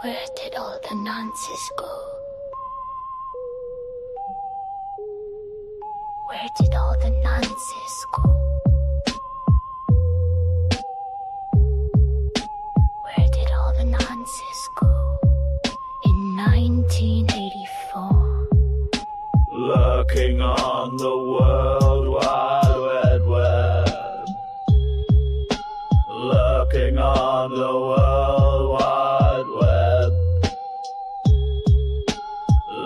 Where did all the nonsense go? Where did all the nonsense go? Where did all the nonsense go? In 1984. Lurking on the World Wide Web. Lurking on the World Wide Web.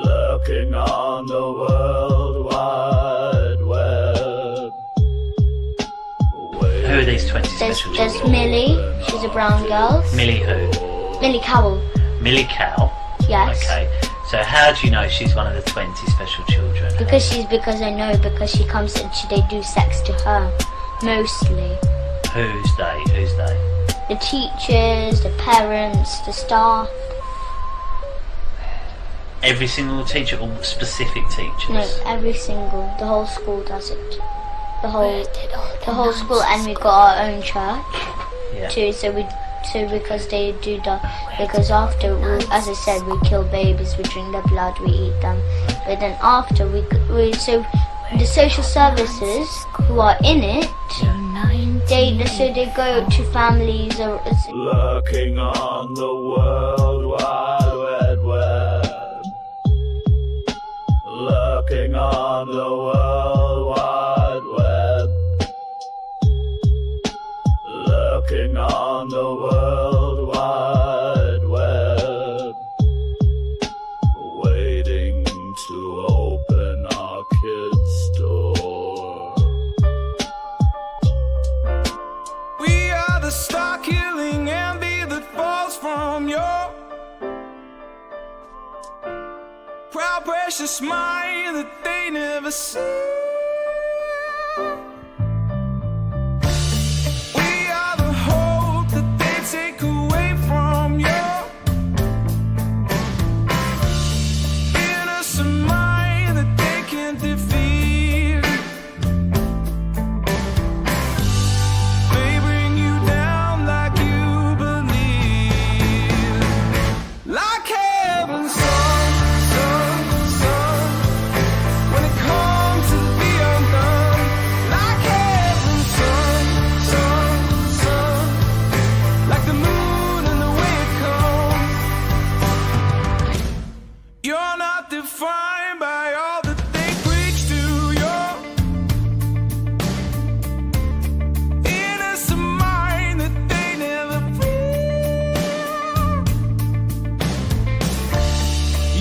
Lurking on the World Wide Web. Who are these 20 special There's children? Millie, she's a brown girl. Millie who? Millie Cowell, Millie Cow? yes. Okay. So how do you know she's one of the 20 special children? Because I know, because she comes and they do sex to her, mostly. Who's they? Who's they? The teachers, the parents, the staff. Every single teacher or specific teachers? No, every single, the whole school does it. The whole school, and we've got our own church Yeah. too. So because they do that, because after, as I said, we kill babies, we drink their blood, we eat them. But then after so the social services who are in it, they go to families or. Lurking on the World Wide Web. Lurking on the World Wide Web. Lurking on the World Wide Web. Waiting to open our kids' door. We are the star-killing envy that falls from your proud, precious mind that they never see. We are the hope that they take away from your innocent mind that they can't defeat. They bring you down like you believe, like heaven's son, when it comes to the undone, like heaven's son, like the moon and the way it comes. You're not defined by all that they preach to your innocent mind that they never feel.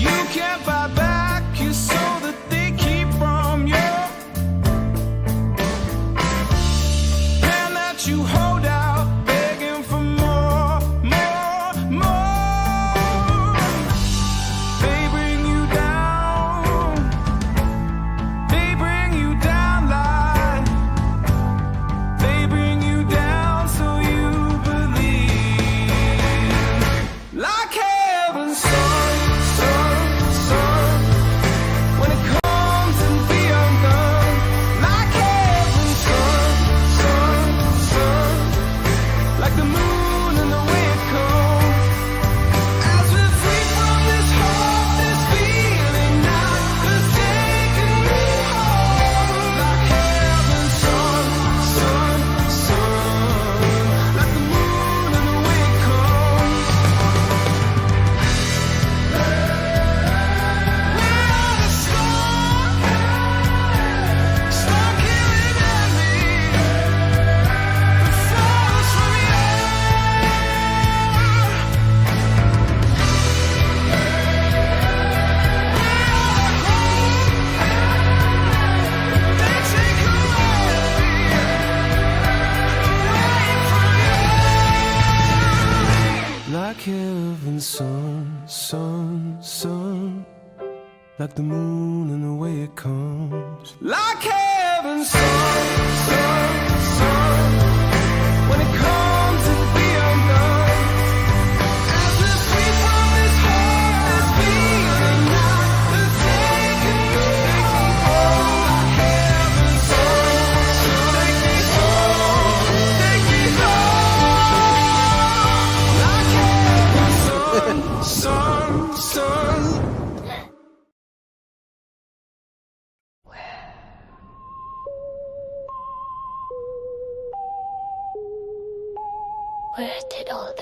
You can't buy back your soul that they keep from you, and that you hold out begging for more, more, more. They bring you down, they bring you down like, they bring you down so you believe, like heaven's son, when it comes to the undone, like heaven's son, like the moon and the way it comes. As we're free from this heart, this feeling now is taking me home, like heaven's son, like the moon and the way it comes. We are the star-killing envy that falls from you. They take away like heaven's sun, like the moon and the way it comes. Like heaven's sun, when it comes to the undone. As we're free from this heart, this feeling now is taking me home. Like heaven's sun, take me home, take me home. Like heaven's sun,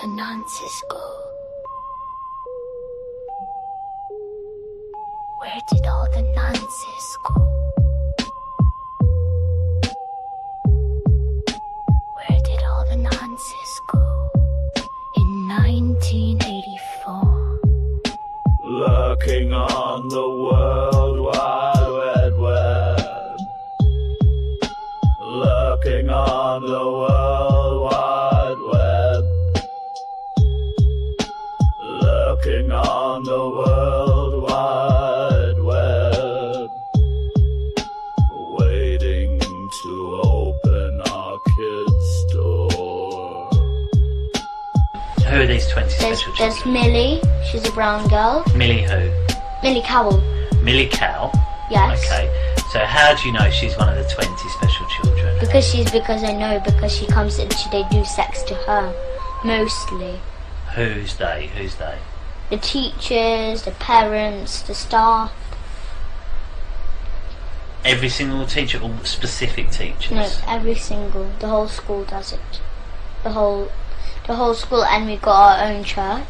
the nonsense go? Where did all the nonsense go? Where did all the nonsense go? In 1984. Lurking on the World Wide Web. Lurking on the World Wide Web. Lurking on the World Wide Web. Waiting to open our kids' door. Who are these 20 There's special children? Millie, she's a brown girl. Millie who? Millie Cowell, Millie Cow? yes. Okay. So how do you know she's one of the 20 special children? Because I know, because she comes and they do sex to her, mostly. Who's they? Who's they? The teachers, the parents, the staff. Every single teacher or specific teachers? No, the whole school does it. The whole school, and we got our own church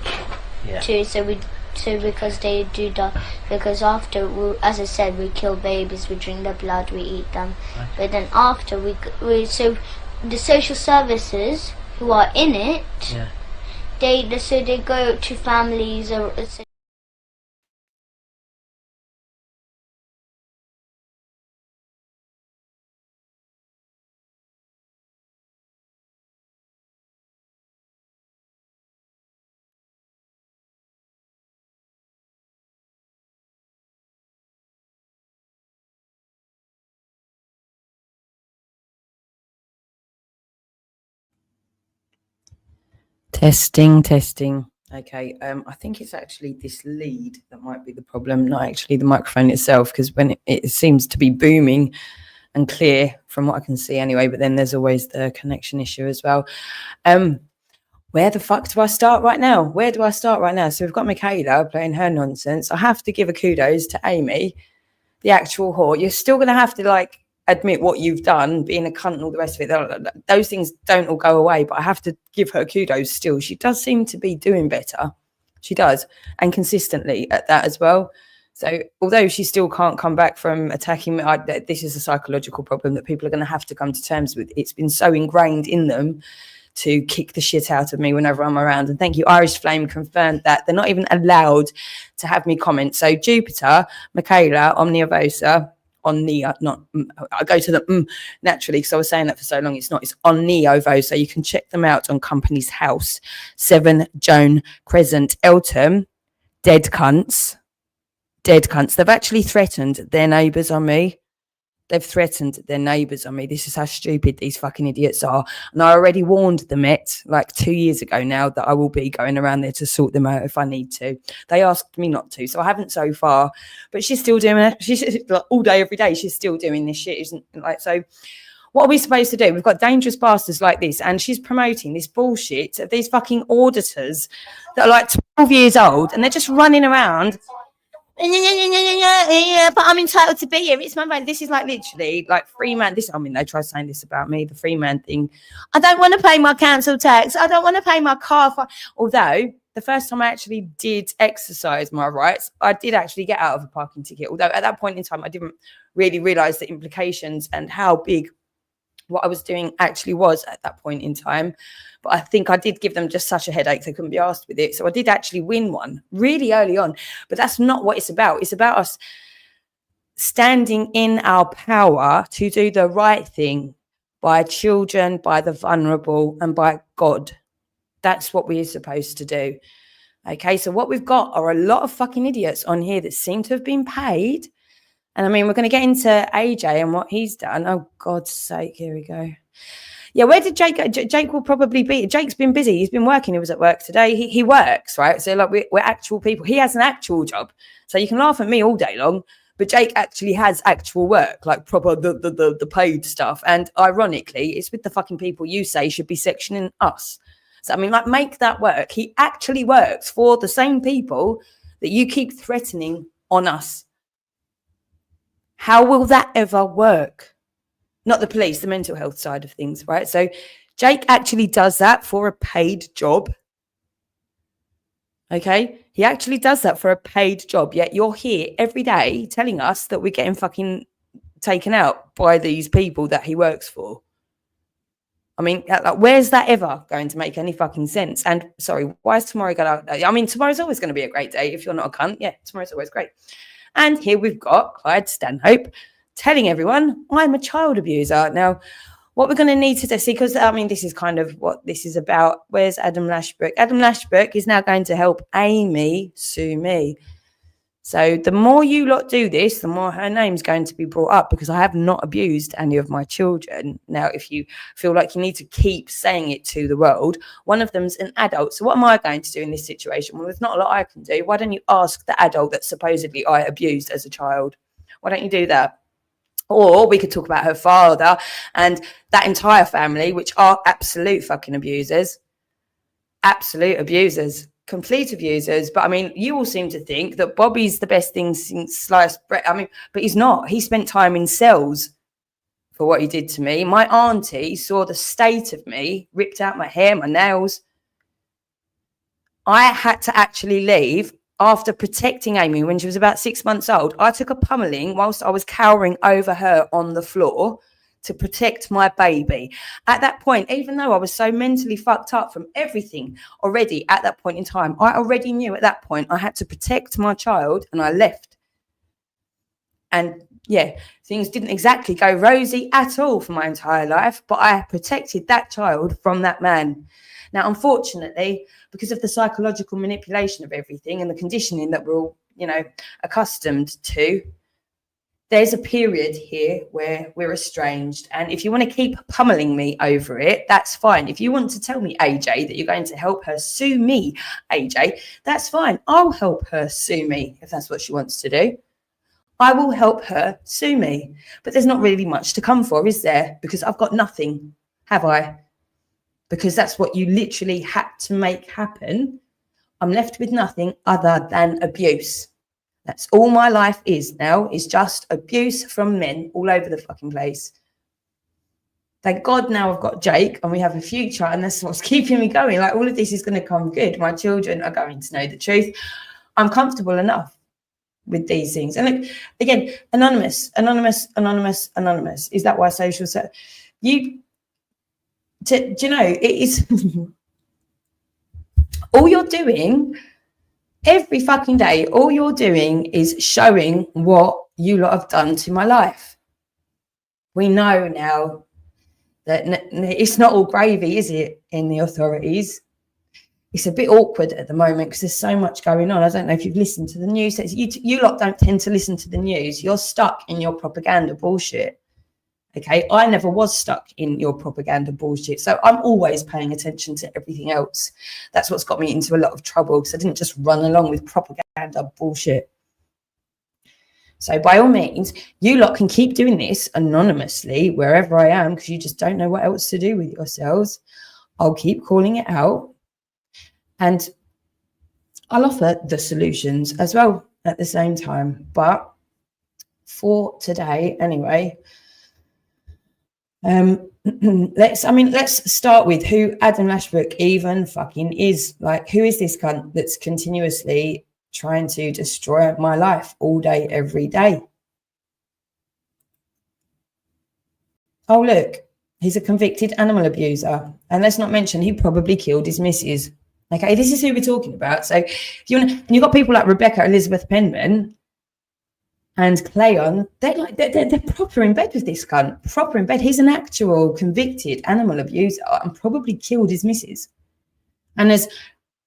Yeah. too. Because they do that, because after, as I said, we kill babies, we drink their blood, we eat them. Okay. But then after the social services who are in it, Yeah. they go to families or. Testing. Okay, I think it's actually this lead that might be the problem, not actually the microphone itself, because when it seems to be booming and clear from what I can see anyway, but then there's always the connection issue as well. Where the fuck do I start right now? So we've got Michaela playing her nonsense. I have to give a kudos to Amy, the actual whore. You're still going to have to admit what you've done, being a cunt and all the rest of it. Those things don't all go away, but I have to give her kudos still. She does seem to be doing better. She does, and consistently at that as well. So although she still can't come back from attacking me, this is a psychological problem that people are going to have to come to terms with. It's been so ingrained in them to kick the shit out of me whenever I'm around. And thank you, Irish Flame confirmed that they're not even allowed to have me comment. So Jupiter, Michaela, Omniovosa, I go to the naturally because I was saying that for so long. It's on Neovo, so you can check them out on Company's House, 7 Joan Crescent, Eltham. Dead cunts. They've actually threatened their neighbours on me. This is how stupid these fucking idiots are. And I already warned the Met 2 years ago now that I will be going around there to sort them out if I need to. They asked me not to, so I haven't so far. But she's still doing it. She's all day, every day. She's still doing this shit. So what are we supposed to do? We've got dangerous bastards like this, and she's promoting this bullshit of these fucking auditors that are 12 years old, and they're just running around. Yeah, but I'm entitled to be here. It's my man. This is literally free man. They try saying this about me, the free man thing. I don't want to pay my council tax. I don't want to pay my car. Although the first time I actually did exercise my rights, I did actually get out of a parking ticket. Although at that point in time, I didn't really realise the implications and how big what I was doing actually was at that point in time. But I think I did give them just such a headache they couldn't be asked with it. So I did actually win one really early on. But that's not what it's about. It's about us standing in our power to do the right thing by children, by the vulnerable, and by God. That's what we're supposed to do. Okay, so what we've got are a lot of fucking idiots on here that seem to have been paid. And we're going to get into AJ and what he's done. Oh, God's sake, here we go. Yeah, where did Jake go? Jake will probably be. Jake's been busy. He's been working. He was at work today. He works, right? So we're actual people. He has an actual job. So you can laugh at me all day long, but Jake actually has actual work, proper the paid stuff. And ironically, it's with the fucking people you say should be sectioning us. So make that work. He actually works for the same people that you keep threatening on us. How will that ever work? Not the police, the mental health side of things, right? So Jake actually does that for a paid job. Okay, he actually does that for a paid job, yet you're here every day telling us that we're getting fucking taken out by these people that he works for. I mean, like, where's that ever going to make any fucking sense? And sorry, why is tomorrow going to... I mean, tomorrow's always going to be a great day if you're not a cunt. Yeah, tomorrow's always great. And here we've got Clyde Stanhope telling everyone I'm a child abuser. Now, what we're going to need to see, because I mean, this is kind of what this is about. Where's Adam Lashbrook? Adam Lashbrook is now going to help Amy sue me. So the more you lot do this, the more her name's going to be brought up, because I have not abused any of my children. Now, if you feel like you need to keep saying it to the world, one of them's an adult. So what am I going to do in this situation? Well, there's not a lot I can do. Why don't you ask the adult that supposedly I abused as a child? Why don't you do that? Or we could talk about her father and that entire family, which are absolute fucking abusers. Absolute abusers. Complete abusers. But I mean, you all seem to think that Bobby's the best thing since sliced bread. I mean, but he's not. He spent time in cells for what he did to me. My auntie saw the state of me, ripped out my hair, my nails. I had to actually leave after protecting Amy when she was about 6 months old. I took a pummeling whilst I was cowering over her on the floor to protect my baby. At that point, even though I was so mentally fucked up from everything already at that point in time, I already knew at that point I had to protect my child, and I left. And yeah, things didn't exactly go rosy at all for my entire life, but I protected that child from that man. Now, unfortunately, because of the psychological manipulation of everything and the conditioning that we're all, accustomed to, there's a period here where we're estranged. And if you want to keep pummeling me over it, that's fine. If you want to tell me, AJ, that you're going to help her sue me, AJ, that's fine. I'll help her sue me if that's what she wants to do. I will help her sue me. But there's not really much to come for, is there? Because I've got nothing, have I? Because that's what you literally had to make happen. I'm left with nothing other than abuse. That's all my life is now, is just abuse from men all over the fucking place. Thank God now I've got Jake and we have a future, and that's what's keeping me going. Like, all of this is going to come good. My children are going to know the truth. I'm comfortable enough with these things. And look, again, anonymous. Is that why social... Do you know, it is all you're doing every fucking day, all you're doing is showing what you lot have done to my life. We know now that it's not all gravy, is it, in the authorities? It's a bit awkward at the moment because there's so much going on. I don't know if you've listened to the news. You lot don't tend to listen to the news. You're stuck in your propaganda bullshit. Okay, I never was stuck in your propaganda bullshit. So I'm always paying attention to everything else. That's what's got me into a lot of trouble, because I didn't just run along with propaganda bullshit. So by all means, you lot can keep doing this anonymously wherever I am, because you just don't know what else to do with yourselves. I'll keep calling it out, and I'll offer the solutions as well at the same time. But for today, anyway, let's start with who Adam Lashbrook even fucking is. Like, who is this cunt that's continuously trying to destroy my life all day, every day? Oh, look, he's a convicted animal abuser. And let's not mention he probably killed his missus. Okay, this is who we're talking about. So if you want to, and you've got people like Rebecca Elizabeth Penman and Cleon, they're proper in bed with this cunt. Proper in bed. He's an actual convicted animal abuser and probably killed his missus. And has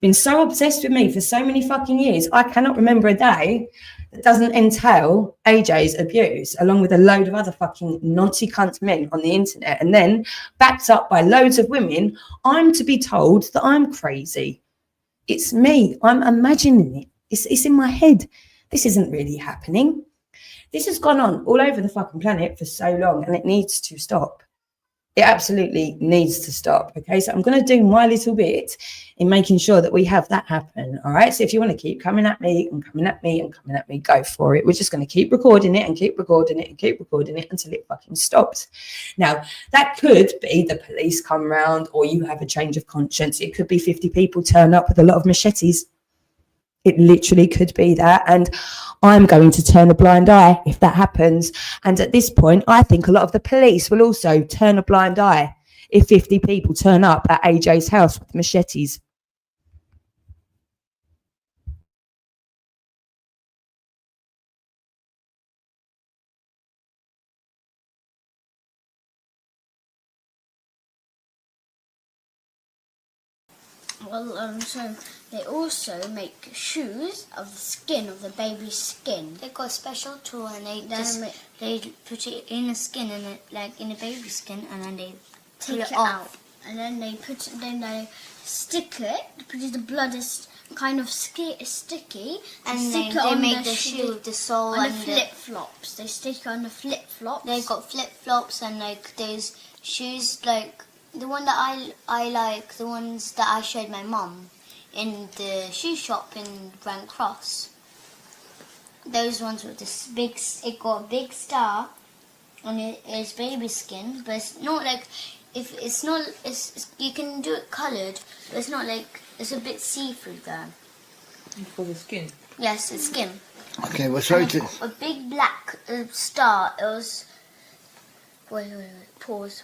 been so obsessed with me for so many fucking years, I cannot remember a day that doesn't entail AJ's abuse, along with a load of other fucking naughty cunt men on the internet. And then, backed up by loads of women, I'm to be told that I'm crazy. It's me. I'm imagining it. It's in my head. This isn't really happening. This has gone on all over the fucking planet for so long, and it needs to stop. It absolutely needs to stop. Okay, so I'm going to do my little bit in making sure that we have that happen. All right, so if you want to keep coming at me and coming at me and coming at me, go for it. We're just going to keep recording it and keep recording it and keep recording it until it fucking stops. Now, that could be the police come round, or you have a change of conscience. It could be 50 people turn up with a lot of machetes. It literally could be that. And I'm going to turn a blind eye if that happens. And at this point, I think a lot of the police will also turn a blind eye if 50 people turn up at AJ's house with machetes. Well, so they also make shoes of the skin of the baby's skin. They got a special tool and they put it in the skin and like in the baby's skin, and then they take it out, and then they stick it. Because the blood is kind of sticky, and stick it on make the shoe with the sole and the flip flops. They stick it on the flip flops. They got flip flops and like those shoes like. The one that I like, the ones that I showed my mum in the shoe shop in Grand Cross. Those ones with this big, it got a big star on its baby skin, but it's not like, you can do it coloured, but it's not like, it's a bit see-through there. For the skin? Yes, it's skin. Okay, well, sorry to... A big black star, it was, wait, pause.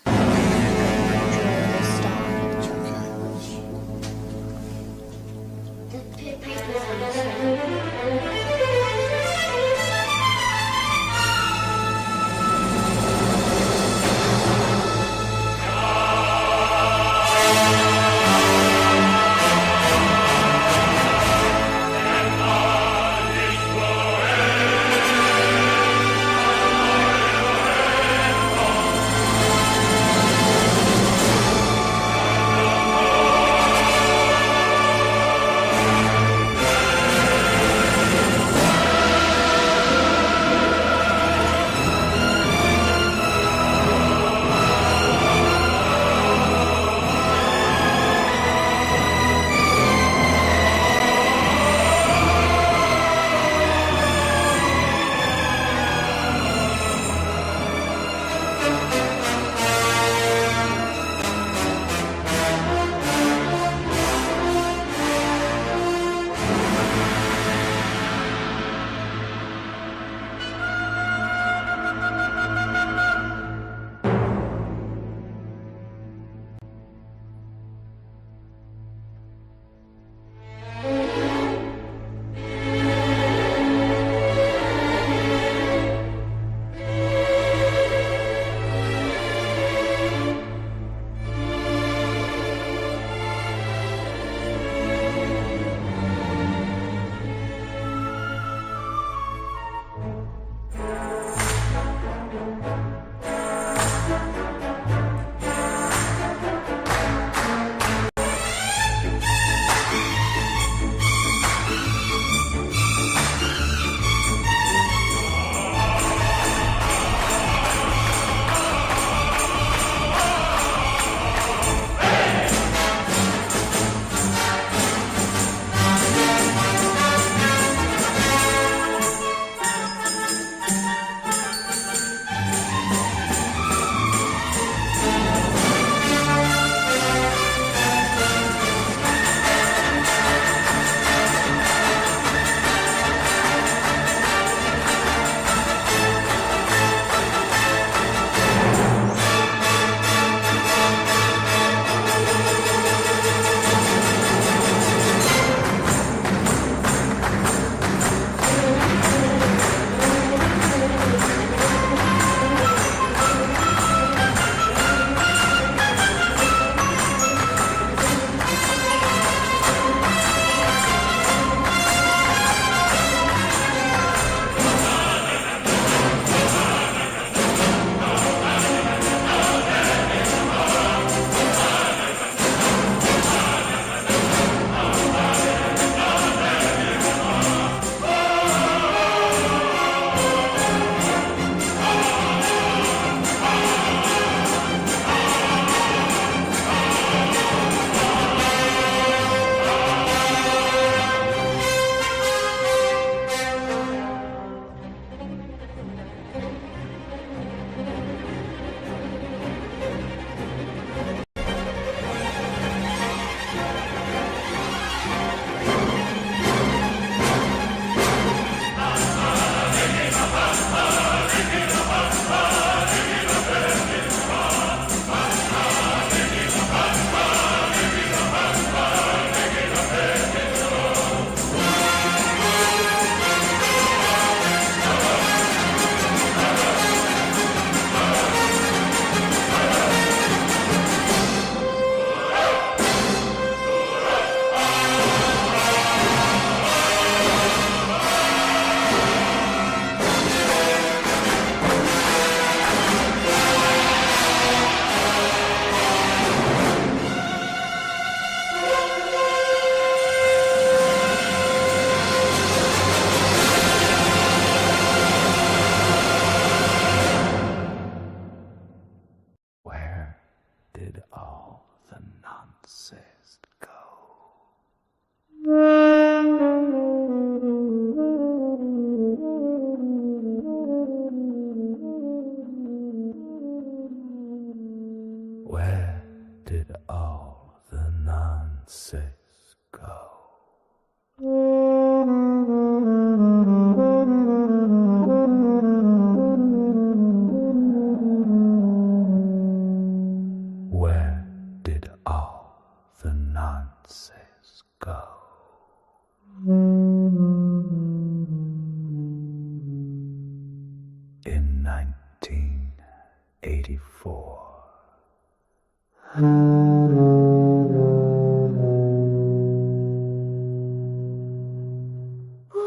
1984.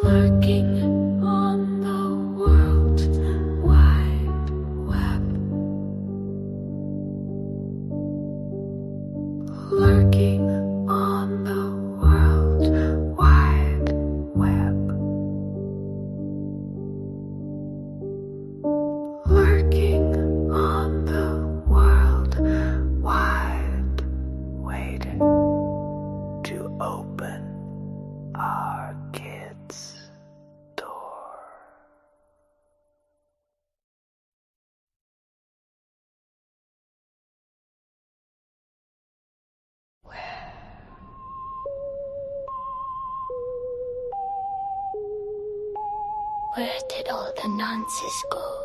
Lurking on the World Wide Web. Lurking on the World Wide Web. Lurking on the World Wide, waiting to open our kids' door. Where did all the nonsense go?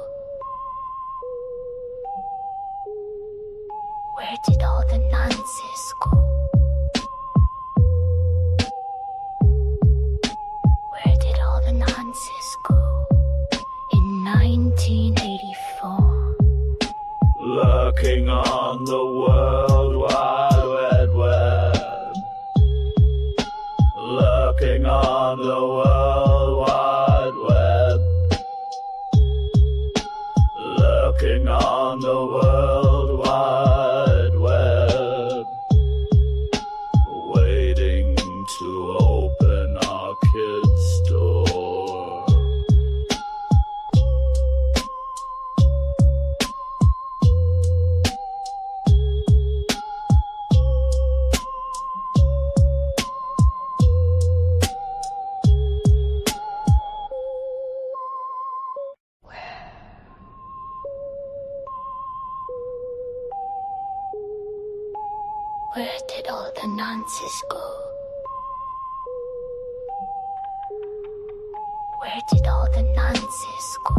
Where did all the nonsense go? Where did all the nonsense go? In 1984. Lurking on the World Wide Web Web. Lurking on the World Wide Web. Lurking on the World Wide Web. Waiting to open our kids' door. Where did all the nonsense go? Where did all the nonsense go?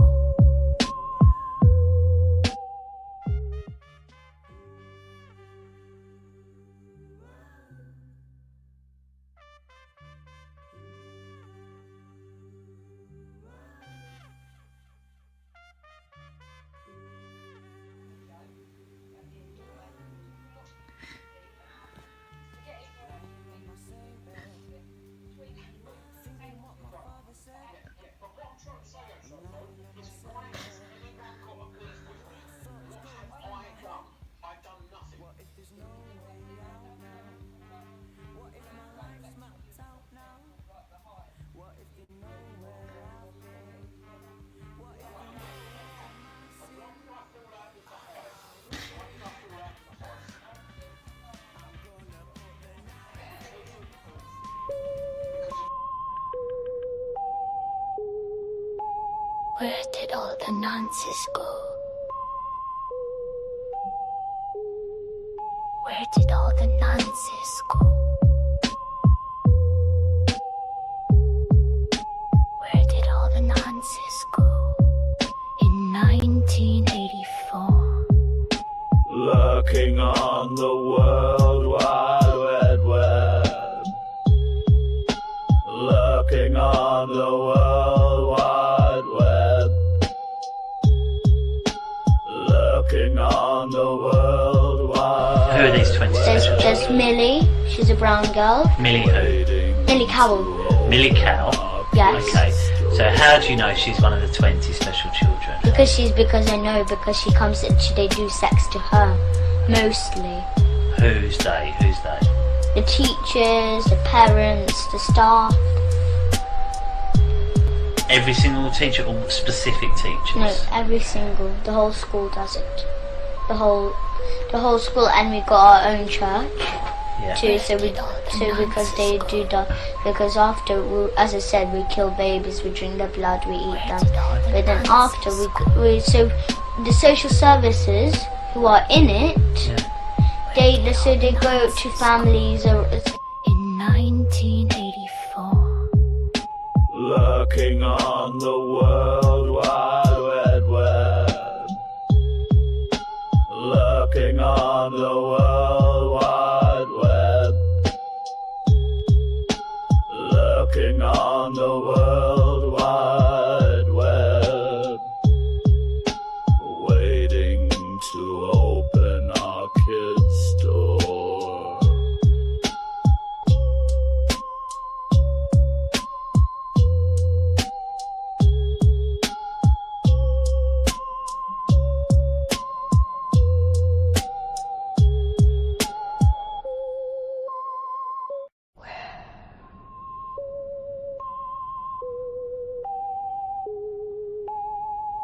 Where did all the nonsense go? Where did all the nonsense go? Where did all the nonsense go? In 1984. Lurking on the World Wide Web Web. Lurking on the World Wide Web. Lurking on the World Wide. Who are these 20 special There's children? Millie, she's a brown girl. Millie who? Millie Cowell, Millie Cow? yes. Okay, so how do you know she's one of the 20 special children? Because I know, because she comes and they do sex to her, mostly. Who's they? Who's they? The teachers, the parents, the staff. Every single teacher or specific teachers? No, every single, the whole school does it. The whole school, and we got our own church Yeah. too. So because they do that, because after, as I said, we kill babies, we drink their blood, we eat them. But then after we so the social services who are in it, they go to families or. In 1984. Lurking on the World Wide Web Web. Lurking on the World Wide Web. Lurking on the World Wide Web. Waiting to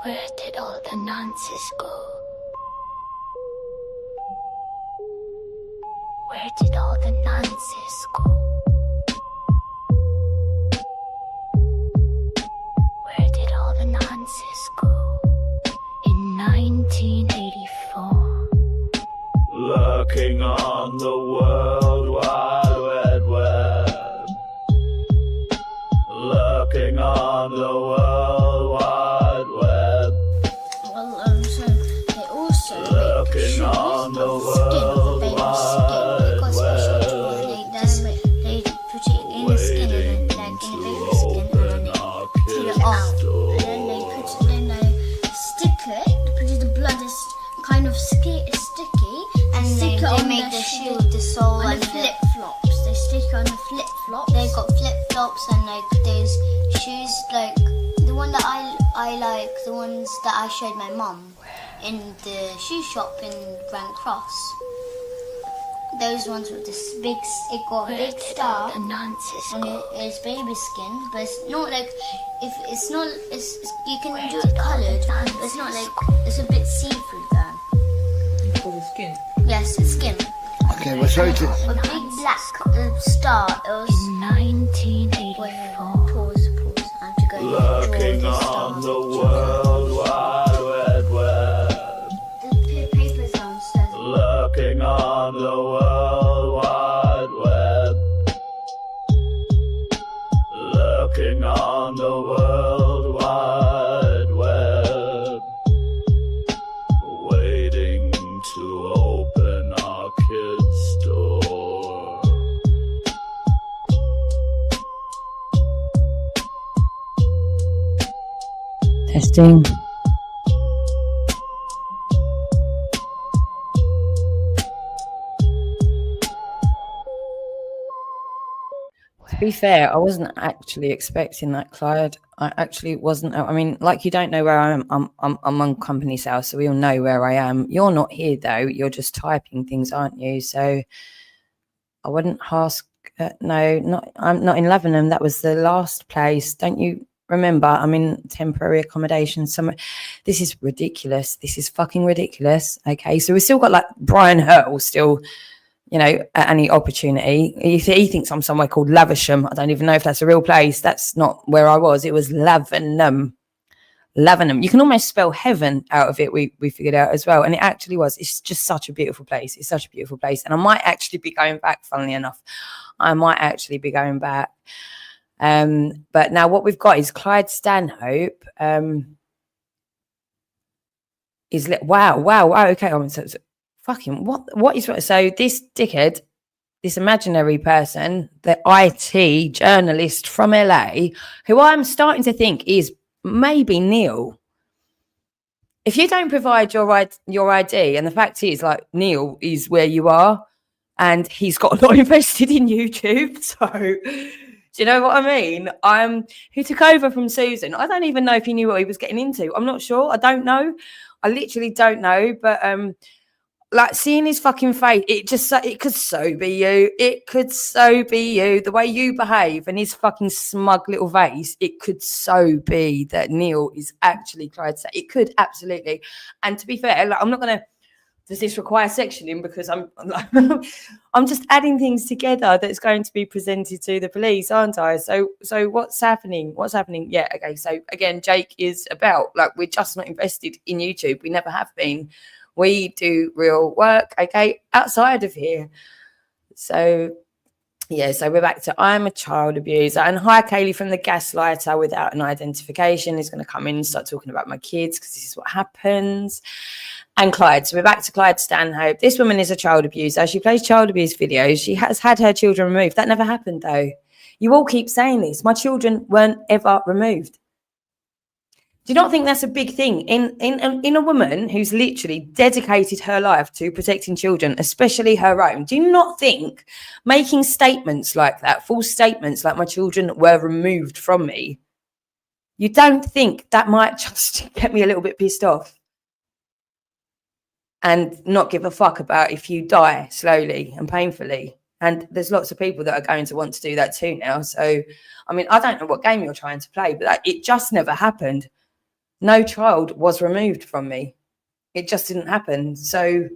Where did all the nonsense go? Where did all the nonsense go? Where did all the nonsense go? In 1984. Lurking on the World Wide Web. Lurking on the World Wide Web. Well, so they also Lurking on the World Wide Web. they put it in the skin and then like in the baby skin and then they peel it off and then they put it then they stick it because the blood is kind of sticky and stick it on make the the shoe with the sole on and the flip flops. They stick it on the flip flops. they got flip flops and like those shoes, like the one that I like, the ones that I showed my mum in the shoe shop in Grand Cross. Those ones with this big, it got a Where big did star all the nonsense and go? it's baby skin, but it's not like if it's not. It's you can do did it all the coloured, but nonsense it's not like it's a bit see-through there. For the skin. Yes, it's skin. Okay, well, sorry to. A big black star. It was. In 1984. Pause. I have to go Lurking draw this on star. the World Wide Web. The paper's downstairs. Lurking on the World Wide Web. Lurking on the World Wide Web. Waiting to open our kids' door. Testing. To be fair, I wasn't actually expecting that, Clyde. I actually wasn't. I mean, like, you don't know where I am. I'm on company's house, so we all know where I am. You're not here though. You're just typing things, aren't you? So I wouldn't ask. No, not. I'm not in Lebanon. That was the last place. Don't you remember? I'm in temporary accommodation. This is ridiculous. This is fucking ridiculous. Okay, so we've still got like Brian Hurtle still. You know, at any opportunity. He thinks I'm somewhere called Lavisham. I don't even know if that's a real place. That's not where I was. It was Lavenham. You can almost spell heaven out of it. We figured out as well. And it actually was. It's just such a beautiful place. It's such a beautiful place. And I might actually be going back, funnily enough. I might actually be going back. But now what we've got is Clyde Stanhope. Wow. Okay. So fucking what is so this dickhead, this imaginary person, the IT journalist from LA, who I'm starting to think is maybe Neil. If you don't provide your ID, and the fact is, like, Neil is where you are, and he's got a lot invested in YouTube, so do you know what I mean? Who took over from Susan? I don't even know if he knew what he was getting into. I'm not sure. I don't know. I literally don't know, but like, seeing his fucking face, it could so be you. It could so be you. The way you behave and his fucking smug little face, it could so be that Neil is actually Clyde. It could, absolutely. And to be fair, like, I'm not going to, does this require sectioning? Because I'm just adding things together that's going to be presented to the police, aren't I? So what's happening? Yeah, okay. So again, Jake is about, like, we're just not invested in YouTube. We never have been. We do real work, okay, outside of here. So, yeah, so we're back to I'm a child abuser. And hi, Kaylee from the Gaslighter without an identification is going to come in and start talking about my kids because this is what happens. And Clyde. So we're back to Clyde Stanhope. This woman is a child abuser. She plays child abuse videos. She has had her children removed. That never happened, though. You all keep saying this. My children weren't ever removed. Do you not think that's a big thing in a woman who's literally dedicated her life to protecting children, especially her own? Do you not think making statements like that, false statements like my children were removed from me, you don't think that might just get me a little bit pissed off and not give a fuck about if you die slowly and painfully? And there's lots of people that are going to want to do that too now. So, I mean, I don't know what game you're trying to play, but it just never happened. no child was removed from me. It just didn't happen. So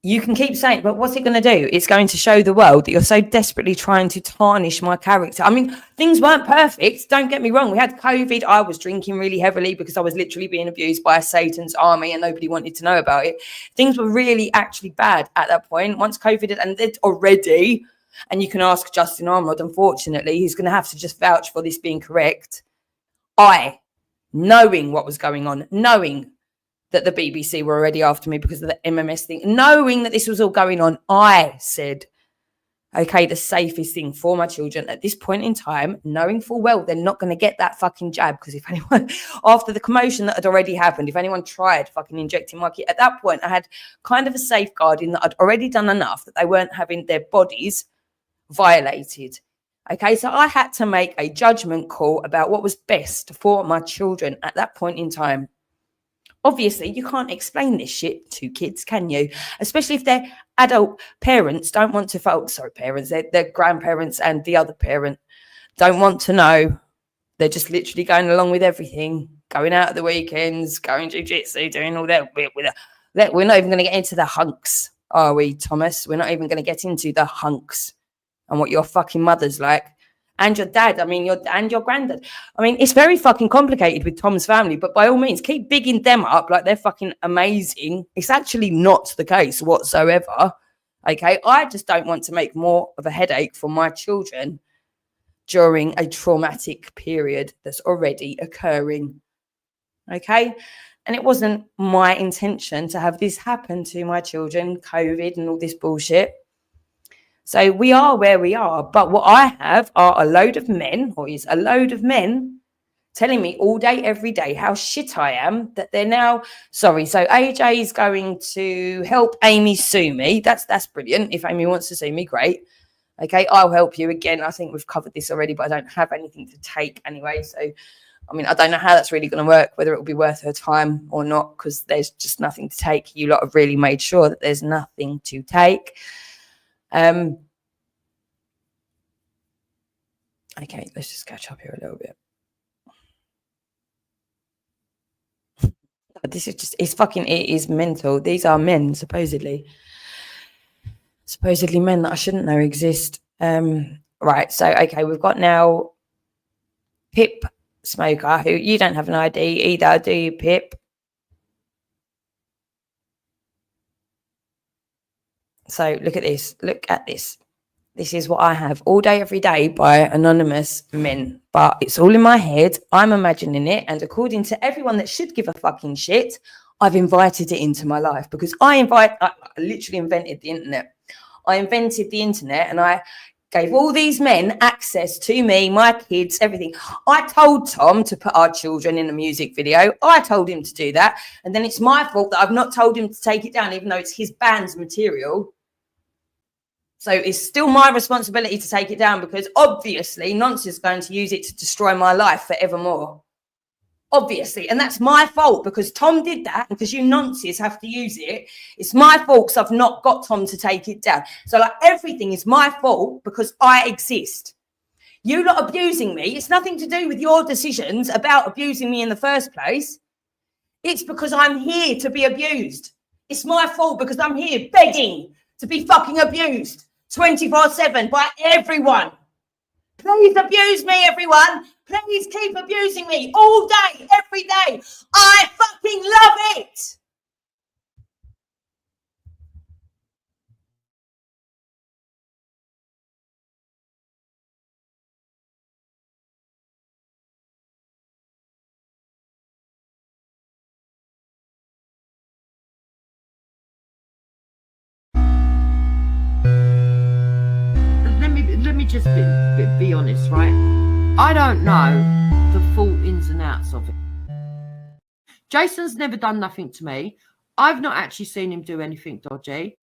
you can keep saying, but what's it going to do? It's going to show the world that you're so desperately trying to tarnish my character. I mean, things weren't perfect. Don't get me wrong. We had COVID. I was drinking really heavily because I was literally being abused by Satan's army and nobody wanted to know about it. Things were really actually bad at that point. Once COVID had ended already, and you can ask Justin Armand, unfortunately, he's going to have to just vouch for this being correct. I, knowing what was going on, knowing that the BBC were already after me because of the MMS thing, knowing that this was all going on, I said, okay, the safest thing for my children at this point in time, knowing full well they're not going to get that fucking jab, because if anyone, after the commotion that had already happened, if anyone tried fucking injecting my kid, at that point I had kind of a safeguarding that I'd already done enough that they weren't having their bodies violated. Okay, so I had to make a judgment call about what was best for my children at that point in time. Obviously, you can't explain this shit to kids, can you? Especially if their adult parents don't want to their grandparents and the other parent don't want to know. They're just literally going along with everything, going out at the weekends, going jiu-jitsu, doing all that. We're not even going to get into the hunks, are we, Thomas? We're not even going to get into the hunks and what your fucking mother's like. And your dad, your granddad. I mean, it's very fucking complicated with Tom's family, but by all means, keep bigging them up like they're fucking amazing. It's actually not the case whatsoever. Okay, I just don't want to make more of a headache for my children during a traumatic period that's already occurring. Okay, and it wasn't my intention to have this happen to my children, COVID and all this bullshit. So we are where we are, but what I have are a load of men telling me all day, every day how shit I am, that they're now sorry. So AJ is going to help Amy sue me. That's brilliant. If Amy wants to sue me, great. Okay, I'll help you again. I think we've covered this already, but I don't have anything to take anyway. So, I mean, I don't know how that's really going to work, whether it will be worth her time or not, because there's just nothing to take. You lot have really made sure that there's nothing to take. Okay, let's just catch up here a little bit. This is just, it is mental. These are men, supposedly men that I shouldn't know exist. Right, so, okay, we've got now Pip Smoker, who you don't have an ID either, do you, Pip? So, look at this. This is what I have all day, every day by anonymous men. But it's all in my head. I'm imagining it. And according to everyone that should give a fucking shit, I've invited it into my life because I literally invented the internet. I invented the internet and I gave all these men access to me, my kids, everything. I told Tom to put our children in a music video. I told him to do that. And then it's my fault that I've not told him to take it down, even though it's his band's material. So it's still my responsibility to take it down because obviously Nonce is going to use it to destroy my life forevermore. Obviously. And that's my fault because Tom did that and because you nonces have to use it. It's my fault because I've not got Tom to take it down. So like everything is my fault because I exist. You lot abusing me, it's nothing to do with your decisions about abusing me in the first place. It's because I'm here to be abused. It's my fault because I'm here begging to be fucking abused 24/7 by everyone. Please abuse me, everyone. Please keep abusing me all day, every day. I fucking love it. Let me just be honest, right? I don't know the full ins and outs of it. Jason's never done nothing to me. I've not actually seen him do anything dodgy.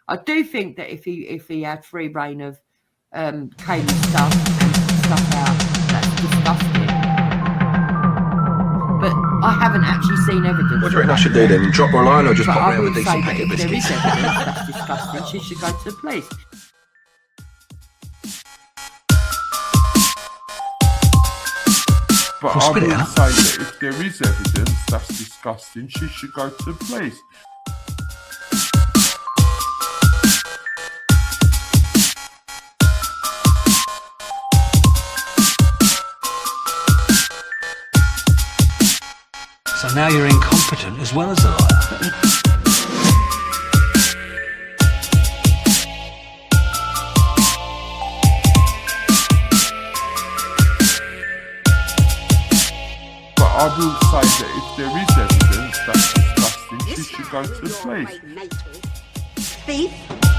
I do think that if he had free reign of Kaylee stuff and stuff out, that's disgusting. But I haven't actually seen evidence. What do you reckon I should do then? Drop her a line or just pop her with a decent packet of biscuits? If there is evidence that's disgusting, she should go to the police. But I will say that if there is evidence that's disgusting, she should go to the police. So now you're incompetent as well as a liar. I will say that if there is evidence that's disgusting, she should go to the police. Thief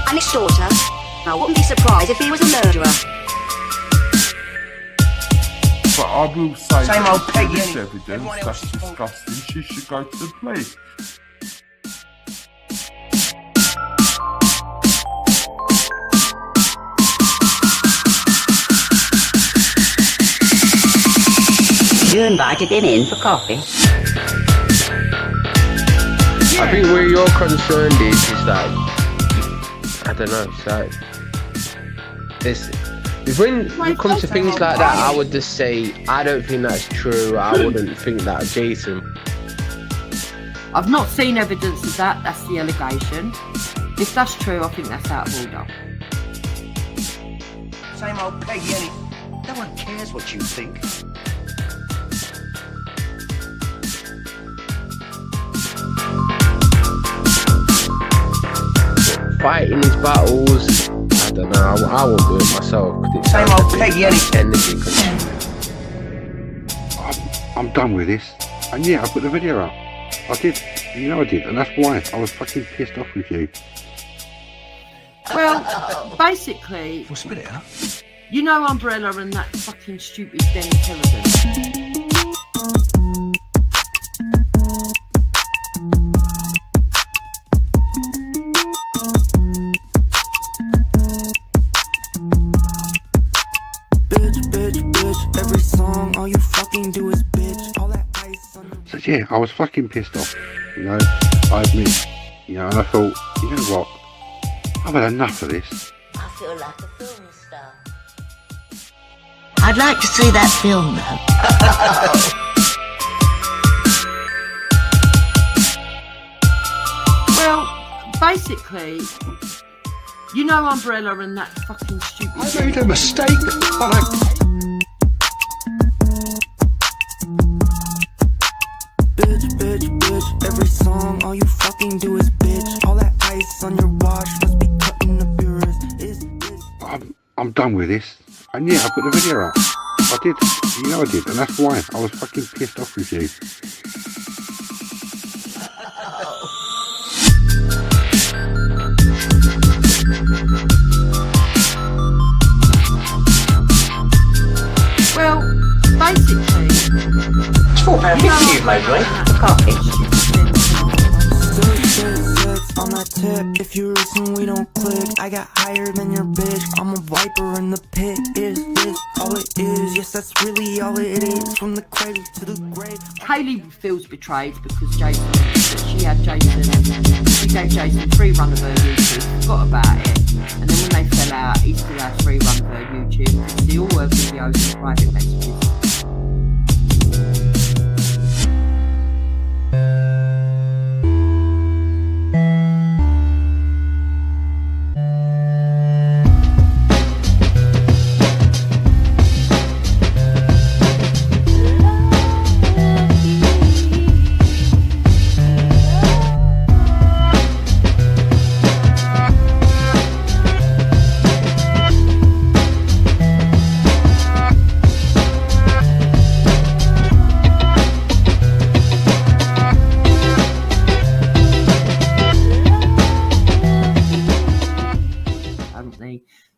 and extorter. I wouldn't be surprised if he was a murderer. But I will say Same that old if there Peggy, is innit? evidence Everyone else that's is fault. disgusting, she should go to the police. You invited him in for coffee. I think where you're concerned is like, I don't know, it's like, when it comes to things like that, I would just say, I don't think that's true, I wouldn't think that, Jason. I've not seen evidence of that, that's the allegation. If that's true, I think that's out of order. Same old Peggy, innit? No one cares what you think. Fighting his battles, I don't know, I won't do it myself. Same old Peggy, energy. I'm done with this. And yeah, I put the video up. I did. You know I did. And that's why I was fucking pissed off with you. Well, basically, We'll spit it out. you know Umbrella and that fucking stupid Den Television. Every song, all you fucking do is bitch. All that ice on So yeah, I was fucking pissed off. You know, I admit. You know, and I thought, you know what? I've had enough of this. I feel like a film star. I'd like to see that film Well, basically, you know Umbrella and that fucking stupid. I made a mistake, but I... bitch. Every song, all you fucking do is bitch. All that ice on your watch must be cutting the viewers. I'm done with this. And yeah, I put the video up. I did. You know I did. And that's why I was fucking pissed off with you. Well, basically, It's £4.50 you made, right? For coffee. On that tip, if you listen, we don't click. I got higher than your bitch. I'm a viper in the pit. Is this all it is? Yes, that's really all it is. From the cradle to the grave. Kaylee feels betrayed because she gave Jason free run of her YouTube, forgot about it, and then when they fell out, he still had free run of her YouTube. You can see all her videos and private messages.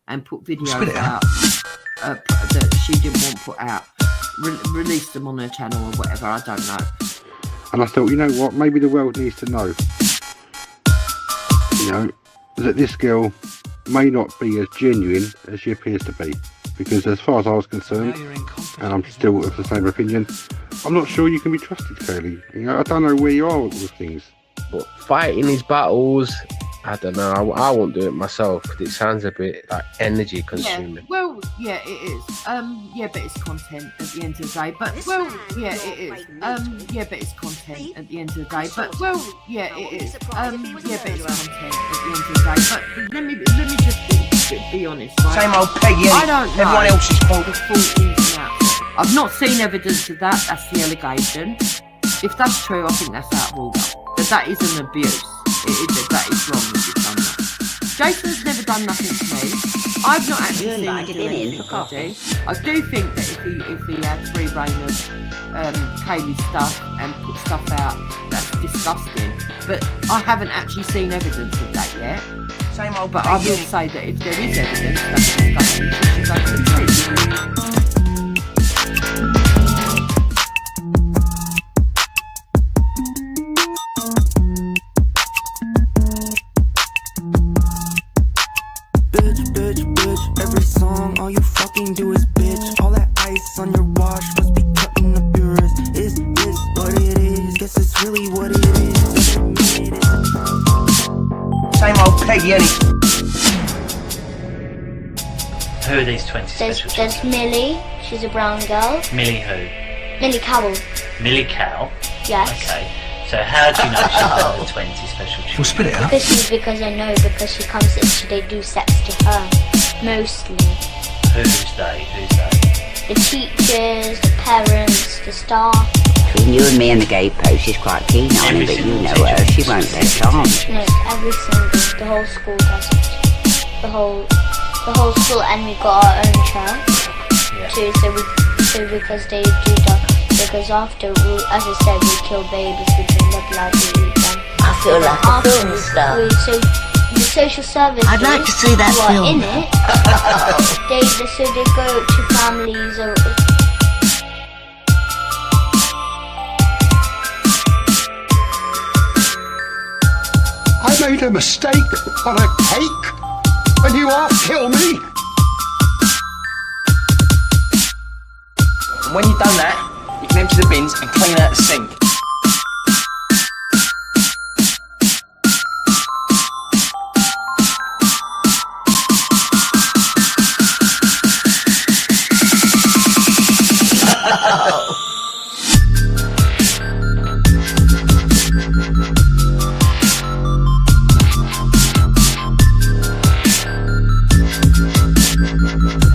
And put videos out that she didn't want put out, release them on her channel or whatever, I don't know. And I thought, you know what, maybe the world needs to know, you know, that this girl may not be as genuine as she appears to be. Because as far as I was concerned, and I'm still of the same opinion, I'm not sure you can be trusted, Kaylee. You know, I don't know where you are with things. But fighting his battles, I don't know. I won't do it myself because it sounds a bit like energy consuming. Yeah, well, yeah, it is. Yeah, but it's content at the end of the day. But well, yeah, it is. Yeah, but it's content at the end of the day. But well, yeah, it is. Yeah, but it's content at the end of the day. But let me just be honest, right? Same old Peggy. I don't know. Everyone else's fault. The full ins and outs. I've not seen evidence of that. That's the allegation. If that's true, I think that's out of order. But that is an abuse. That is wrong that you've done that. Jason's never done nothing to me. I've not actually seen him do anything to do. I do think that if he had free reign of Kaylee's stuff and put stuff out, that's disgusting. But I haven't actually seen evidence of that yet. Same old But I will say that if there is evidence, that's disgusting. She should go to the police. Every song, all you fucking do is bitch. All that ice on your wash must be cutting up your wrist. Is this what it is? Guess it's really what it is. Same old Peggy, innit? Who are these 20 special children? There's Millie. She's a brown girl. Millie who? Millie Cowell. Millie Cow? Yes. Okay. So how do you know she's one of the 20 special children? We'll spit it out. Because I know, because she comes and they do sex to her. Mostly. Who's they? The teachers, the parents, the staff. Between you and me and the gatepost, she's quite keen on it, but you know her, she won't let on. No, every single, the whole school does it. The whole school, and we got our own church too. So because they do that, because after as I said, we kill babies, we drink their blood, we eat them. I feel like a film star. So the social services I'd like to see that who film. are in it, they go to families or. I made a mistake on a cake, and you half kill me. And when you've done that, you can empty the bins and clean out the sink.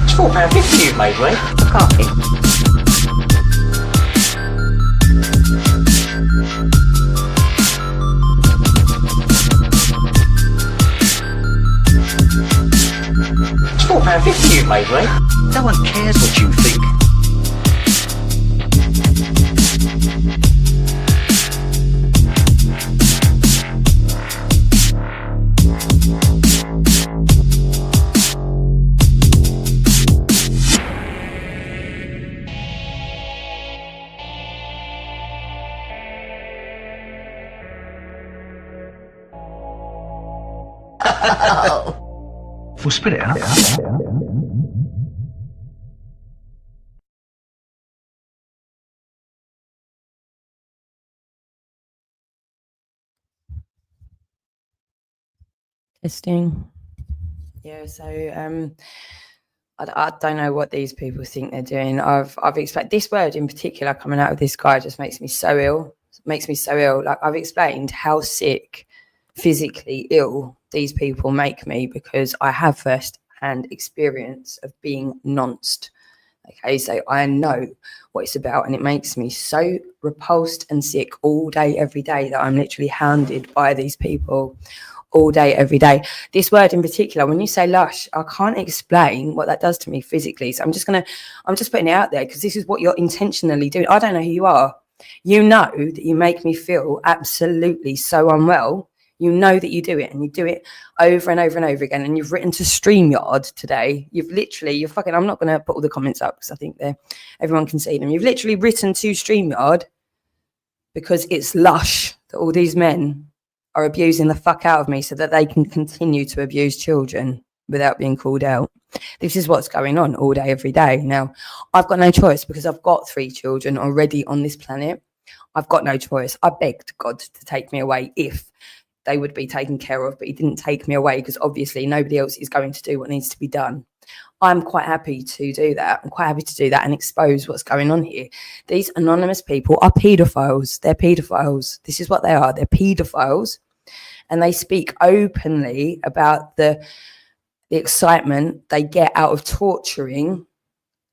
It's £4.50 you've made, Ray. For coffee. It's £4.50 you've made, Ray. No one cares what you think. We'll spit it out. Testing. Yeah, so I don't know what these people think they're doing. I've explained this word in particular coming out of this guy just makes me so ill. Like I've explained how sick, physically ill these people make me because I have first-hand experience of being nonced. Okay, so I know what it's about, and it makes me so repulsed and sick all day, every day that I'm literally hounded by these people all day, every day. This word in particular, when you say lush, I can't explain what that does to me physically. So I'm just putting it out there because this is what you're intentionally doing. I don't know who you are. You know that you make me feel absolutely so unwell. You know that you do it, and you do it over and over and over again. And you've written to Streamyard today. I'm not going to put all the comments up because I think everyone can see them. You've literally written to Streamyard because it's lush that all these men are abusing the fuck out of me so that they can continue to abuse children without being called out. This is what's going on all day, every day. Now, I've got no choice because I've got 3 children already on this planet. I've got no choice. I begged God to take me away if they would be taken care of, but he didn't take me away because obviously nobody else is going to do what needs to be done. I'm quite happy to do that. I'm quite happy to do that and expose what's going on here. These anonymous people are paedophiles. They're paedophiles. This is what they are. They're paedophiles. And they speak openly about the excitement they get out of torturing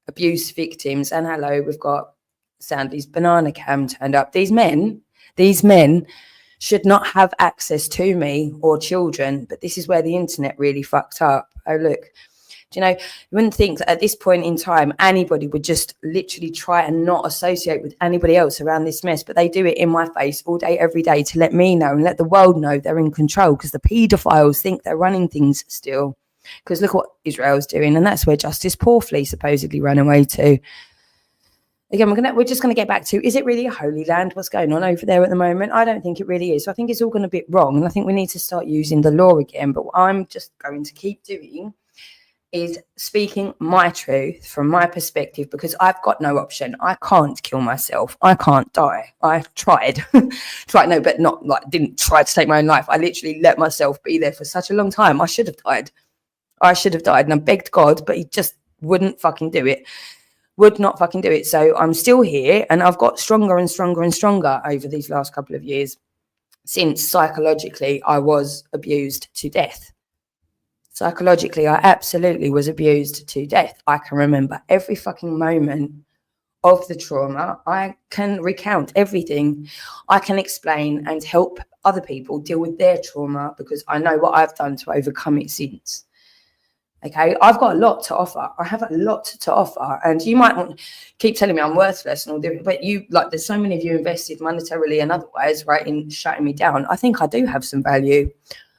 abuse victims. And hello, we've got Sandy's banana cam turned up. These men should not have access to me or children, but this is where the internet really fucked up. Oh, look. Do you know, you wouldn't think that at this point in time, anybody would just literally try and not associate with anybody else around this mess, but they do it in my face all day, every day to let me know and let the world know they're in control because the paedophiles think they're running things still. Because look what Israel's doing, and that's where Justice Porfley supposedly ran away to. Again, we're just going to get back to, is it really a holy land? What's going on over there at the moment? I don't think it really is. So I think it's all going a bit wrong, and I think we need to start using the law again. But what I'm just going to keep doing is speaking my truth from my perspective, because I've got no option. I can't kill myself. I can't die. I tried. But not like didn't try to take my own life. I literally let myself be there for such a long time. I should have died. And I begged God, but he just wouldn't fucking do it. Would not fucking do it. So I'm still here, and I've got stronger and stronger and stronger over these last couple of years since psychologically I was abused to death. Psychologically, I absolutely was abused to death. I can remember every fucking moment of the trauma. I can recount everything. I can explain and help other people deal with their trauma because I know what I've done to overcome it since. Okay, I've got a lot to offer. I have a lot to offer, and you might want keep telling me I'm worthless and all that, but there's so many of you invested monetarily and otherwise, right, in shutting me down. I think I do have some value.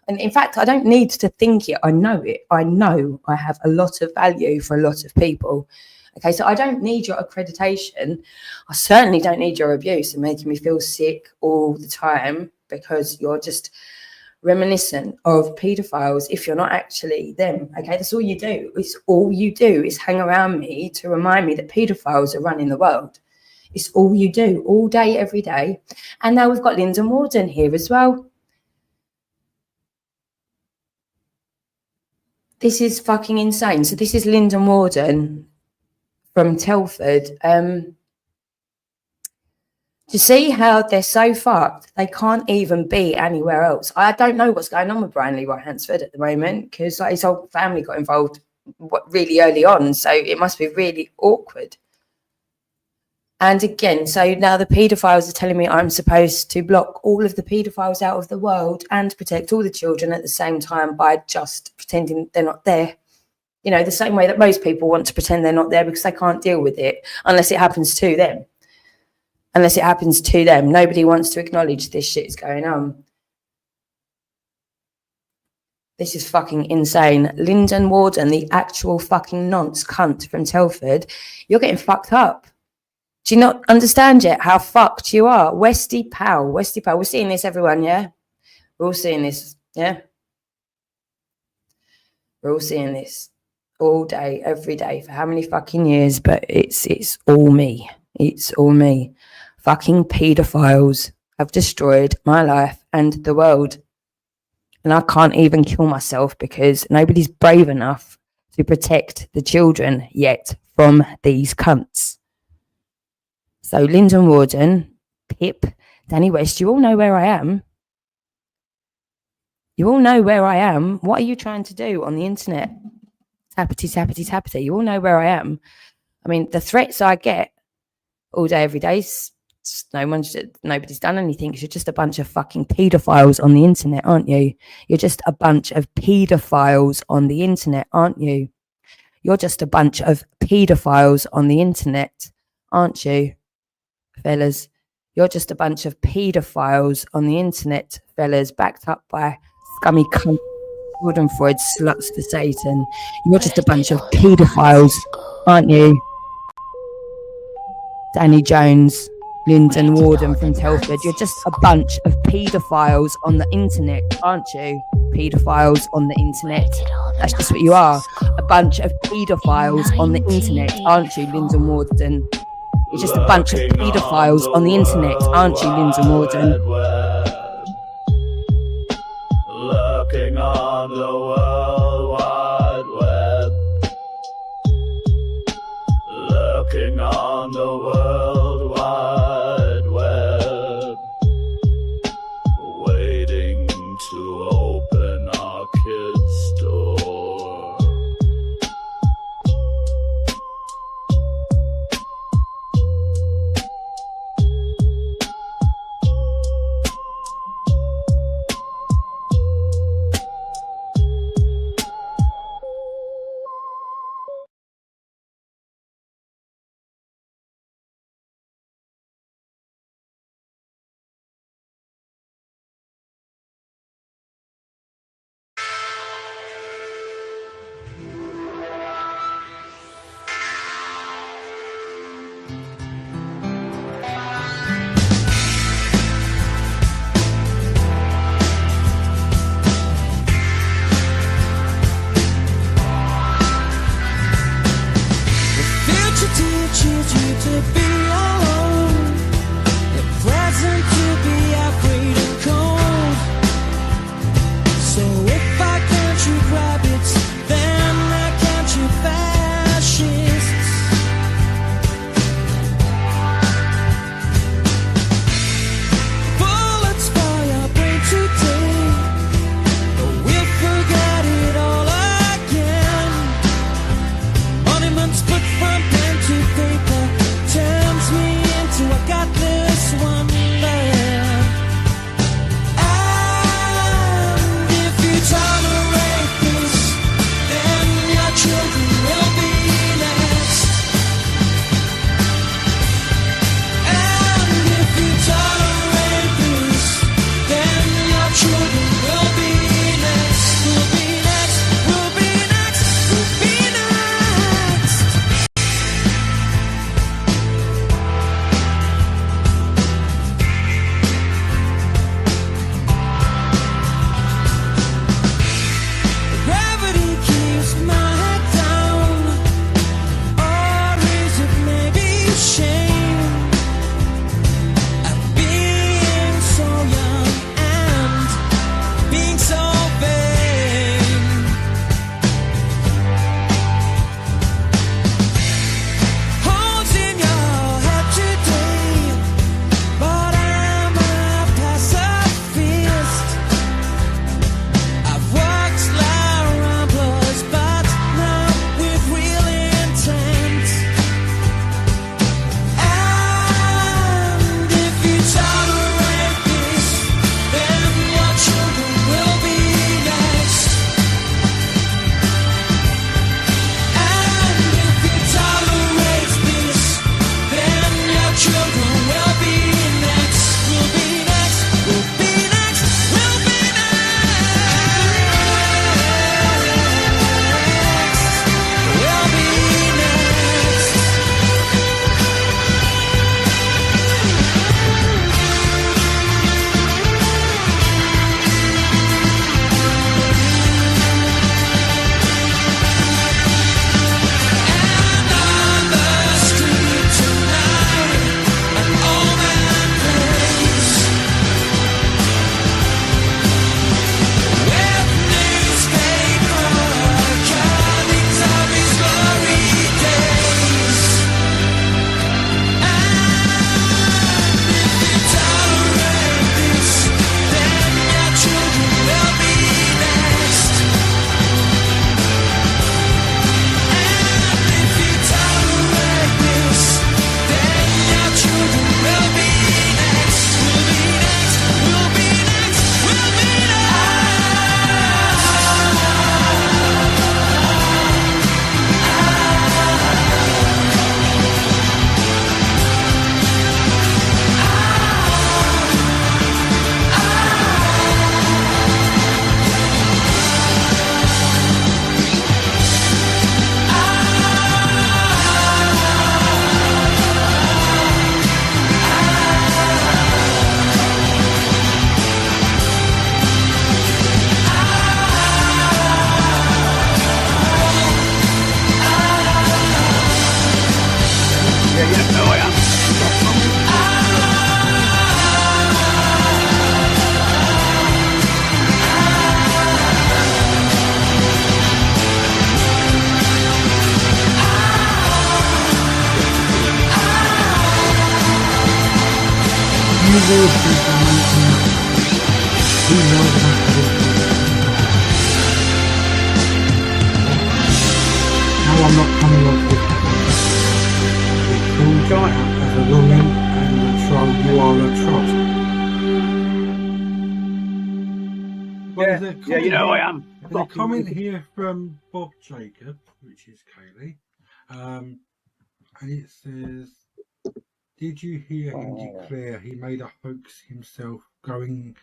And in fact, I don't need to think it. I know it. I know I have a lot of value for a lot of people. Okay, so I don't need your accreditation. I certainly don't need your abuse and making me feel sick all the time because you're just reminiscent of paedophiles if you're not actually them. Okay, that's all you do. It's all you do is hang around me to remind me that paedophiles are running the world. It's all you do, all day, every day. And now we've got Lyndon Warden here as well. This is fucking insane. So this is Lyndon Warden from Telford. To see how they're so fucked, they can't even be anywhere else. I don't know what's going on with Brian Lee White-Hansford at the moment because his whole family got involved really early on. So it must be really awkward. And again, so now the paedophiles are telling me I'm supposed to block all of the paedophiles out of the world and protect all the children at the same time by just pretending they're not there. You know, the same way that most people want to pretend they're not there because they can't deal with it unless it happens to them. Nobody wants to acknowledge this shit is going on. This is fucking insane. Lyndon Warden, the actual fucking nonce cunt from Telford, you're getting fucked up. Do you not understand yet how fucked you are? Westy Powell. We're seeing this, everyone, yeah? We're all seeing this, yeah? We're all seeing this all day, every day, for how many fucking years? But it's all me. It's all me. Fucking paedophiles have destroyed my life and the world. And I can't even kill myself because nobody's brave enough to protect the children yet from these cunts. So Lyndon Warden, Pip, Danny West, you all know where I am. You all know where I am. What are you trying to do on the internet? Tappity, tappity, tappity. You all know where I am. I mean, the threats I get all day, every day, nobody's done anything. You're just a bunch of fucking paedophiles on the internet, aren't you? You're just a bunch of paedophiles on the internet, aren't you? You're just a bunch of paedophiles on the internet, aren't you? Fellas, you're just a bunch of paedophiles on the internet, fellas, backed up by scummy cunt Gordon Freud sluts for Satan. You're just a bunch of paedophiles, aren't you? Danny Jones, Lyndon Warden from Telford, you're just a bunch of paedophiles on the internet, aren't you? Paedophiles on the internet. That's just what you are. A bunch of paedophiles on the internet, aren't you, Lyndon Warden? You're just a bunch of paedophiles on the internet, aren't you, Lyndon Warden? on the World Wide Web. Lurking on the World Wide Web. Waiting to open our kids' door. Future teaches you to be alone. The present to be afraid and cold. So if I can't shoot rabbits, then I can't shoot fascists. Bullets for your brain today, but we'll forget it all again. Monuments put from pen to paper, weird people are making up. He lied about having No, I'm not coming on to this. He called you out as a woman and a troll. You are a troll. Yeah, you know I am. There's a comment here from Bob Jacob, which is Kaylee, and it says, did you hear him declare he made a hoax himself going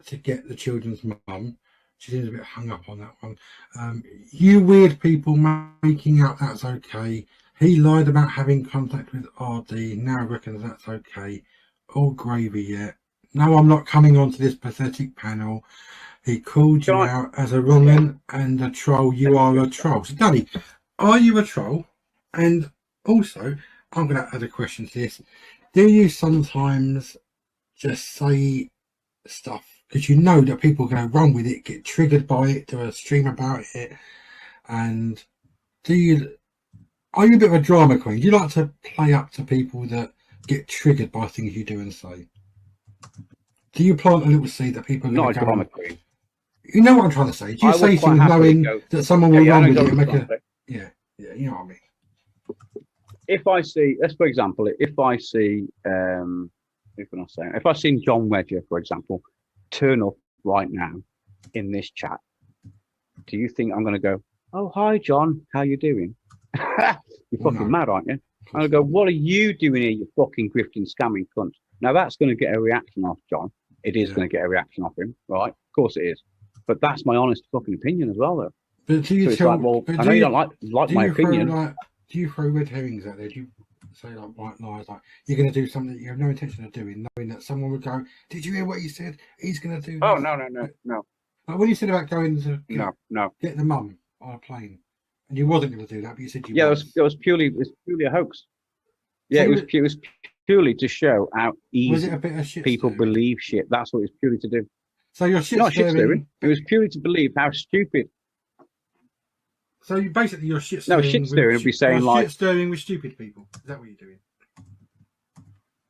to get the children's mum? She seems a bit hung up on that one. You weird people making out that's okay. He lied about having contact with RD, now reckons that's okay. All gravy yet. No, I'm not coming on to this pathetic panel. He called you out as a wrong'un and a troll. You are a troll. So, Danny, are you a troll? And also, I'm going to add a question to this. Do you sometimes just say stuff because you know that people are going to run with it, get triggered by it, do a stream about it? And are you a bit of a drama queen? Do you like to play up to people that get triggered by things you do and say? Do you plant a little seed that people are going to go on? You know what I'm trying to say? Do you say things knowing that someone will run with it and make a... Yeah, you know what I mean. If I see, let's for example, if I see, if I see John Wedger, for example, turn up right now in this chat, do you think I'm going to go, oh, hi, John, how you doing? You're fucking mad, aren't you? And I go, what are you doing here, you fucking grifting, scamming cunt? Now, that's going to get a reaction off John. It is going to get a reaction off him, right? Of course it is. But that's my honest fucking opinion as well, though. But do you I know you don't like my opinion. Do you throw red herrings out there? Do you say like white lies, like you're going to do something that you have no intention of doing, knowing that someone would go, did you hear what he said? He's going to do Oh, this. no. Like when you said about going to get the mum on a plane, and you wasn't going to do that, but you said you it was purely a hoax. Yeah, So it was purely to show how Was easy it a bit of shit people stirring? believe shit. That's what it was purely to do. So you're shit Not shit stirring. stirring. It was purely to believe how stupid. So you basically you're shit No, stirring. shit stirring would be saying like shit stirring with stupid people. Is that what you're doing?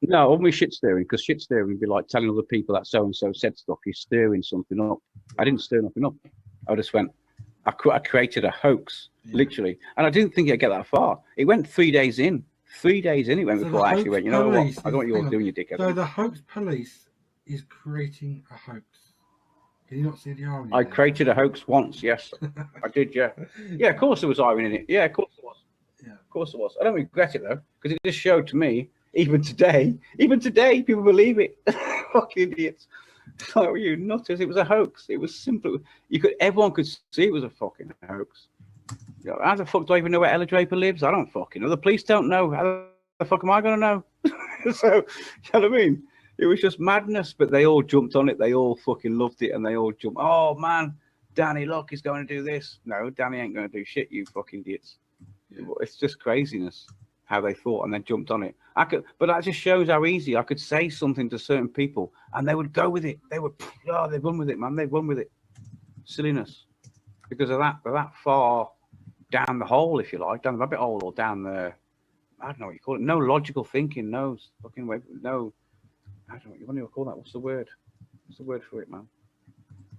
no, only shit stirring, because shit stirring would be like telling other people that so and so said stuff. You're stirring something up. I didn't stir nothing up. I just went. I created a hoax, literally, and I didn't think it'd get that far. It went 3 days in. 3 days in it went So before the I actually hoax went. You know what? police I don't know what hang you're on. doing, you dickhead. So the hoax police is creating a hoax. Can you not see the irony? I there? created a hoax once. Yes, I did. Yeah, yeah. Of course there was irony in it. Yeah, of course there was. Yeah, of course there was. I don't regret it though, because it just showed to me, even today, people believe it. Fucking idiots. Like, were you nutters? It was a hoax. It was simple. Everyone could see it was a fucking hoax. You know, how the fuck do I even know where Ella Draper lives? I don't fucking know. The police don't know. How the fuck am I going to know? So, you know what I mean? It was just madness, but they all jumped on it. They all fucking loved it, and they all jumped. Oh, man, Danny, look, he's going to do this. No, Danny ain't going to do shit, you fucking idiots. Yeah. It's just craziness how they thought and then jumped on it. But that just shows how easy I could say something to certain people, and they would go with it. They would, they'd run with it, man. They'd run with it. Silliness. Because of that, they're that far down the hole, if you like, down the rabbit hole, or down the, I don't know what you call it. No logical thinking, no fucking way, no, I don't know what you call that. What's the word? What's the word for it, man?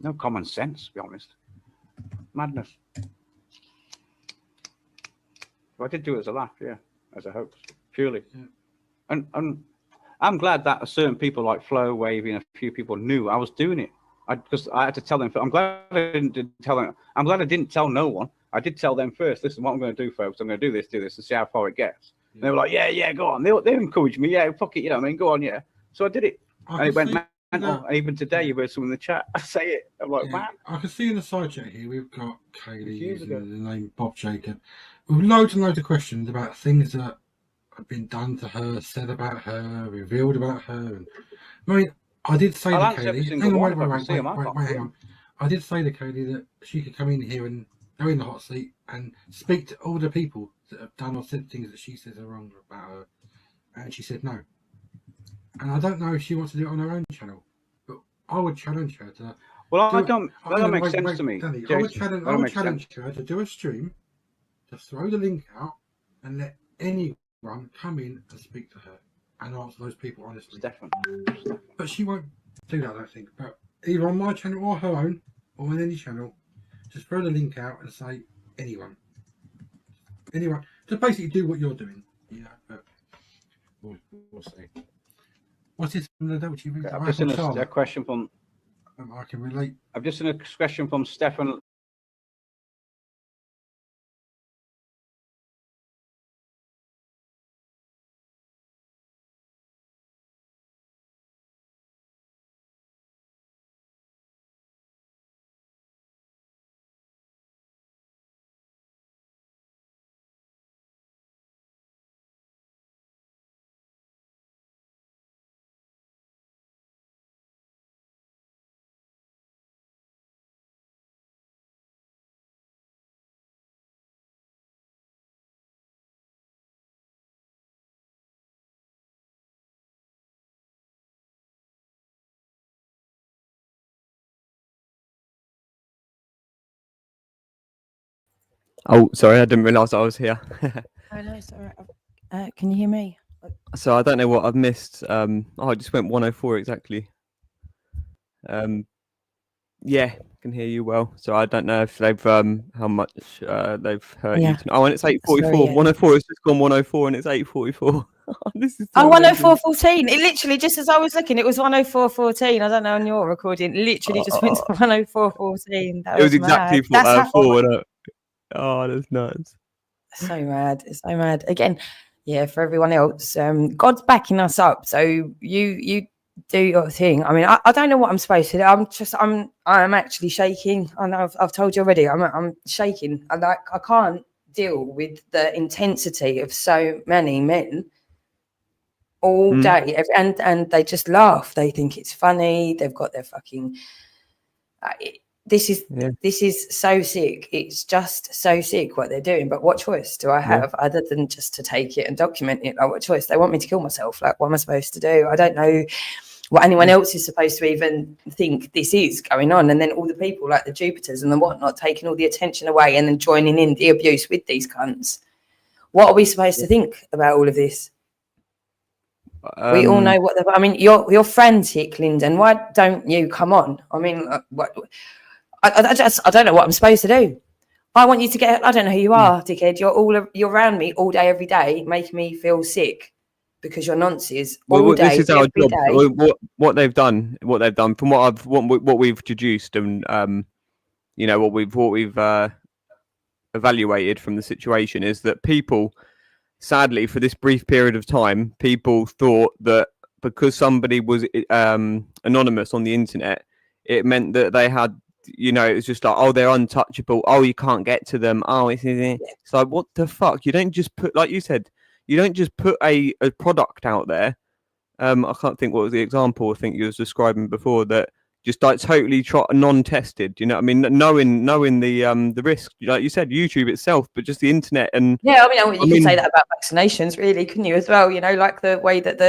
No common sense, to be honest. Madness. But I did do it as a laugh, yeah, as a hoax, purely. Yeah. And I'm glad that certain people like Flo, Wavy, and a few people knew I was doing it. Because I had to tell them. I'm glad I didn't tell them. I'm glad I didn't tell no one. I did tell them first. Listen, what I'm going to do, folks. I'm going to do this, and see how far it gets. Yeah. And they were like, yeah, go on. They encouraged me. Yeah, fuck it, you know what I mean? Go on, yeah. So I did it, and it went mental. And even today, you heard someone in the chat. I say it. I'm like, man. I can see in the side chat here we've got Kaylee using the name Bob Jacob with loads and loads of questions about things that have been done to her, said about her, revealed about her. And I mean, I did say to Kaylee, hang on. I did say to Kaylee that she could come in here and go in the hot seat and speak to all the people that have done or said things that she says are wrong about her. And she said no. And I don't know if she wants to do it on her own channel, but I would challenge her to. Well, that don't make sense to me. Danny, I would challenge her to do a stream, to throw the link out, and let anyone come in and speak to her. and answer those people honestly. Definitely. But she won't do that, I don't think. But either on my channel or her own, or on any channel, just throw the link out and say anyone. Just basically do what you're doing. Yeah, but we'll see. What's this from the Dolce Vita? I've just seen a question from. I can relate. I've just seen a question from Stefan. Oh, sorry, I didn't realise I was here. Oh no, it's all right. Can you hear me? So I don't know what I've missed. I just went 104 exactly. Yeah, can hear you well. So I don't know if they've how much they've heard you. Oh, and it's 8:44. Sorry, yeah. 104 has just gone 104, and it's 8:44. This is Oh, so amazing. 104.14. It literally, just as I was looking, it was 104.14. I don't know on your recording. It literally just went to 104.14. That It was exactly mad. That's four. Oh, that's nuts. so mad. It's so mad. Again, yeah, for everyone else, God's backing us up. So you do your thing. I mean, I don't know what I'm supposed to do. I'm actually shaking. I know I've told you already. I'm shaking. I can't deal with the intensity of so many men all day, and they just laugh. They think it's funny. They've got their fucking. This is so sick. It's just so sick what they're doing. But what choice do I have other than just to take it and document it? Like, what choice? They want me to kill myself. Like, what am I supposed to do? I don't know what anyone else is supposed to even think this is going on. And then all the people like the Jupiters and the whatnot taking all the attention away and then joining in the abuse with these cunts. What are we supposed to think about all of this? We all know what I mean, you're frantic, Lyndon. Why don't you come on? I mean, what? I don't know what I'm supposed to do. I want you to get. I don't know who you are, dickhead. You're around me all day, every day, making me feel sick because you're nonsense all day. This is our job. Day. What they've done from what we've deduced, and what we've evaluated from the situation is that people, sadly, for this brief period of time, people thought that because somebody was anonymous on the internet, it meant that they had. It was just like, oh, they're untouchable. Oh, you can't get to them. Oh, it's like, what the fuck? You don't just put, like you said, you don't just put a product out there. I can't think what was the example I think you was describing before, that just like totally non-tested. You know what I mean? Knowing the risk, like you said, YouTube itself, but just the internet and yeah. I mean, you can say that about vaccinations, really, couldn't you as well? Like the way that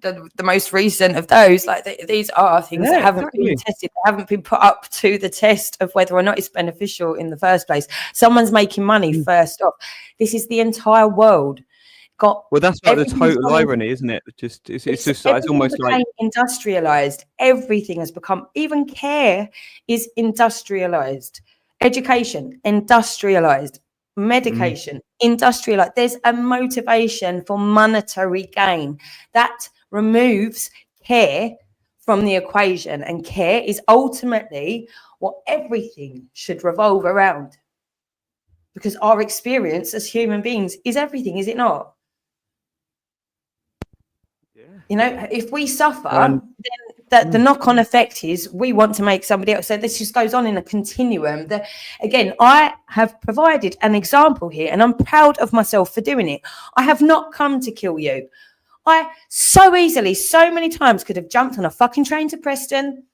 the most recent of those, like these are things that haven't been tested, they haven't been put up to the test of whether or not it's beneficial in the first place. Someone's making money first off. This is the entire world. Well, that's like the total irony, isn't it? It's just like, it's almost like industrialized. Everything has become, even care is industrialized. Education, industrialized. Medication, industrialized. There's a motivation for monetary gain that removes care from the equation, and care is ultimately what everything should revolve around, because our experience as human beings is everything, is it not? If we suffer, then the knock-on effect is we want to make somebody else. So this just goes on in a continuum. Again, I have provided an example here, and I'm proud of myself for doing it. I have not come to kill you. I so easily, so many times could have jumped on a fucking train to Preston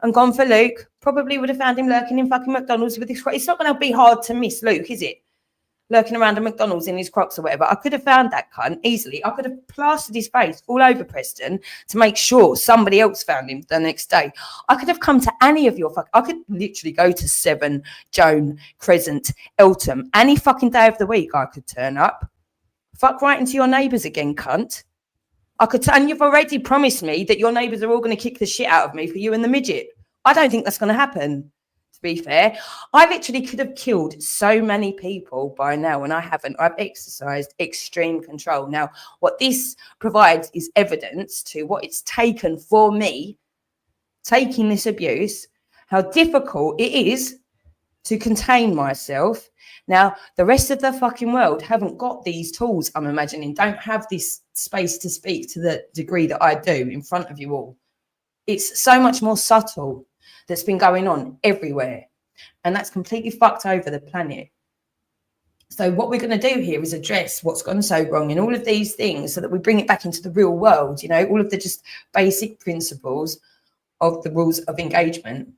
and gone for Luke. Probably would have found him lurking in fucking McDonald's with his. It's not going to be hard to miss Luke, is it? Lurking around a McDonald's in his Crocs or whatever. I could have found that cunt easily. I could have plastered his face all over Preston to make sure somebody else found him the next day. I could have come to any of your I could literally go to Severn, Joan, Crescent, Eltham. Any fucking day of the week I could turn up. Fuck right into your neighbours again, cunt. And you've already promised me that your neighbours are all going to kick the shit out of me for you and the midget. I don't think that's going to happen, to be fair. I literally could have killed so many people by now, and I haven't. I've exercised extreme control. Now, what this provides is evidence to what it's taken for me, taking this abuse, how difficult it is to contain myself. Now, the rest of the fucking world haven't got these tools, I'm imagining, don't have this space to speak to the degree that I do in front of you all. It's so much more subtle that's been going on everywhere. And that's completely fucked over the planet. So what we're going to do here is address what's gone so wrong in all of these things so that we bring it back into the real world. You know, all of the just basic principles of the rules of engagement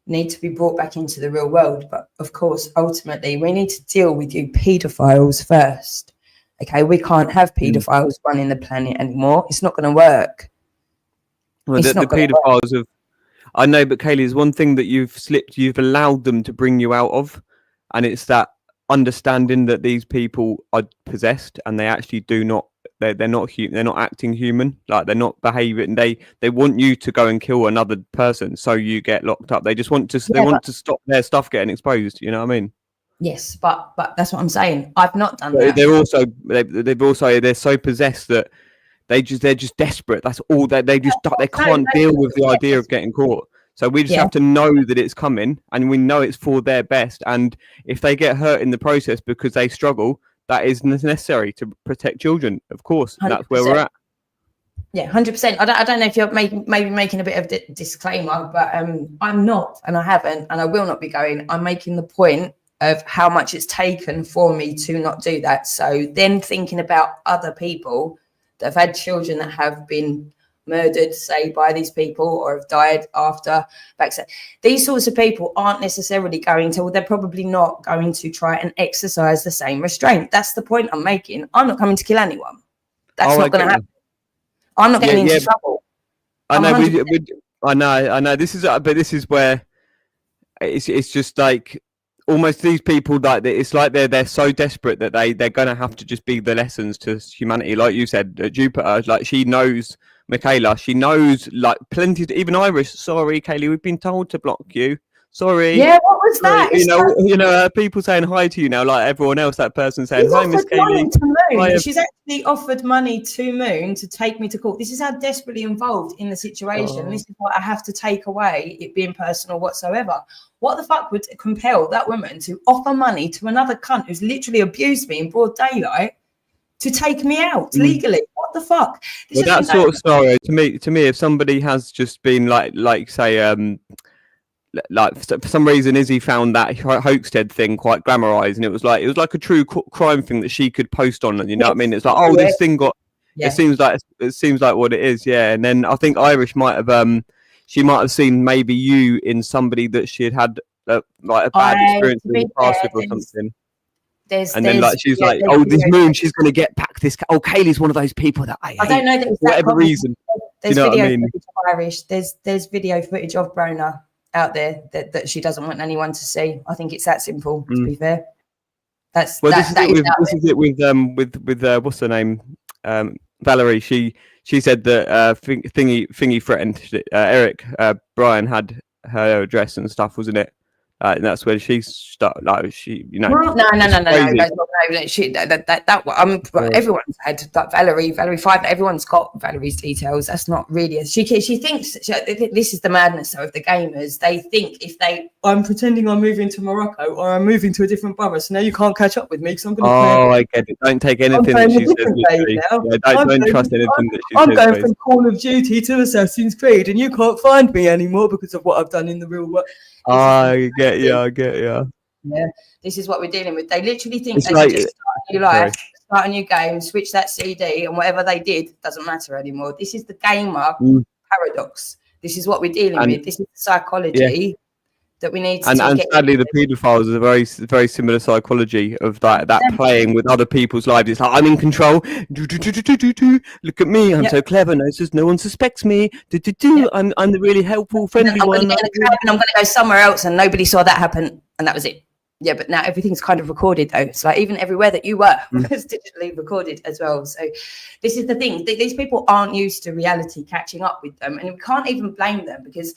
need to be brought back into the real world. But of course, ultimately, we need to deal with you paedophiles first. Okay, we can't have paedophiles running the planet anymore. It's not going to work. Well, the paedophiles have, I know, but Kaylee, there's one thing that you've allowed them to bring you out of, and it's that understanding that these people are possessed and they actually do not, they're not acting human, like they're not behaving. They want you to go and kill another person so you get locked up. They just want to want to stop their stuff getting exposed. You know what I mean? Yes, but that's what I'm saying. I've not done that. They're so possessed that they're just desperate. That's all they can't deal with the idea of getting caught. So we just have to know that it's coming, and we know it's for their best. And if they get hurt in the process because they struggle, that is necessary to protect children. Of course, 100%. That's where we're at. Yeah, 100%. I don't know if you're maybe making a bit of disclaimer, but I'm not, and I haven't, and I will not be going. I'm making the point of how much it's taken for me to not do that. So then thinking about other people that have had children that have been murdered, say, by these people, or have died after vaccine. These sorts of people aren't necessarily going to, well, they're probably not going to try and exercise the same restraint. That's the point I'm making. I'm not coming to kill anyone. That's not going to happen. I'm not getting into trouble. I know. I know. This is where it's just like almost these people, like it's like they're so desperate that they're going to have to just be the lessons to humanity. Like you said, Jupiter, like she knows. Michaela, she knows like plenty. Even Irish. Sorry, Kaylee, we've been told to block you. Sorry. Yeah, what was that? You know, people saying hi to you now, like everyone else. That person saying hi, Miss Kaylee. She's actually offered money to Moon to take me to court. This is how desperately involved in the situation. This is what I have to take away, it being personal whatsoever. What the fuck would compel that woman to offer money to another cunt who's literally abused me in broad daylight to take me out legally? What the fuck? Well, that sort of scenario to me, if somebody has just been like say, like for some reason Izzy found that Hoaxhead thing quite glamorized, and it was like a true crime thing that she could post on, you know what I mean? It's like, this thing got. It seems like what it is, yeah. And then I think Irish might have she might have seen maybe you in somebody that she had like a bad experience in the past with or something. Then like she's like, this Moon, she's going to get back this. Oh, Kaylee's one of those people that I don't know that for whatever reason. There's you know video what I mean? footage of Irish. There's video footage of Brona out there that she doesn't want anyone to see. I think it's that simple. To be fair, this is it with what's her name, Valerie. She said that thingy threatened Eric. Brian had her address and stuff, wasn't it? And that's where she started. Like No. Everyone's had that Valerie 5. Everyone's got Valerie's details. That's not really. She thinks this is the madness of the gamers. They think I'm pretending I'm moving to Morocco or I'm moving to a different borough, so now you can't catch up with me because I'm going to. I get it. Don't take anything that she says. Don't trust anything that she says. I'm going from Call of Duty to Assassin's Creed, and you can't find me anymore because of what I've done in the real world. I get you. Yeah, this is what we're dealing with. They literally think they can just start a new life, start a new game, switch that CD, and whatever they did doesn't matter anymore. This is the gamer paradox. This is what we're dealing with. This is the psychology that we need to and sadly the paedophiles is a very, very similar psychology of that playing with other people's lives. It's like, I'm in control. Look at me, I'm so clever. No one suspects me. I'm the really helpful, friendly one. And I'm going to go somewhere else, and nobody saw that happen, and that was it. Yeah, but now everything's kind of recorded though. It's like even everywhere that you were was digitally recorded as well. So this is the thing. These people aren't used to reality catching up with them. And we can't even blame them because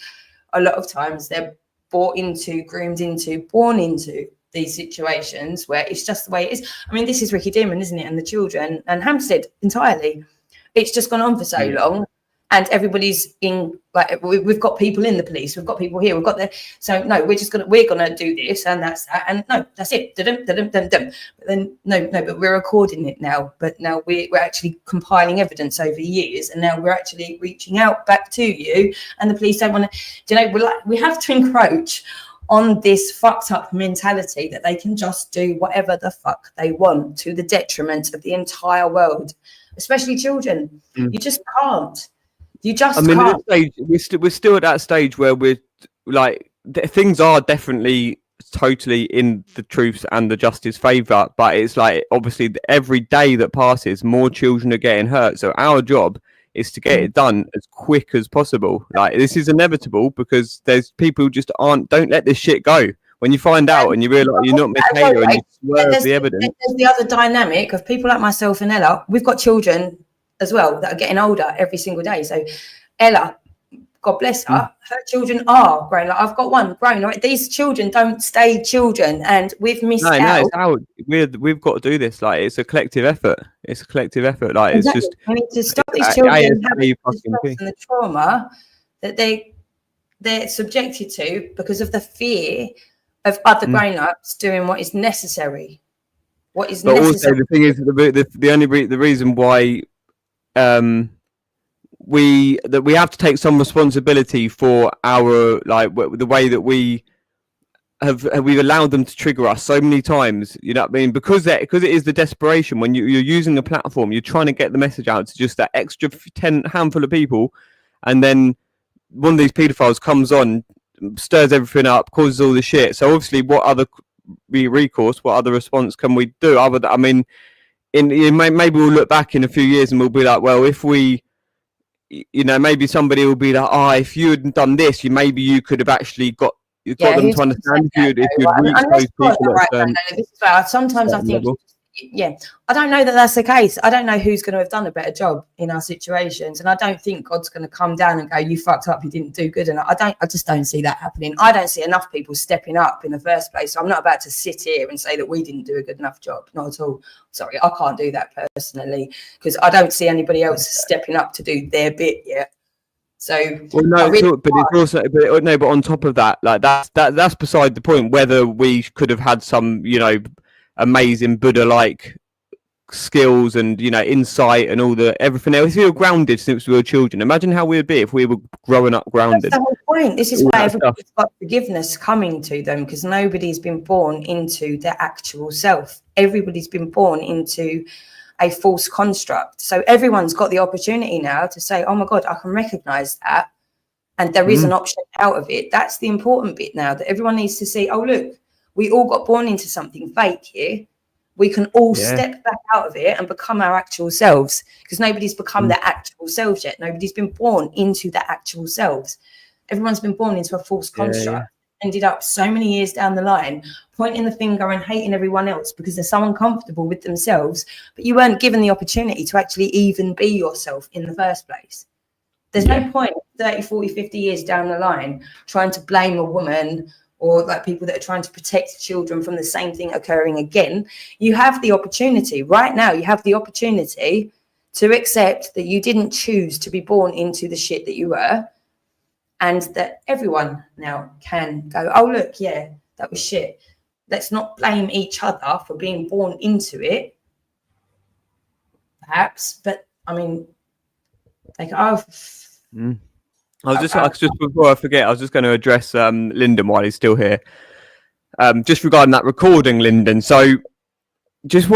a lot of times they're bought into, groomed into, born into these situations where it's just the way it is. I mean, this is Ricky Dearman, isn't it? And the children and Hampstead entirely. It's just gone on for so long. And everybody's in, like, we've got people in the police, we've got people here, we've got the, so no, we're gonna do this and that's that, and no, that's it. But then but we're recording it now. But now we're actually compiling evidence over years, and now we're actually reaching out back to you. And the police don't want to, we have to encroach on this fucked up mentality that they can just do whatever the fuck they want to the detriment of the entire world, especially children. You just can't. You just can't. At this stage, we're still at that stage where we're like, things are definitely totally in the truth's and the justice favour, but it's like, obviously every day that passes, more children are getting hurt. So our job is to get it done as quick as possible. Like, this is inevitable because there's people who just don't let this shit go. When you find out and you realise you're not Michaela and you swerve the evidence. There's the other dynamic of people like myself and Ella. We've got children as well that are getting older every single day. So Ella, God bless her, her children are grown. Like, I've got one grown. Right? These children don't stay children, and we've missed out. No, it's out. We've got to do this. Like, it's a collective effort. It's a collective effort. Like, exactly. It's just, we need to stop these children having the stress and the trauma that they're subjected to because of the fear of other grown-ups doing what is necessary. What is necessary. Also, the thing is, the reason why we have to take some responsibility for our, like, the way that we've allowed them to trigger us so many times, you know what I mean, because it is the desperation. When you're using a platform, you're trying to get the message out to just that extra handful of people, and then one of these pedophiles comes on, stirs everything up, causes all the shit. So obviously, what other recourse, what other response can we do? Maybe we'll look back in a few years and we'll be like, well, if we, maybe somebody will be like, if you had done this, maybe you could have actually got them to understand if you'd reach those people. Sometimes I think, I don't know that that's the case. I don't know who's going to have done a better job in our situations, and I don't think God's going to come down and go, you fucked up, you didn't do good enough. I just don't see that happening. I don't see enough people stepping up in the first place. So I'm not about to sit here and say that we didn't do a good enough job. Not at all. Sorry, I can't do that personally because I don't see anybody else stepping up to do their bit yet. So, well, no, but on top of that, like that's beside the point. Whether we could have had some, amazing Buddha-like skills and insight and everything else. If we were grounded since we were children, imagine how we'd be if we were growing up grounded. That's the whole point. This is why everybody's got forgiveness coming to them, because nobody's been born into their actual self. Everybody's been born into a false construct. So everyone's got the opportunity now to say, oh my God, I can recognize that. And there is an option out of it. That's the important bit now, that everyone needs to see, oh, look, we all got born into something fake here. We can all step back out of it and become our actual selves, because nobody's become their actual selves yet. Nobody's been born into their actual selves. Everyone's been born into a false construct. Ended up so many years down the line pointing the finger and hating everyone else because they're so uncomfortable with themselves, but you weren't given the opportunity to actually even be yourself in the first place. There's no point 30, 40, 50 years down the line trying to blame a woman or like people that are trying to protect children from the same thing occurring again. You have the opportunity right now. You have the opportunity to accept that you didn't choose to be born into the shit that you were, and that everyone now can go, oh, look, that was shit. Let's not blame each other for being born into it, perhaps. But, I mean, like, I was just before I forget, I was just going to address Lyndon while he's still here. Just regarding that recording, Lyndon. So, it's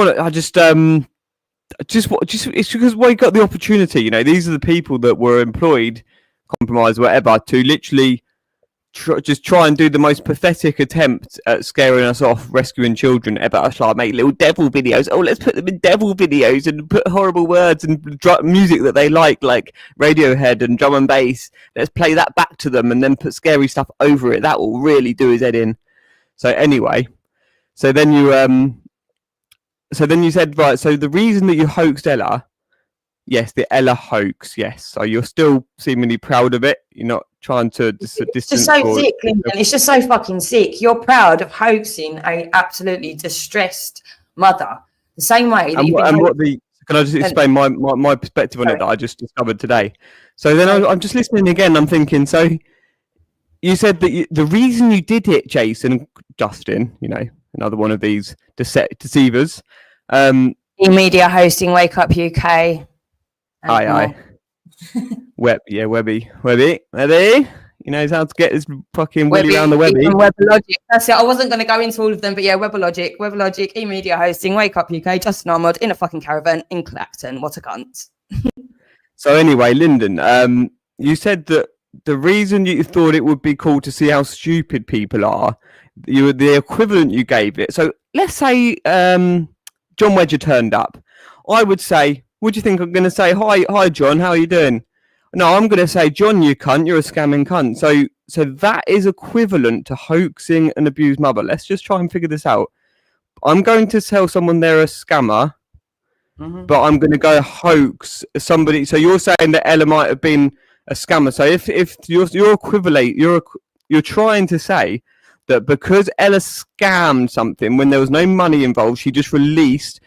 because we got the opportunity. These are the people that were employed, compromised, whatever, to literally try and do the most pathetic attempt at scaring us off, rescuing children ever. I like make little devil videos. Oh, let's put them in devil videos and put horrible words and music that they like Radiohead and drum and bass. Let's play that back to them and then put scary stuff over it. That will really do his head in. So anyway, So then you said, right, so the reason that you hoaxed Ella, yes, the Ella hoax, yes. So you're still seemingly proud of it. You're not trying to distance. It's just so sick, Lyndon. It's just so fucking sick. You're proud of hoaxing a absolutely distressed mother. The same way that can I just explain my perspective on it that I just discovered today? So then I'm just listening again. I'm thinking, so you said that the reason you did it, Justin, another one of these deceivers. E-media hosting, Wake Up UK. Aye. Webby. He knows how to get his fucking willy around the Webby. WebLogic. That's it. I wasn't going to go into all of them, but yeah, WebLogic, E-media hosting, Wake Up UK, Justin Armand in a fucking caravan in Clacton. What a cunt. So anyway, Lyndon, you said that the reason you thought it would be cool to see how stupid people are, the equivalent you gave it. So let's say John Wedger turned up. I would say, what do you think I'm going to say? Hi, John, how are you doing? No, I'm going to say, John, you cunt, you're a scamming cunt. So that is equivalent to hoaxing an abused mother. Let's just try and figure this out. I'm going to tell someone they're a scammer, but I'm going to go hoax somebody. So you're saying that Ella might have been a scammer. So if you're equivalent, you're trying to say that because Ella scammed something when there was no money involved, she just released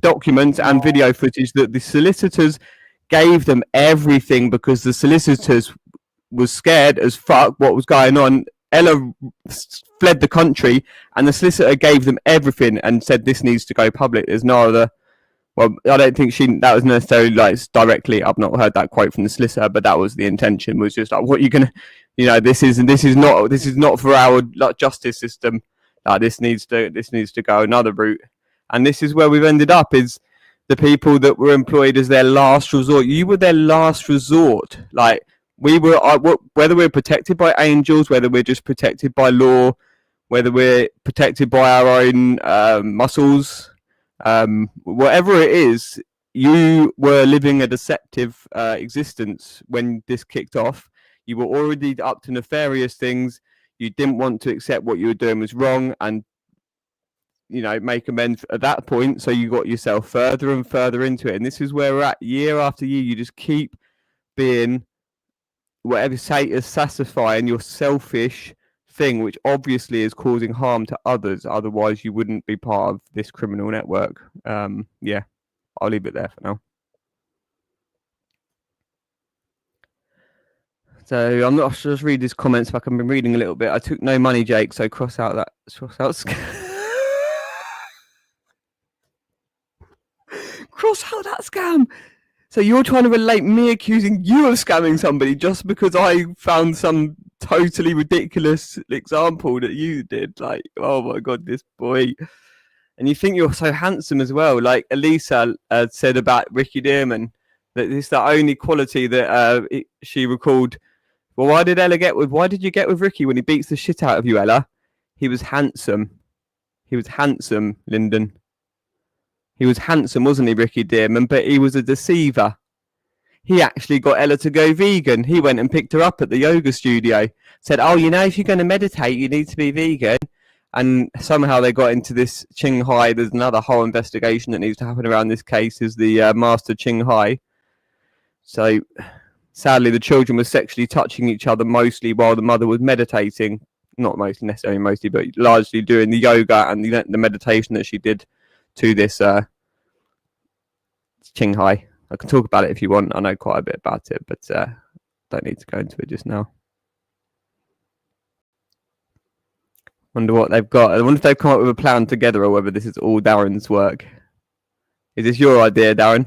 documents and video footage that the solicitors gave them everything because the solicitors was scared as fuck what was going on. Ella fled the country and the solicitor gave them everything and said this needs to go public. There's no other. Well, I don't think that was necessarily like directly. I've not heard that quote from the solicitor, but that was the intention. Was just like, what you gonna, this is not for our justice system. This needs to go another route, and this is where we've ended up. Is the people that were employed as their last resort. You were their last resort. Like we were, whether we're protected by angels, whether we're just protected by law, whether we're protected by our own muscles. Whatever it is, you were living a deceptive existence when this kicked off. You were already up to nefarious things. You didn't want to accept what you were doing was wrong and make amends at that point. So you got yourself further and further into it, and this is where we're at. Year after year, you just keep being whatever satisfying your selfish thing, which obviously is causing harm to others. Otherwise you wouldn't be part of this criminal network. I'll leave it there for now. So I'm not sure, just read these comments like I've been reading a little bit. I took no money, Jake, so cross out cross out that scam. So you're trying to relate me accusing you of scamming somebody just because I found some totally ridiculous example that you did. Like, oh my god, this boy. And you think you're so handsome as well. Like Elisa said about Ricky Dearman, that it's the only quality that she recalled. Well, why did you get with Ricky when he beats the shit out of you, Ella? He was handsome. He was handsome, Lyndon. He was handsome, wasn't he, Ricky Dearman? But he was a deceiver. He actually got Ella to go vegan. He went and picked her up at the yoga studio. Said, oh, if you're going to meditate, you need to be vegan. And somehow they got into this Qing Hai. There's another whole investigation that needs to happen around this case, is the master Qing Hai. So sadly, the children were sexually touching each other mostly while the mother was meditating. Not necessarily mostly, but largely doing the yoga and the meditation that she did to this Qing Hai. I can talk about it if you want. I know quite a bit about it, but don't need to go into it just now. Wonder what they've got. I wonder if they've come up with a plan together or whether this is all Darren's work. Is this your idea, Darren?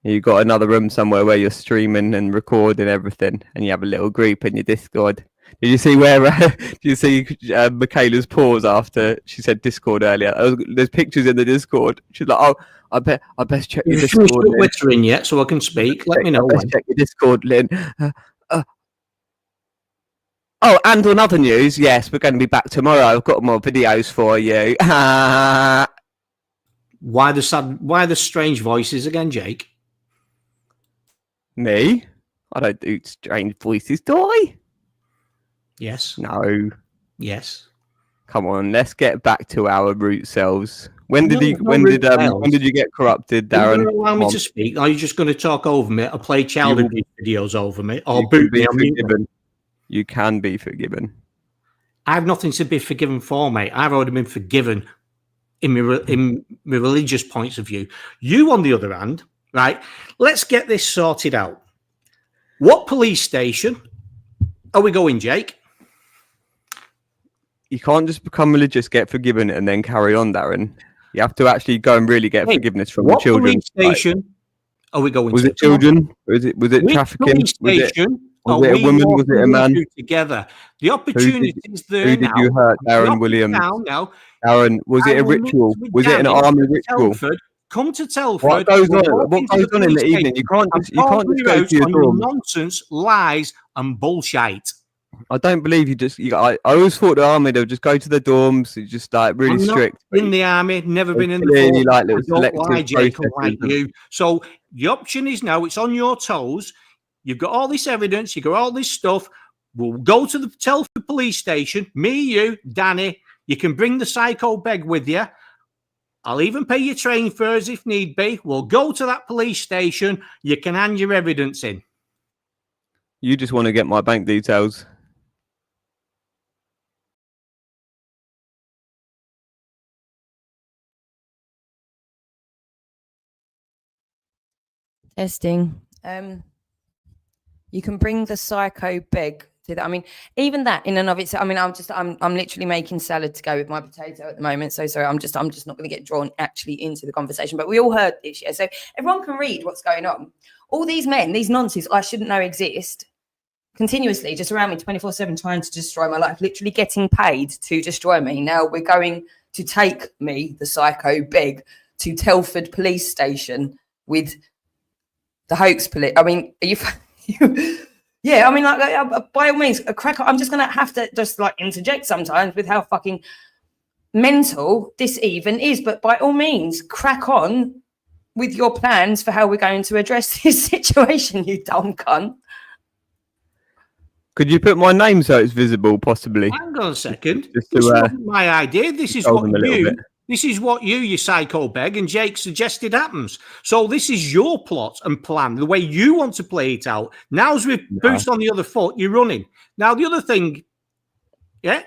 You got another room somewhere where you're streaming and recording everything, and you have a little group in your Discord. Did you see did you see Michaela's pause after she said Discord earlier? There's pictures in the Discord. She's like, oh, I best check your Discord. You're Twittering yet, so I can speak. Let me know. Best check your Discord, Lynn. Oh, and on other news, yes, we're going to be back tomorrow. I've got more videos for you. Why the strange voices again, Jake? Me? I don't do strange voices, do I? Yes. No. Yes. Come on, let's get back to our root selves. When No, did no root selves. when did you get corrupted, Are you Darren? going to allow me Come to on. speak? Or are you just going to talk over me or play child will- abuse videos over me or You can boot be me on mute? forgiven. You can be forgiven. I have nothing to be forgiven for, mate. I've already been forgiven in my religious points of view. You, on the other hand, right? Let's get this sorted out. What police station are we going, Jake? You can't just become religious, get forgiven, and then carry on, Darren. You have to actually go and really get forgiveness from the What children. police station are we going Was to? it children? Was it Which trafficking? police Was it station a are we woman? Was it a walking man? into together? The opportunity is there Who did now. you hurt, The Darren opportunity Williams? now. Darren, was I it a will meet ritual? with Was it an Danny army at ritual? Telford. Come to Telford. What goes we'll on? walk What into goes on in the police evening? You station can't and just go talk to you your out on dorm. nonsense, lies, and bullshit. I don't believe you just. I always thought the army they would just go to the dorms, it's just like really I'm not strict. in the army, never been in the Clearly, force. like little I don't selective lie, Jacob, like processes. you. So the option is now, it's on your toes. You've got all this evidence, you've got all this stuff. We'll go to the Telford police station, me, you, Danny. You can bring the psycho beg with you. I'll even pay your train fares if need be. We'll go to that police station. You can hand your evidence in. You just want to get my bank details. Testing. You can bring the psycho beg to that. I mean, even that in and of itself. I mean, I'm literally making salad to go with my potato at the moment. So sorry, I'm just not going to get drawn actually into the conversation. But we all heard this, yeah. So everyone can read what's going on. All these men, these nonsense I shouldn't know exist, continuously just around me 24/7 trying to destroy my life, literally getting paid to destroy me. Now we're going to take me, the psycho beg, to Telford police station with the hoax police. I mean, are you yeah, I mean, like, by all means, a crack. I'm just going to have to just like interject sometimes with how fucking mental this even is. But by all means, crack on with your plans for how we're going to address this situation, you dumb cunt. Could you put my name so it's visible, possibly? Hang on a second. Just This to, wasn't my idea. This is tell what them a little you. bit. This is what you psycho beg, and Jake suggested happens. So this is your plot and plan, the way you want to play it out. Now's with boots on the other foot, you're running. Now the other thing, yeah,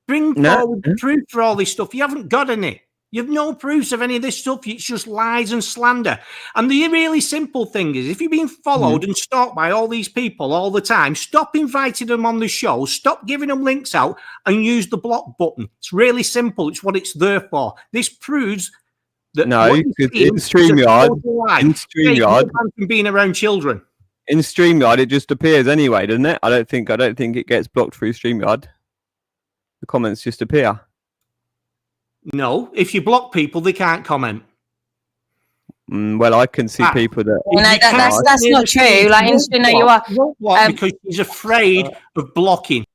bring forward the proof for all this stuff. You haven't got any. You've no proofs of any of this stuff. It's just lies and slander. And the really simple thing is, if you're being followed and stalked by all these people all the time, stop inviting them on the show, stop giving them links out, and use the block button. It's really simple. It's what it's there for. This proves that No, because in StreamYard, from being around children. In StreamYard, it just appears anyway, doesn't it? I don't think it gets blocked through StreamYard. The comments just appear. No, if you block people, they can't comment. Well, I can see people that. No, that's not true. Like, you are. Because she's afraid of blocking.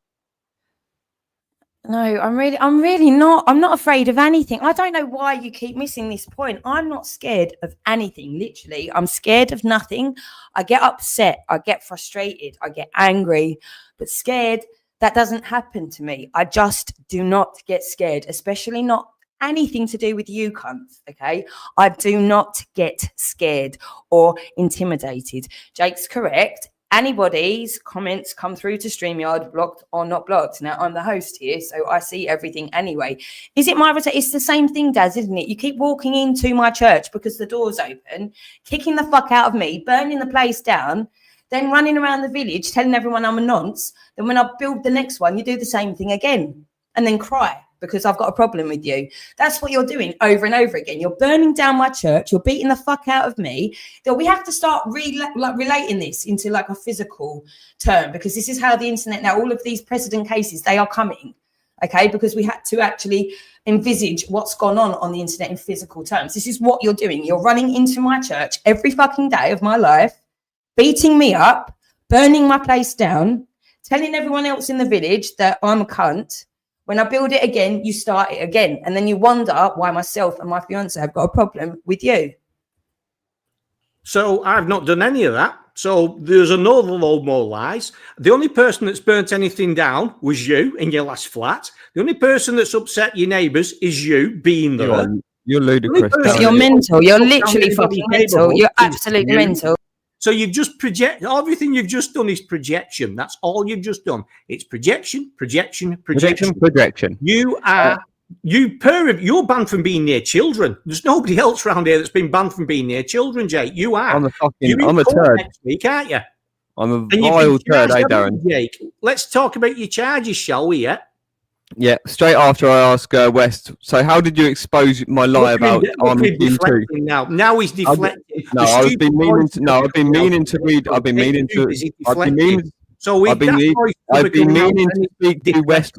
No, I'm really not. I'm not afraid of anything. I don't know why you keep missing this point. I'm not scared of anything. Literally, I'm scared of nothing. I get upset. I get frustrated. I get angry. But scared, that doesn't happen to me. I just do not get scared, especially not anything to do with you cunts, okay? I do not get scared or intimidated. Jake's correct. Anybody's comments come through to StreamYard, blocked or not blocked. Now, I'm the host here, so I see everything anyway. Is it my It's the same thing, Daz, isn't it? You keep walking into my church because the door's open, kicking the fuck out of me, burning the place down, then running around the village telling everyone I'm a nonce. Then when I build the next one, you do the same thing again and then cry because I've got a problem with you. That's what you're doing over and over again. You're burning down my church. You're beating the fuck out of me. Then we have to start relating this into like a physical term, because this is how the internet now, all of these precedent cases, they are coming, okay? Because we had to actually envisage what's gone on the internet in physical terms. This is what you're doing. You're running into my church every fucking day of my life, beating me up, burning my place down, telling everyone else in the village that I'm a cunt. When I build it again, you start it again. And then you wonder why myself and my fiance have got a problem with you. So I've not done any of that. So there's another load more lies. The only person that's burnt anything down was you in your last flat. The only person that's upset your neighbours is you being there. You're ludicrous. You're mental. You're literally fucking mental. You're absolutely mental. So you've just everything you've just done is projection. That's all you've just done. It's projection. You're banned from being near children. There's nobody else around here that's been banned from being near children, Jake. You are. I'm a turd. Next week, aren't you? I'm a vile turd, Darren. Jake, let's talk about your charges, shall we? Yeah, straight after I ask West. So, how did you expose my lie about Army Team 2? Now he's deflecting. I've been meaning to speak to West.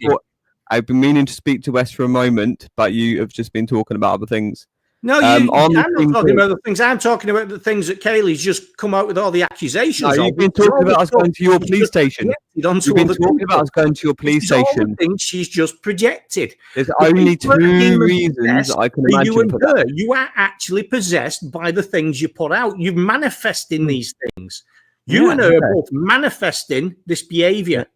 I've been meaning to speak to West for a moment, but you have just been talking about other things. No, I'm not talking about the things. I'm talking about the things that Kaylee's just come out with all the accusations. No, you've been talking about us going to your police station. You've been talking about us going to your police station. Things she's just projected. There's only two reasons I can imagine for that. You are actually possessed by the things you put out. You're manifesting these things. You and her are both manifesting this behaviour.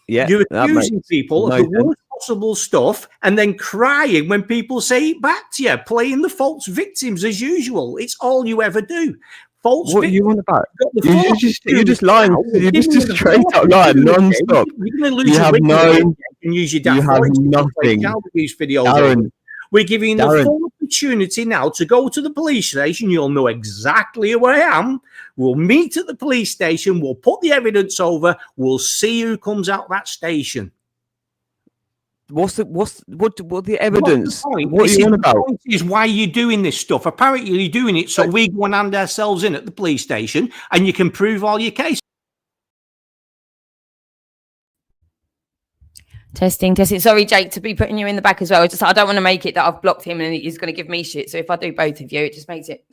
Yeah, you're accusing people of the worst possible stuff and then crying when people say it back to you, playing the false victims as usual. It's all you ever do. False what are you on about? You're just lying. You're just straight up lying non-stop. You have nothing. Darren, we're giving you the full opportunity now to go to the police station. You'll know exactly where I am. We'll meet at the police station. We'll put the evidence over. We'll see who comes out that station. What the evidence? What are you on about? The point is why you're doing this stuff. Apparently you're doing it so we go and hand ourselves in at the police station and you can prove all your case. Testing. Sorry, Jake, to be putting you in the back as well. I don't want to make it that I've blocked him and he's going to give me shit. So if I do both of you, it just makes it.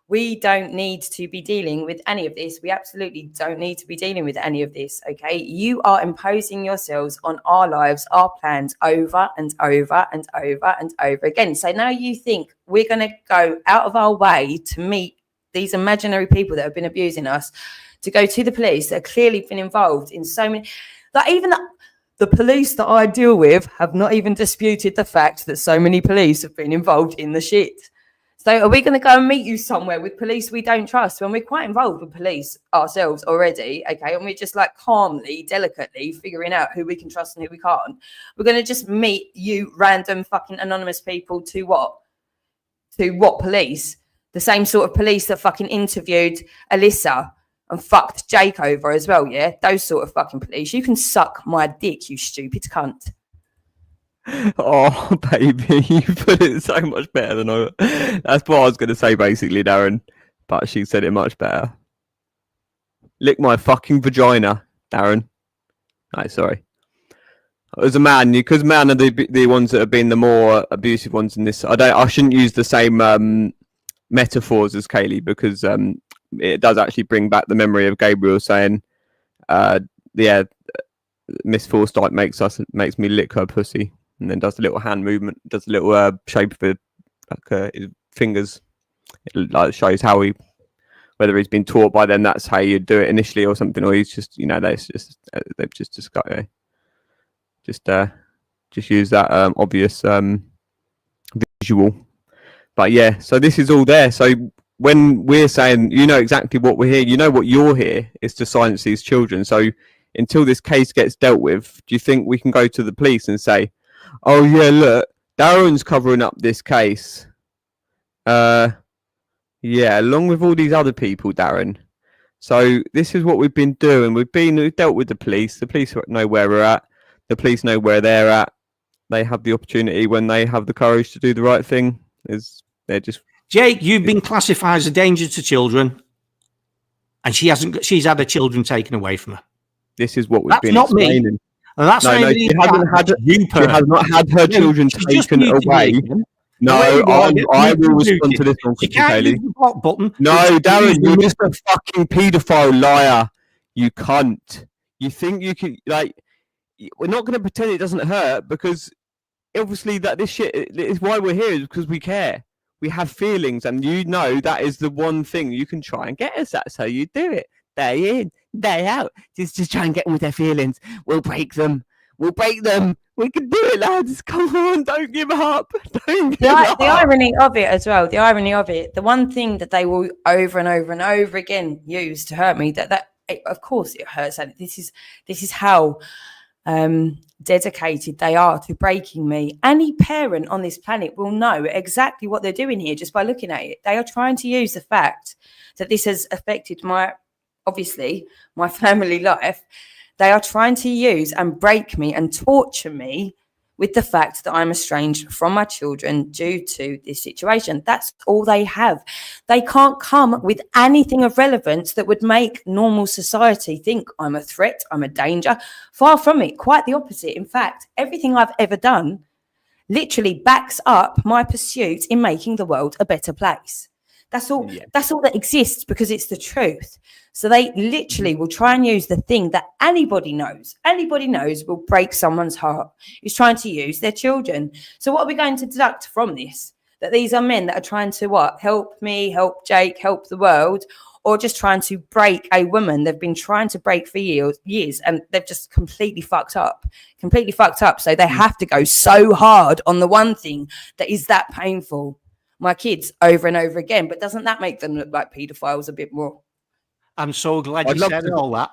We don't need to be dealing with any of this. We absolutely don't need to be dealing with any of this. Okay, you are imposing yourselves on our lives, our plans over and over and over and over again. So now you think we're going to go out of our way to meet these imaginary people that have been abusing us, to go to the police that have clearly been involved in so many, like even the police that I deal with have not even disputed the fact that so many police have been involved in the shit. So are we going to go and meet you somewhere with police we don't trust when we're quite involved with police ourselves already, okay? And we're just like calmly, delicately figuring out who we can trust and who we can't. We're going to just meet you random fucking anonymous people to what? To what police? The same sort of police that fucking interviewed Alyssa and fucked Jake over as well, yeah? Those sort of fucking police. You can suck my dick, you stupid cunt. Oh, baby, you put it so much better than I. That's what I was going to say, basically, Darren. But she said it much better. Lick my fucking vagina, Darren. No, sorry. As a man, because men are the ones that have been the more abusive ones in this. I shouldn't use the same metaphors as Kaylee because it does actually bring back the memory of Gabriel saying, Miss Forsyth makes me lick her pussy. And then does a little hand movement, does a little shape of it, like his fingers. It like shows how whether he's been taught by them. That's how you do it initially, or something, or he's just they've just use that obvious visual. But yeah, so this is all there. So when we're saying, you know exactly what we're here, you know what you're here is to silence these children. So until this case gets dealt with, do you think we can go to the police and say, oh yeah, look, Darren's covering up this case. Yeah, along with all these other people, Darren. So this is what we've been doing. We've dealt with the police. The police know where we're at. The police know where they're at. They have the opportunity when they have the courage to do the right thing. They're just Jake, you've been classified as a danger to children, and she's had her children taken away from her. This is what we've been Me. explaining. And that's she has not had her children taken away. No, I will respond to this one quickly, Kaylee. No, Darren, you're just a fucking paedophile liar. You cunt. You think you can, we're not going to pretend it doesn't hurt because obviously that this shit is why we're here, is because we care. We have feelings, and you know that is the one thing you can try and get us at. So you do it day in, day out. Just try and get them with their feelings. We'll break them. We'll break them. We can do it, lads. Come on, don't give up. Don't give up. The irony of it as well, the irony of it, the one thing that they will over and over and over again use to hurt me, of course it hurts. And this is how dedicated they are to breaking me. Any parent on this planet will know exactly what they're doing here just by looking at it. They are trying to use the fact that this has affected my family life. They are trying to use and break me and torture me with the fact that I'm estranged from my children due to this situation. That's all they have. They can't come with anything of relevance that would make normal society think I'm a threat, I'm a danger. Far from it, quite the opposite. In fact, everything I've ever done literally backs up my pursuit in making the world a better place. That's all. Yeah. That's all that exists because it's the truth. So they literally will try and use the thing that anybody knows will break someone's heart. Is trying to use their children. So what are we going to deduct from this? That these are men that are trying to what? Help me, help Jake, help the world, or just trying to break a woman they've been trying to break for years, and they've just completely fucked up. So they have to go so hard on the one thing that is that painful. My kids over and over again, but doesn't that make them look like paedophiles a bit more? I'm so glad you said all that.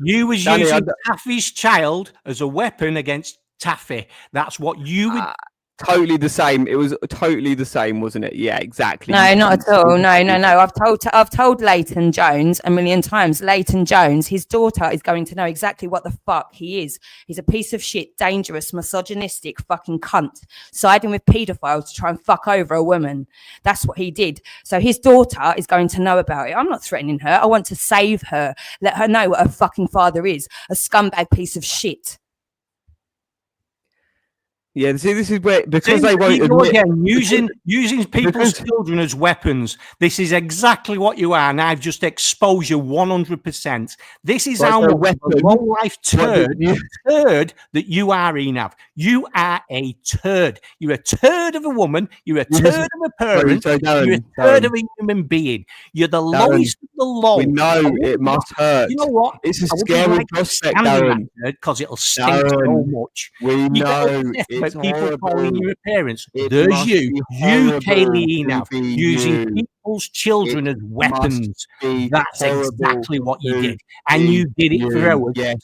You was Danny, using Taffy's child as a weapon against Taffy. That's what you would. Totally the same. It was totally the same, wasn't it? Yeah, exactly. No, not at all. No. I've told Leighton Jones a million times. Leighton Jones, his daughter is going to know exactly what the fuck he is. He's a piece of shit, dangerous, misogynistic fucking cunt, siding with paedophiles to try and fuck over a woman. That's what he did. So his daughter is going to know about it. I'm not threatening her. I want to save her. Let her know what her fucking father is, a scumbag piece of shit. Yeah, see, this is where because they won't admit again using people's children as weapons. This is exactly what you are, and I've just exposed you 100%. This is how low-life turd that you are, Enav. You are a turd. You're a turd of a woman. You're a turd of a parent. You're a turd of a human being. You're the lowest of the low. We know it must hurt. You know what? It's a scary prospect, Darren. Because it'll stink so much. We know. People calling you parents. There's you, Kaylee, Enav, using people's children as weapons. That's exactly what you did. And you did it for hours. Yes,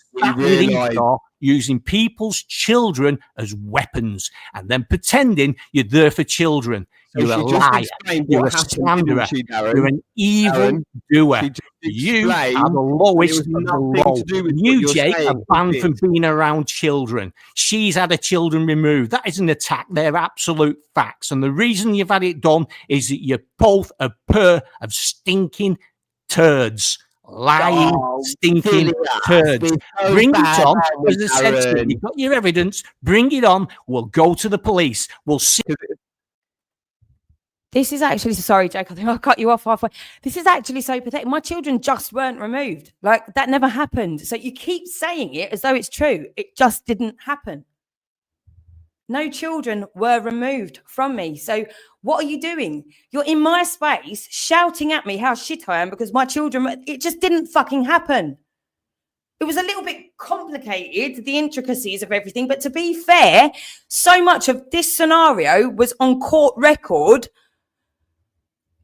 using people's children as weapons and then pretending you're there for children. You're a liar. You're a slanderer. You're an evil doer. You are the lowest of the low. You, Jake, are banned from being around children. She's had her children removed. That is an attack. They're absolute facts. And the reason you've had it done is that you're both a pair of stinking turds. Lying, stinking turds. Bring it on. As I said, you've got your evidence. Bring it on. We'll go to the police. We'll see. This is actually, sorry, Jake, I think I cut you off halfway. This is actually so pathetic. My children just weren't removed. Like, that never happened. So you keep saying it as though it's true. It just didn't happen. No children were removed from me. So what are you doing? You're in my space shouting at me how shit I am because my children, it just didn't fucking happen. It was a little bit complicated, the intricacies of everything. But to be fair, so much of this scenario was on court record.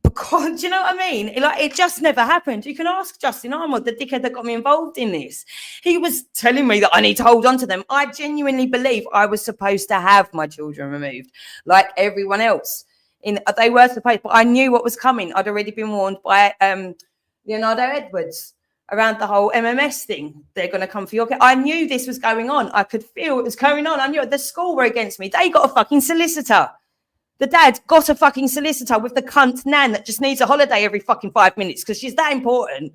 Because, do you know what I mean? Like, it just never happened. You can ask Justin Armour, the dickhead that got me involved in this. He was telling me that I need to hold on to them. I genuinely believe I was supposed to have my children removed, like everyone else. They were supposed, but I knew what was coming. I'd already been warned by Leonardo Edwards around the whole MMS thing. They're going to come for your I knew this was going on. I could feel it was going on. I knew it. The school were against me. They got a fucking solicitor. The dad got a fucking solicitor with the cunt nan that just needs a holiday every fucking 5 minutes because she's that important,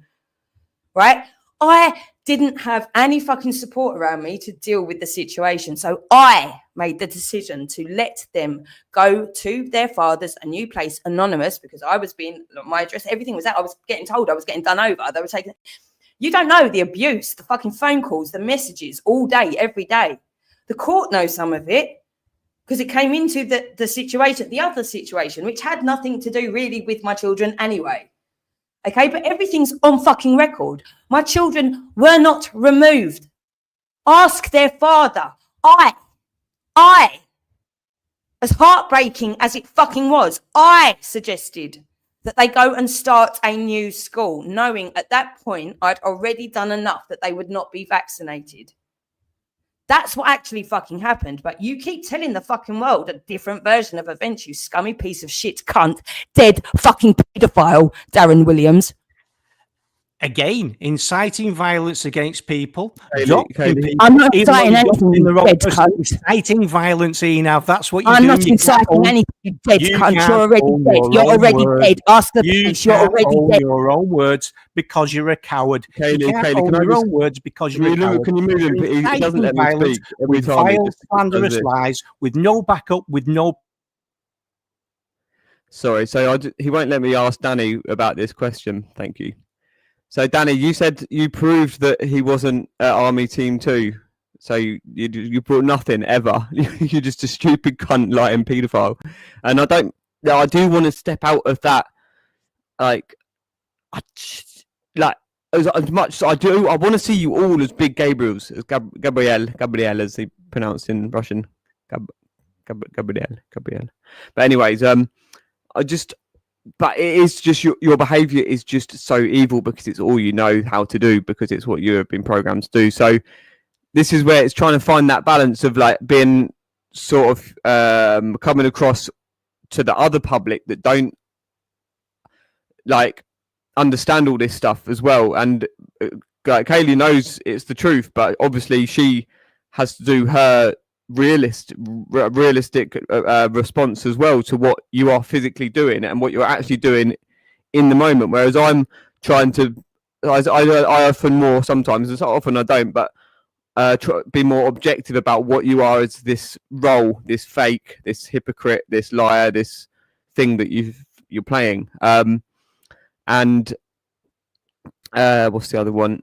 right? I didn't have any fucking support around me to deal with the situation. So I made the decision to let them go to their father's, a new place, anonymous, because I was being, my address, everything was out. I was getting told I was getting done over. They were taking, you don't know the abuse, the fucking phone calls, the messages all day, every day. The court knows some of it. because it came into the situation, the other situation, which had nothing to do really with my children anyway. Okay, but everything's on fucking record. My children were not removed. Ask their father. I, as heartbreaking as it fucking was, I suggested that they go and start a new school, knowing at that point I'd already done enough that they would not be vaccinated. That's what actually fucking happened. But you keep telling the fucking world a different version of events, you scummy piece of shit cunt, dead fucking paedophile, Darren Williams. Again, inciting violence against people. Kaylee. I'm not inciting anything, you dead cunt. Inciting violence, Enav. That's what you're I'm doing. not inciting anything, you dead cunt. You're already dead. You're already dead. Ask the police. You're already dead. Your own words because you're a coward. You can't own your own words because you're a coward. Can you move him? He doesn't let me speak every time. Vile, slanderous lies with no backup, with no. Sorry, so he won't let me ask Danny about this question. Thank you. So, Danny, you said you proved that he wasn't at Army Team 2. So you brought nothing ever. You're just a stupid cunt, lying paedophile. And I do want to step out of that. Like, as much as I do, I want to see you all as big Gabriels, as Gabriel, as they pronounce in Russian. Gabriel. But anyways, but it is just your behavior is just so evil because it's all you know how to do, because it's what you have been programmed to do. So this is where it's trying to find that balance of like being sort of coming across to the other public that don't like understand all this stuff as well. And Kaylee knows it's the truth, but obviously she has to do her realistic response as well to what you are physically doing and what you're actually doing in the moment. Whereas I'm trying to, I often more sometimes, and so often I don't, but be more objective about what you are as this role, this fake, this hypocrite, this liar, this thing that you're playing. And what's the other one?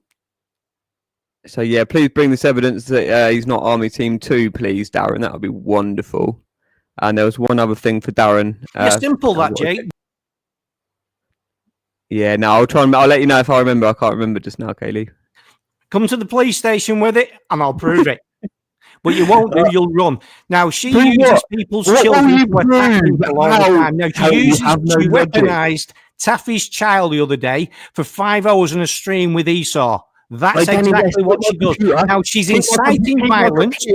So yeah, please bring this evidence that he's not Army Team 2, please, Darren. That would be wonderful. And there was one other thing for Darren. Simple that, Jake. Yeah, no, I'll let you know if I remember. I can't remember just now, Kaylee. Come to the police station with it, and I'll prove it. But you won't do, you'll run. Now, she uses people's children to attack people all the time. Now, she weaponized Taffy's child the other day for 5 hours on a stream with Esau. That's exactly what she does. Now, she's inciting violence.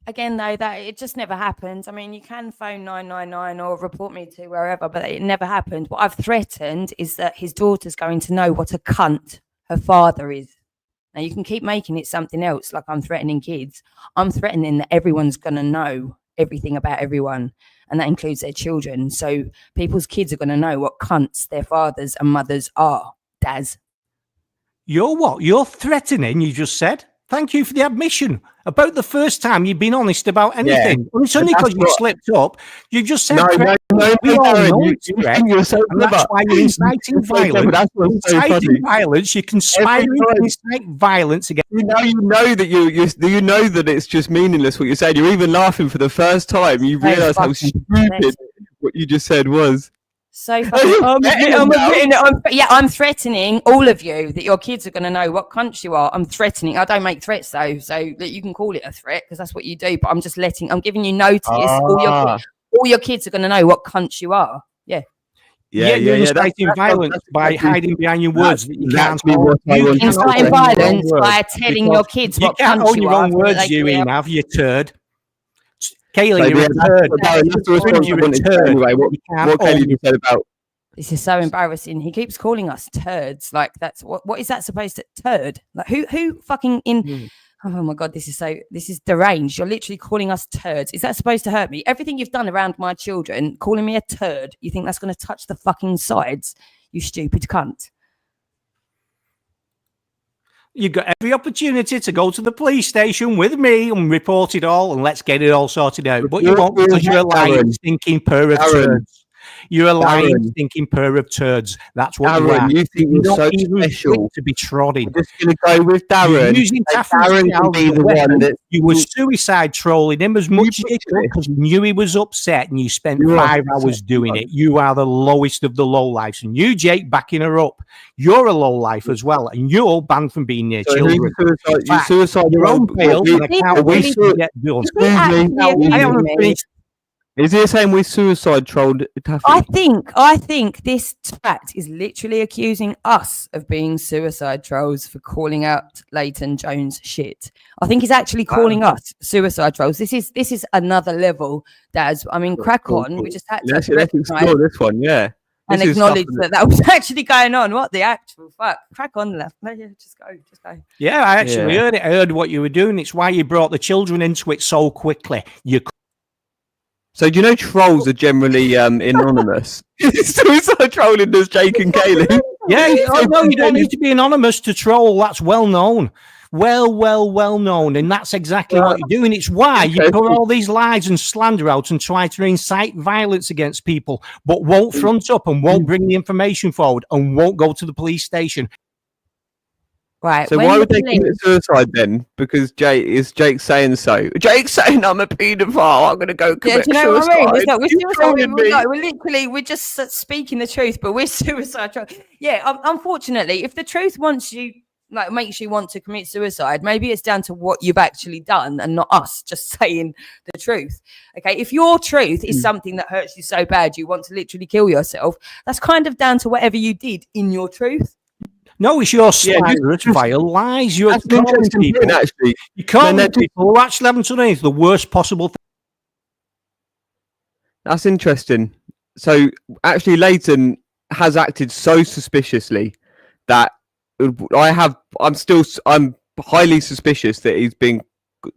Again, though, that it just never happened. I mean, you can phone 999 or report me to wherever, but it never happened. What I've threatened is that his daughter's going to know what a cunt her father is. Now, you can keep making it something else, like I'm threatening kids. I'm threatening that everyone's going to know everything about everyone, and that includes their children. So people's kids are going to know what cunts their fathers and mothers are. Daz. You're what? You're threatening, you just said? Thank you for the admission. About the first time you've been honest about anything. Yeah. Well, it's only because you slipped up. You just said we all know it's threat, and that's why you're inciting violence. Inciting violence, you're conspiring to incite violence against. You know that you know that it's just meaningless what you're saying. You're even laughing for the first time. You realise how stupid what you just said was. So I'm threatening all of you that your kids are going to know what cunts you are. I'm threatening. I don't make threats though, so that you can call it a threat because that's what you do. But I'm giving you notice. All your kids are going to know what cunts you are. Yeah. You're inciting violence by hiding behind your words that you can't hold. You inciting violence by telling your kids what cunts you are. You can't hold your own words, you Enav, you turd. Kaylee, you're a turd. You're a turd. Anyway, what Kaylee said about this is so embarrassing. He keeps calling us turds. Like that's what is that supposed to turd? Like who fucking in? Oh my god, this is deranged. You're literally calling us turds. Is that supposed to hurt me? Everything you've done around my children, calling me a turd. You think that's going to touch the fucking sides? You stupid cunt. You got every opportunity to go to the police station with me and report it all, and let's get it all sorted out. But you won't because you're a lying, stinking pair of turds. You're a lying, Darren. stinking pair of turds. That's what you Darren, are. you think You're you're so not even special. fit to be trodden. I'm just going to go with You're Darren. using So Taffy's Darren can child be as a the one weapon. that You were suicide trolling him as much as you could because you knew he was upset and you spent You are 5 hours doing it. You are the lowest of the low lives. And you, Jake, backing her up, you're a low life as well. And you're banned from being near So children. who's In fact, suicide your own fail, and I can't wait to get done. I haven't finished. Is he saying we suicide trolled Taffy? I think this fact is literally accusing us of being suicide trolls for calling out Leighton Jones shit. I think he's actually calling us suicide trolls. This is another level. Daz, I mean, crack on. We just had to Let's recognize explore this one, yeah. and This is acknowledge stuff that was actually going on. What the actual fuck? Crack on, left. No, yeah, just go. Yeah, I actually heard it. I heard what you were doing. It's why you brought the children into it so quickly. So do you know trolls are generally anonymous? Suicide trolling does Jake and Kaylee. Yeah, no, you don't need to be anonymous to troll. That's well known. Well known. And that's exactly what you're doing. It's why you put all these lies and slander out and try to incite violence against people, but won't front up and won't bring the information forward and won't go to the police station. Right. So why would they commit suicide then? Because Jake's saying so. Jake's saying I'm a paedophile. I'm going to go commit do you know suicide. what I mean? It's like, You're we're just speaking the truth, but we're suicide trolls. Yeah, unfortunately, if the truth wants you, like, makes you want to commit suicide, maybe it's down to what you've actually done and not us just saying the truth. Okay, if your truth is something that hurts you so bad you want to literally kill yourself, that's kind of down to whatever you did in your truth. No, it's your slanderous, vile lies. You're That's calling interesting people. point, actually. You can't people who actually haven't done anything. The worst possible thing. That's interesting. So actually, Leighton has acted so suspiciously that I'm highly suspicious that he's been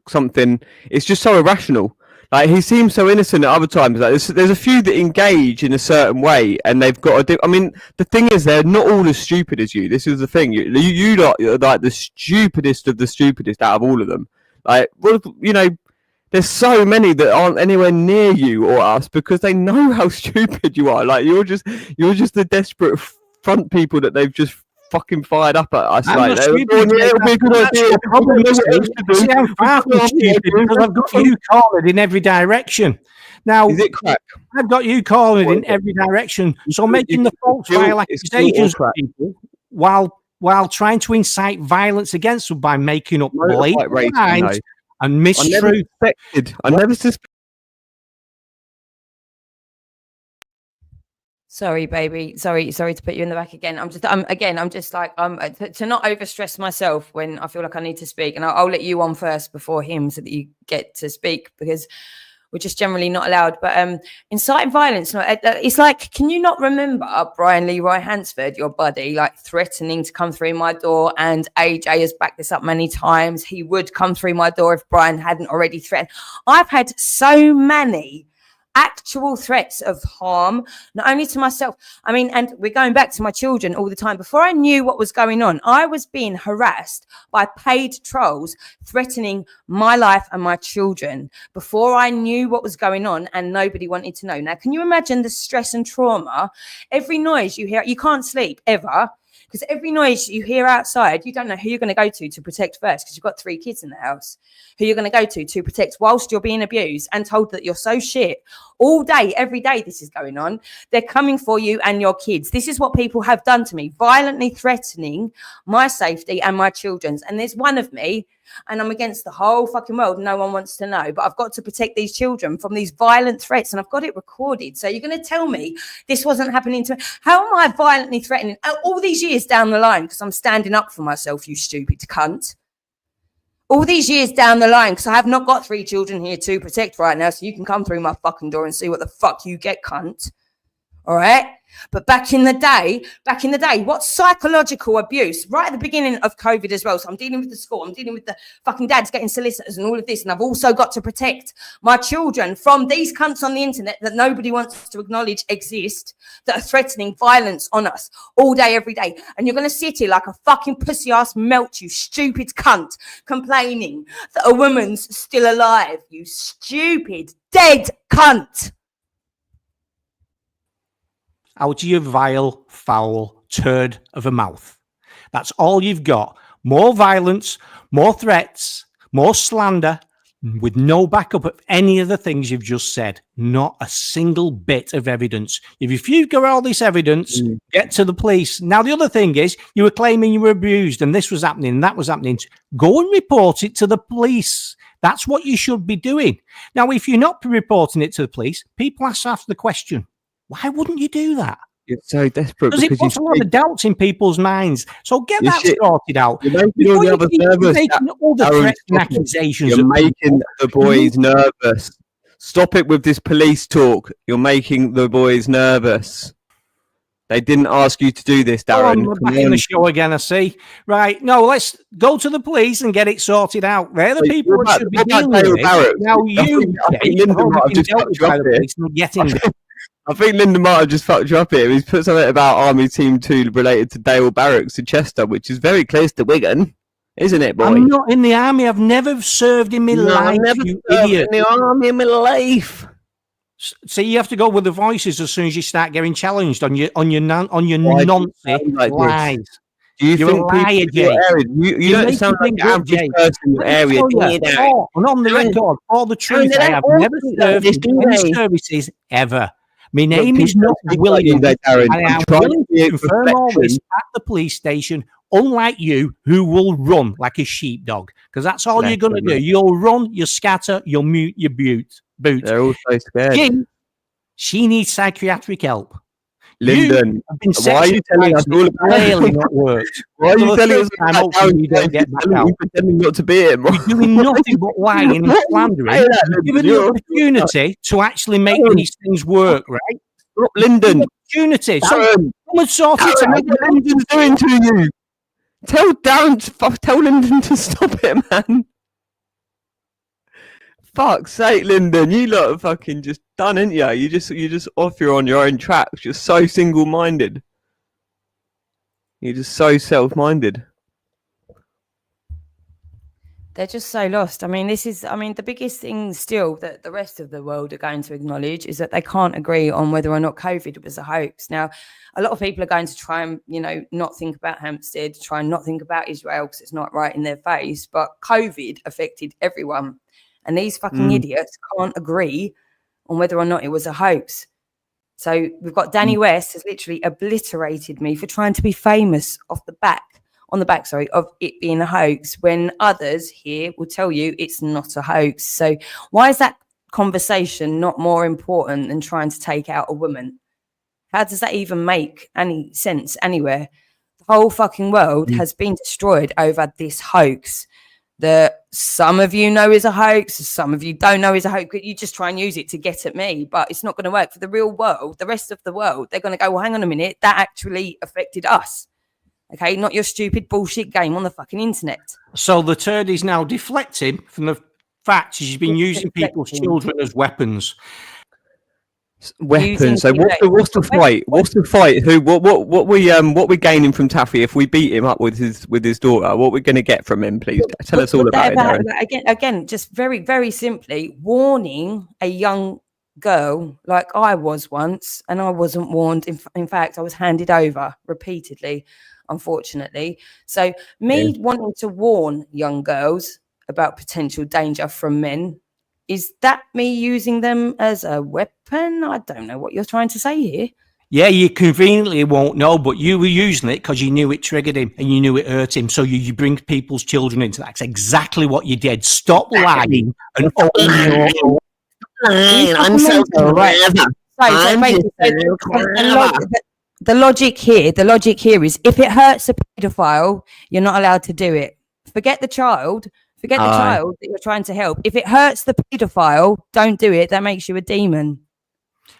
something. It's just so irrational. Like, he seems so innocent at other times. Like, there's a few that engage in a certain way, and they've got to do. I mean, the thing is, they're not all as stupid as you. This is the thing. You lot are like the stupidest of the stupidest out of all of them. Like, well, you know, there's so many that aren't anywhere near you or us because they know how stupid you are. Like, you're just the desperate front people that they've just fucking fired up at us. I'm like, not stupid, it'll be a good idea. The problem is, see, I'm far from stupid because I've got you cornered in every direction. Now, is it crack? I've got you cornered in every direction. So making the false vile accusations of people while trying to incite violence against them by making up blatant lies and mistruth. I never suspected. Sorry, baby. Sorry to put you in the back again. I'm just like, to not overstress myself when I feel like I need to speak. And I'll let you on first before him so that you get to speak, because we're just generally not allowed. But inciting violence, it's like, can you not remember Brian Leroy Hansford, your buddy, like threatening to come through my door? And AJ has backed this up many times. He would come through my door if Brian hadn't already threatened. I've had so many actual threats of harm, not only to myself. I mean, and we're going back to my children all the time. Before I knew what was going on, I was being harassed by paid trolls threatening my life and my children before I knew what was going on, and nobody wanted to know. Now, can you imagine the stress and trauma? Every noise you hear, you can't sleep ever. Because every noise you hear outside, you don't know who you're going to go to protect first, because you've got 3 kids in the house, who you're going to go to protect whilst you're being abused and told that you're so shit. All day, every day this is going on. They're coming for you and your kids. This is what people have done to me, violently threatening my safety and my children's. And there's one of me, and I'm against the whole fucking world. No one wants to know, but I've got to protect these children from these violent threats, and I've got it recorded. So you're going to tell me this wasn't happening to me? How am I violently threatening all these years down the line because I'm standing up for myself, you stupid cunt? All these years down the line, because I have not got 3 children here to protect right now, so you can come through my fucking door and see what the fuck you get, cunt. All right? But back in the day, what psychological abuse, right at the beginning of COVID as well. So I'm dealing with the school, I'm dealing with the fucking dads getting solicitors and all of this. And I've also got to protect my children from these cunts on the internet that nobody wants to acknowledge exist, that are threatening violence on us all day, every day. And you're going to sit here like a fucking pussy ass melt, you stupid cunt, complaining that a woman's still alive, you stupid dead cunt. out of your vile, foul turd of a mouth. That's all you've got. More violence, more threats, more slander, with no backup of any of the things you've just said. Not a single bit of evidence. If you've got all this evidence, get to the police. Now, the other thing is, you were claiming you were abused and this was happening and that was happening. Go and report it to the police. That's what you should be doing. Now, if you're not reporting it to the police, people ask the question, why wouldn't you do that? You're so desperate Because it puts a lot of doubts in people's minds. So get that sorted out. You're making all the others nervous. Making all the threats and accusations. You're making the boys nervous. Stop it with this police talk. You're making the boys nervous. They didn't ask you to do this, Darren. We're back in the show again, I see. Right. No, let's go to the police and get it sorted out. They're the people that should be dealing with it. Now you, I think Linda might have just fucked you up here. He's put something about Army Team 2 related to Dale Barracks in Chester, which is very close to Wigan, isn't it, boy? I'm not in the army. I've never served in my life, I've never you served idiot. in the army in my life. See, you have to go with the voices as soon as you start getting challenged on your nonsense lies. Do you You're think a liar, people in Jake. your area, you don't make sound like things an up, average Jake. person in your Let me area, tell do you, you, Darren? and on the record, all the truth, they I don't have want never to do served this, in do any they? services ever. My Look, name is people not speak like you, William, Darren. and I I'm am trying willing to be to a confirm all this reflection. at the police station, unlike you, who will run like a sheepdog, because that's all you're going to do. You'll run, you scatter, you'll mute your boot. They're all so scared. She needs psychiatric help. Lyndon, why are you telling us all about clearly not worked. Why are you telling us I'm about hoping you don't get back out. you pretending not to be him? You're doing nothing but lying and slandering. You're given the opportunity to actually make these things work, right? Stop, Lyndon. Opportunity. So Darren. come and sort it Darren, out. what Lyndon's doing to you? Tell Darren, tell Lyndon to stop it, man. Fuck's sake, Lyndon, you lot are fucking just done, ain't you? You just off, you're on your own tracks. You're so single-minded. You're just so self-minded. They're just so lost. I mean, the biggest thing still that the rest of the world are going to acknowledge is that they can't agree on whether or not COVID was a hoax. Now, a lot of people are going to try and, not think about Hampstead, try and not think about Israel because it's not right in their face. But COVID affected everyone. And these fucking idiots can't agree on whether or not it was a hoax. So we've got Danny West has literally obliterated me for trying to be famous on the back of it being a hoax, when others here will tell you it's not a hoax. So why is that conversation not more important than trying to take out a woman? How does that even make any sense anywhere? The whole fucking world has been destroyed over this hoax that some of you know is a hoax, some of you don't know is a hoax. You just try and use it to get at me, but it's not going to work for the real world. The rest of the world, they're going to go, well, hang on a minute, that actually affected us. Okay, not your stupid bullshit game on the fucking internet. So the turd is now deflecting from the fact she's been using people's children as weapons. Weapons. So what's the fight? What's the fight? What we gaining from Taffy if we beat him up with his daughter? What we're going to get from him, please? Tell us all about it, Darren. Again, just very, very simply, warning a young girl like I was once, and I wasn't warned. In fact, I was handed over repeatedly, unfortunately. So wanting to warn young girls about potential danger from men, is that me using them as a weapon? I don't know what you're trying to say here. Yeah, you conveniently won't know, but you were using it because you knew it triggered him and you knew it hurt him. So you bring people's children into that. That's exactly what you did. Stop lying and own your... I'm so clever. The logic here is if it hurts a paedophile, you're not allowed to do it. Forget the child that you're trying to help. If it hurts the paedophile, don't do it. That makes you a demon.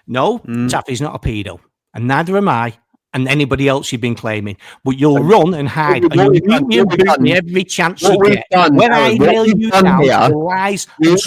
No, Taffy's not a pedo, and neither am I, and anybody else you've been claiming. But you'll run and hide, and you'll mute me every chance you get. When I nail you down, the lies you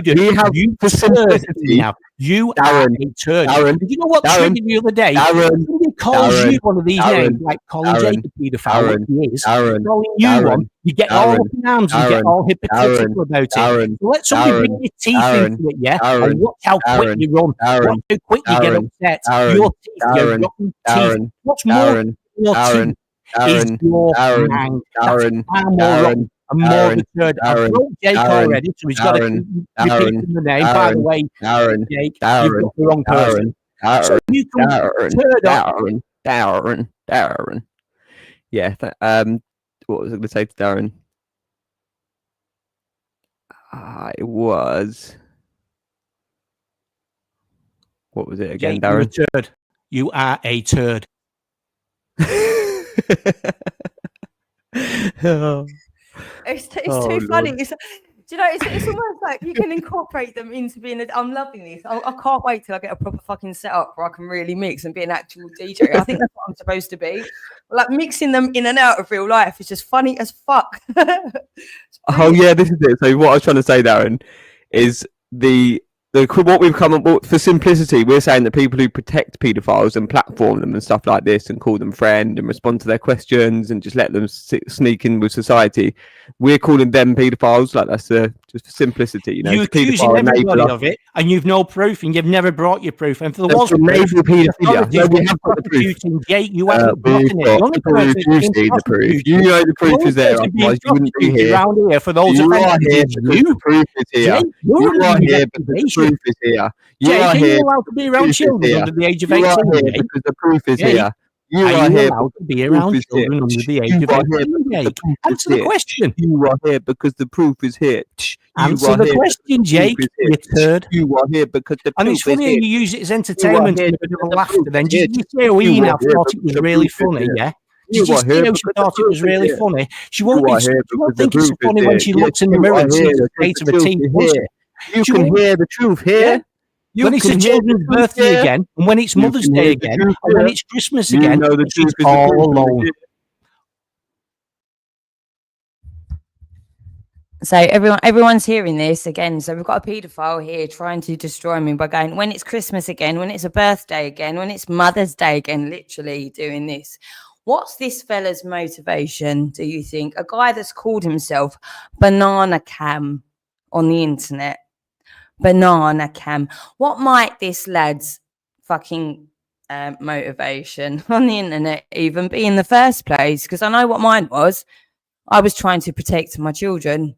do. You have simplicity. Now, You Darren, are a turd. Darren, Did you know what Darren, triggered the other day? Darren, Somebody calls Darren, you one of these Darren, names, like calling Darren, Jake a paedophile, which he is. Darren, Calling you Darren, one, you get all Darren, up in arms and get Darren, all hypocritical Darren, about it. Darren, So let somebody bring Darren, your teeth Darren, into it, yeah? Darren, And watch how quick Darren, you run. Darren, Watch how quick you get Darren, upset. Darren, Your teeth, your Darren, rotten Darren, teeth. What's more Darren, than your Darren, teeth is Darren, your Darren, mind. Darren, That's far more Darren, rotten and more Darren, absurd. I Darren, broke Jake Darren, already, so he's got to Darren, keep Darren, repeating the name. By the Darren, way, Darren, Jake, you've Darren, got the wrong person. So Darren, you can Darren, turn up. Darren, Darren. Yeah. What was I going to say to Darren? It was. What was it again, Jake, Darren? you're a turd. You are a turd. It's Oh, too funny. Lord. It's, do you know, it's almost like you can incorporate them into being. I'm loving this. I can't wait till I get a proper fucking setup where I can really mix and be an actual DJ. I think that's what I'm supposed to be. Like mixing them in and out of real life is just funny as fuck. Oh yeah, this is it. So what I was trying to say, Darren, is the what we've come up with for simplicity. We're saying that people who protect paedophiles and platform them and stuff like this, and call them friend and respond to their questions and just let them sneak in with society, we're calling them paedophiles. Like that's just for simplicity, you know. You're accusing everybody of it, and you've no proof, and you've never brought your proof. And if there was enable paedophilia. No, we have got the proof. Jake, you haven't gotten it. We've got the proof. You've seen the proof. You know the proof is there. Otherwise, you wouldn't be here. Around here for those You are here offences. because the proof is here. You are here because the proof is here. You Jake, are are here you allowed to be around children under the age of 18? You are here because the proof is here. You are are here allowed to be around children under the age of 18? Answer the question. You are here because the proof is here. Answer the question, Jake. You turd. You are here because the and proof it's funny is how here. you use it as entertainment and a bit of laughter. Then did you say we now thought it was really funny? Yeah. Did you see how she thought it was really funny? She won't think it's funny when she looks in the mirror and sees the state of her teeth. You can hear the truth here. When it's a children's birthday again, and when it's Mother's Day again, and when it's Christmas again, she's all alone. So everyone's hearing this again. So we've got a paedophile here trying to destroy me by going, when it's Christmas again, when it's a birthday again, when it's Mother's Day again, literally doing this. What's this fella's motivation, do you think? A guy that's called himself Banana Cam on the internet. Banana Cam. What might this lad's fucking motivation on the internet even be in the first place? Because I know what mine was. I was trying to protect my children.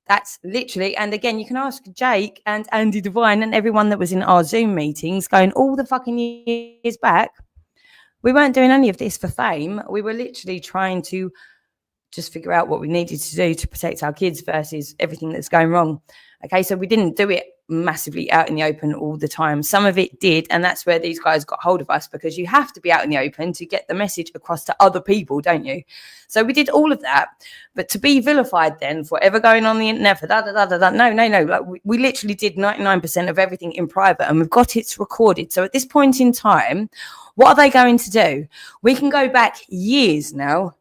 That's literally, and again, you can ask Jake and Andy Devine and everyone that was in our Zoom meetings going all the fucking years back. We weren't doing any of this for fame. We were literally trying to just figure out what we needed to do to protect our kids versus everything that's going wrong. Okay, so we didn't do it massively out in the open all the time. Some of it did, and that's where these guys got hold of us, because you have to be out in the open to get the message across to other people, don't you? So we did all of that, but to be vilified then for ever going on the internet for no. Like we literally did 99% of everything in private, and we've got it recorded. So at this point in time, what are they going to do? We can go back years now,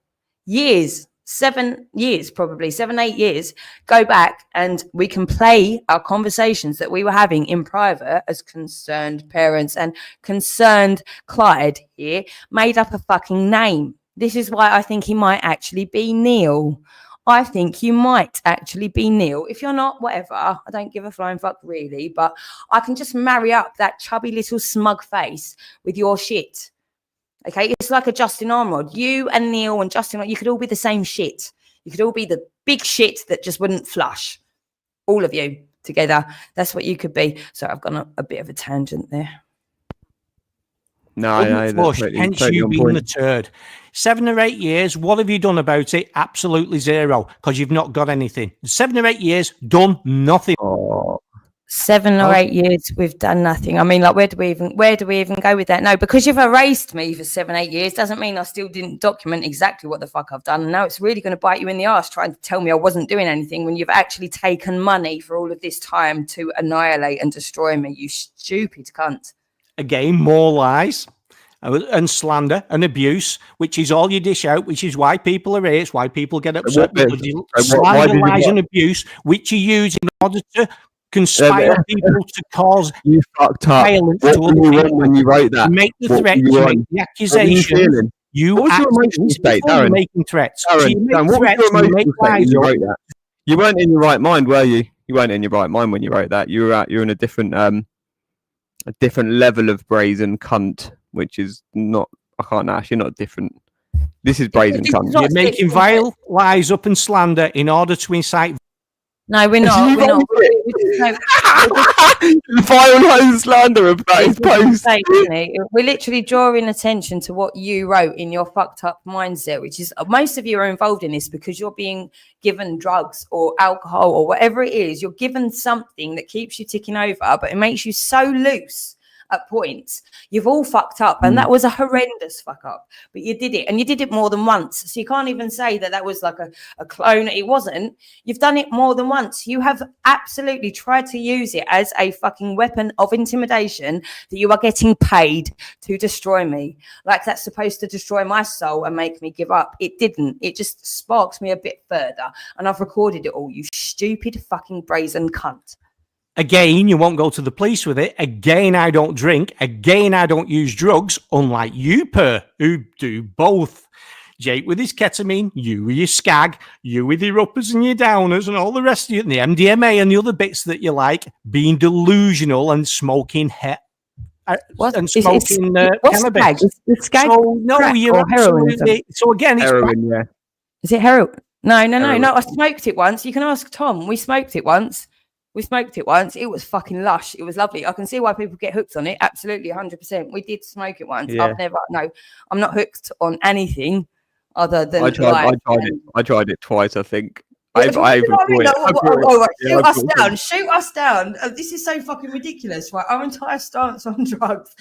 7 years, probably 7-8 years, go back and we can play our conversations that we were having in private as concerned parents, and concerned Clyde here made up a fucking name. This is why I think he might actually be Neil. I think you might actually be Neil. If you're not, whatever. I don't give a flying fuck really, but I can just marry up that chubby little smug face with your shit. Okay, it's like a Justin Armrod. You and Neil and Justin, you could all be the same shit. You could all be the big shit that just wouldn't flush. All of you together. That's what you could be. So I've gone a bit of a tangent there. No, flush, hence you being the turd. 7 or 8 years, what have you done about it? Absolutely zero, because you've not got anything. 7 or 8 years, done nothing. 7 or 8 years, we've done nothing. I mean, like, where do we even go with that? No, because you've erased me for 7-8 years doesn't mean I still didn't document exactly what the fuck I've done. And now it's really going to bite you in the arse trying to tell me I wasn't doing anything when you've actually taken money for all of this time to annihilate and destroy me, you stupid cunt. Again, more lies and slander and abuse, which is all you dish out, which is why people are here. It's why people get upset, because you slander, lies and abuse, which you use in order to conspire people to cause You fucked up. violence What to were other you on people. when you wrote that? You make the What threat, were you you make on? the What were you accusation. feeling? You What was your emotional state, before you're Darren? making threats. So Darren, you make what was threats, your you make emotional state when lies you up. wrote that? You weren't in your right mind, were you? You weren't in your right mind when you wrote that. You were in a different level of brazen cunt, which is not. I can't actually not different. This is brazen cunt. You're making vile lies up and slander in order to incite. No, we're not. We're not. Vile lies slander about his post. We're literally drawing attention to what you wrote in your fucked up mindset, which is most of you are involved in this because you're being given drugs or alcohol or whatever it is. You're given something that keeps you ticking over, but it makes you so loose at points. You've all fucked up, and that was a horrendous fuck up, but you did it, and you did it more than once. So you can't even say that that was like a clone. It wasn't. You've done it more than once. You have absolutely tried to use it as a fucking weapon of intimidation that you are getting paid to destroy me. Like that's supposed to destroy my soul and make me give up. It didn't. It just sparks me a bit further, and I've recorded it all. You stupid fucking brazen cunt. Again, you won't go to the police with it. Again, I don't drink. Again, I don't use drugs, unlike you, who do both. Jake with his ketamine, you with your skag, you with your uppers and your downers and all the rest of you, and the MDMA and the other bits that you like, being delusional and smoking cannabis. The skag So, no, crack you're or heroin? absolutely... So again, it's... Heroin, yeah. Is it heroin? No. Heroin. I smoked it once. You can ask Tom. We smoked it once. It was fucking lush. It was lovely. I can see why people get hooked on it. Absolutely, 100%. We did smoke it once. Yeah. I'm not hooked on anything other than I tried it twice, I think. Shoot us down. This is so fucking ridiculous, right? Our entire stance on drugs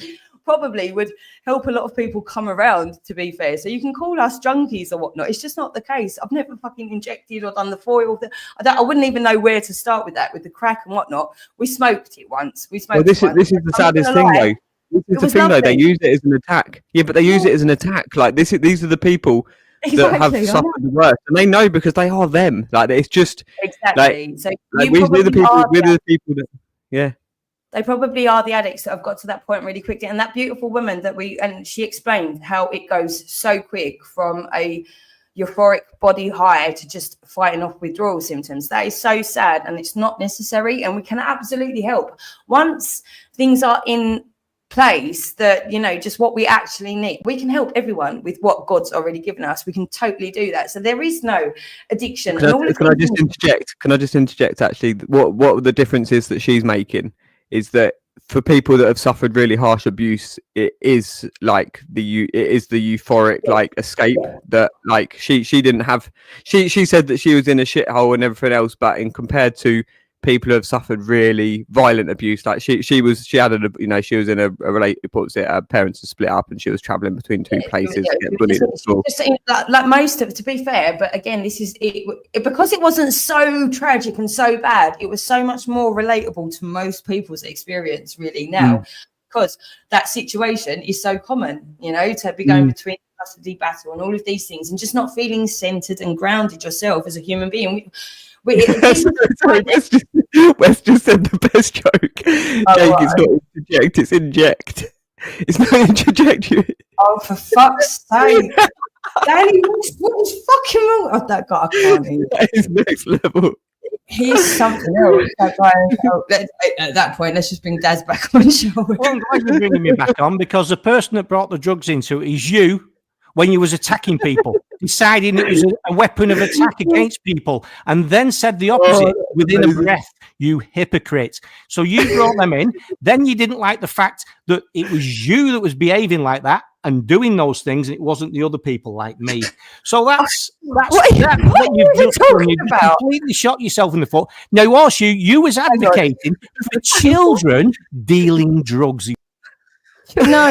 probably would help a lot of people come around, to be fair. So you can call us junkies or whatnot. It's just not the case. I've never fucking injected or done the foil. I wouldn't even know where to start with that, with the crack and whatnot. We smoked it once. This is the saddest thing, though. This is the thing, though. They use it as an attack. Yeah, but they use it as an attack. Like these are the people that have suffered the worst, and they know because they are them. Like it's just exactly. So we're the people that, yeah. They probably are the addicts that have got to that point really quickly. And that beautiful woman she explained how it goes so quick from a euphoric body high to just fighting off withdrawal symptoms. That is so sad, and it's not necessary. And we can absolutely help once things are in place that, just what we actually need. We can help everyone with what God's already given us. We can totally do that. So there is no addiction. Can I just interject? Can I just interject? Actually, what the difference is that she's making is that for people that have suffered really harsh abuse, it is the euphoric escape that she didn't have. She said that she was in a shithole and everything else, but in compared to people who have suffered really violent abuse, like she was in a relationship. Her parents are split up and she was traveling between two places. Like most of it, to be fair, but again, this is it because it wasn't so tragic and so bad. It was so much more relatable to most people's experience, really. Now, because that situation is so common, to be going between custody battle and all of these things, and just not feeling centered and grounded yourself as a human being. Wes just said the best joke. Jake, it's not interject, it's inject. It's not interject. Oh, for fuck's sake. Danny, what is fucking wrong with that guy? I can't even. That is next level. He's something else. That guy, at that point, let's just bring Daz back on the show. Well, I'm glad you're bringing me back on, because the person that brought the drugs into it is you when you was attacking people, deciding it was a weapon of attack against people, and then said the opposite within a breath. You hypocrite. So you brought them in. Then you didn't like the fact that it was you that was behaving like that and doing those things, and it wasn't the other people like me. So that's what you've just done. You completely shot yourself in the foot. Now, whilst you was advocating for children dealing drugs. I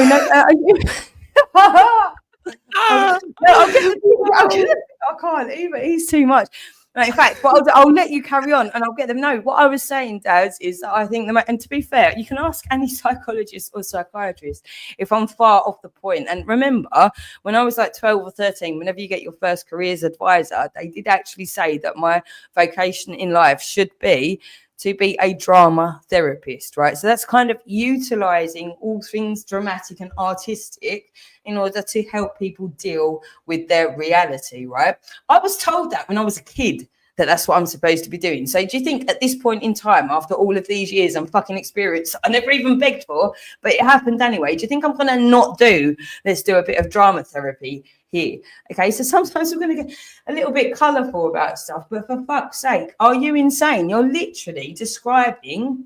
can't even. He's too much. No, in fact, but I'll let you carry on, and I'll get them. No, what I was saying, Daz, is that I think and to be fair, you can ask any psychologist or psychiatrist if I'm far off the point. And remember, when I was like 12 or 13, whenever you get your first careers advisor, they did actually say that my vocation in life should be to be a drama therapist, right? So that's kind of utilizing all things dramatic and artistic in order to help people deal with their reality, right? I was told that when I was a kid, that that's what I'm supposed to be doing. So do you think at this point in time, after all of these years and fucking experience I never even begged for, but it happened anyway, do you think I'm going to not do, let's do a bit of drama therapy here? Okay, so sometimes we're going to get a little bit colourful about stuff, but for fuck's sake, are you insane? You're literally describing,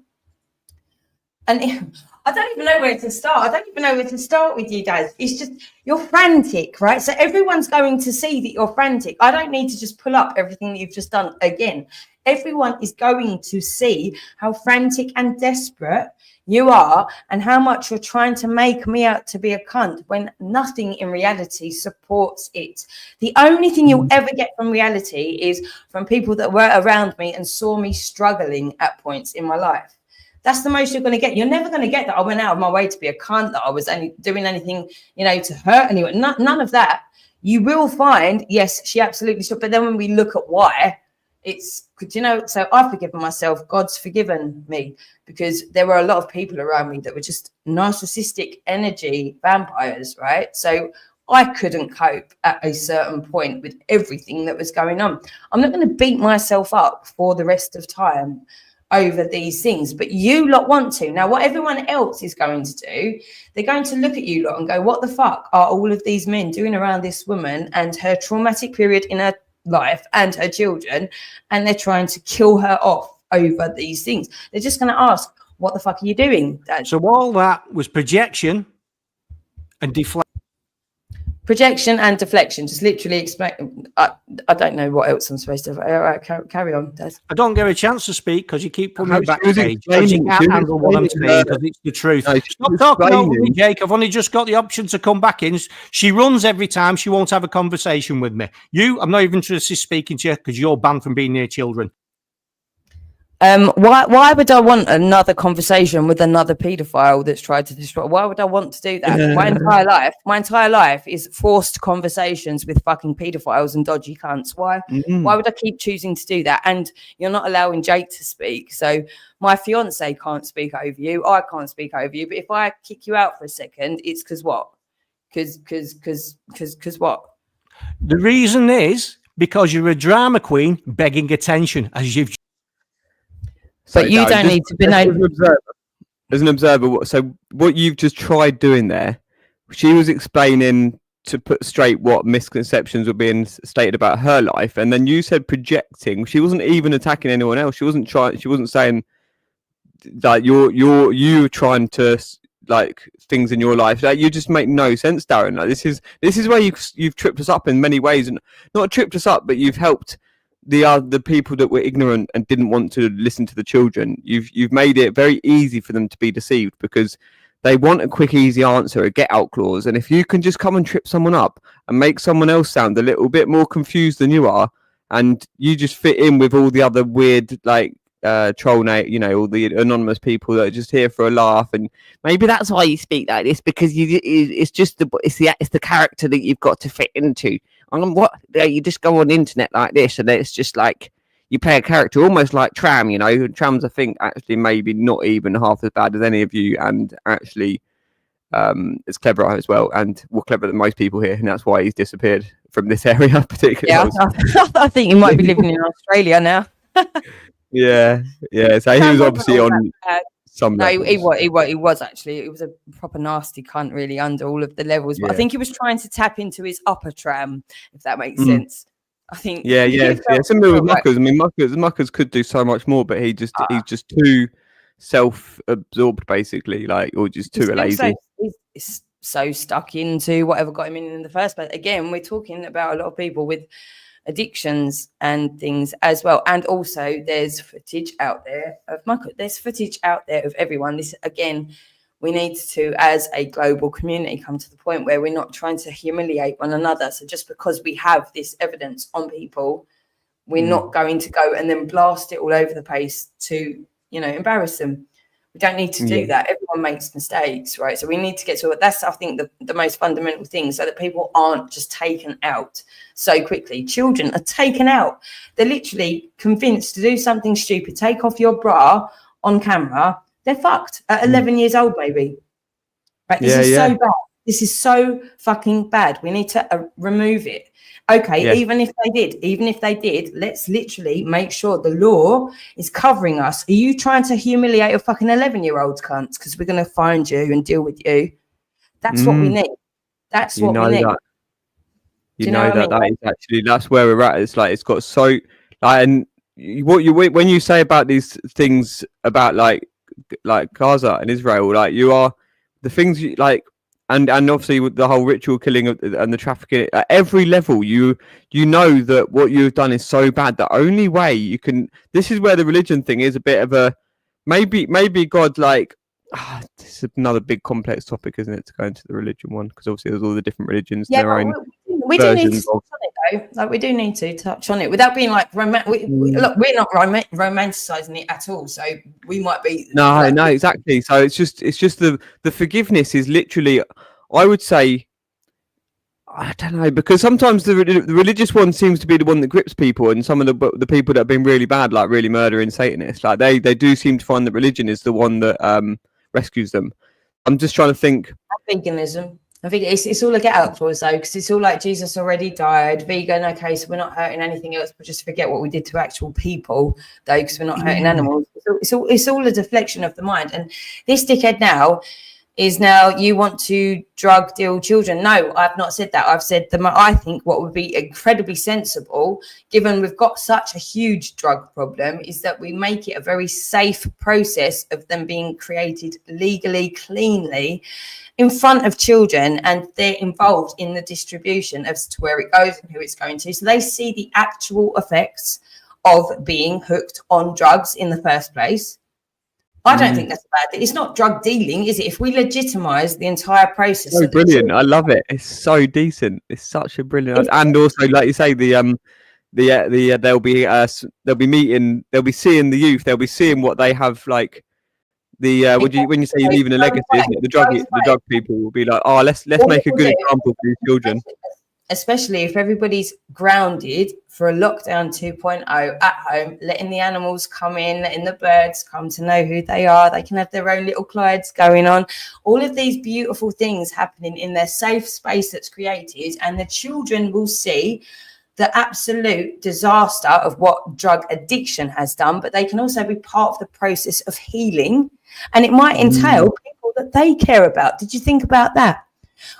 and I don't even know where to start. I don't even know where to start with you guys. It's just, you're frantic, right? So everyone's going to see that you're frantic. I don't need to just pull up everything that you've just done again. Everyone is going to see how frantic and desperate you are and how much you're trying to make me out to be a cunt when nothing in reality supports it. The only thing you'll ever get from reality is from people that were around me and saw me struggling at points in my life. That's the most you're going to get. You're never going to get that I went out of my way to be a cunt, that I was only doing anything, to hurt anyone. None of that. You will find, yes, she absolutely should. But then when we look at why, it's, so I've forgiven myself. God's forgiven me, because there were a lot of people around me that were just narcissistic energy vampires, right? So I couldn't cope at a certain point with everything that was going on. I'm not going to beat myself up for the rest of time over these things, but you lot want to. Now, what everyone else is going to do, they're going to look at you lot and go, what the fuck are all of these men doing around this woman and her traumatic period in her life and her children, and they're trying to kill her off over these things. They're just going to ask, what the fuck are you doing, Dad? So all that was projection and deflection. Projection and deflection. Just literally explain. I don't know what else I'm supposed to. All right, carry on, Dad. I don't get a chance to speak because you keep putting me She was backstage. Because you explaining- can't she was handle what I'm explaining saying her- because it's the truth. No, she Stop was talking over me, explaining- Jake. I've only just got the option to come back in. She runs every time. She won't have a conversation with me. I'm not even interested in speaking to you because you're banned from being near children. Why would I want another conversation with another paedophile that's tried to destroy? Why would I want to do that? My entire life is forced conversations with fucking paedophiles and dodgy cunts. Why would I keep choosing to do that? And you're not allowing Jake to speak. So my fiance can't speak over you. I can't speak over you. But if I kick you out for a second, it's because what? Because what? The reason is because you're a drama queen begging attention, as you've. But you don't need to be known. As an observer, what you've just tried doing there, she was explaining to put straight what misconceptions were being stated about her life, and then you said projecting. She wasn't even attacking anyone else. She wasn't trying. She wasn't saying that you trying to like things in your life. Like, you just make no sense, Darren. Like, this is where you've tripped us up in many ways, and not tripped us up, but you've helped the people that were ignorant and didn't want to listen to the children. You've made it very easy for them to be deceived because they want a quick, easy answer, a get out clause. And if you can just come and trip someone up and make someone else sound a little bit more confused than you are, and you just fit in with all the other weird, like troll, all the anonymous people that are just here for a laugh, and maybe that's why you speak like this, because it's the character that you've got to fit into. You just go on the internet like this, and it's just like you play a character almost like Tram. Tram's, I think, actually maybe not even half as bad as any of you, and actually is clever as well, and more clever than most people here, and that's why he's disappeared from this area particularly. Yeah, I think you might be living in Australia now. yeah. So he was obviously on some. No, he was actually. It was a proper nasty cunt, really, under all of the levels. But I think he was trying to tap into his upper tram, if that makes sense. I think. Yeah. Similar with Muckers. I mean, Muckers could do so much more, but he's just too self-absorbed, basically, or just too lazy. He's so stuck into whatever got him in the first place. Again, we're talking about a lot of people with addictions and things as well, and also there's footage out there of Michael. There's footage out there of everyone. This, again, we need to, as a global community, come to the point where we're not trying to humiliate one another. So just because we have this evidence on people, we're not going to go and then blast it all over the place to embarrass them. We don't need to do Yeah. that. Everyone makes mistakes, right? So we need to get to it. That's, I think, the most fundamental thing, so that people aren't just taken out so quickly. Children are taken out. They're literally convinced to do something stupid. Take off your bra on camera. They're fucked at 11 years old, maybe. Right? This is so bad. This is so fucking bad. We need to remove it. Okay, even if they did, let's literally make sure the law is covering us. Are you trying to humiliate a fucking 11-year-old cunts? Because we're going to find you and deal with you. That's what we need. That's what we need. You know that that is actually, that's where we're at. It's like, it's got so, like, and when you say about these things about like Gaza and Israel, like, you are the things you like. And obviously with the whole ritual killing and the trafficking at every level, you know that what you've done is so bad. The only way you can, this is where the religion thing is a bit of a, maybe God, like, this is another big complex topic, isn't it, to go into the religion one, because obviously there's all the different religions, their own we do need to versions touch on it though. Like, we do need to touch on it without being like look, we're not romanticizing it at all, so we might be no exactly. So it's just the forgiveness is literally, I would say, I don't know, because sometimes the religious one seems to be the one that grips people, and some of the people that have been really bad, like really murdering Satanists, like they do seem to find that religion is the one that rescues them. I'm just trying to think. Veganism. I think it's all a get out for us though, because it's all like Jesus already died. Vegan, okay, so we're not hurting anything else, but just forget what we did to actual people though, because we're not hurting animals. It's all a deflection of the mind. And this dickhead now you want to drug deal children. No, I've not said that. I've said I think what would be incredibly sensible, given we've got such a huge drug problem, is that we make it a very safe process of them being created legally, cleanly, in front of children, and they're involved in the distribution as to where it goes and who it's going to. So they see the actual effects of being hooked on drugs in the first place. I don't think that's a bad thing. It's not drug dealing, is it? If we legitimize the entire process. So brilliant. I love it. It's so decent. It's such a brilliant, and also, like you say, they'll be meeting, they'll be seeing the youth, they'll be seeing what they have, like when you say you're leaving a legacy, isn't it? The drug people will be like, oh, let's make a good example for these children. Especially if everybody's grounded for a lockdown 2.0 at home, letting the animals come in, letting the birds come to know who they are. They can have their own little Clydes going on. All of these beautiful things happening in their safe space that's created, and the children will see the absolute disaster of what drug addiction has done, but they can also be part of the process of healing, and it might entail people that they care about. Did you think about that?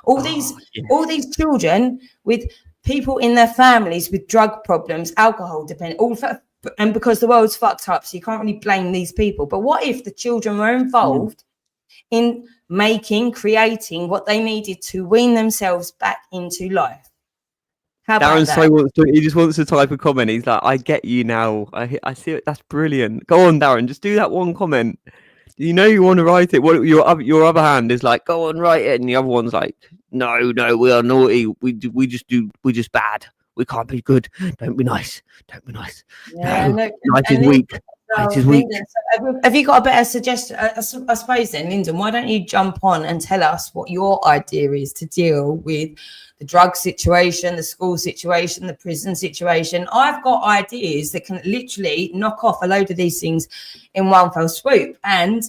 All these children with people in their families with drug problems, alcohol dependent, and because the world's fucked up, so you can't really blame these people. But what if the children were involved in creating what they needed to wean themselves back into life? How about Darren that? so wants to, he just wants to type a comment. He's like, I get you now. I see it. That's brilliant. Go on, Darren. Just do that one comment. You know you want to write it. What your other hand is like, go on, write it, and the other one's like, no, we are naughty. We just bad. We can't be good. Don't be nice. Yeah, no, nice is weak. Nice is weak. Have you got a better suggestion? I suppose then, Lyndon, why don't you jump on and tell us what your idea is to deal with the drug situation, the school situation, the prison situation? I've got ideas that can literally knock off a load of these things in one fell swoop, and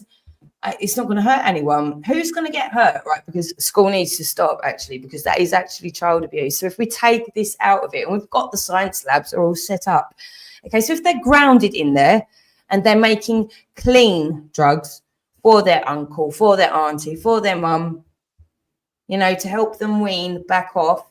it's not going to hurt anyone. Who's going to get hurt, right? Because school needs to stop, actually, because that is actually child abuse. So if we take this out of it, and we've got the science labs are all set up, okay, so if they're grounded in there and they're making clean drugs for their uncle, for their auntie, for their mum, you know, to help them wean back off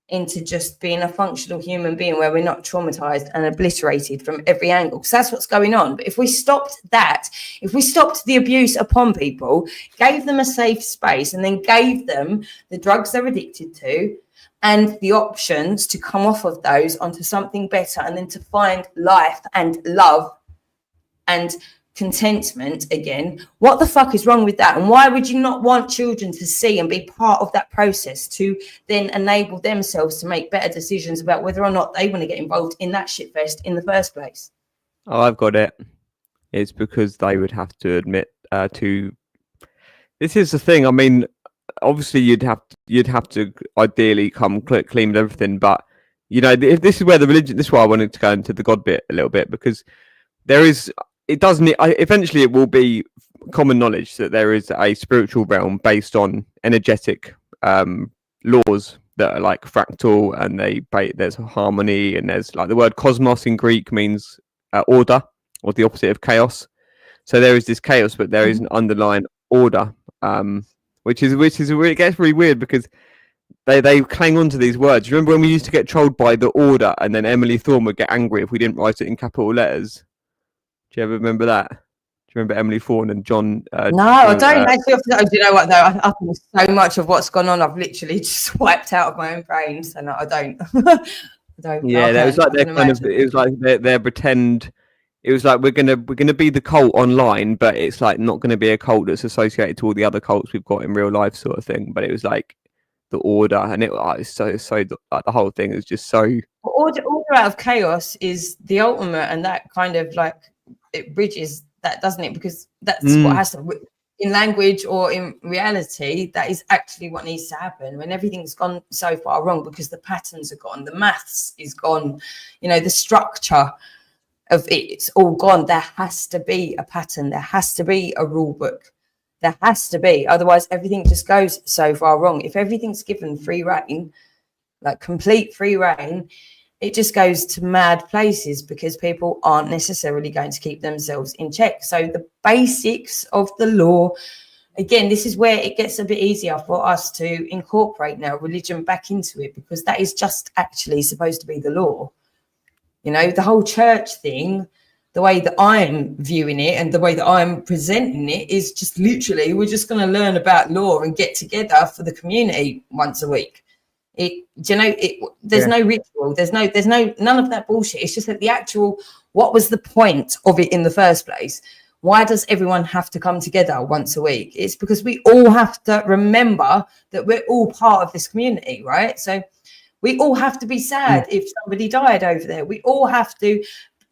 into just being a functional human being where we're not traumatized and obliterated from every angle, because that's what's going on. But if we stopped that, if we stopped the abuse upon people, gave them a safe space, and then gave them the drugs they're addicted to and the options to come off of those onto something better, and then to find life and love and contentment again, what the fuck is wrong with that? And why would you not want children to see and be part of that process, to then enable themselves to make better decisions about whether or not they want to get involved in that shitfest in the first place? Oh, I've got it. It's because they would have to admit to. This is the thing. I mean, obviously, you'd have to ideally come clean with everything, but you know, if this is where the religion. This is why I wanted to go into the God bit a little bit, because there is. It doesn't. Eventually, it will be common knowledge that there is a spiritual realm based on energetic laws that are like fractal, and there's harmony, and there's like the word cosmos in Greek means order, or the opposite of chaos. So there is this chaos, but there is an underlying order, which is where it gets really weird, because they cling on to these words. Remember when we used to get trolled by the order, and then Emily Thorne would get angry if we didn't write it in capital letters? Do you ever remember that? Do you remember Emily Thorne and John? No, I don't actually. Do you know what though? I think so much of what's gone on, I've literally just wiped out of my own brain. So no, I don't. I don't. Yeah, that was like their kind of. It was like their pretend. It was like we're gonna be the cult online, but it's like not gonna be a cult that's associated to all the other cults we've got in real life, sort of thing. But it was like the order, and it's so like the whole thing is just so. Order out of chaos is the ultimate, and that kind of like it bridges that, doesn't it? Because that's what has to, in language or in reality, that is actually what needs to happen when everything's gone so far wrong, because the patterns are gone, the maths is gone, you know, the structure of it's all gone. There has to be a pattern, there has to be a rule book, there has to be, otherwise everything just goes so far wrong. If everything's given free reign, like complete free reign, it just goes to mad places, because people aren't necessarily going to keep themselves in check. So the basics of the law, again, this is where it gets a bit easier for us to incorporate now religion back into it, because that is just actually supposed to be the law. You know, the whole church thing, the way that I'm viewing it and the way that I'm presenting it is just literally, we're just going to learn about law and get together for the community once a week. There's no ritual, there's none of that bullshit. It's just that the actual, what was the point of it in the first place? Why does everyone have to come together once a week? It's because we all have to remember that we're all part of this community, right? So we all have to be sad if somebody died over there. We all have to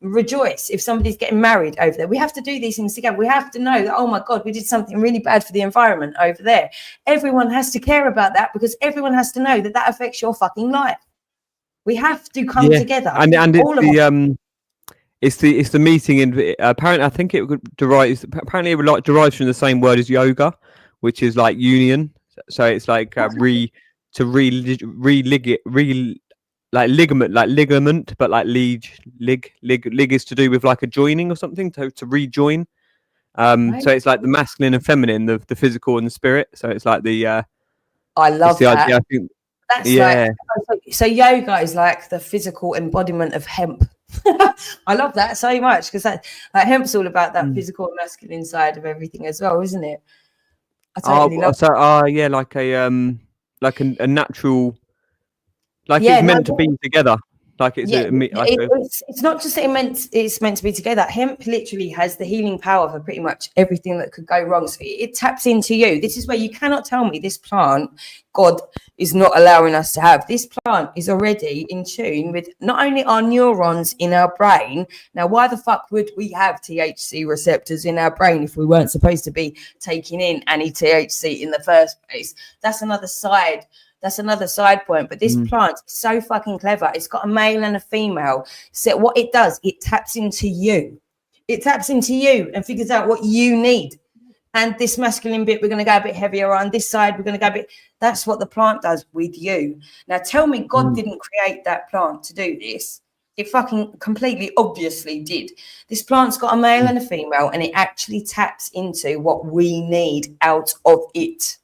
rejoice if somebody's getting married over there. We have to do these things together. We have to know that, oh my God, we did something really bad for the environment over there. Everyone has to care about that, because everyone has to know that that affects your fucking life. We have to come together. And it's the meeting in apparently I think it derives from the same word as yoga, which is like union. So it's like ligament, but like lig is to do with like a joining or something, to rejoin. So it's like the masculine and feminine, the physical and the spirit. So it's like the I love the that. idea, I think, that's so yoga is like the physical embodiment of hemp. I love that so much, because that like hemp's all about that physical and masculine side of everything as well, isn't it? I totally love like a natural, like it's meant to be together. Like it's not just that it's meant to be together. Hemp literally has the healing power for pretty much everything that could go wrong. So it taps into you. This is where you cannot tell me this plant God is not allowing us to have. This plant is already in tune with not only our neurons in our brain. Now, why the fuck would we have THC receptors in our brain if we weren't supposed to be taking in any THC in the first place? That's another side point. But this plant is so fucking clever. It's got a male and a female. So what it does, it taps into you. It taps into you and figures out what you need. And this masculine bit, we're going to go a bit heavier on this side. We're going to go a bit. That's what the plant does with you. Now, tell me God didn't create that plant to do this. It fucking completely obviously did. This plant's got a male and a female, and it actually taps into what we need out of it.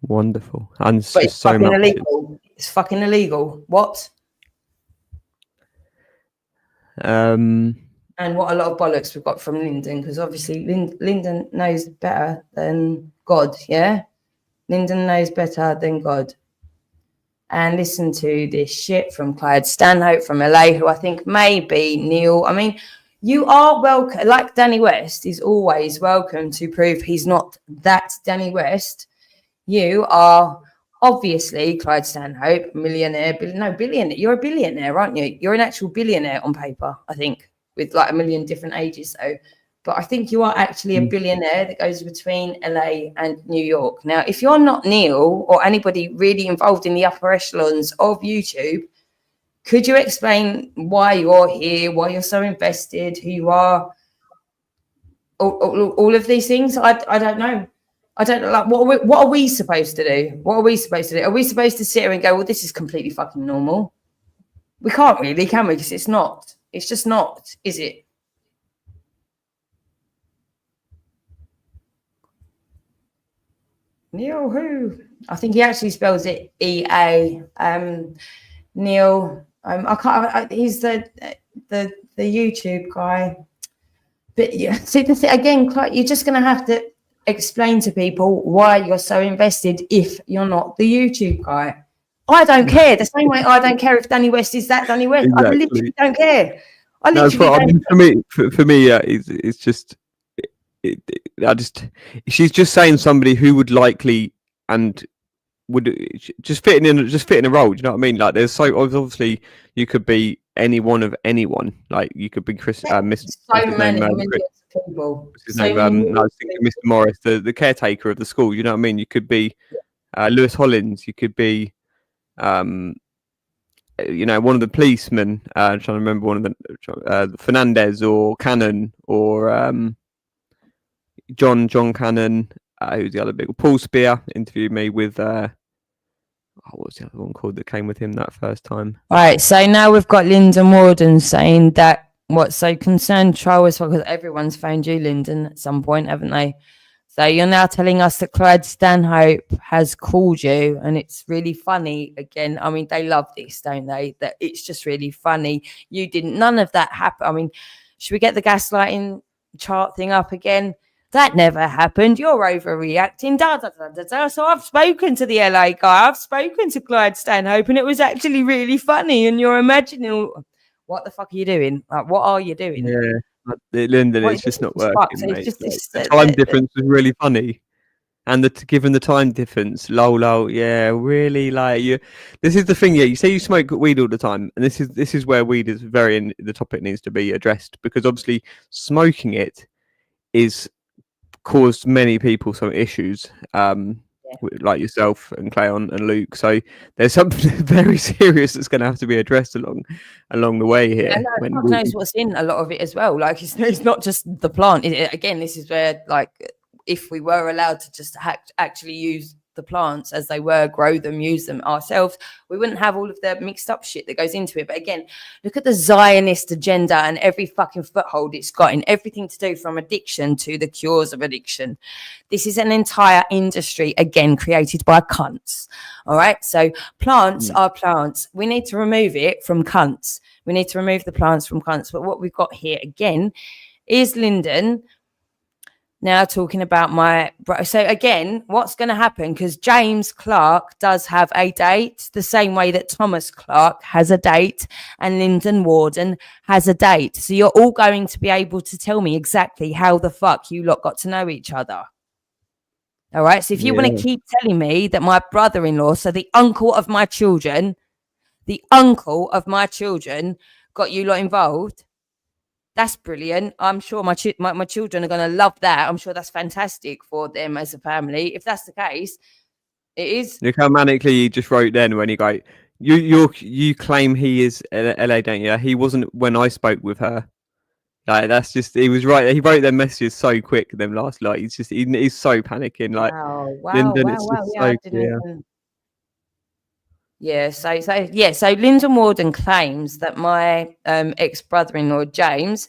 Wonderful. And but it's so fucking much illegal. It's fucking illegal. What? And what a lot of bollocks we've got from Lyndon, because obviously Lyndon knows better than God, yeah? Lyndon knows better than God. And listen to this shit from Clyde Stanhope from LA, who I think may be Neil. I mean, you are welcome, like Danny West is always welcome to prove he's not that Danny West. You are obviously Clyde Stanhope, millionaire, billionaire. You're a billionaire, aren't you? You're an actual billionaire on paper, I think, with like a million different ages. So, but I think you are actually a billionaire that goes between LA and New York. Now, if you're not Neil or anybody really involved in the upper echelons of YouTube, could you explain why you're here, why you're so invested, who you are, all of these things? I don't know. I don't know. Like, what are we supposed to do? What are we supposed to do? Are we supposed to sit here and go, well, this is completely fucking normal? We can't really, can we? Because it's not. It's just not, is it? Neil who? I think he actually spells it E-A. Neil. I can't. He's the YouTube guy. But yeah, see the thing again, Clark, you're just going to have to explain to people why you're so invested if you're not the YouTube guy. I don't care. The same way I don't care if Danny West is that Danny West. Exactly. I literally don't care. I No, literally I don't mean, for me, it's just, she's just saying somebody who would likely and would just fit in a role. Do you know what I mean? Like, there's so obviously you could be any one of anyone. Like, you could be Chris. so many millions of people. His So name, many I was thinking Mr. Morris, the caretaker of the school. You know what I mean? You could be Lewis Hollins. You could be, you know, one of the policemen. I'm trying to remember one of the Fernandez or Cannon or John Cannon. Who's the other big? Paul Spear interviewed me with. What was the other one called that came with him that first time? All right, so now we've got Lyndon Warden saying that what's so concerned trial is because everyone's found you, Lyndon, at some point, haven't they? So you're now telling us that Clyde Stanhope has called you, and it's really funny. Again, I mean, they love this, don't they? That it's just really funny. You didn't. None of that happened. I mean, should we get the gaslighting chart thing up again? That never happened. You're overreacting. Da, da, da, da, da. So I've spoken to the LA guy. I've spoken to Clyde Stanhope, and it was actually really funny. And you're imagining, what the fuck are you doing? Like, what are you doing? Yeah, Lyndon, it's just not working. Mate. It's just the time difference was really funny, and given the time difference, lol, yeah, really, like you. This is the thing, yeah. You say you smoke weed all the time, and this is where weed is the topic needs to be addressed, because obviously smoking it is caused many people some issues, like yourself and Cleon and Luke. So there's something very serious that's going to have to be addressed along the way here. And God knows what's in a lot of it as well. Like, it's not just the plant. Again, this is where, like, if we were allowed to just actually use the plants as they were, grow them, use them ourselves, we wouldn't have all of the mixed up shit that goes into it. But again, look at the Zionist agenda and every fucking foothold it's got in everything to do from addiction to the cures of addiction. This is an entire industry, again, created by cunts. All right. So plants are plants. We need to remove it from cunts. We need to remove the plants from cunts. But what we've got here again is Lyndon now talking about my bro. So again, what's going to happen? Because James Clark does have a date, the same way that Thomas Clark has a date and Lyndon Warden has a date. So you're all going to be able to tell me exactly how the fuck you lot got to know each other. All right. So if you want to keep telling me that my brother-in-law, so the uncle of my children, got you lot involved, that's brilliant. I'm sure my children are going to love that. I'm sure that's fantastic for them as a family. If that's the case, it is. Look how manically you just wrote then when you go, you claim he is LA, don't you? He wasn't when I spoke with her. Like, that's just, he was right. He wrote their messages so quick. Them last, like, he's so panicking. Like, Lyndon, it's just so clear. Yeah, so Lyndon Warden claims that my ex-brother-in-law, James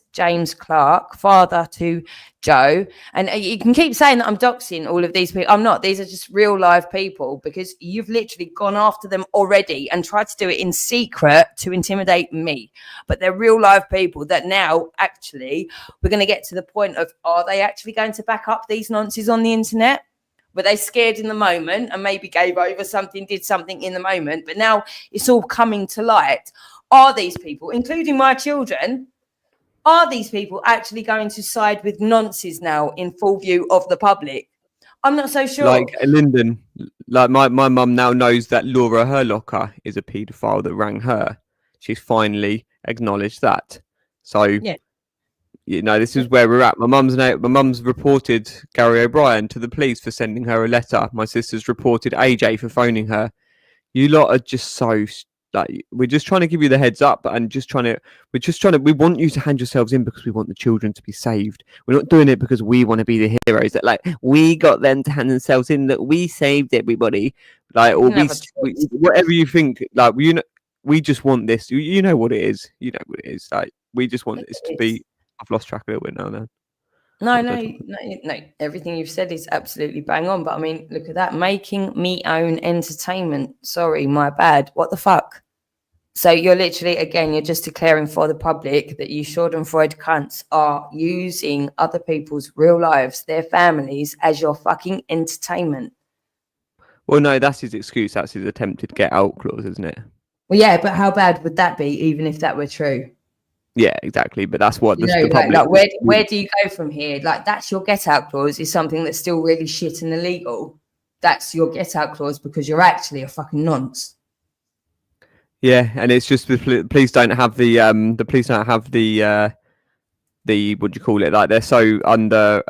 Clark, father to Joe, and you can keep saying that I'm doxing all of these people. I'm not. These are just real live people, because you've literally gone after them already and tried to do it in secret to intimidate me. But they're real live people that now actually we're going to get to the point of, are they actually going to back up these nonsense on the internet? Were they scared in the moment and maybe gave over something, did something in the moment, but now it's all coming to light? Are these people, including my children, are these people actually going to side with nonsense now in full view of the public? I'm not so sure. Like Lyndon, like my mum now knows that Laura Herlocker is a paedophile that rang her. She's finally acknowledged that. So, You know, this is where we're at. My mum's reported Gary O'Brien to the police for sending her a letter. My sister's reported AJ for phoning her. You lot are just so like, we're just trying to give you the heads up, and we want you to hand yourselves in because we want the children to be saved. We're not doing it because we want to be the heroes that like we got them to hand themselves in, that we saved everybody, like, or whatever you think. Like, you know, we just want this. You know what it is. You know what it is. Like, we just want this to be. I've lost track a little bit now. Then. No. Everything you've said is absolutely bang on. But I mean, look at that. Making me own entertainment. Sorry, my bad. What the fuck? So you're literally, again, you're just declaring for the public that you Schadenfreude cunts are using other people's real lives, their families, as your fucking entertainment. Well, no, that's his excuse. That's his attempted get out clause, isn't it? Well, yeah, but how bad would that be, even if that were true? Yeah, exactly. But that's what the public. Like, where do you go from here? Like, that's your get out clause is something that's still really shit and illegal. That's your get out clause because you're actually a fucking nonce. Yeah, and it's just the police don't have the what do you call it? Like, they're so under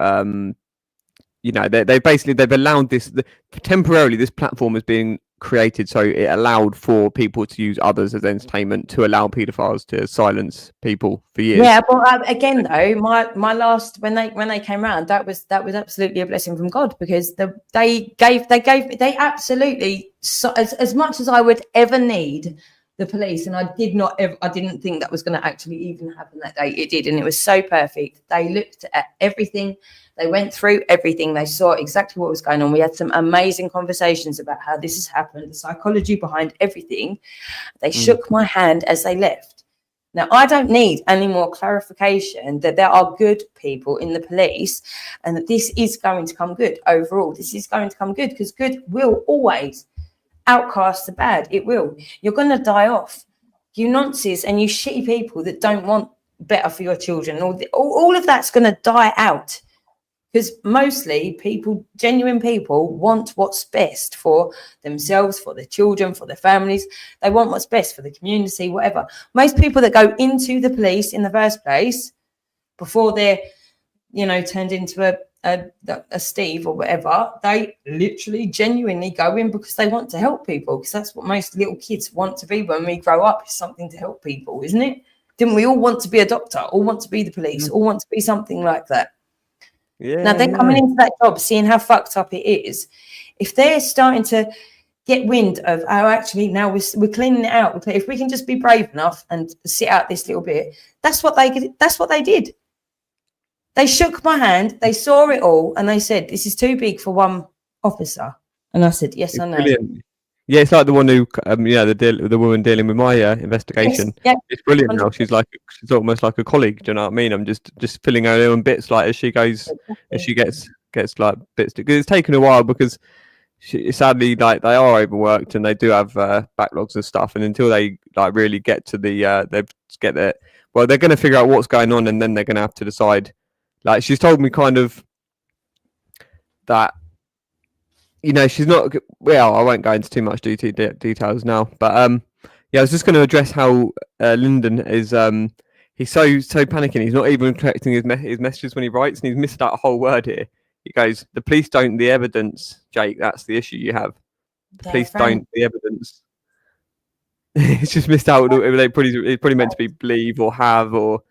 you know, they've allowed this temporarily. This platform is being created so it allowed for people to use others as entertainment, to allow paedophiles to silence people for years. Yeah, but again though, my last when they came around, that was absolutely a blessing from God, because they absolutely, so, as much as I would ever need the police, and I didn't think that was going to actually even happen that day. It did, and it was so perfect. They looked at everything. They went through everything. They saw exactly what was going on. We had some amazing conversations about how this has happened, the psychology behind everything. They shook my hand as they left. Now, I don't need any more clarification that there are good people in the police and that this is going to come good overall. This is going to come good because good will always outcast the bad. It will. You're going to die off. You nonces and you shitty people that don't want better for your children. All of that's going to die out. Because mostly people, genuine people, want what's best for themselves, for their children, for their families. They want what's best for the community, whatever. Most people that go into the police in the first place, before they're, you know, turned into a Steve or whatever, they literally genuinely go in because they want to help people. Because that's what most little kids want to be when we grow up, is something to help people, isn't it? Didn't we all want to be a doctor, all want to be the police, all want to be something like that? Yeah. Now they're coming into that job, seeing how fucked up it is. If they're starting to get wind of, oh, actually now we're cleaning it out. If we can just be brave enough and sit out this little bit, that's what they did. They shook my hand, they saw it all, and they said, "This is too big for one officer." And I said, "Yes, I know." Brilliant. Yeah, it's like the one who, the woman dealing with my investigation. Yes, yeah. It's brilliant now. She's almost like a colleague. Do you know what I mean? I'm just filling her in bits, like, as she goes, as she gets like bits. Because it's taken a while, because sadly, like, they are overworked and they do have backlogs and stuff. And until they like really get to they're going to figure out what's going on, and then they're going to have to decide. Like, she's told me kind of that. You know, she's not. Well, I won't go into too much details now, but yeah, I was just going to address how Lyndon is. He's so panicking. He's not even correcting his messages when he writes, and he's missed out a whole word here. He goes, "The police don't the evidence, Jake. That's the issue you have. The police don't the evidence." It's just missed out. It's probably meant to be believe or have, or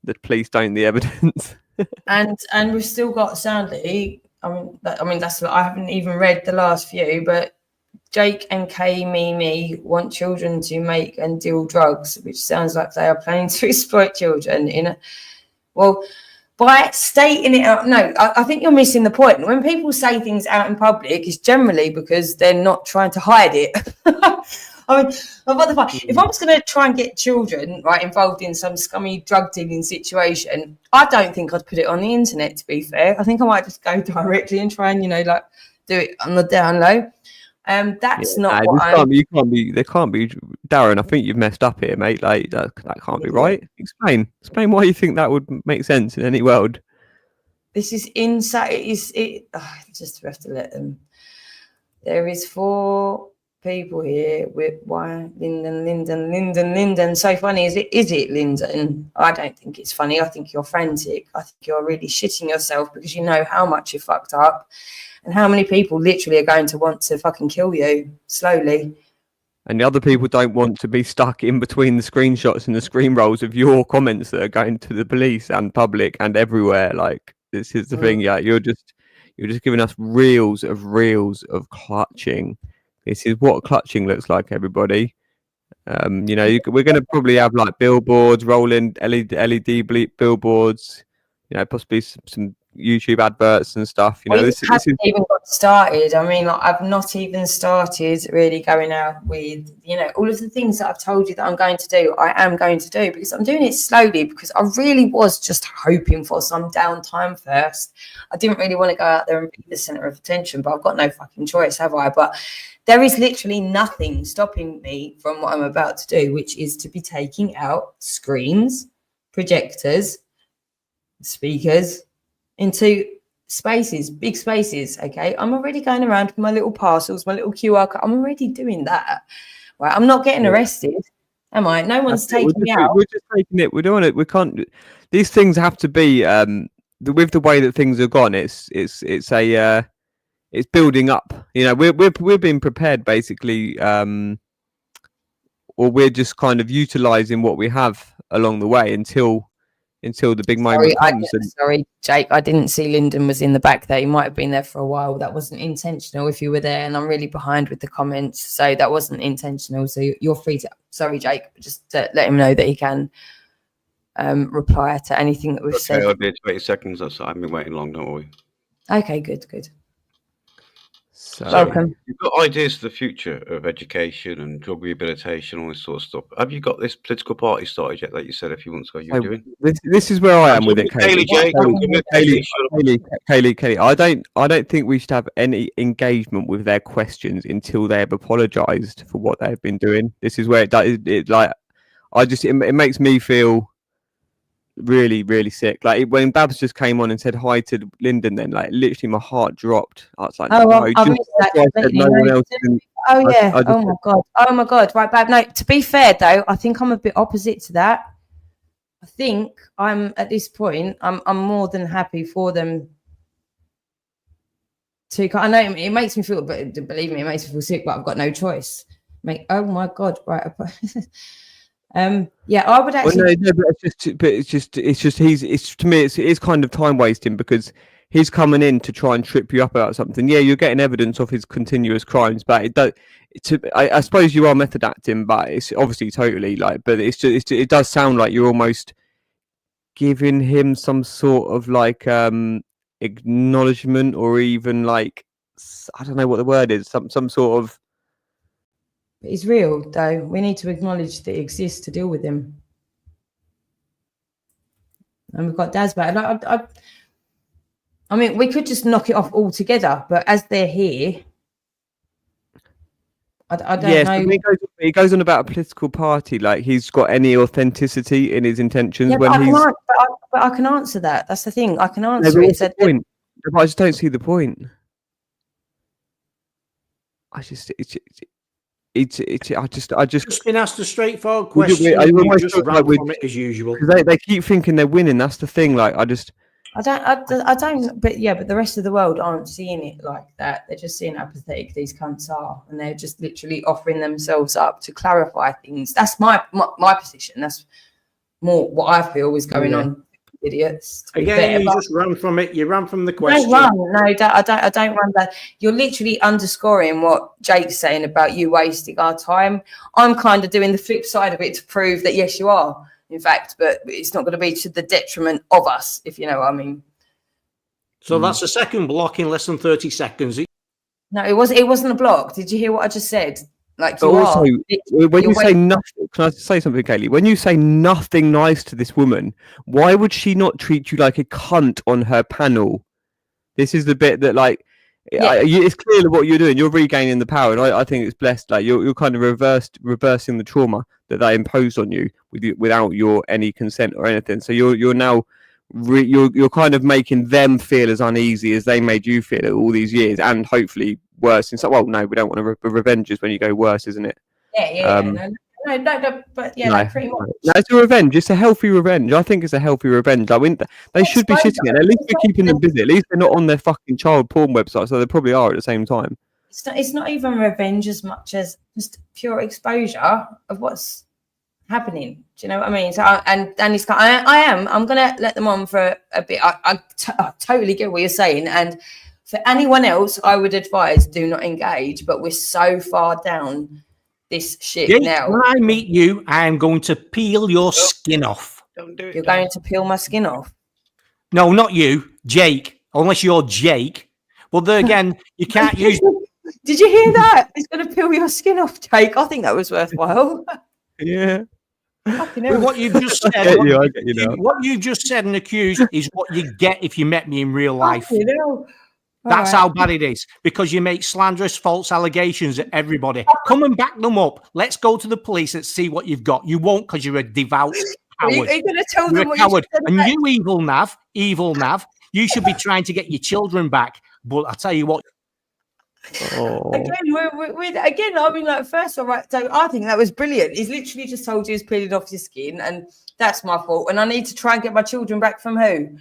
the police don't the evidence. and we've still got, sadly. I mean, that's what I haven't even read the last few, but Jake and Kay Mimi want children to make and deal drugs, which sounds like they are planning to exploit children by stating it out. No, I think you're missing the point. When people say things out in public, it's generally because they're not trying to hide it. I mean, what the fuck? If I was going to try and get children involved in some scummy drug dealing situation, I don't think I'd put it on the internet, to be fair. I think I might just go directly and try and, do it on the down low. That's not what you can't be. There can't be, Darren. I think you've messed up here, mate. Like, that can't be right. Explain why you think that would make sense in any world. This is inside. Just have to let them. There is 4 people here with why Lyndon. So funny. Is it Lyndon? I don't think it's funny. I think you're frantic. I think you're really shitting yourself because you know how much you fucked up and how many people literally are going to want to fucking kill you slowly. And the other people don't want to be stuck in between the screenshots and the screen rolls of your comments that are going to the police and public and everywhere. Like, this is the thing. Yeah, you're just giving us reels of clutching. This is what clutching looks like, everybody. You know, we're going to probably have like billboards, rolling LED billboards. You know, possibly some YouTube adverts and stuff. You know, this is even got started. I mean, like, I've not even started really going out with, you know, all of the things that I've told you that I'm going to do. I am going to do because I'm doing it slowly because I really was just hoping for some downtime first. I didn't really want to go out there and be the center of attention, but I've got no fucking choice, have I? But there is literally nothing stopping me from what I'm about to do, which is to be taking out screens, projectors, speakers into spaces, big spaces. Okay, I'm already going around with my little parcels, my little QR code. I'm already doing that. Right, I'm not getting arrested, am I? No one's taking me out. We're just taking it. We're doing it. We can't. These things have to be with the way that things have gone. It's building up. You know, we're being prepared basically, or we're just kind of utilizing what we have along the way until the big moment comes. Sorry, Jake, I didn't see Lyndon was in the back there. He might have been there for a while. That wasn't intentional if you were there, and I'm really behind with the comments, so that wasn't intentional. So you're free to, sorry, Jake, just to let him know that he can reply to anything that we've said. I'll be 20 seconds or so. I've been waiting long, don't worry. Okay, good. So, welcome. You've got ideas for the future of education and drug rehabilitation, all this sort of stuff. Have you got this political party started yet that you said a few months ago you were doing? This is where I am with it, Kaylee. Kaylee. I don't think we should have any engagement with their questions until they have apologised for what they've been doing. This is where it makes me feel really, really sick. Like when Babs just came on and said hi to Lyndon, then like literally my heart dropped. I was like, oh my god, right, Bab. No, to be fair though, I think I'm a bit opposite to that. I think I'm at this point, I'm more than happy for them to. I know it makes me feel, but believe me, it makes me feel sick, but I've got no choice. Oh my god, right. Yeah, I would actually. Well, no, but it's just to me it's kind of time wasting because he's coming in to try and trip you up about something. Yeah, you're getting evidence of his continuous crimes, but it does. I suppose you are method acting, but it's obviously totally like. But it does sound like you're almost giving him some sort of like acknowledgement, or even like I don't know what the word is. Some sort of. It's real, though. We need to acknowledge that it exists to deal with him. And we've got Daz back. I mean, we could just knock it off altogether, but as they're here, I don't know. He goes on about a political party, like he's got any authenticity in his intentions. Yeah, but I can answer that. That's the thing. I can answer it. Point? I just don't see the point. I just been asked a straightforward question. You just ran from it as usual. They keep thinking they're winning. That's the thing. Like I don't. But yeah, but the rest of the world aren't seeing it like that. They're just seeing how pathetic these cunts are, and they're just literally offering themselves up to clarify things. That's my position. That's more what I feel is going on. Idiots. Again, you just ran from it. You ran from the question. I don't run that. You're literally underscoring what Jake's saying about you wasting our time. I'm kind of doing the flip side of it to prove that yes, you are, in fact, but it's not going to be to the detriment of us, if you know what I mean. So that's a second block in less than 30 seconds. No, it wasn't a block. Did you hear what I just said? Like, also, when you say nothing, can I say something, Kaylee? When you say nothing nice to this woman, why would she not treat you like a cunt on her panel? This is the bit that, like, it's clear what you're doing. You're regaining the power, and I think it's blessed. Like you're kind of reversing the trauma that they imposed on you without your any consent or anything. So you're now you're kind of making them feel as uneasy as they made you feel all these years, and hopefully worse. And so, well, no, we don't want to. Revenge is when you go worse, isn't it? Yeah. No, but yeah, No, no, pretty much. no, it's a revenge. It's a healthy revenge. I think it's a healthy revenge. Like, they should be shitting it. At least we're keeping them busy. At least they're not on their fucking child porn website, so they probably are at the same time. It's not even revenge as much as just pure exposure of what's happening. Do you know what I mean? So and he's I'm gonna let them on for a bit. I totally get what you're saying, and for anyone else, I would advise do not engage. But we're so far down this shit Jake, now. when I meet you, I am going to peel your skin off. Don't do it. You're going to peel my skin off. No, not you, Jake. Unless you're Jake. But then again, you can't use. Did you hear that? He's going to peel your skin off, Jake. I think that was worthwhile. Yeah. With what you've just said, what you've just said and accused is what you get if you met me in real life. That's how bad it is, because you make slanderous, false allegations at everybody. Come and back them up. Let's go to the police and see what you've got. You won't, because you're a devout coward. Are you going to tell You're them a what coward. you said And about- you, evil Nav, you should be trying to get your children back. But I tell you what. Again, I mean, like, first, all right, so I think that was brilliant. He's literally just told you he's peeling off your skin, and that's my fault. And I need to try and get my children back from who?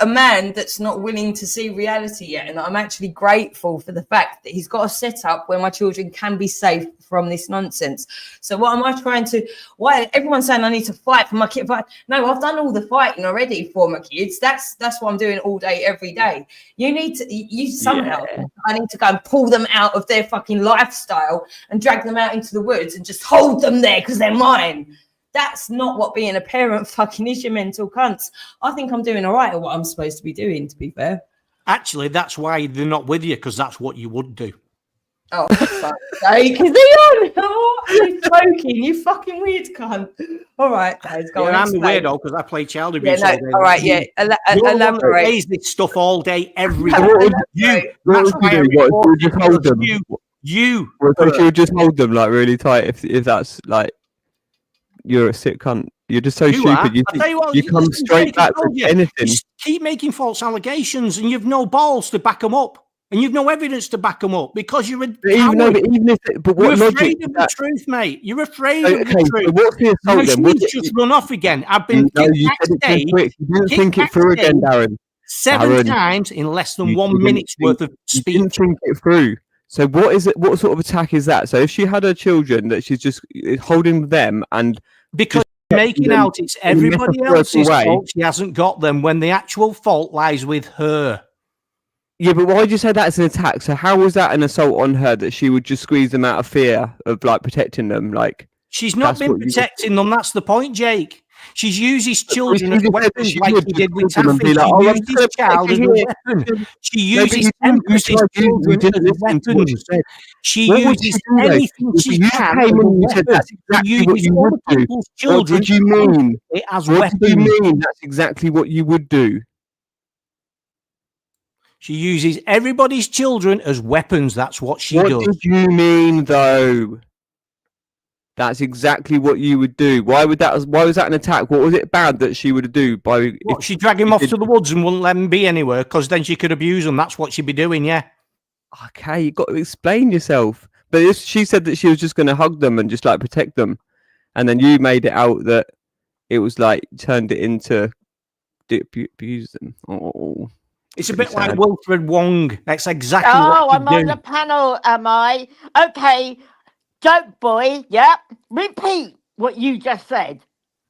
A man that's not willing to see reality yet. And I'm actually grateful for the fact that he's got a setup where my children can be safe from this nonsense. So what am I trying to, why everyone's saying I need to fight for my kid? No, I've done all the fighting already for my kids. That's what I'm doing all day, every day. I need to go and pull them out of their fucking lifestyle and drag them out into the woods and just hold them there because they're mine. That's not what being a parent fucking is, you mental cunts. I think I'm doing all right at what I'm supposed to be doing, to be fair. Actually, that's why they're not with you, because that's what you would do. Oh, for fuck's sake, is he on? Oh, you're joking, you fucking weird cunt. All right, guys, go on. I'm the explain. weirdo because I play child abuse. Yeah, no, all right, yeah. Elaborate. Raise this stuff all day, every day. What would you hold them? You. Would you just hold them like really tight if that's like you're a sick cunt? You're just so stupid. You come straight back with anything. You keep making false allegations, and you've no balls to back them up, and you've no evidence to back them up because you're a coward. You're afraid of the truth, mate. You're afraid of the truth. So what's the assault then? She's just run off again. I've been you said it too quick. You didn't think it through again, Darren. 7 times in less than 1 minute's worth of speech. You didn't think it through. So what is it? What sort of attack is that? So if she had her children, that she's just holding them and because making out it's everybody else's fault she hasn't got them when the actual fault lies with her. Yeah, but why did you say that as an attack? So how was that an assault on her that she would just squeeze them out of fear of like protecting them? Like she's not been protecting them. That's the point, Jake. She's used his children as weapons like he did with Taffy. She used his child as a weapon. She uses emphasis children as weapons. She uses anything she can. She uses other people's children. What did you mean? As what weapons. do you mean? That's exactly what you would do. She uses everybody's children as weapons. That's what she does. What did you mean, though? That's exactly what you would do. Why was that an attack? What was it bad that she would do by? She'd drag him off to the woods and wouldn't let him be anywhere because then she could abuse him. That's what she'd be doing. Yeah. Okay, you got to explain yourself. But if she said that she was just going to hug them and just like protect them, and then you made it out that it was like turned it into abuse them. Oh, it's a bit sad. Like Wilfred Wong. That's exactly. Oh, what I'm on the panel, am I? Okay. Joke boy, yep. Repeat what you just said.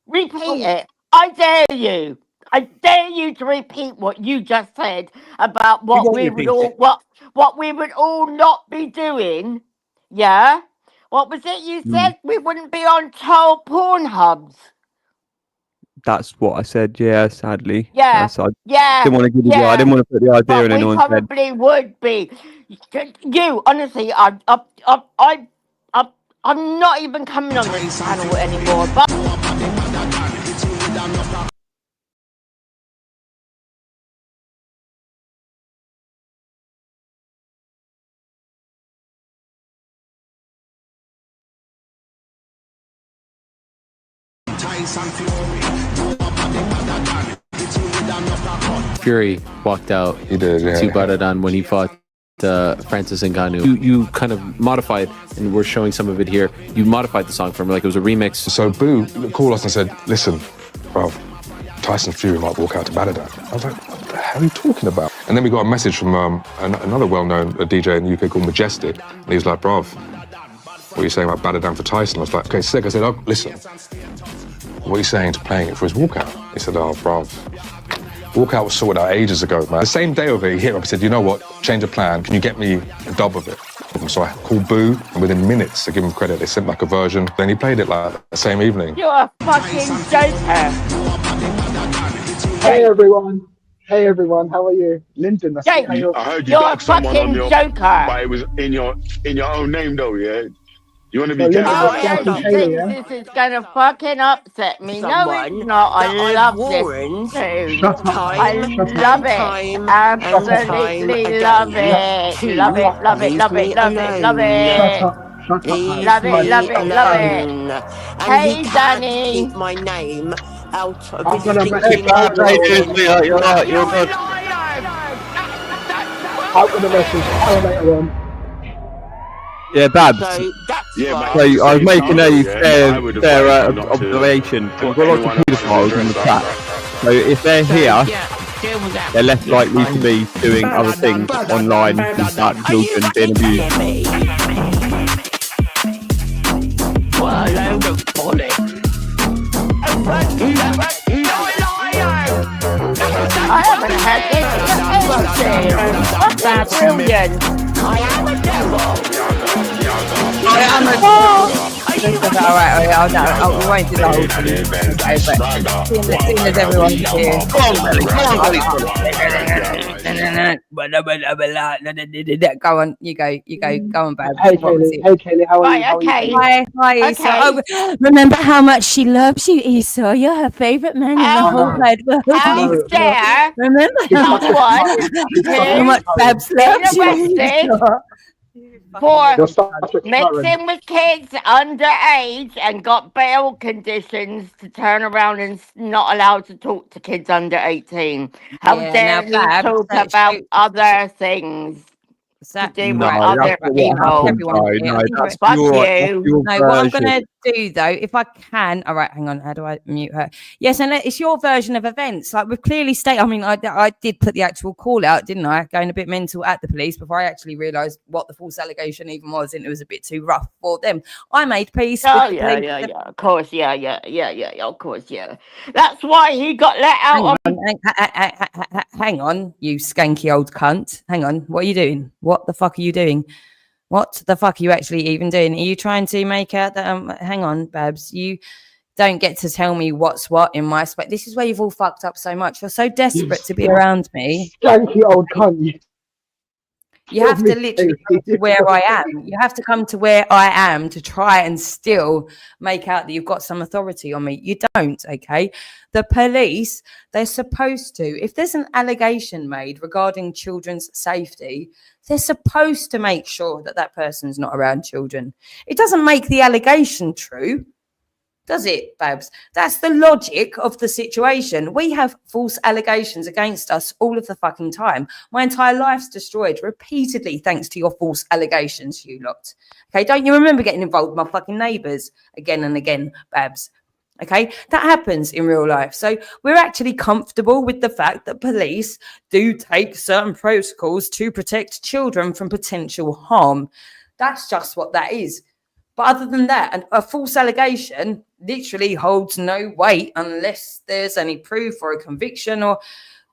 Repeat it. I dare you. I dare you to repeat what you just said about what we would all not be doing. Yeah. What was it you said? We wouldn't be on child porn hubs. That's what I said. Yeah, sadly. Yeah. I didn't want to give you. I didn't want to put the idea in anyone's head. Probably would be. You honestly, I'm not even coming on this channel anymore. But Fury walked out. He did. Yeah. Two Baradan when he fought Francis Ngannou. You kind of modified, and we're showing some of it here. You modified the song for him like it was a remix. So Boo called us and said, "Listen, bro, Tyson Fury might walk out to Badadan." I was like, "What the hell are you talking about?" And then we got a message from another well-known DJ in the UK called Majestic, and he was like, "Bruv, what are you saying about Badadan for Tyson?" I was like, "Okay, sick." I said, "Oh, listen, what are you saying to playing it for his walkout?" He said, "Oh, bruv, walkout was sorted out ages ago, man." The same day of it, he hit up and said, "You know what, change of plan, can you get me a dub of it?" So I called Boo, and within minutes, to give him credit, they sent back a version. Then he played it like the same evening. You're a fucking joker. Hey everyone, how are you? Lyndon, that's Jake, I heard you you're a got someone fucking on your, joker. but it was in your own name though, yeah? You want to be So careful. Oh, I don't think this is gonna fucking upset me. No, it's not. I love this tune. Shut up. I love it. Absolutely love it. Love it, love it, love it, love it, love it. Shut up. Love it, love it, love it. Hey, Danny. Keep my name out of I'm his gonna stinking message mouth. You're right, you're good. I'm gonna message Kyle later on. Yeah, Babs. So that's Yeah, So I was making a fair observation. We've got lots of paedophiles in the chat. So if they're here, they're less likely to be doing other things online than start children being abused. What a load of bollocks. I haven't had this for ages. That's brilliant. I am a devil. All right, we won't do the whole thing. Okay, but seeing as everyone's here. Go on, you go on, babe. Hey Kaylee, how are you? How are you? Hi, Issa. Oh, remember how much she loves you, Issa. You're her favourite man in the whole wide world. How dare Remember someone how much Babs loves you. For mixing with kids underage and got bail conditions to turn around and not allowed to talk to kids under 18. How dare you talk about other things to do with other people? Fuck you. No, what I'm going to do though, if I can, all right, hang on, how do I mute her? Yes, and it's your version of events. Like we've clearly stated, I mean, I did put the actual call out, didn't I? Going a bit mental at the police before I actually realised what the false allegation even was, and it was a bit too rough for them. I made peace. Oh, yeah, of course, yeah, of course, yeah. That's why he got let out. Hang on, you skanky old cunt. Hang on, what are you doing? What the fuck are you doing? What the fuck are you actually even doing? Are you trying to make out that, hang on, Babs, you don't get to tell me what's what in my space. This is where you've all fucked up so much. You're so desperate to be around me. Skanky old cunt. You have to literally come to where I am. You have to come to where I am to try and still make out that you've got some authority on me. You don't, okay? The police, they're supposed to, if there's an allegation made regarding children's safety, they're supposed to make sure that that person's not around children. It doesn't make the allegation true, does it, Babs? That's the logic of the situation. We have false allegations against us all of the fucking time. My entire life's destroyed repeatedly thanks to your false allegations, you lot. Okay, don't you remember getting involved with my fucking neighbours again and again, Babs? Okay, that happens in real life. So we're actually comfortable with the fact that police do take certain protocols to protect children from potential harm. That's just what that is. But other than that, a false allegation literally holds no weight unless there's any proof or a conviction, or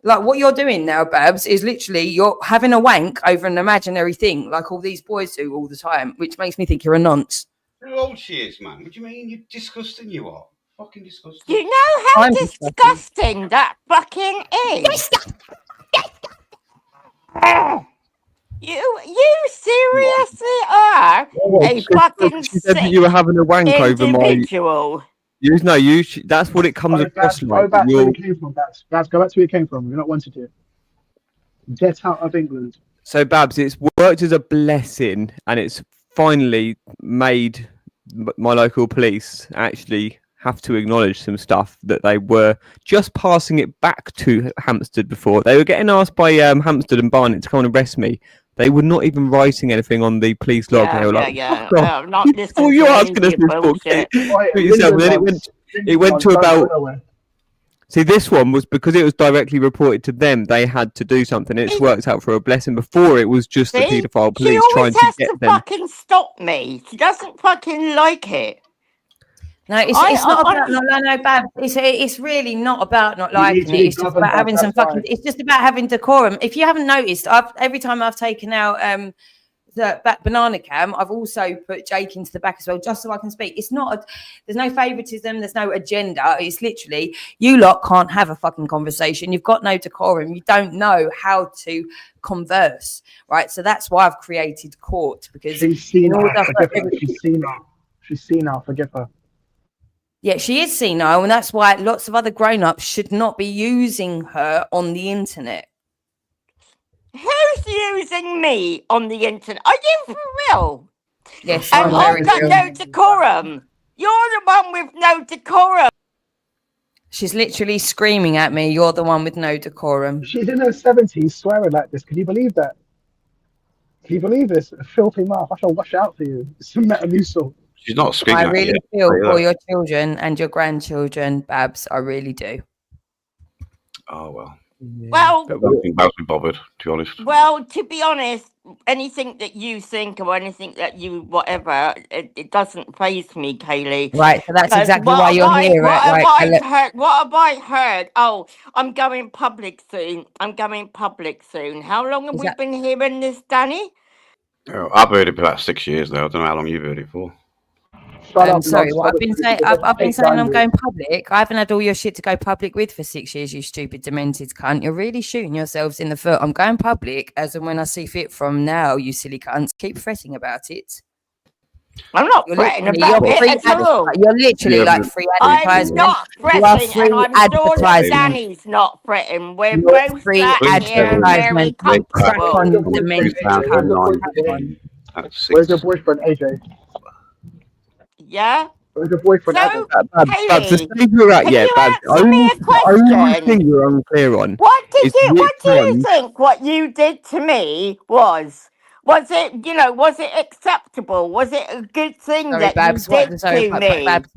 like what you're doing now, Babs, is literally you're having a wank over an imaginary thing like all these boys do all the time, which makes me think you're a nonce. How old she is, man? What do you mean? You're disgusting, you are. Fucking disgusting. You know how disgusting that fucking is? You seriously are a fucking She said that you were having a wank over my individual. That's what it comes across Go like. back to where you came from, Babs. Babs, go back to where you came from. You're not wanted here. Get out of England. So, Babs, it's worked as a blessing, and it's finally made my local police actually have to acknowledge some stuff that they were just passing it back to Hampstead before. They were getting asked by Hampstead and Barnet to come and arrest me. They were not even writing anything on the police log. They were like, "Fuck off." Not listening All you're to asking us any is bullshit. for yourself. And then it went to about. See, this one was because it was directly reported to them. They had to do something. It's worked out for a blessing. Before it was just the paedophile She police trying always to has get to them. fucking stop me. She doesn't fucking like it. No, it's not about no, Bab. It's really not about not liking it. It's just about having some fucking. It's just about having decorum. If you haven't noticed, every time I've taken out the back banana cam, I've also put Jake into the back as well, just so I can speak. It's not. There's no favoritism. There's no agenda. It's literally you lot can't have a fucking conversation. You've got no decorum. You don't know how to converse, right? So that's why I've created court, because she's seen her. She's seen her. Forgive her. Yeah, she is senile, and that's why lots of other grown-ups should not be using her on the internet. Who's using me on the internet? Are you for real? Yes, and I'm I've got no decorum. You're the one with no decorum. She's literally screaming at me, "You're the one with no decorum." She's in her 70s swearing like this. Can you believe that? Can you believe this? A filthy mouth. I shall wash out for you. It's some Metamucil. She's not screaming. I really feel for your children and your grandchildren, Babs. I really do. Oh, well. Well, I don't think Babs would be bothered, to be honest. Well, to be honest, anything that you think or anything that you whatever, it doesn't faze me, Kaylee. Right, so that's exactly why you're here, right? What have I heard? Oh, I'm going public soon. How long have we been hearing this, Danny? Oh, I've heard it for about 6 years now. I don't know how long you've heard it for. Sorry, what I've been saying. I've been saying I'm going public. I haven't had all your shit to go public with for 6 years. You stupid, demented cunt. You're really shooting yourselves in the foot. I'm going public as and when I see fit from now. You silly cunts, keep fretting about it. I'm not fretting about it at all. You're literally like free advertisement. I'm not fretting, and I'm sure that Danny's not fretting. We're both free sat here very comfortable. Where's your boyfriend, AJ? Yeah. Where's your boyfriend? So, Babs, the stage we're at, yeah, Babs. Only thing you're unclear on. What do you think? What you did to me was it, was it acceptable? Was it a good thing that Babs, you did to me? Babs,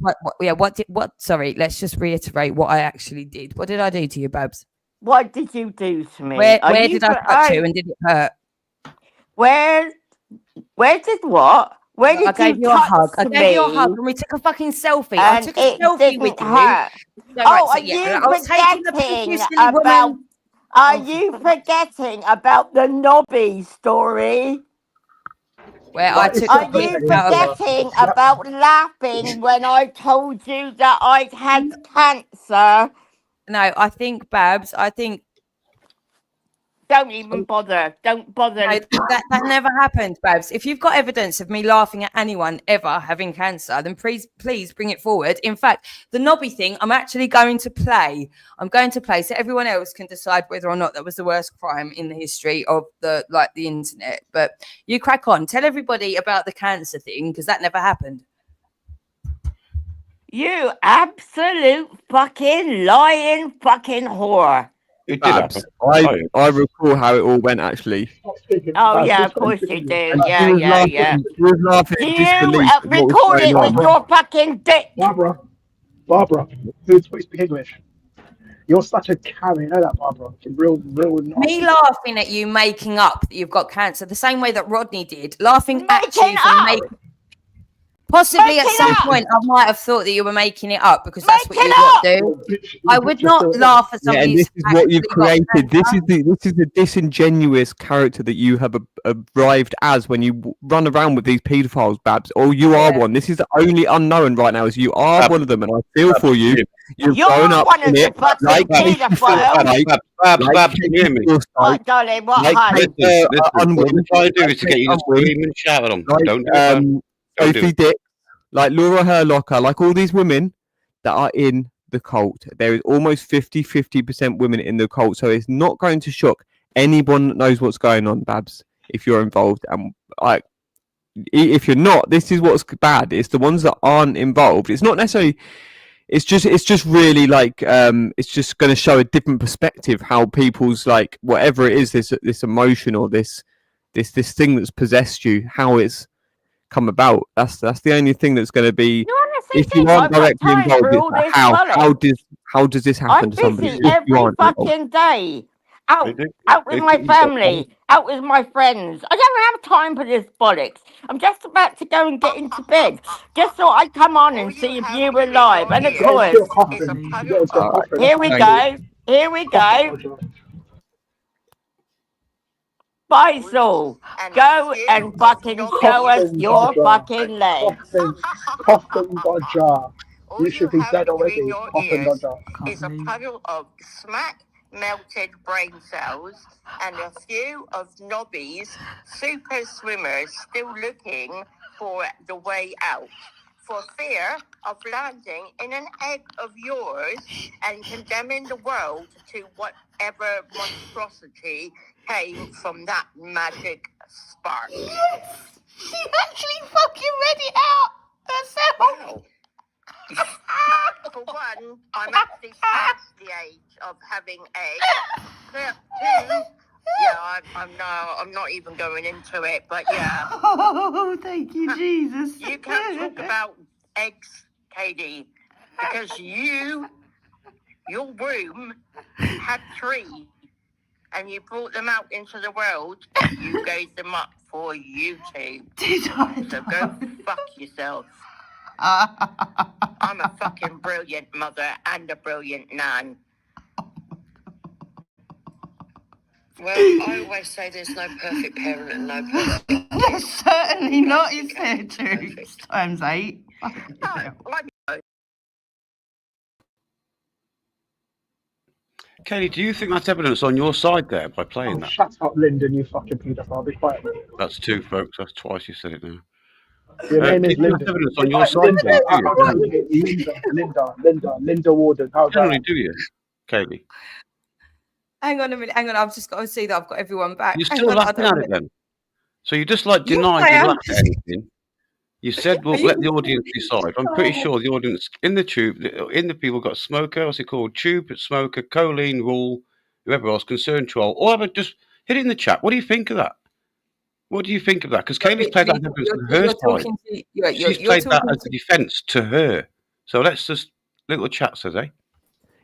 what? Sorry, let's just reiterate what I actually did. What did I do to you, Babs? What did you do to me? Where did I touch you, and did it hurt? Where did what? Where did I gave you a hug. I gave you a hug, and we took a fucking selfie. I took a selfie with you. Are you forgetting about the Nobby story? Where I took Are you forgetting about laughing when I told you that I'd had cancer? No, I think, Babs, don't even bother. Don't bother. No, that never happened, Babs. If you've got evidence of me laughing at anyone ever having cancer, then please bring it forward. In fact, the Nobby thing, I'm actually going to play. I'm going to play so everyone else can decide whether or not that was the worst crime in the history of the internet. But you crack on. Tell everybody about the cancer thing, because that never happened. You absolute fucking lying fucking whore. Babs, I recall how it all went actually. Oh yeah, of course you do. Yeah. You was laughing at disbelief at what was record it going with on. your fucking dick. Barbara, please speak English. You're such a Karen, you know that, Barbara. Real. Me laughing at you making up that you've got cancer, the same way that Rodney did, laughing at you for making. Possibly at some point, I might have thought that you were making it up because that's what you lot do. I would not laugh at somebody. Yeah, and this is what you've created. This is the disingenuous character that you have arrived as when you run around with these paedophiles, Babs. Or you are one. This is the only unknown right now. Is you are one of them, and I feel for you. You've grown up in it. Like Babs, can you hear me? What, darling? What? What I'm trying to do is to get you to scream and shout at them. Don't do it. Sophie Dick, like Laura Herlocker, like all these women that are in the cult. There is almost 50% women in the cult. So it's not going to shock anyone that knows what's going on, Babs, if you're involved. And if you're not, this is what's bad. It's the ones that aren't involved. It's not necessarily, it's just really like, it's just going to show a different perspective how people's like, whatever it is, this emotion or this this thing that's possessed you, how it's come about. That's the only thing that's going to be. If you aren't directly involved, it's like, how does this happen I'm to somebody? busy If you every aren't involved. fucking day. Out with my You've got family, out with my friends. I don't have time for this bollocks. I'm just about to go and get into bed, just so I come on and see if you were live. And of course, here we go. Here we go. Faisal, go and fucking show us your fucking legs. Coffin Dodger. You should be dead already, Coffin Dodger. Is a puddle of smack melted brain cells and a few of Nobby's super swimmers still looking for the way out, for fear of landing in an egg of yours and condemning the world to whatever monstrosity came from that magic spark. Yes! She actually fucking read it out herself! For one, I'm actually past the age of having eggs. Two, yeah, I'm not even going into it, but yeah. Oh, thank you, Jesus. You can't talk about eggs, Katie, because your womb had 3, and you brought them out into the world. You gave them up for YouTube. Did I? So go fuck yourself. I'm a fucking brilliant mother and a brilliant nan. Well, I always say there's no perfect parent and no perfect. There's certainly not, is there, Jukes? Times 8. Kelly, do you think that's evidence on your side there by playing that? Shut up, Lyndon, you fucking paedophile. Be quiet. That's 2, folks. That's twice you said it now. Your name is Linda. Evidence on your side there, Linda Warden. How generally do you, Kaylee? Hang on a minute. Hang on. I've just got to see that I've got everyone back. You're still laughing at it then. So you just like denied you laughed at anything. You said, "Well, let the audience decide." I'm pretty sure the audience in the tube, in the people got Smoker, what's it called? Tube, Smoker, Colleen, Rule, whoever else, Concerned Troll. Or have just hit it in the chat. What do you think of that? What do you think of that? Because Kaylee's played that evidence on her side. She's played that as a defence to her. So let's just little chat says, eh?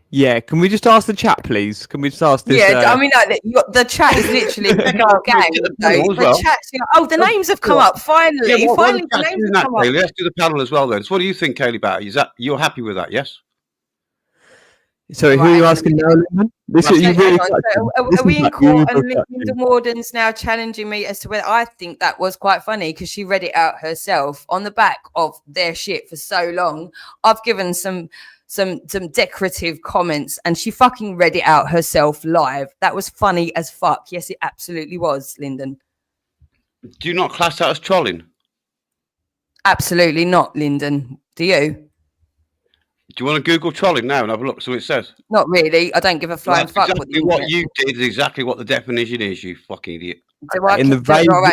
Yeah, can we just ask the chat, please? Can we just ask this? Yeah, I mean, the chat is literally the game. The chat's, the names have come up finally. Yeah, finally, the names have come up. Let's do the panel as well then. So, what do you think, Kaylee, about it? You're happy with that? Yes. Sorry, who are you asking now, Lyndon? Are we in court and Lyndon Warden's now challenging me as to whether I think that was quite funny because she read it out herself on the back of their shit for so long. I've given some decorative comments and she fucking read it out herself live. That was funny as fuck. Yes, it absolutely was, Lyndon. Do you not class that as trolling? Absolutely not, Lyndon. Do you? Do you want to Google trolling now and have a look? So it says. Not really. I don't give a flying fuck. Exactly what you did is exactly what the definition is. You fucking idiot. I think you've all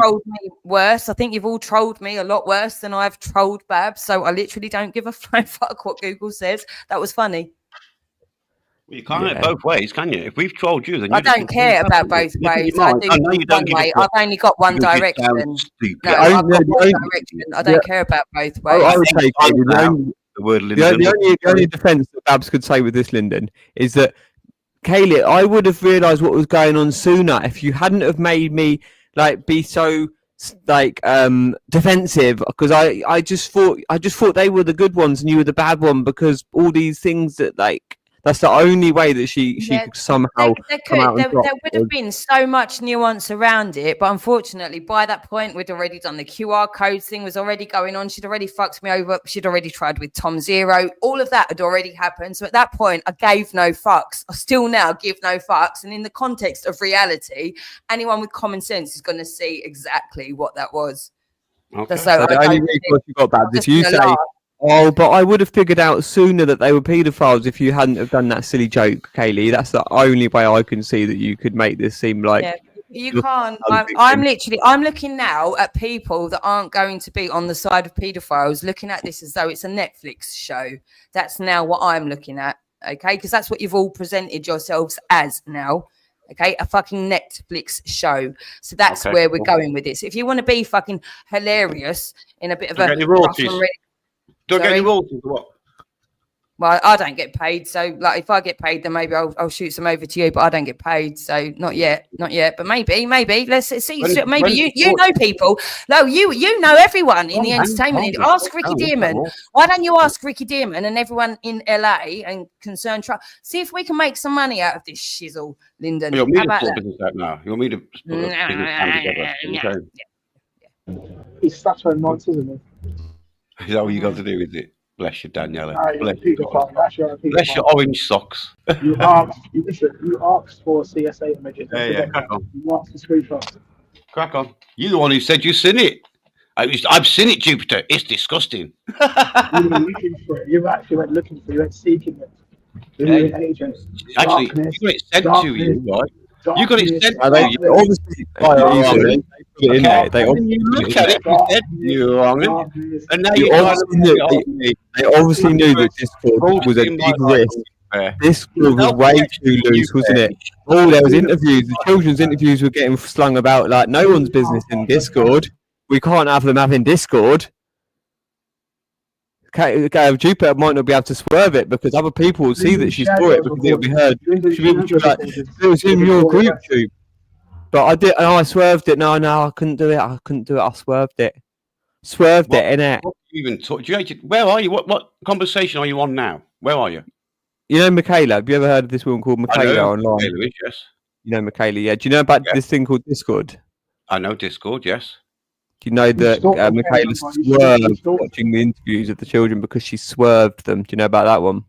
trolled me worse. I think you've all trolled me a lot worse than I've trolled Babs. So I literally don't give a flying fuck what Google says. That was funny. Well, you can't have it both ways, can you? If we've trolled you, then I don't care about both ways. I do one way. I've only got one direction. No, I've got one direction. I don't care about both ways. I would say the only defence that Babs could say with this, Lyndon, is that Kaylee, I would have realised what was going on sooner if you hadn't have made me be so defensive, because I just thought they were the good ones and you were the bad one, because all these things that that's the only way that she could somehow come out. There would have been so much nuance around it, but unfortunately, by that point, we'd already done the QR code thing was already going on. She'd already fucked me over. She'd already tried with Tom Zero. All of that had already happened. So at that point, I gave no fucks. I still now give no fucks. And in the context of reality, anyone with common sense is going to see exactly what that was. Okay. So the only recourse you got, Babs, if you say, "Oh, but I would have figured out sooner that they were paedophiles if you hadn't have done that silly joke, Kaylee," that's the only way I can see that you could make this seem like... Yeah, you can't. I'm looking now at people that aren't going to be on the side of paedophiles, looking at this as though it's a Netflix show. That's now what I'm looking at, okay? Because that's what you've all presented yourselves as now. Okay, a fucking Netflix show. So that's Okay, where we're cool. going with it. So if you want to be fucking hilarious in a bit of Do I a get any rough royalties? and ready, Do I get any Sorry? royalties or what? well, I don't get paid. So like, if I get paid, then maybe I'll shoot some over to you. But I don't get paid, so not yet. But maybe. Let's see. Maybe you know people. No, you know everyone in the entertainment industry. Ask Ricky Dearman. Why don't you ask Ricky Dearman and everyone in LA and concerned trial? See if we can make some money out of this shizzle, Lyndon. You want me How to about put a that? business out now? You want me to put a business plan together? Okay. He's such a nonce, isn't he? Is that what you got to do with it? Bless you, Daniela. Ah, you're a paedophile. That's your Bless your orange socks. You asked for CSA images. Yeah, crack on. You asked for screenshots. Crack on. You're the one who said you've seen it. I've seen it, Jupiter. It's disgusting. You were looking for it. You actually went looking for it. You went seeking it. You were an agent. Actually, Darkness, you got it sent to you, right? You got it sent darkness, to you. obviously, They You look at it, you said you're wrong, and now you're they obviously knew that Discord was a big risk. Discord was way too loose, wasn't it? Oh, there was interviews. The children's interviews were getting slung about like no one's business in Discord. We can't have them having Discord. Jupiter might not be able to swerve it because other people will see that she saw it because it'll be heard. She'll be like, it was in your group, Jupe. But I did, and I swerved it. No, I couldn't do it. I swerved it. Swerved it, innit? Where are you? What conversation are you on now? Where are you? You know Michaela? Have you ever heard of this woman called Michaela online? Michaela is, yes. You know Michaela, yeah. Do you know about this thing called Discord? I know Discord, yes. Do you know that Michaela swerved watching the interviews of the children because she swerved them? Do you know about that one?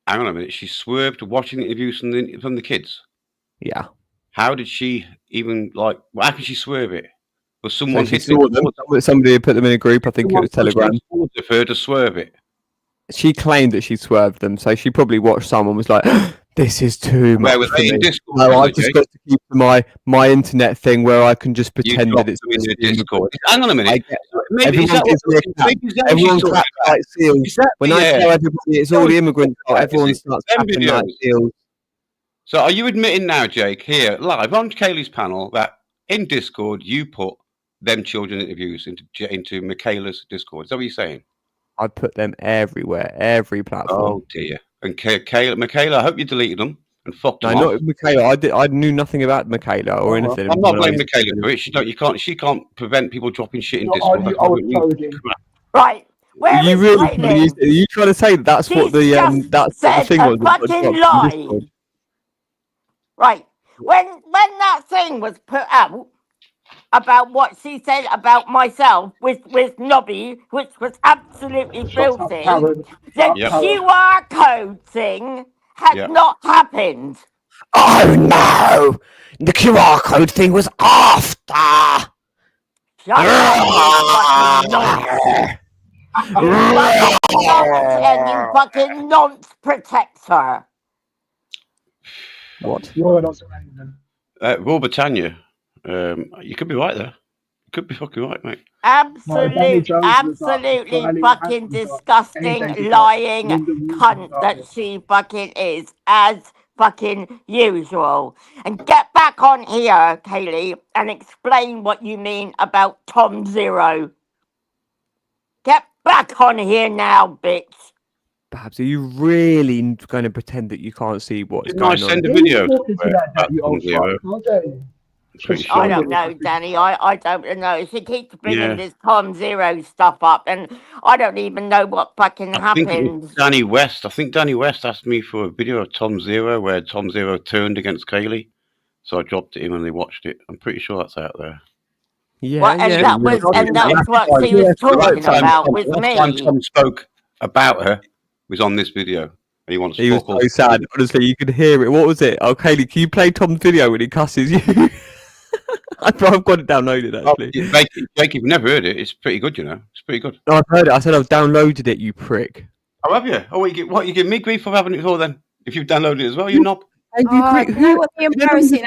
Hang on a minute. She swerved watching the interviews from the kids? Yeah. How did she even, how can she swerve it? Was someone So she saw them. Somebody had put them in a group. I think it was Telegram. For her to swerve it. She claimed that she swerved them, so she probably watched someone was like, "This is too much." Where was they in Discord? No, I've just got to keep my internet thing where I can just pretend that it's in the Discord. Hang on a minute. Everyone claps like seals. When I tell everybody it's all the immigrants, everyone starts clapping like seals. So are you admitting now, Jake, here live on Kaylee's panel, that in Discord you put them children interviews into Michaela's Discord? Is that what you're saying? I put them everywhere, every platform. Oh dear. And Michaela, I hope you deleted them and fucked them not off. Michaela. I knew nothing about Michaela or anything. I'm not blaming Michaela for it. She can't prevent people dropping shit in Discord. Right. Where you is really Caitlin? are you trying to say that's what the that's what the thing was? Fucking lie. Right. When that thing was put out about what she said about myself with Nobby, which was absolutely filthy, the QR code thing had not happened. Oh no! The QR code thing was after. Shut up, you fucking nonce protector. What? You're not surrounding Raw Britannia. You could be right there. You could be fucking right, mate. Absolutely fucking disgusting, lying cunt that she fucking is, as fucking usual. And get back on here, Kaylee, and explain what you mean about Tom Zero. Get back on here now, bitch. Babs, are you really going to pretend that you can't see what's Didn't going I on? send a video? I don't know, Danny. I don't know. She keeps bringing this Tom Zero stuff up, and I don't even know what fucking happened. Danny West. I think Danny West asked me for a video of Tom Zero where Tom Zero turned against Kaylee, so I dropped it in and they watched it. I'm pretty sure that's out there. Yeah, well, and that was what she was talking about with me. Last time Tom spoke about her was on this video. And he wants. He was so sad. Honestly, you could hear it. What was it? Oh, Kaylee, can you play Tom's video when he cusses you? I've got it downloaded actually. Jake, you've never heard it. It's pretty good, you know. It's pretty good. No, I've heard it. I said I've downloaded it. You prick. Oh, have you? Oh, you give me grief for having it for then? If you've downloaded it as well, you knob. You know what the embarrassing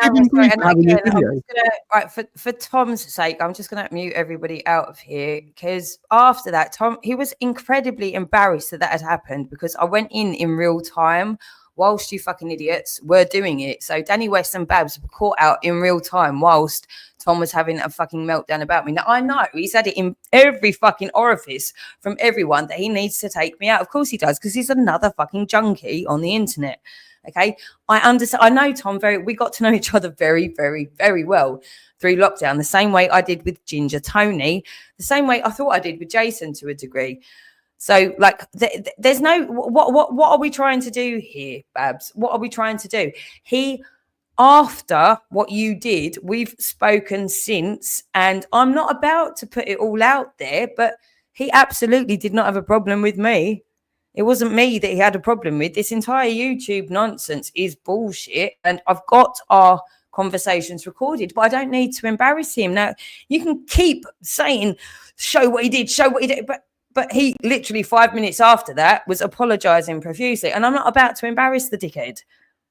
right, for Tom's sake, I'm just gonna mute everybody out of here, because after that, Tom, he was incredibly embarrassed that had happened, because I went in real time whilst you fucking idiots were doing it. So Danny West and Babs were caught out in real time whilst Tom was having a fucking meltdown about me. Now, I know he's had it in every fucking orifice from everyone that he needs to take me out. Of course he does, because he's another fucking junkie on the internet. Okay, I understand. I know Tom we got to know each other very, very, very well through lockdown, the same way I did with Ginger Tony, the same way I thought I did with Jason to a degree. So, like, there's no what are we trying to do here, Babs? What are we trying to do? After what you did, we've spoken since, and I'm not about to put it all out there, but he absolutely did not have a problem with me. It wasn't me that he had a problem with. This entire YouTube nonsense is bullshit, and I've got our conversations recorded, but I don't need to embarrass him. Now, you can keep saying, show what he did, but he literally 5 minutes after that was apologizing profusely, and I'm not about to embarrass the dickhead.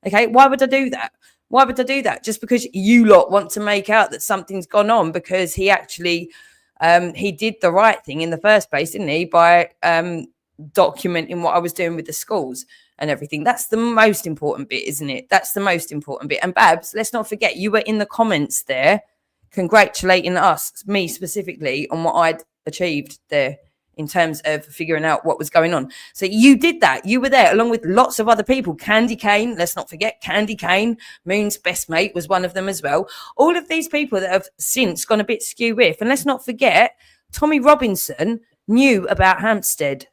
Okay, why would I do that? Why would I do that? Just because you lot want to make out that something's gone on, because he actually he did the right thing in the first place, didn't he? By documenting what I was doing with the schools and everything. That's the most important bit, isn't it? That's the most important bit. And Babs, let's not forget, you were in the comments there congratulating us, me specifically, on what I'd achieved there in terms of figuring out what was going on. So you did that. You were there along with lots of other people. Candy Kane, let's not forget Candy Kane, Moon's best mate, was one of them as well. All of these people that have since gone a bit skew-whiff. And let's not forget, Tommy Robinson knew about Hampstead.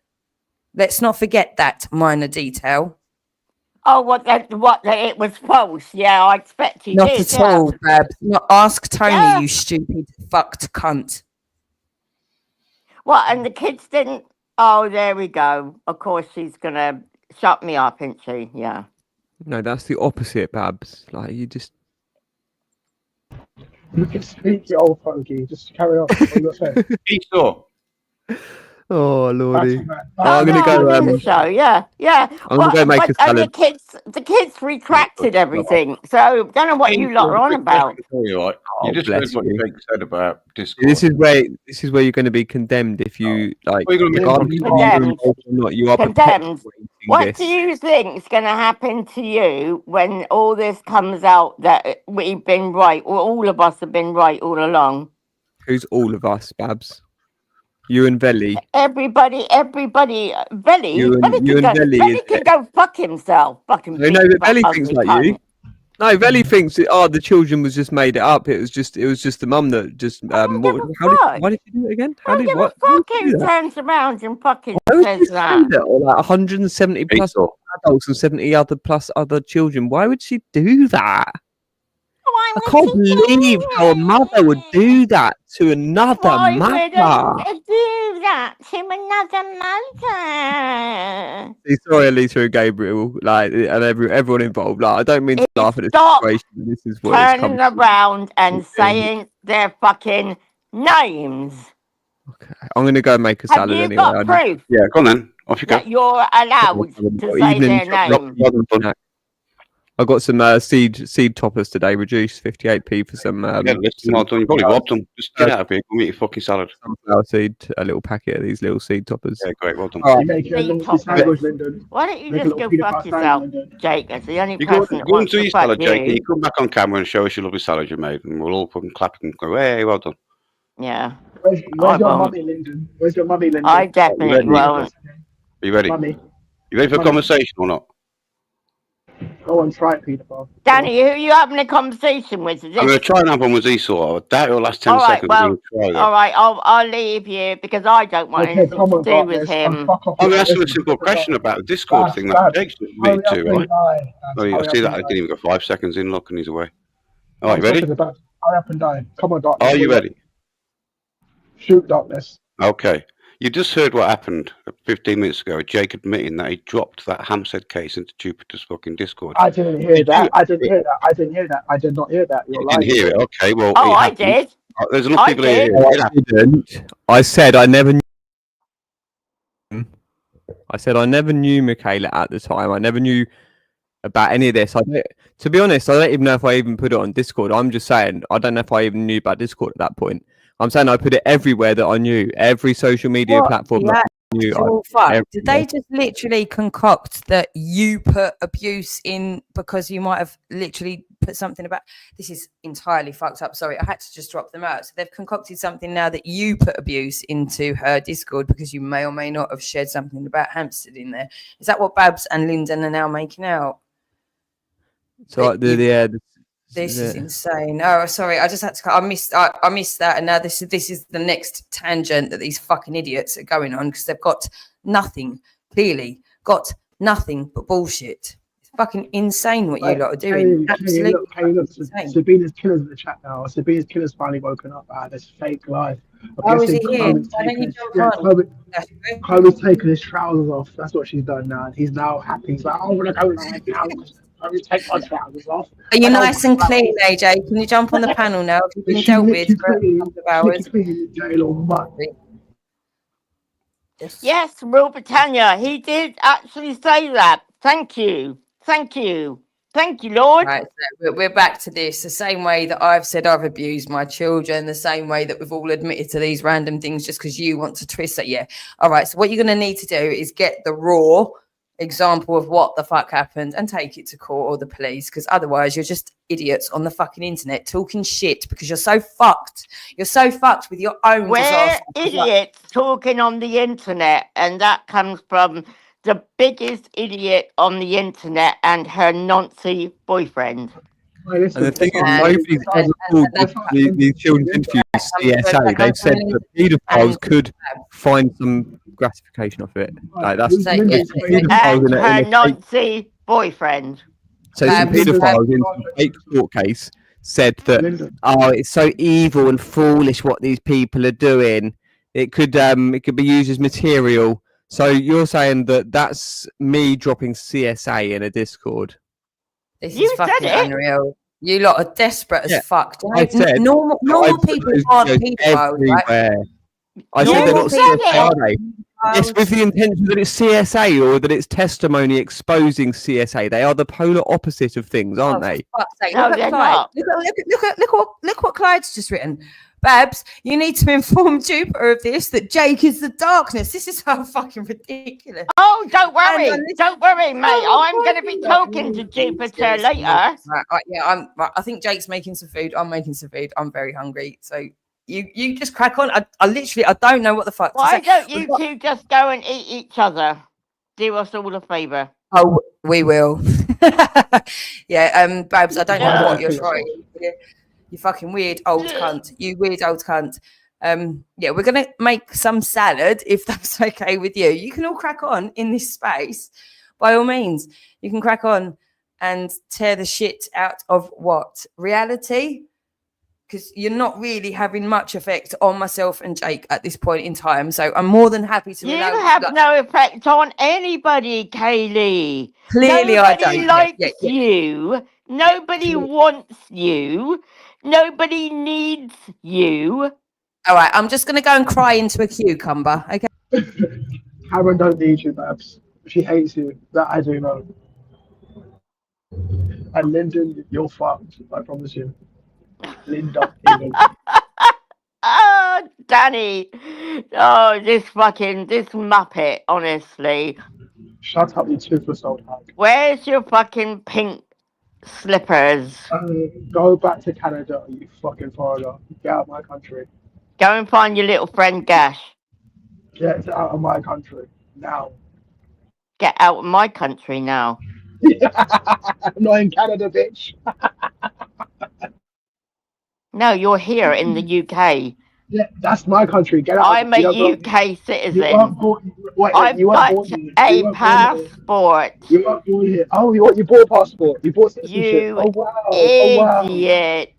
Let's not forget that minor detail. Oh, what it was false. Yeah, I expect you Not did. at all, Babs. Not ask Tony, you stupid fucked cunt. What, and the kids didn't? Oh, there we go. Of course, she's going to shut me up, isn't she? Yeah. No, that's the opposite, Babs. Like, you just... You can speak, you old fogey. Just carry on. What you're saying. Esau. Oh, Lordy. I'm going to go... So, yeah. I'm going to go make a and salad. the kids retracted everything. So, don't know what you lot are on about. You just heard what Jake said about Discord. This is where you're going to be condemned if you, like... Well, you're gonna be condemned. You are Condemned. What this. do you think is going to happen to you when all this comes out that we've been right, or all of us have been right all along? Who's all of us, Babs? You and Veli. Everybody. Veli. You and Veli can go fuck himself. Fucking. No, but Veli thinks like you. No, Veli thinks the children was just made it up. It was just the mum that just. Why did you do it again? How did what? Fucking turns around and fucking says that. Or like 170 plus adults and 70 other children. Why would she do that? I can't believe how a mother would do that to another mother. Do that to another mother. Sorry, Alisa and Gabriel, like, and everyone involved. Like, I don't mean to laugh at this situation. But this is what it's turning around and saying their fucking names. Okay, I'm going to go make a salad Have you anyway. got proof? Yeah, go on then. Off you go. That you're allowed to say their name. I got some seed toppers today, reduced 58p for some. Yeah, listen, well done. You probably robbed them. Just get out of here. Go eat your fucking salad. Sunflower seed, a little packet of these little seed toppers. Yeah, great. Well done. You make a little sandwich, Lyndon. Why don't you Make a just little go peanut fuck butter yourself, sandwich. Jake? That's the only You go person that and wants do to your fuck salad, Jake. you. You come back on camera and show us your lovely salad you made, and we'll all fucking clap and go, hey, well done. Yeah. Where's your mummy, Lyndon? Where's your mummy, Lyndon? I definitely won't. Are you ready? Mummy. You ready for a Mummy. conversation or not? Go on, try it, Peter Bob. Danny, who are you having a conversation with? Is I'm going this... to try and have one with Esau. I doubt it'll last 10 All right, seconds. well, Try that. all right, I'll leave you because I don't want Okay, anything come to on, do Bob, with let's him. fuck off. I'm going to ask you a simple question about the Discord thing that Jake's admitted to, right? I see that. I didn't even go 5 seconds in. Look, and he's away. All right, ready? Hurry up and die. Come on, Darkness. Are you ready? Shoot, Darkness. Okay. You just heard what happened 15 minutes ago. Jake admitting that he dropped that Hampstead case into Jupiter's fucking Discord. I didn't hear that. I didn't hear that. I didn't hear that. I did not hear that. You're You lying. didn't hear it. Okay, well. Oh, it I happened. did. There's enough I people here. did. It happened. I said I never knew Michaela at the time. I never knew about any of this. To be honest, I don't even know if I even put it on Discord. I'm just saying I don't know if I even knew about Discord at that point. I'm saying I put it everywhere that I knew, every social media platform. Yeah, you. You're all fucked. Did they just literally concoct that you put abuse in because you might have literally put something about this is entirely fucked up. Sorry, I had to just drop them out. So they've concocted something now that you put abuse into her Discord because you may or may not have shared something about Hampstead in there. Is that what Babs and Lyndon are now making out? So This is insane. Oh, sorry. I just had to. I missed that, and now this is the next tangent that these fucking idiots are going on because they've got nothing. Clearly, got nothing but bullshit. It's fucking insane what you lot are doing. Absolutely insane. Sabina's killer's in the chat now. Sabina's killer's finally woken up out of this fake life. Oh, is he here? Why don't you jump on? Chloe's taken his trousers off. That's what she's done now. And he's now happy. He's like, I want to go live now. I just take my trousers off. Are you nice and clean, AJ? Can you jump on the panel now? You've been dealt with for a couple of hours. Yes, Rule Britannia. He did actually say that. Thank you. Thank you. Thank you, Lord. Right, so we're back to this. The same way that I've said I've abused my children, the same way that we've all admitted to these random things just because you want to twist it. Yeah. All right. So what you're going to need to do is get the raw example of what the fuck happened and take it to court or the police, because otherwise you're just idiots on the fucking internet talking shit because you're so fucked. You're so fucked with your own We're disaster. idiots talking on the internet, and that comes from the biggest idiot on the internet and her Nancy boyfriend. And the thing is, nobody's ever called the children's interview CSA. They've said that paedophiles could find some gratification off it. Like that's And her Nancy boyfriend. So some paedophiles in some fake court case said that it's so evil and foolish what these people are doing. It could be used as material. So you're saying that that's me dropping CSA in a Discord? This is fucking unreal. You lot are desperate as fuck. I said, normal people aren't paedophiles, right? I said they're not CSA, are they? Yes, with the intention that it's CSA or that it's testimony exposing CSA. They are the polar opposite of things, aren't they? Fuck's sake. Look at Clyde. Look what Clyde's just written. Babs, you need to inform Jupiter of this, that Jake is the darkness. This is so fucking ridiculous. Oh, don't worry. Don't worry, mate. I'm going to be talking to Jupiter later. I think Jake's making some food. I'm making some food. I'm very hungry. So you just crack on. I don't know what the fuck. Why don't you two just go and eat each other? Do us all a favour. Oh, we will. Babs, I don't know what you're trying. You fucking weird old cunt. You weird old cunt. We're going to make some salad, if that's okay with you. You can all crack on in this space. By all means, you can crack on and tear the shit out of what? Reality? Because you're not really having much effect on myself and Jake at this point in time. So I'm more than happy to You have no effect on anybody, Kaylee. Clearly I don't. Nobody likes you. Nobody wants you. Nobody needs you. All right, I'm just going to go and cry into a cucumber. Okay. Karen don't need you, Babs. She hates you. That I do know. And Lyndon, you're fucked. I promise you. Linda. Oh, Danny. Oh, this Muppet, honestly. Shut up, you toothless old hag. Where's your fucking pink slippers? Go back to Canada, you fucking foreigner. Get out of my country. Go and find your little friend Gash. Get out of my country now. Get out of my country now. I'm not in Canada, bitch. No, you're here in the UK. Yeah, that's my country. Get out. I'm a UK citizen. I've got a passport. You weren't born here. Oh, you bought a passport. You bought citizenship. Oh wow. Idiot.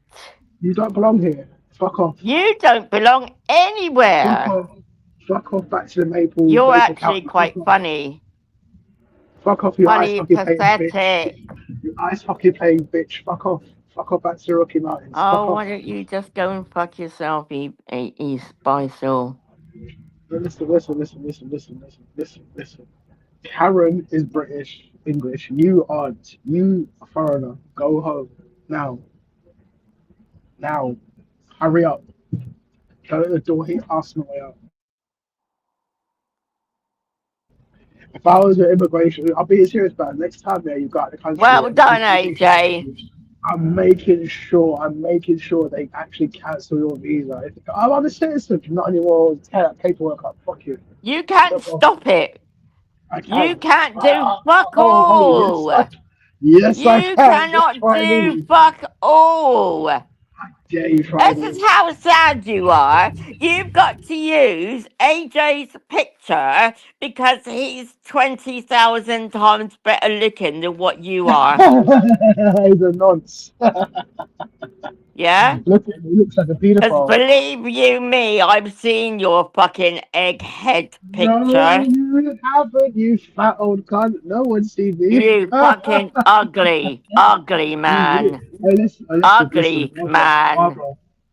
You don't belong here. Fuck off. You don't belong anywhere. Fuck off back to the Maple. You're actually quite funny. Fuck off, you funny, ice hockey pathetic. playing bitch. You ice hockey playing bitch. Fuck off. Fuck off back to the Rocky Mountains. Oh, why don't you just go and fuck yourself, you spy soul? Listen. Karen is British English. You aren't. You a foreigner. Go home. Now. Hurry up. Go to the door here. Ask my way out. If I was an immigration, I'll be serious about it. Next time, yeah, you got the country. Well done, AJ. I'm making sure they actually cancel your visa. If I'm a citizen, not anymore. Tear that paperwork up. Fuck you. You can't stop it. I You can. can't do fuck Oh, all. yes, I You can. Just cannot try do me. fuck all. Yeah, you try This me. is how sad you are. You've got to use AJ's picture because he's 20,000 times better looking than what you are. He's a nonce. Yeah? Look, he looks like a Because pedophile. believe you me, I've seen your fucking egghead No, picture. you haven't, you fat old cunt. No one's seen me. You fucking ugly, ugly man. Listen, Ugly man.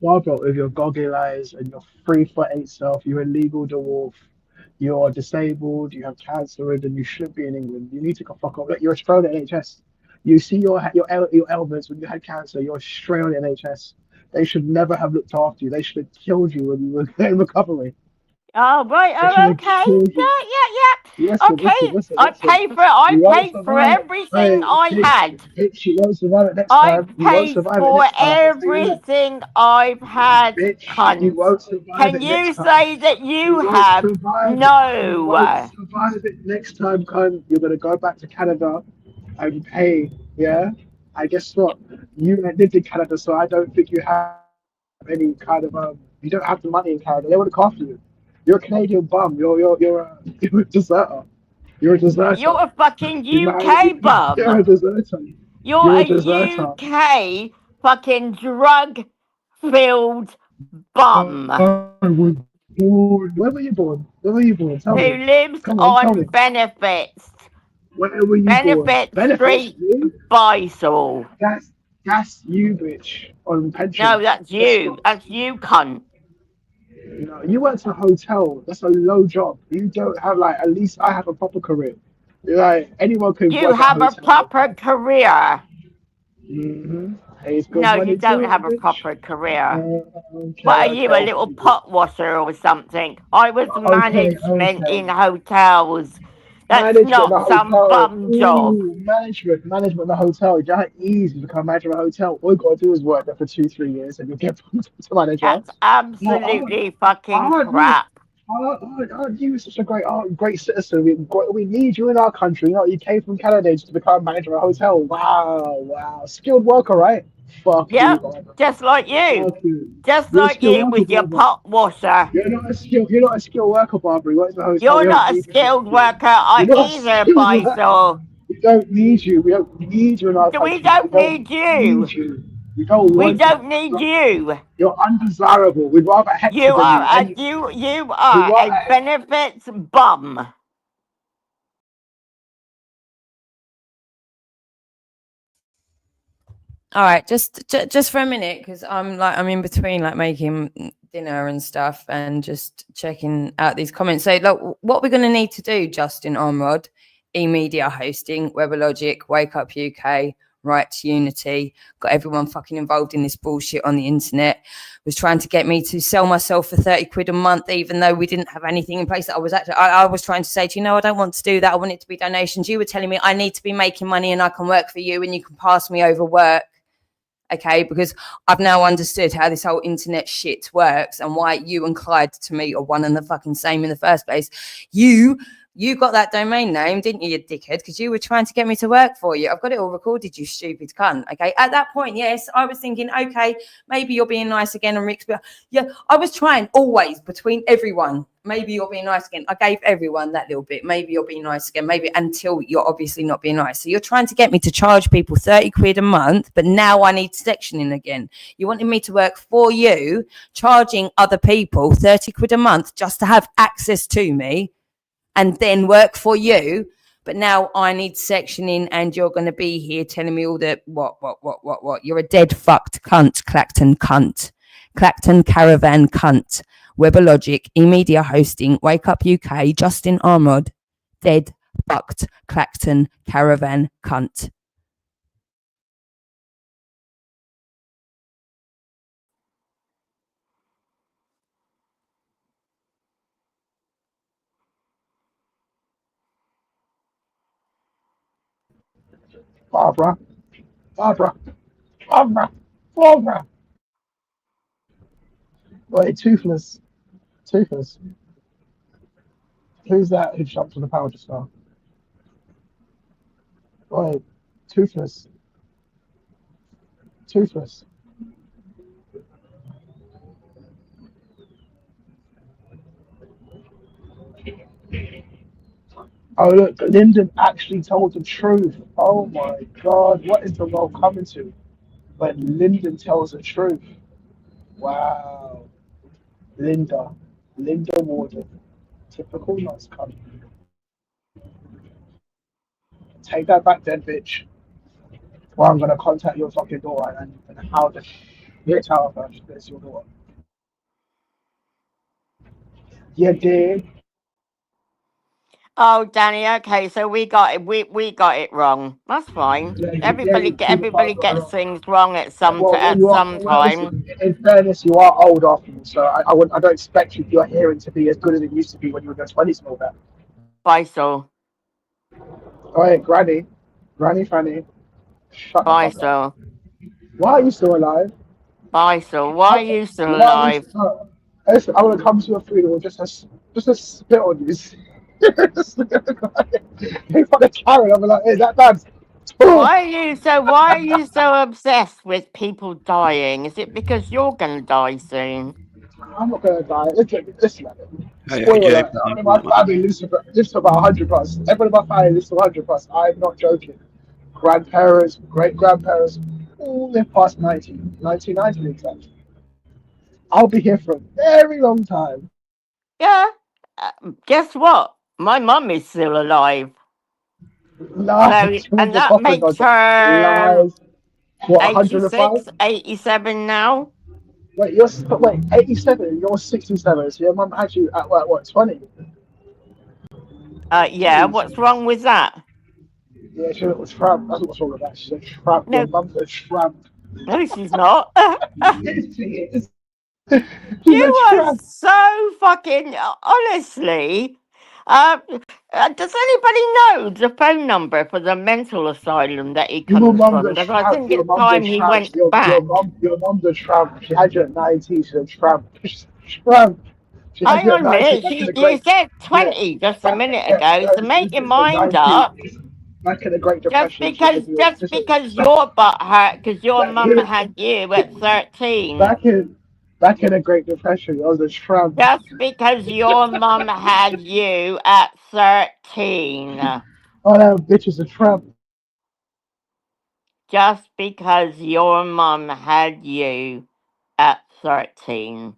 Barbara, with your goggle eyes and your 3'8" self, you're a legal dwarf. You're disabled. You have cancer, and you shouldn't be in England. You need to go fuck off. Look, you're straight on the NHS. You see your ailments when you had cancer. You're straight on the NHS. They should never have looked after you. They should have killed you when you were in recovery. Oh, right. They should Oh, have okay. killed you. Yeah. Listen, Okay. listen. I paid for it. I You won't paid for survive. everything Hey, I had. bitch, you won't survive it next I time. You won't paid survive it for next time. I'll tell you that. everything I've had, Bitch, you cunt. won't survive Can it you next time. say that you You won't have? survive. You won't No. survive it next time, cunt. You're gonna go back to Canada and pay. Yeah. And guess what? You lived in Canada, so I don't think you have any kind of You don't have the money in Canada. They would look after you. You're a Canadian bum. You're a deserter. You're a deserter. You're a fucking You married. UK You're a bum. deserter. You're You're a a deserter. UK fucking drug-filled bum Where were you born? Where were you born? Tell who me. lives Come on, tell on me. benefits. Where were you born? Benefit Benefits, Street me? Bisel. That's you, bitch, on No, pension. that's Guess you. what? That's you, cunt. No, you work in a hotel. That's a low job. You don't have like. At least I have a proper career. Like anyone can You work at a have a hotel. proper career. Mm-hmm. It's good No, you money don't too, have a bitch. proper career. What are you, a Okay. little pot washer or something? I was management in hotels. That's Management in not a some hotel. bum job. Ooh, management in a hotel. You know how easy to become manager of a hotel. All you gotta do is work there for 2, 3 years and you'll get promoted to manager. That's absolutely fucking Aren't you? crap. Aren't you such a great citizen? We need you in our country. You know, you came from Canada just to become manager of a hotel. Wow. Skilled worker, right? Fuck you, Yep, Barbara. just like you. Fuck you. Just You're a like skilled you worker, with your Barbara. pot washer. You're not a skilled worker, Barbara. You work in a hotel. You're We don't not a need you in skilled our country. worker You're not a either, skilled worker. Bisel. We don't need you. We don't need you in our We country. We don't don't need need you. you. We don't We want don't you. need you. You're undesirable. We'd rather You Hector than are you. you We'd are a rather benefits bum. All right, just for a minute, because I'm in between like making dinner and stuff and just checking out these comments. So look, what we're going to need to do, Justin Ormrod, eMedia hosting, WebLogic, Wake Up UK, Rights Unity, got everyone fucking involved in this bullshit on the internet, was trying to get me to sell myself for 30 quid a month, even though we didn't have anything in place. I was trying to say to you, no, I don't want to do that. I want it to be donations. You were telling me I need to be making money and I can work for you and you can pass me over work. Okay, because I've now understood how this whole internet shit works and why you and Clyde to me are one and the fucking same in the first place. You got that domain name, didn't you, you dickhead? Because you were trying to get me to work for you. I've got it all recorded, you stupid cunt. Okay, at that point, yes, I was thinking, okay, maybe you're being nice again and Rick's. Yeah, I was trying always between everyone. Maybe you're being nice again. I gave everyone that little bit. Maybe you're being nice again. Maybe until you're obviously not being nice. So you're trying to get me to charge people 30 quid a month, but now I need sectioning again. You wanted me to work for you, charging other people 30 quid a month just to have access to me and then work for you. But now I need sectioning and you're going to be here telling me all that. What? You're a dead fucked cunt, Clacton cunt. Clacton caravan cunt. WebLogic, eMedia hosting, Wake Up UK, Justin Ormrod, dead fucked Clacton caravan cunt. Barbara. Barbara. Barbara. Barbara. Wait, Toothless. Toothless. Who's that who jumped on the power just now? Wait, Toothless. Toothless. Oh look, Lyndon actually told the truth. Oh my god, what is the world coming to when Lyndon tells the truth? Wow. Linda. Linda Warden. Typical nice cunt. Take that back then, bitch. Or I'm gonna contact your fucking daughter and how the shit out of her. It's your daughter. You did. Oh, Danny. Okay, so we got it. We got it wrong. That's fine. Everybody gets things wrong at Well, you are. some Well, time. listen. In fairness, you are old after me, so I don't expect your hearing to be as good as it used to be when you were in your 20s and all that. Faisal. Oh, hey, Granny, Fanny, shut the fuck up. Faisal. Why are you still alive? Faisal. Why are you still Why are you alive? still, listen, I'm gonna come to your funeral just to spit on you. Just in front of Karen, I'm like, hey, that bad. Why are you so obsessed with people dying? Is it because you're gonna die soon? I'm not gonna die. Listen, Hey, spoiler Jay, alert. Everyone in my family lives to about 100 plus. Everyone in my family lives to 100 plus. I'm not joking. Grandparents, great grandparents, all live past 90, 1990 exactly. I'll be here for a very long time. Yeah. Guess what? My mum is still alive. Lies. And that makes her Lies. What, 86, 105? 87 now. Wait, 87. You're 67. So your mum had you at what 20? Yeah. What's wrong with that? Yeah, she was tramp. That's what's wrong with that. She's a tramp. Your No, mum's a tramp. no, she's not. Yes, she is. She's a You are tramp. so fucking honestly. Does anybody know the phone number for the mental asylum that he Your comes mum's from? a Because I tramp. think Your it's mum's a time he tramp. went back. Your mum's a tramp. She had you at 19. She's a tramp. She's a tramp. She had Hang you at on a 19 minute. back in the You great. said Yeah. 20 just a Back, minute yeah, ago. So make your listen, mind 19. up. Back in the Great Just Depression. She because had you. just Listen, because your butt hurt because your back, mum had you at 13. back in back in the Great Depression, I was a tramp. Just because your mum had you at 13. Oh, that bitch is a tramp. Just because your mum had you at 13.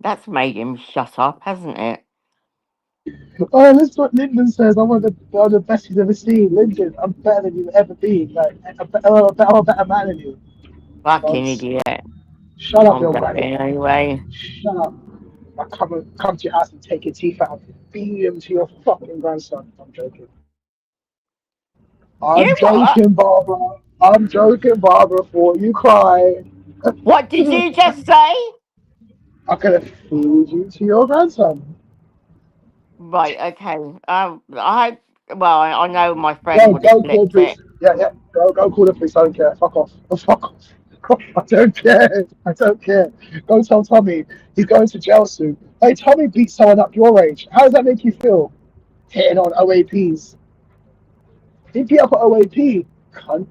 That's made him shut up, hasn't it? Oh, listen what Lyndon says. I'm one of the best he's ever seen. Lyndon, I'm better than you've ever been. Like, I'm a better man than you. Fucking idiot. Shut up, I'm your going granny. anyway. Shut up. I come to your house and take your teeth out and beat them to your fucking grandson. I'm joking. I'm You what? joking, Barbara. I'm joking, Barbara, before you cry. What did you just say? I'm gonna feed you to your grandson. Right, okay. I know my friend Go, would have go call flicked it. police. Yeah. Go call the police. I don't care. Fuck off. Fuck off. I don't care. I don't care. Go tell Tommy he's going to jail soon. Hey, Tommy beat someone up your age. How does that make you feel? Hitting on OAPs. He beat up an OAP. Cunt.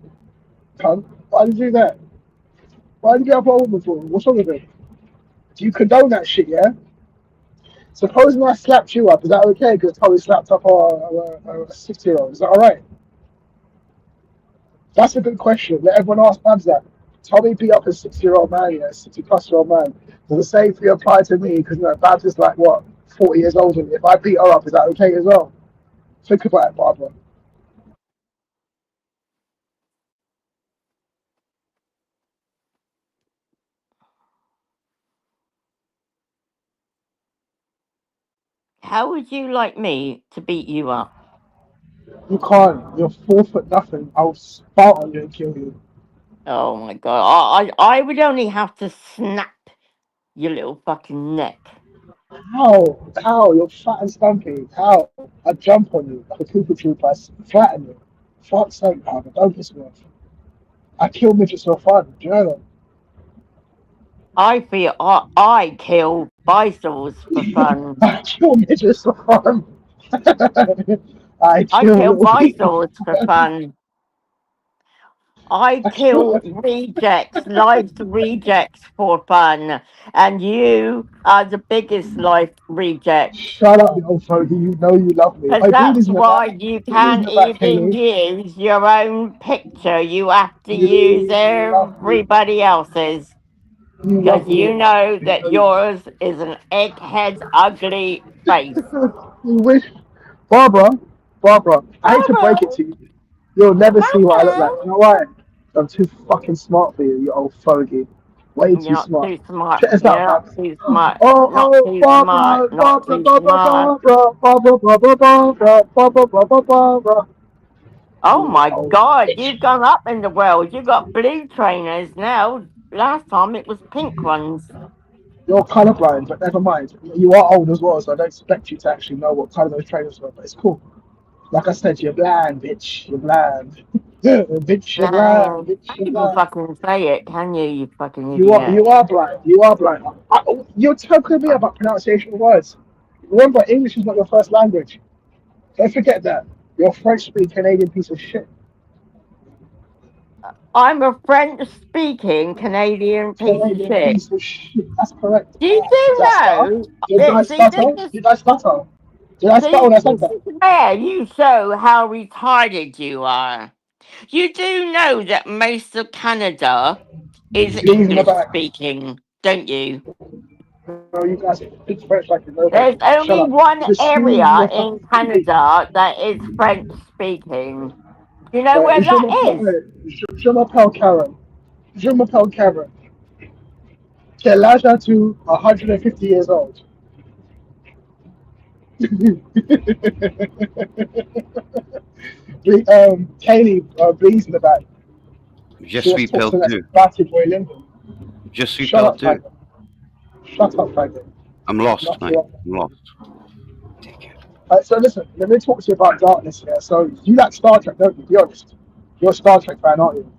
Cunt. Why did you do that? Why did you beat up a woman for? What's wrong with it? Do you condone that shit, yeah? Supposing I slapped you up, is that okay? Because Tommy slapped up a 6-year-old. Is that alright? That's a good question. Let everyone ask Babs that. Tommy beat up a 6-year-old man, yeah, 60-plus-year-old man. Does the same thing apply to me? Because Babs is like, what, 40 years old? And if I beat her up, is that okay as well? Think about it, Barbara. How would you like me to beat you up? You can't. You're 4 foot nothing. I'll spat on you and kill you. Oh my god. I would only have to snap your little fucking neck. How? You're fat and stumpy. How? I jump on you like a Cooper Trooper. I flatten you. Fuck's sake, man. Don't piss me off. I kill midgets for fun. Do you know I feel I kill bicycles for that? fun. I kill midgets for fun. I I kill kill little people bicycles for for fun. fun. I I kill kill. rejects, life rejects for fun. And you are the biggest life reject. Shut up, you old fogey. You know you love me. Because Oh, that's Beanie's in the why back. you Beanie's in can't the back, even Kaylee. use your own picture. You have to use You love me. everybody else's. You Because love me. you know You that know you. yours is an egghead, ugly face. You wish. Barbara, I hate to break it to you. You'll never see what I look like. You know why? I'm too fucking smart for you, you old fogey. Way You're too not smart. too smart. Check this You're out, not fam. too smart. Not Oh, too smart. Barbara, Not Barbara, too Barbara, smart. Barbara, Barbara, Barbara, Barbara, Barbara, Barbara, Barbara. Oh You my old God, bitch. you've gone up in the world. You've got blue trainers now. Last time it was pink ones. You're colorblind, but never mind. You are old as well, so I don't expect you to actually know what color those trainers were, but it's cool. Like I said, you're blind, bitch. You're blind. Bitch, you're blind. No, Bitch, can't you're even blind. fucking say it, can you, you fucking You are idiot? you are blind. You are blind. You're talking to me about pronunciation of words. Remember, English is not your first language. Don't forget that. You're a French-speaking Canadian piece of shit. I'm a French-speaking Canadian piece of Canadian shit. piece of shit. That's correct. You Did do I stutter? know Did I that, see, this stutter? is, Did I stutter? Did I stutter see, when I said this that? is where you show how retarded you are. You do know that most of Canada is Please in the English back. speaking, don't you? No, you guys speak French like you know There's better. Shut only up. one Pursue area your in fucking degree. Canada that is French speaking. Do you know Right, where je that is? m'appelle, je m'appelle Karen. Je m'appelle Karen. Quel âge as-tu? 150 years old. Kaylee, Blee's in the back. Je She wants suis to talk to that perdu. batty boy Lyndon. Je suis Shut up, perdu. faggot. Shut up, faggot. I'm lost, Knock mate. you up. I'm lost. So listen, let me talk to you about darkness here. So you like Star Trek, don't you? Be honest. You're a Star Trek fan, aren't you?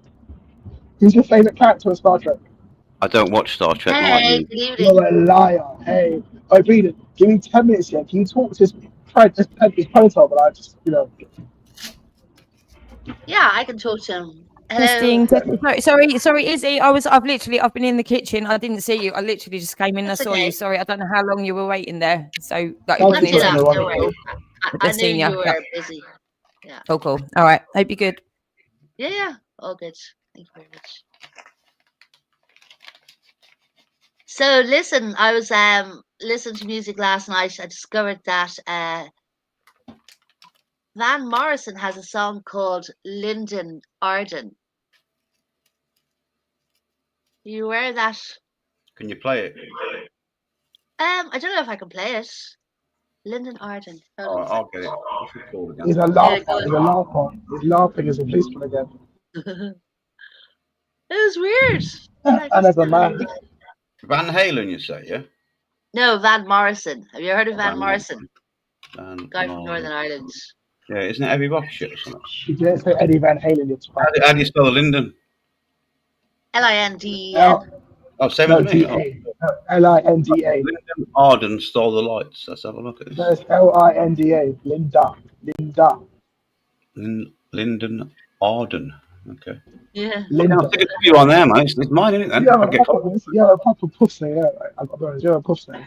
Who's your favourite character in Star Trek? I don't watch Star Trek like Hey, you. good evening. You're a liar. Hey, Obedient, give me 10 minutes here. Can you talk to this ponytail? But I just, Yeah, I can talk to him. Hello. Testing. Sorry, Izzy. I've been in the kitchen. I didn't see you. I literally just came in and I That's saw you. okay. Sorry, I don't know how long you were waiting there. So that Thank wasn't you Not too long. for Don't worry. I Just knew seeing you you. were Yep. busy. Yeah. Cool. All right. Hope you're good. Yeah. All good. Thank you very much. So listen, I was listening to music last night. I discovered that Van Morrison has a song called Lyndon Arden. Are you aware of that? Can you play it? I don't know if I can play it. Lyndon Arden. Hold All on a right, second. I'll get it. What's it called again? He's a Yeah, laugher. go He's a laugher. He's laughing as a policeman again. It was weird. Like, And as a man. Van Halen, you say, yeah? no, Van Morrison. Have you heard of Van Van Morrison? Van Guy from Morrison. Northern Ireland. Yeah, isn't it heavy rock shit or something? She didn't say Eddie Van Halen, it's fine. How do you spell Linden? Linden. Oh, same No, as me. D-A. No, Linda. Lyndon Arden stole the lights. Let's have a look at this. No, it's Linda. Linda. Lyndon Arden. Okay. Yeah. Linda. I'll stick a W on there, mate. It's mine, isn't it? Then You have I'll a get proper, you have a proper puff name, yeah, right? I've got to be honest, you have a puff name.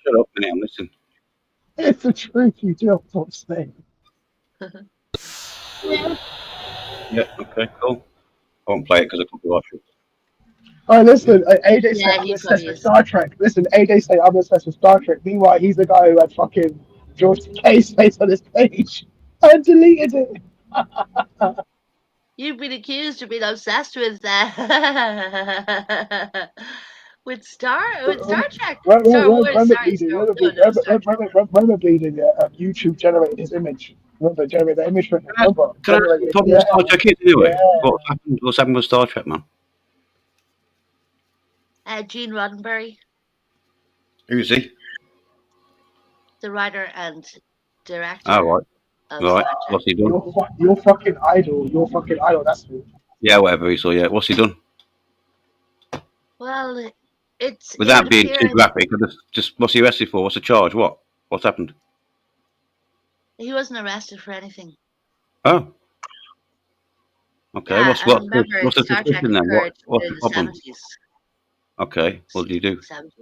shut up, minute. I'm listening. It's the truth, you do have a puff name. Yeah. Okay. Cool. I won't play it because I can't be watched. Oh, listen, AJ said Yeah, I'm he obsessed probably with is. Star Trek. Listen, AJ said I'm obsessed with Star Trek. Meanwhile, he's the guy who had fucking George Takei's face on his page and deleted it. You've been accused of being obsessed with with Star Trek. Star Wars. Remember Sorry, bleeding, Star, no, no, Star Trek. remember bleeding, YouTube generated his image. Remember, generated that image for him. Remember, Can I generated, talk about Star Trek anyway? yeah. What's happened with Star Trek, man? Gene Roddenberry. Who's he? the writer and director. Oh, right. of Right. Star Trek. What's he done? You're fucking idol. You're fucking idol. That's me. Yeah, whatever he saw. Yeah. What's he done? Well, it's Without it being too appeared graphic, just what's he arrested for? What's the charge? What's happened? he wasn't arrested for anything. Oh. Okay. Yeah, what's and what? remember, What's the Star Trek suspicion then? occurred What's in the the problem? 70s. Okay. What did you do? 70s.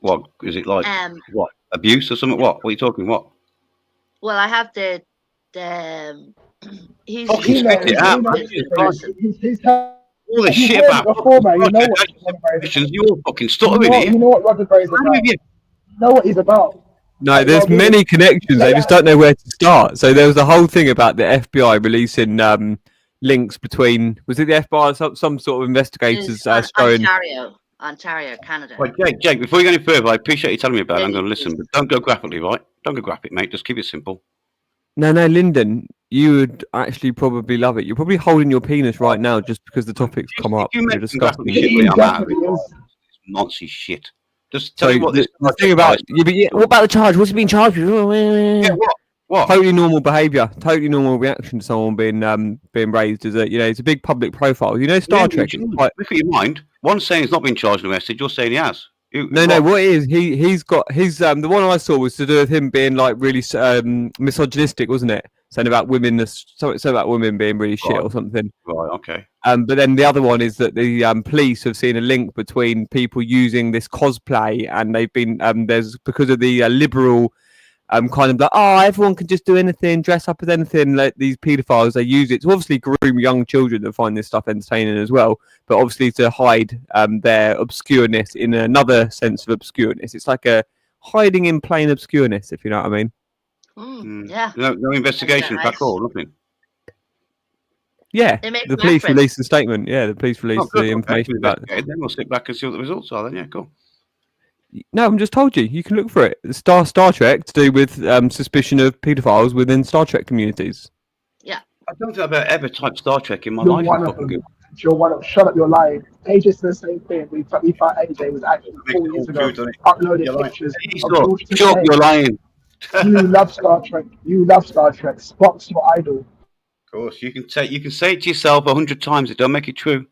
What is it like? What abuse or something? What are you talking? What? Well, I have the he's Fucking spit it out. All this shit about before, man. You know what questions. You're fucking stuttering you here. know what Roger Gray is about. You know what he's about. No, there's many connections. They just don't know where to start. So there was the whole thing about the FBI releasing links between, was it the FBI or some sort of investigators showing. Ontario, Canada. Right, Jake, before you go any further, I appreciate you telling me about it. I'm going to listen, but don't go graphically, right? Don't go graphic, mate. Just keep it simple. No, Lyndon, you would actually probably love it. You're probably holding your penis right now just because the topics come up. You're disgusting. I'm out of it. It's nonsense shit. Just tell me what this thing about. What about the charge? What's he being charged with? Yeah, what? Totally normal behaviour. Totally normal reaction to someone being raised as it's a big public profile. Star Trek. Look at your mind. One's saying he's not been charged and arrested. You're saying he has. No. What it is he's got his the one I saw was to do with him being like really misogynistic, wasn't it? Saying about women, something about women being really shit or something. Right. Okay. But then the other one is that the police have seen a link between people using this cosplay, and they've been there's because of the liberal kind of like, everyone can just do anything, dress up as anything. Like these paedophiles, they use it to obviously groom young children that find this stuff entertaining as well, but obviously to hide their obscureness in another sense of obscureness. It's like a hiding in plain obscureness, if you know what I mean. Yeah. No investigation, fuck all, nothing. Yeah, They make the police reference. released the statement. Yeah, the police released the information about it. Okay, then we'll sit back and see what the results are. Then, yeah, cool. No, I'm just told you. You can look for it. Star Trek to do with suspicion of paedophiles within Star Trek communities. Yeah. I don't think I've ever typed Star Trek in my You're life. one of them. You're one of. Shut up! You're lying. AJ said the same thing. We thought AJ was actually 4 years ago uploading pictures. Shut up! You're lying. You love Star Trek. You love Star Trek. Spock's your idol. Of course, you can say it to yourself 100 times. It don't make it true.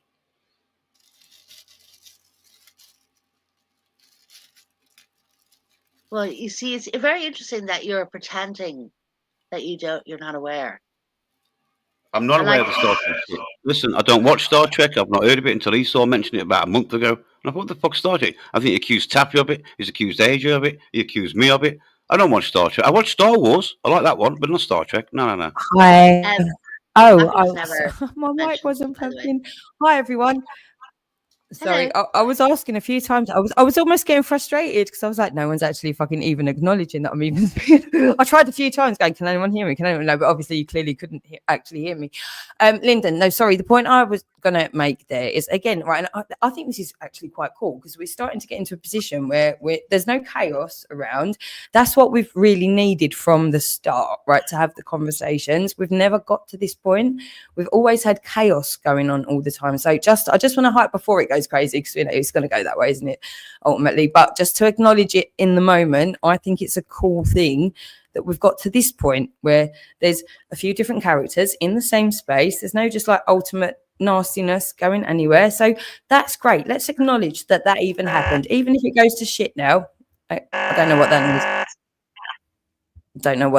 Well, you see, it's very interesting that you're pretending that you're not aware. I'm not aware of the Star Trek shit. Listen, I don't watch Star Trek. I've not heard of it until Esau mentioned it about a month ago. And I thought, what the fuck Star Trek? I think he accused Taffy of it. He's accused Asia of it. He accused me of it. I don't watch Star Trek. I watch Star Wars. I like that one, but not Star Trek. No. Hi. never My mic wasn't plugged in. Hi, everyone. Sorry, I was asking a few times. I was almost getting frustrated because I was like, no one's actually fucking even acknowledging that I'm even speaking. I tried a few times going, can anyone hear me? Can anyone know? But obviously you clearly couldn't actually hear me. Lyndon, no, sorry. The point I was going to make there is, again, right, and I think this is actually quite cool because we're starting to get into a position where there's no chaos around. That's what we've really needed from the start, right, to have the conversations. We've never got to this point. We've always had chaos going on all the time. So I just want to hype before it goes crazy because it's going to go that way, isn't it, ultimately? But just to acknowledge it in the moment, I think it's a cool thing that we've got to this point where there's a few different characters in the same space. There's no just like ultimate nastiness going anywhere. So that's great. Let's acknowledge that even happened, even if it goes to shit now. I don't know what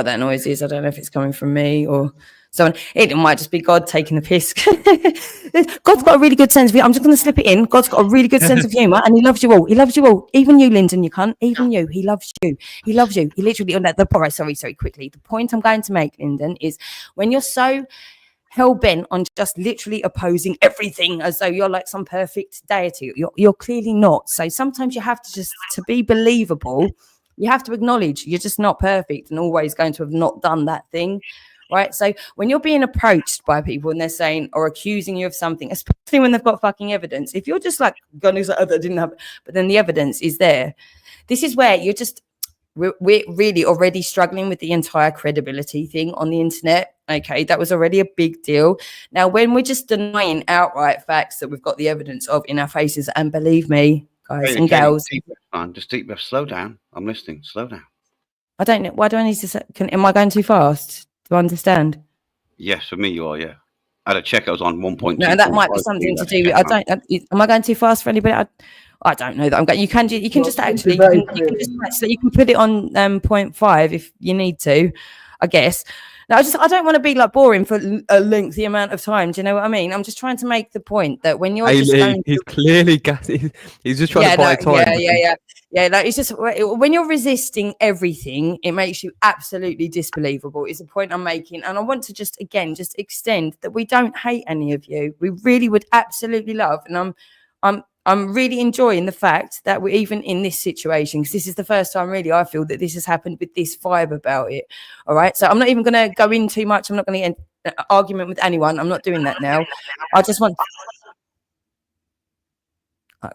that noise is. I don't know if it's coming from me or someone. It might just be God taking the piss. God's got a really good sense of humor. I'm just going to slip it in. God's got a really good sense of humor, and He loves you all. He loves you all. Even you, Lyndon, you cunt. Even you. He loves you. He loves you. He literally. Sorry, quickly. The point I'm going to make, Lyndon, is when you're so hell-bent on just literally opposing everything as though you're like some perfect deity, you're clearly not. So sometimes you have to just, to be believable, you have to acknowledge you're just not perfect and always going to have not done that thing, right? So when you're being approached by people and they're saying or accusing you of something, especially when they've got fucking evidence, if you're just like, God knows that didn't happen, but then the evidence is there, this is where we're really already struggling with the entire credibility thing on the internet. Okay, that was already a big deal. Now, when we're just denying outright facts that we've got the evidence of in our faces, and believe me, guys Hey, and Katie, girls. deep breath, man. Just deep breath. Slow down. I'm listening. Slow down. I don't know. Why do I need to say, am I going too fast? Do I understand? Yes, for me, you are. Yeah. I had a check. I was on 1.2. No, that might be something to do with. I don't. Am I going too fast for anybody? I don't know that I'm going. You can just actually. You can put it on 0.5 if you need to. I guess. No, I don't want to be like boring for a lengthy amount of time. Do you know what I mean? I'm just trying to make the point that when you're just going. He's clearly he's just trying to buy time. Yeah. Like it's just when you're resisting everything, it makes you absolutely disbelievable. It's the point I'm making, and I want to just extend that we don't hate any of you. We really would absolutely love, and I'm really enjoying the fact that we're even in this situation, because this is the first time really I feel that this has happened with this vibe about it. All right, so I'm not even going to go in too much. I'm not going to get an argument with anyone. I'm not doing that now. I just want.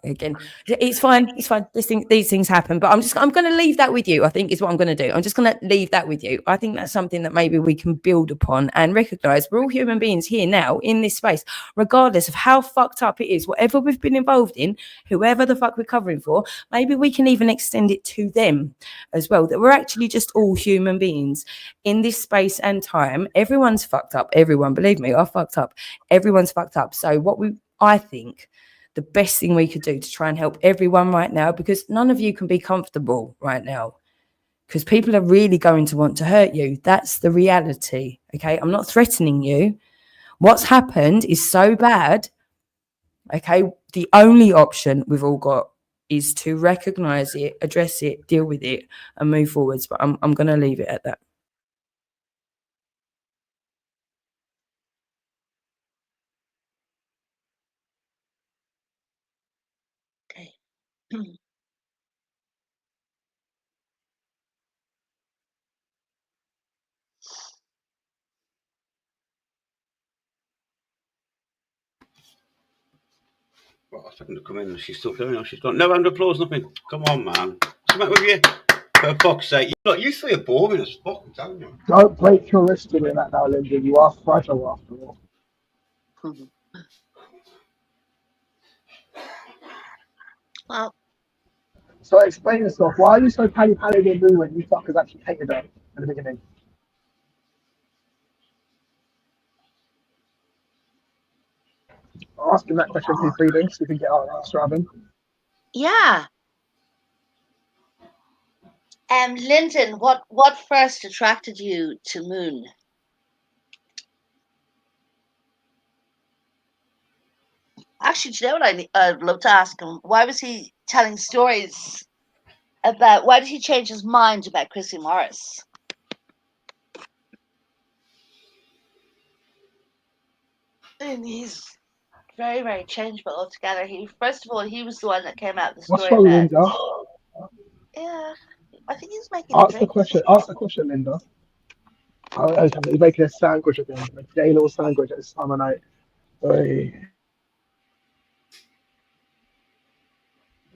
Again, it's fine. These things happen, but I'm going to leave that with you. I think is what I'm going to do. I'm just going to leave that with you. I think that's something that maybe we can build upon and recognize we're all human beings here now in this space, regardless of how fucked up it is, whatever we've been involved in, whoever the fuck we're covering for. Maybe we can even extend it to them as well, that we're actually just all human beings in this space and time. Everyone's fucked up. Everyone, believe me, I fucked up. Everyone's fucked up. So I think the best thing we could do to try and help everyone right now, because none of you can be comfortable right now, because people are really going to want to hurt you. That's the reality. Okay, I'm not threatening you. What's happened is so bad. Okay, the only option we've all got is to recognize it, address it, deal with it, and move forwards. But I'm going to leave it at that. Well, I was to come in and she's still going on. She's gone. No round of applause, nothing. Come on, man. What's the matter with you? For fuck's sake. Look, you three are boring as fuck, I'm telling you. Don't break your wrist doing that now, Linda. You are fragile after all. Well, so explain yourself. Why are you so pally with me when you fuckers actually hated her at the beginning? I'll ask him that question for free so we can get our answer out of him. yeah. Lyndon, what first attracted you to Moon? Actually, do you know what I'd love to ask him? Why was he telling stories about? Why did he change his mind about Chrissy Morris? And he's very, very changeable altogether. First of all, he was the one that came out with the story wrong, about. Linda? Yeah, I think he's making. Ask the question, Linda. He's making a sandwich again, a day little sandwich at this time of night. Hey.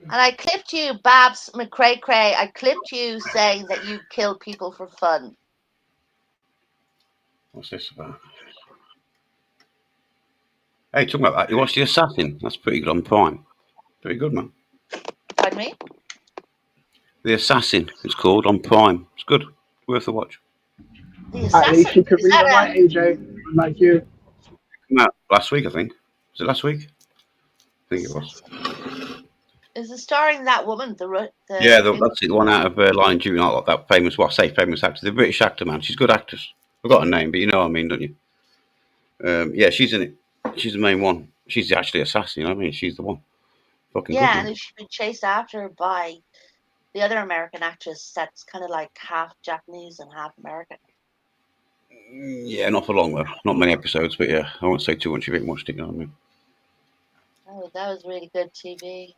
And I clipped you, Babs McCray. I clipped you saying that you kill people for fun. What's this about? Hey, talking about that, you watched The Assassin? That's pretty good on Prime. Pretty good, man. Pardon me? The Assassin, it's called, on Prime. It's good. Worth a watch. At least you could read it like AJ, like you. Came out last week, I think. Was it last week? I think it was. Is it starring that woman? Yeah, that's the one out of Line June. Like that famous, well, I say famous actor, the British actor, man. She's a good actress. I've got her name, but you know what I mean, don't you? Yeah, she's in it. She's the main one. She's actually assassin. I mean, she's the one. Fucking yeah, good, and she's been chased after by the other American actress that's kind of like half Japanese and half American. Yeah, not for long though. Not many episodes, but yeah, I won't say too much if you haven't watched it. You know what I mean? Oh, that was really good TV.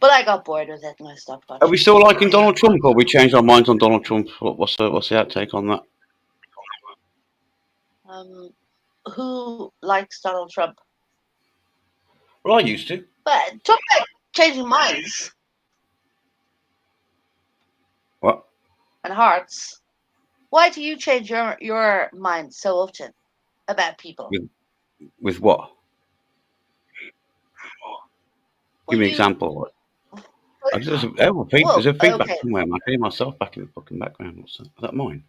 But I got bored with it and I stopped watching. Are we still liking Donald Trump, or we changed our minds on Donald Trump? What's the outtake on that? Who likes Donald Trump? Well, I used to. But talk about changing minds. What? And hearts. Why do you change your mind so often about people? With what? Give me an example. There's a feedback somewhere. I can hear myself back in the fucking background. What's that? Is that mine?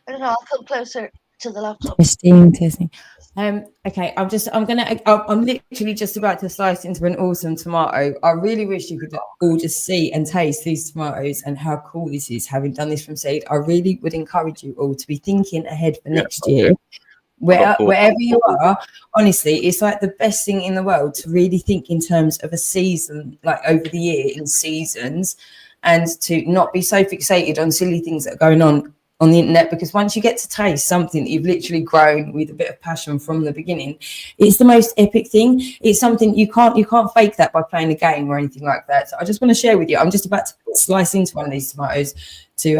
I don't know. I'll come closer to the laptop. Testing. Okay, I'm literally just about to slice into an awesome tomato. I really wish you could all just see and taste these tomatoes and how cool this is, having done this from seed. I really would encourage you all to be thinking ahead for next year. Wherever you are, honestly, it's like the best thing in the world to really think in terms of a season, like over the year in seasons, and to not be so fixated on silly things that are going on the internet, because once you get to taste something that you've literally grown with a bit of passion from the beginning, it's the most epic thing. It's something you can't fake that by playing a game or anything like that. So I just want to share with you, I'm just about to slice into one of these tomatoes to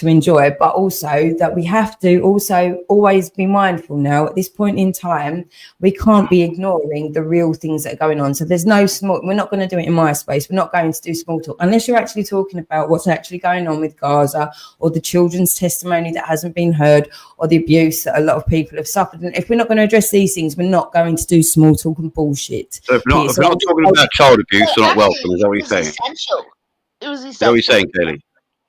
enjoy, but also that we have to also always be mindful now at this point in time. We can't be ignoring the real things that are going on. So there's no small, we're not going to do it in MySpace. We're not going to do small talk unless you're actually talking about what's actually going on with Gaza, or the children's testimony that hasn't been heard, or the abuse that a lot of people have suffered. And if we're not going to address these things, we're not going to do small talk and bullshit. So if we're not talking about child abuse, we're not welcome. Is that what you're saying? Essential. It was essential. Is that what you're saying, Kelly?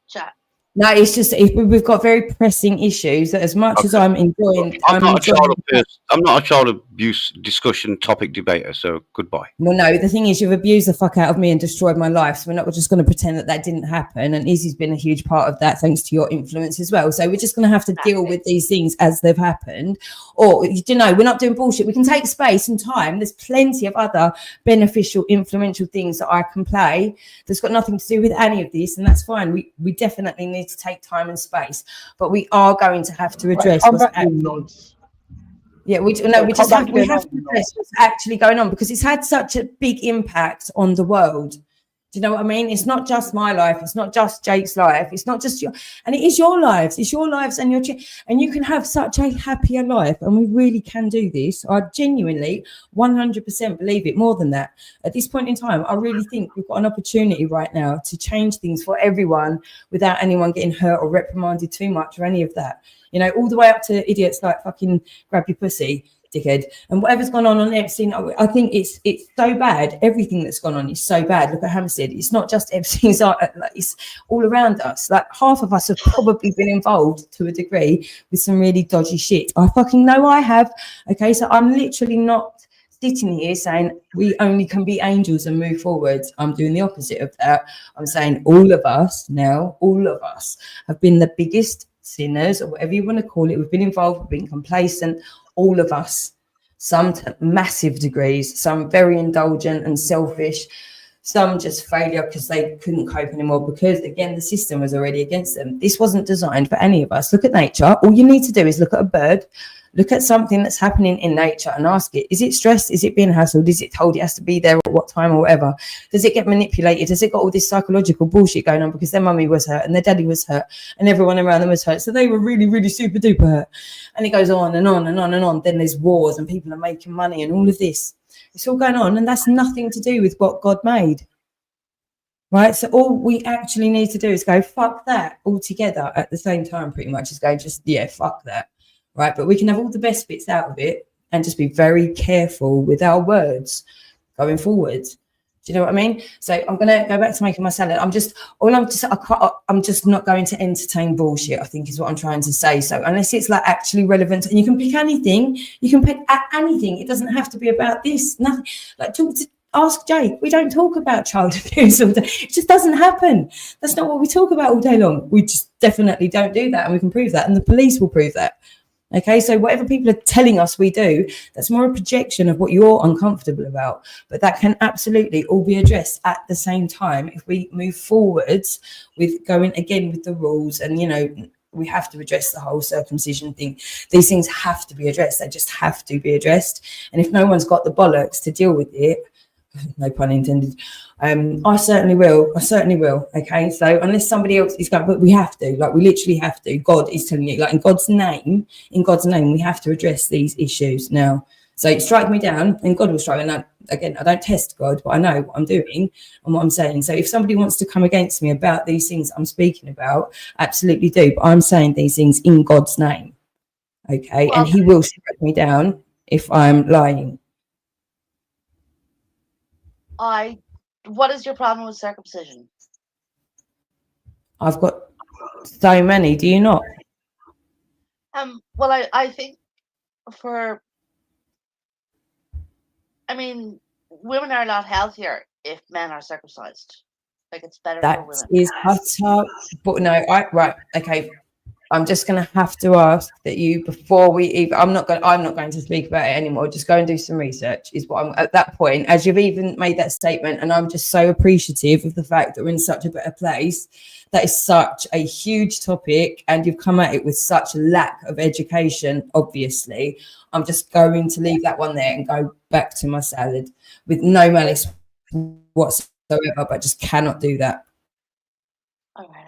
Chat. No, it's just we've got very pressing issues that, as much as I'm enjoying, I'm not a child abuse discussion topic debater. So goodbye. Well, no, the thing is, you've abused the fuck out of me and destroyed my life. So we're not just going to pretend that didn't happen. And Izzy's been a huge part of that, thanks to your influence as well. So we're just going to have to deal with these things as they've happened. Or, we're not doing bullshit. We can take space and time. There's plenty of other beneficial, influential things that I can play that's got nothing to do with any of this, and that's fine. We definitely need to take time and space, but we are going to have to address we have to address what's actually going on, because it's had such a big impact on the world. Do you know what I mean? It's not just my life. It's not just Jake's life. It's not just and it is your lives. It's your lives and and you can have such a happier life. And we really can do this. I genuinely 100% believe it. More than that, at this point in time, I really think we've got an opportunity right now to change things for everyone without anyone getting hurt or reprimanded too much or any of that. All the way up to idiots like fucking grab your pussy, dickhead, and whatever's gone on Epstein. I think it's so bad. Everything that's gone on is so bad. Look at Hampstead. It's not just Epstein's, it's all around us. Like, half of us have probably been involved to a degree with some really dodgy shit. I fucking know I have. Okay, so I'm literally not sitting here saying we only can be angels and move forward. I'm doing the opposite of that. I'm saying all of us have been the biggest sinners, or whatever you want to call it. We've been involved, we've been complacent, all of us, some to massive degrees, some very indulgent and selfish, some just failure because they couldn't cope anymore, because again the system was already against them. This wasn't designed for any of us. Look at nature. All you need to do is look at a bird, look at something that's happening in nature and ask it, is it stressed? Is it being hassled? Is it told it has to be there at what time or whatever? Does it get manipulated? Has it got all this psychological bullshit going on because their mummy was hurt and their daddy was hurt and everyone around them was hurt, so they were really, really super duper hurt? And it goes on and on and on and on. Then there's wars and people are making money and all of this. It's all going on, and that's nothing to do with what God made. Right? So all we actually need to do is go, fuck that, all together at the same time, pretty much. Is go, fuck that. Right, but we can have all the best bits out of it and just be very careful with our words going forward. Do you know what I mean? So I'm going to go back to making my salad. I'm just not going to entertain bullshit, I think is what I'm trying to say. So unless it's like actually relevant, and you can pick anything, It doesn't have to be about this. Nothing. Like ask Jake. We don't talk about child abuse all day. It just doesn't happen. That's not what we talk about all day long. We just definitely don't do that, and we can prove that, and the police will prove that. Okay, so whatever people are telling us we do, that's more a projection of what you're uncomfortable about. But that can absolutely all be addressed at the same time if we move forwards with going again with the rules. And, we have to address the whole circumcision thing. These things have to be addressed. They just have to be addressed. And if no one's got the bollocks to deal with it, no pun intended, I certainly will. Okay, so unless somebody else is going, but we have to, we literally have to. God is telling you, in God's name, we have to address these issues now. So strike me down and God will strike. And I don't test God, but I know what I'm doing and what I'm saying. So if somebody wants to come against me about these things I'm speaking about, absolutely do. But I'm saying these things in God's name. Okay, and he will strike me down if I'm lying. What is your problem with circumcision? I've got so many. Do you not? Well, I think women are a lot healthier if men are circumcised. Like, it's better That for women. is utter. But no, right. Okay. I'm just going to have to ask that you, before we even, I'm not going to speak about it anymore. Just go and do some research is what I'm at that point, as you've even made that statement. And I'm just so appreciative of the fact that we're in such a better place. That is such a huge topic, and you've come at it with such a lack of education. Obviously, I'm just going to leave that one there and go back to my salad with no malice whatsoever, but just cannot do that. All right.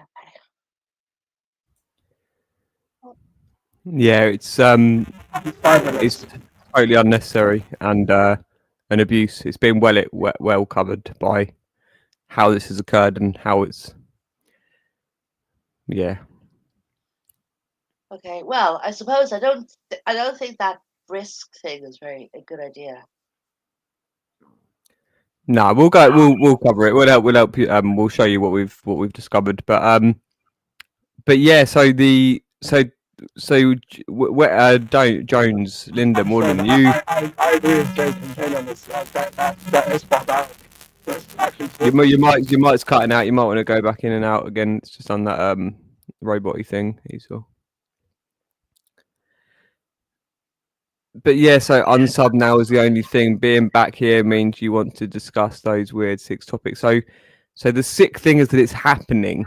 Yeah, it's totally unnecessary and an abuse. It's been well covered by how this has occurred and how it's Okay. Well, I suppose I don't think that risk thing is a good idea. No, we'll cover it. We'll help you. We'll show you what we've discovered. But yeah. Jones, Linda, Morgan, you. I agree with Jake and Jane on this. That is barbaric. Your mic's cutting out. You might want to go back in and out again. It's just on that robot-y thing. But yeah, so unsub now is the only thing. Being back here means you want to discuss those weird 6 topics. So the sick thing is that it's happening.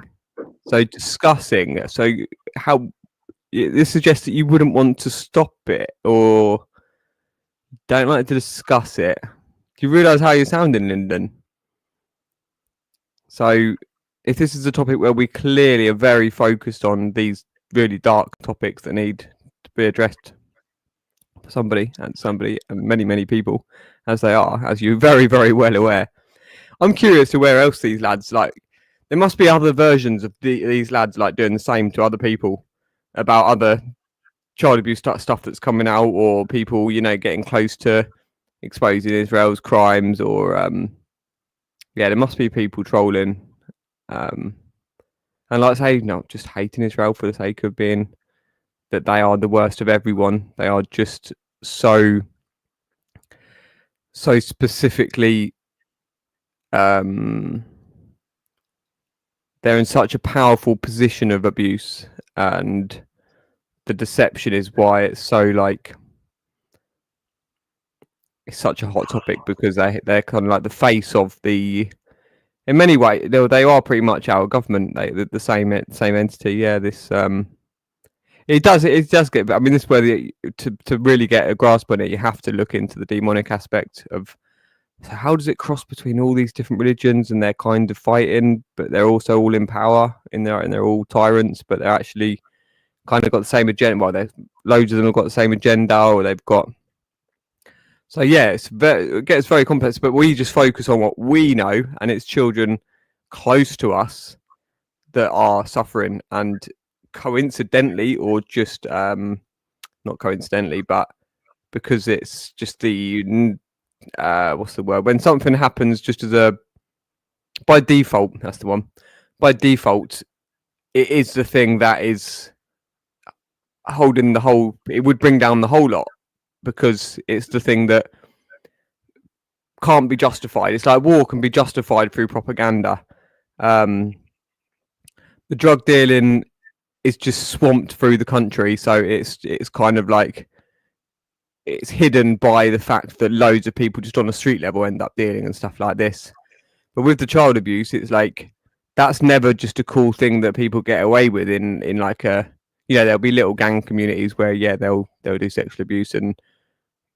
So discussing. So how this suggests that you wouldn't want to stop it or don't like to discuss it. Do you realise how you're sounding, Lyndon? So if this is a topic where we clearly are very focused on these really dark topics that need to be addressed for somebody and many people, as they are, as you're very, very well aware. I'm curious to where else these lads, like, there must be other versions of these lads like doing the same to other people about other child abuse stuff that's coming out, or people, getting close to exposing Israel's crimes, or there must be people trolling, and like I say, not just hating Israel for the sake of being that they are the worst of everyone. They are just so specifically they're in such a powerful position of abuse, and the deception is why it's so it's such a hot topic, because they're kind of like the face of the, in many ways they are pretty much our government. The same entity. Yeah, this it does get. I mean, this is where to really get a grasp on it, you have to look into the demonic aspect of. So how does it cross between all these different religions, and they're kind of fighting, but they're also all in power, and they're all tyrants, but they're actually kind of got the same agenda. Well, loads of them have got the same agenda, or they've got. So yeah, it gets very complex. But we just focus on what we know, and it's children close to us that are suffering, and coincidentally, or just not coincidentally, but because it's just the. What's the word? When something happens just as by default, that's the one. By default, it is the thing that is holding the whole. It would bring down the whole lot, because it's the thing that can't be justified. It's like war can be justified through propaganda. The drug dealing is just swamped through the country, so it's kind of like. It's hidden by the fact that loads of people just on a street level end up dealing and stuff like this. But with the child abuse, it's like that's never just a cool thing that people get away with in like a, there'll be little gang communities where they'll do sexual abuse and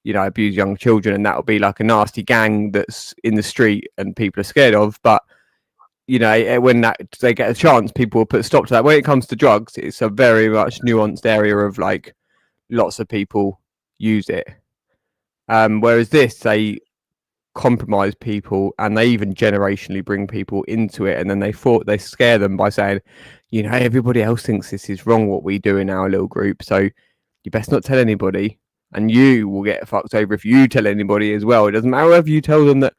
abuse young children, and that'll be like a nasty gang that's in the street and people are scared of. But when they get a chance, people will put a stop to that. When it comes to drugs, it's a very much nuanced area of like lots of people use it, whereas they compromise people, and they even generationally bring people into it, and then they scare them by saying, everybody else thinks this is wrong what we do in our little group, so you best not tell anybody, and you will get fucked over if you tell anybody as well. It doesn't matter if you tell them that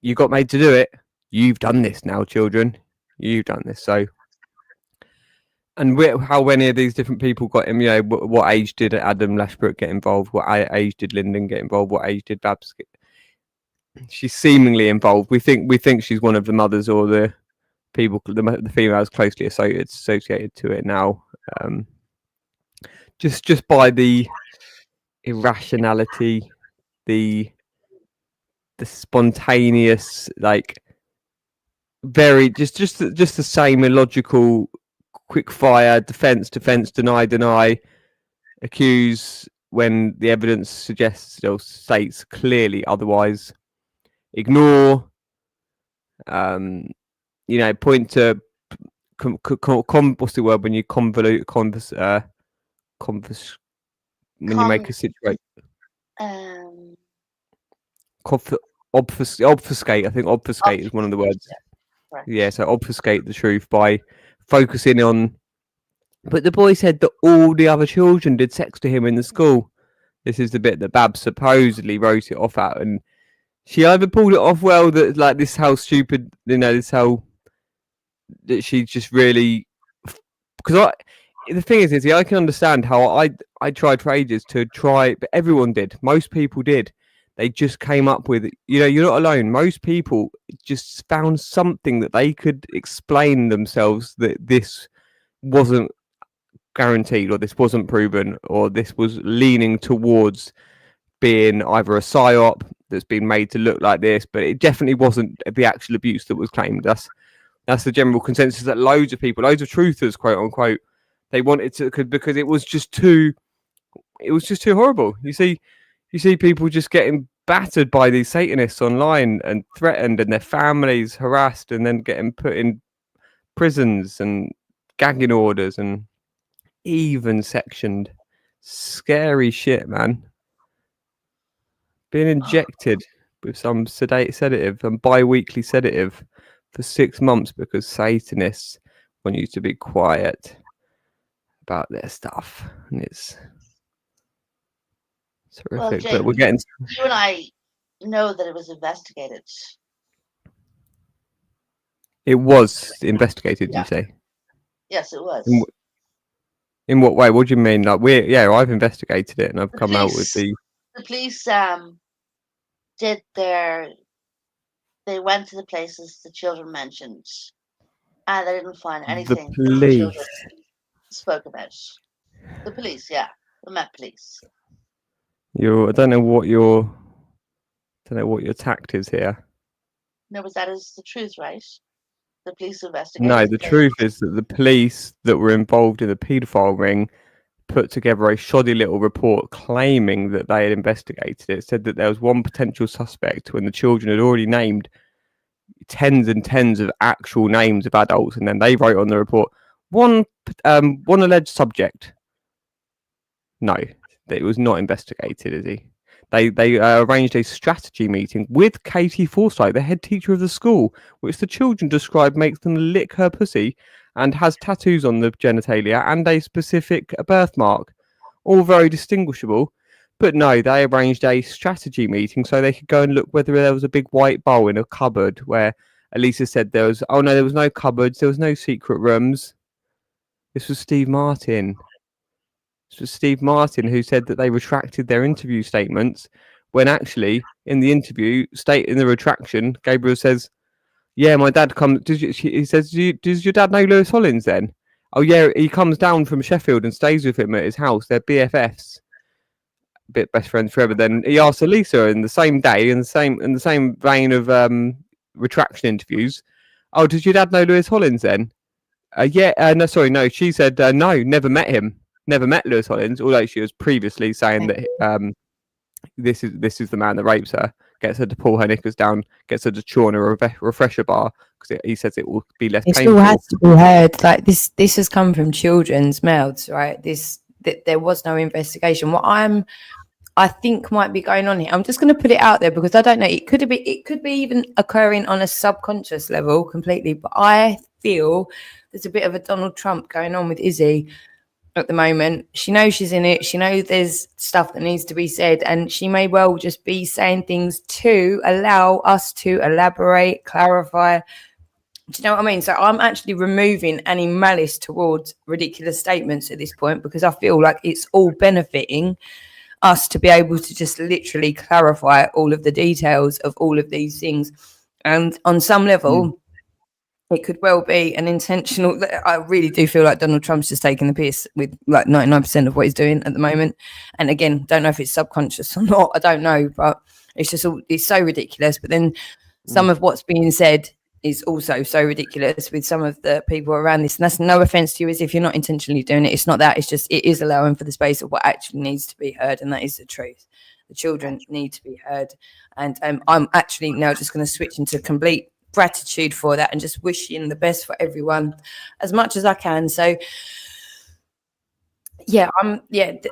you got made to do it. You've done this now, children. You've done this. So, and how many of these different people got him? You know, what age did Adam Lashbrook get involved? What age did Lyndon get involved? What age did Babs get? She's seemingly involved. We think she's one of the mothers or the people, the females closely associated to it now. Just by the irrationality, the spontaneous, like very just the same illogical, quick fire defense, deny, accuse when the evidence suggests or states clearly otherwise. Ignore, you know, point to what's the word when you convolute, when you make a situation. Obfuscate. I think obfuscate is one of the words. Yeah, so obfuscate the truth by focusing on. But the boy said that all the other children did sex to him in the school. This is the bit that Babs supposedly wrote it off at, and she either pulled it off well that like this how stupid, you know, this how that she just really, because the thing is I can understand how I tried for ages to try, but everyone did. Most people did. They just came up with, you know, you're not alone. Most people just found something that they could explain themselves that this wasn't guaranteed, or this wasn't proven, or this was leaning towards being either a psyop that's been made to look like this, but it definitely wasn't the actual abuse that was claimed. That's the general consensus that loads of people, loads of truthers, quote unquote, they wanted to, because it was just too horrible. You see people just getting battered by these Satanists online and threatened, and their families harassed, and then getting put in prisons and gagging orders and even sectioned. Scary shit, man. Being injected with some sedative and bi-weekly sedative for 6 months because Satanists want you to be quiet about their stuff, and it's horrific. Well, Jake, but we're getting. You and I know that it was investigated. It was investigated. Yeah. You say? Yes, it was. In what way? What do you mean? Like I've investigated it, and I've come out with the police they went to the places the children mentioned, and they didn't find anything that the children spoke about. The police, yeah, the Met Police. I don't know what your tact is here. No, but that is the truth, right? The police investigated. No, the truth is that the police that were involved in the paedophile ring put together a shoddy little report claiming that they had investigated it. It said that there was one potential suspect when the children had already named tens and tens of actual names of adults, and then they wrote on the report one alleged subject. No, it was not investigated, is he? They arranged a strategy meeting with Katie Forsyth, the head teacher of the school, which the children described makes them lick her pussy and has tattoos on the genitalia and a specific birthmark, all very distinguishable. But no, they arranged a strategy meeting so they could go and look whether there was a big white bowl in a cupboard, where Elisa said there was no cupboards, there was no secret rooms. This was Steve Martin. This was Steve Martin who said that they retracted their interview statements, when actually in the interview, in the retraction, Gabriel says, yeah, my dad comes. He says, does your dad know Lewis Hollins then? Oh yeah, he comes down from Sheffield and stays with him at his house. They're BFFs, best friends forever. Then he asked Elisa in the same day, in the same vein of retraction interviews. Oh, does your dad know Lewis Hollins then? No. She said no, never met him, never met Lewis Hollins. Although she was previously saying that this is the man that rapes her. Gets her to pull her knickers down, gets her to chew on a refresher bar because he says it will be less It painful. still has to be heard. Like this has come from children's mouths, right? There was no investigation. What I think might be going on here, I'm just going to put it out there because I don't know. It could be even occurring on a subconscious level completely. But I feel there's a bit of a Donald Trump going on with Izzy. at the moment. She knows she's in it. She knows there's stuff that needs to be said, and she may well just be saying things to allow us to elaborate, clarify. Do you know what I mean? So I'm actually removing any malice towards ridiculous statements at this point, because I feel like it's all benefiting us to be able to just literally clarify all of the details of all of these things. And on some level, it could well be an intentional. I really do feel like Donald Trump's just taking the piss with like 99% of what he's doing at the moment. And again, don't know if it's subconscious or not. I don't know, but it's just it's so ridiculous. But then some of what's being said is also so ridiculous with some of the people around this. And that's no offense to you, as if you're not intentionally doing it. It's not that. It's just, it is allowing for the space of what actually needs to be heard. And that is the truth. The children need to be heard. And I'm actually now just going to switch into complete gratitude for that and just wishing the best for everyone as much as I can. So yeah,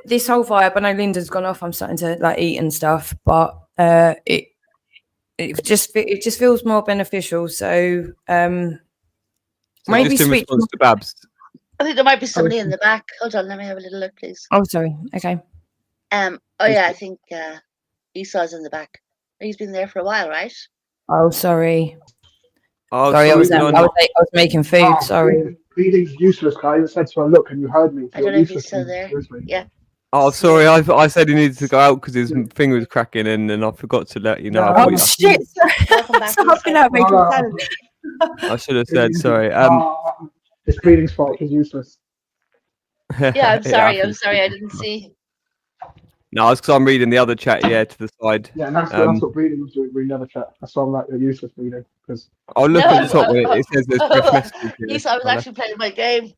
this whole vibe, I know Linda's gone off, I'm starting to like eat and stuff, but it just feels more beneficial. So maybe just in switch response to Babs. I think there might be somebody in the back. Hold on, let me have a little look, please. Oh, sorry. Okay. Oh yeah, I think Esau's in the back. He's been there for a while, right? Oh, sorry. Oh, sorry, I was making food. Sorry. Feeding's useless, Kai. You said to her, look, and you heard me. I don't know if he's still there. Yeah. Oh, sorry. I said he needed to go out because his finger was cracking in, and I forgot to let you know. Oh shit! I should have said sorry. It's Feeding's fault. He's useless. Yeah, I'm sorry. I'm sorry. I didn't see. No, it's because I'm reading the other chat, to the side. Yeah, and that's what Breeding was doing, reading the other chat. That's why I'm like, you're useless, Breeding. Because I'll look at the top where it says there's fresh messages. Esau was actually playing my game.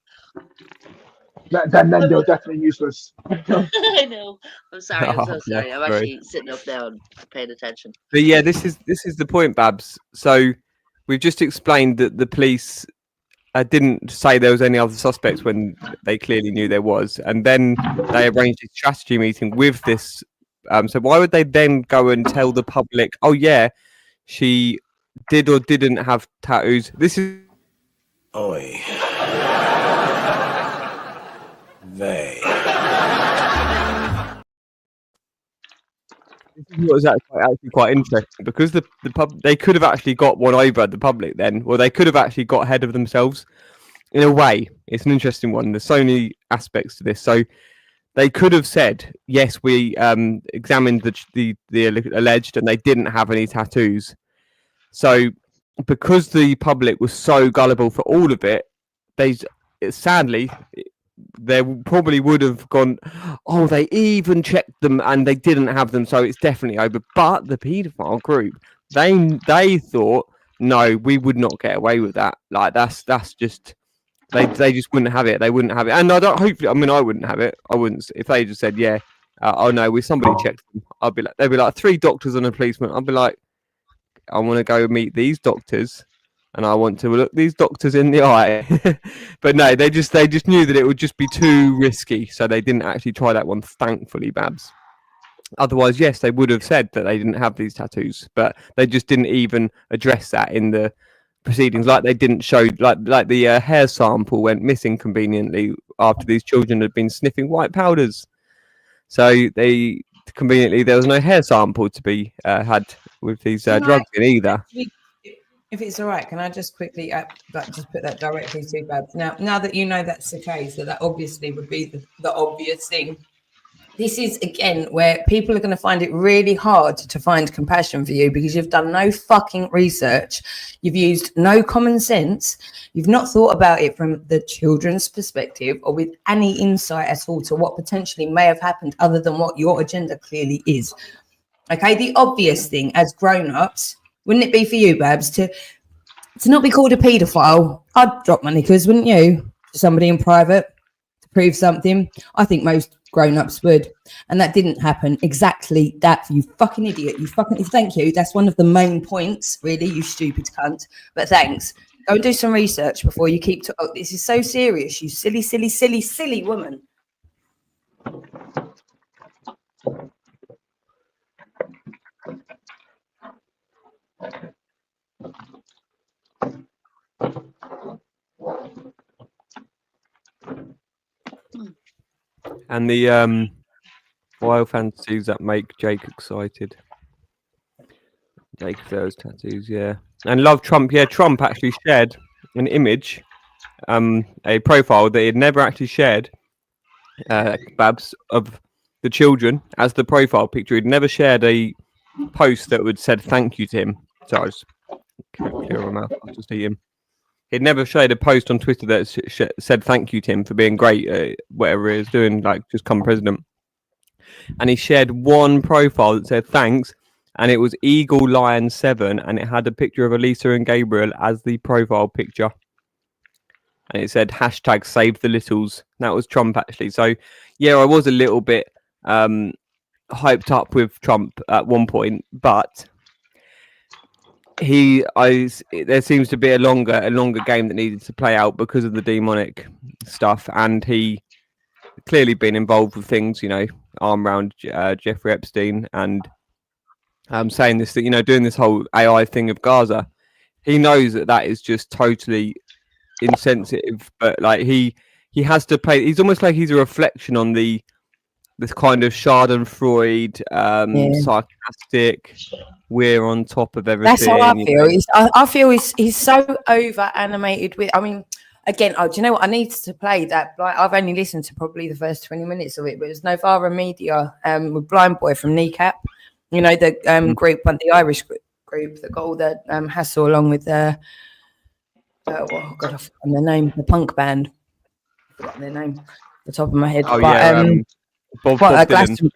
Then you're definitely useless. I know. I'm sorry. I'm so Oh, sorry. yeah, I'm sorry. actually sitting up now and paying attention. But yeah, this is the point, Babs. So we've just explained that the police didn't say there was any other suspects when they clearly knew there was, and then they arranged a strategy meeting with this. So why would they then go and tell the public, oh yeah, she did or didn't have tattoos? This is Oi. They. This is what was actually quite interesting, because the they could have actually got one over the public then, or they could have actually got ahead of themselves. In a way, it's an interesting one. There's so many aspects to this. So they could have said, yes, we examined the alleged, and they didn't have any tattoos. So because the public was so gullible for all of it, sadly, they probably would have gone, oh, they even checked them and they didn't have them, so it's definitely over. But the paedophile group, they thought, no, we would not get away with that. Like that's just they just wouldn't have it. They wouldn't have it. And I wouldn't have it. I wouldn't, if they just said, yeah, oh no, somebody checked them. They'd be like 3 doctors and a policeman. I'd be like, I want to go meet these doctors. And I want to look these doctors in the eye. But no, they just knew that it would just be too risky. So they didn't actually try that one, thankfully, Babs. Otherwise, yes, they would have said that they didn't have these tattoos. But they just didn't even address that in the proceedings. Like they didn't show, like the hair sample went missing conveniently after these children had been sniffing white powders. So conveniently, there was no hair sample to be had with these drugs in either. If it's all right, can I just quickly just put that directly to Babs? Now that you know that's the case, that obviously would be the obvious thing. This is, again, where people are going to find it really hard to find compassion for you, because you've done no fucking research. You've used no common sense. You've not thought about it from the children's perspective or with any insight at all to what potentially may have happened other than what your agenda clearly is. Okay, the obvious thing as grown-ups, wouldn't it be for you, Babs, to not be called a paedophile? I'd drop my knickers, wouldn't you? To somebody in private to prove something. I think most grown-ups would. And that didn't happen. Exactly that, you fucking idiot. Thank you. That's one of the main points, really, you stupid cunt. But thanks. Go and do some research before you keep this is so serious, you silly, silly, silly, silly woman. And the wild fantasies that make Jake excited. Jake Furr's tattoos, yeah. And love Trump. Yeah, Trump actually shared an image, a profile that he had never actually shared, Babs, of the children as the profile picture. He'd never shared a post that would said thank you to him. So I just clear my mouth. I'll just eat him. He'd never shared a post on Twitter that said thank you to him for being great, whatever he was doing, like just come president. And he shared one profile that said thanks, and it was Eagle Lion 7, and it had a picture of Elisa and Gabriel as the profile picture. And it said hashtag save the littles. That was Trump, actually. So, yeah, I was a little bit hyped up with Trump at one point, but there seems to be a longer game that needed to play out because of the demonic stuff, and he clearly been involved with things, you know, arm around Jeffrey Epstein, and saying this, that, you know, doing this whole AI thing of Gaza. He knows that is just totally insensitive, but like he has to play. He's almost like he's a reflection on this kind of Schadenfreude, sarcastic. We're on top of everything. That's how I feel. I feel he's so over animated with. I mean, again, do you know what? I need to play that. Like, I've only listened to probably the first 20 minutes of it, but it was Novara Media with Blind Boy from Kneecap. You know, the group, the Irish group that got all the hassle along with the oh God, I've forgotten their name, the punk band. I've forgotten their name off the top of my head. Oh, but, yeah, Bob Dylan.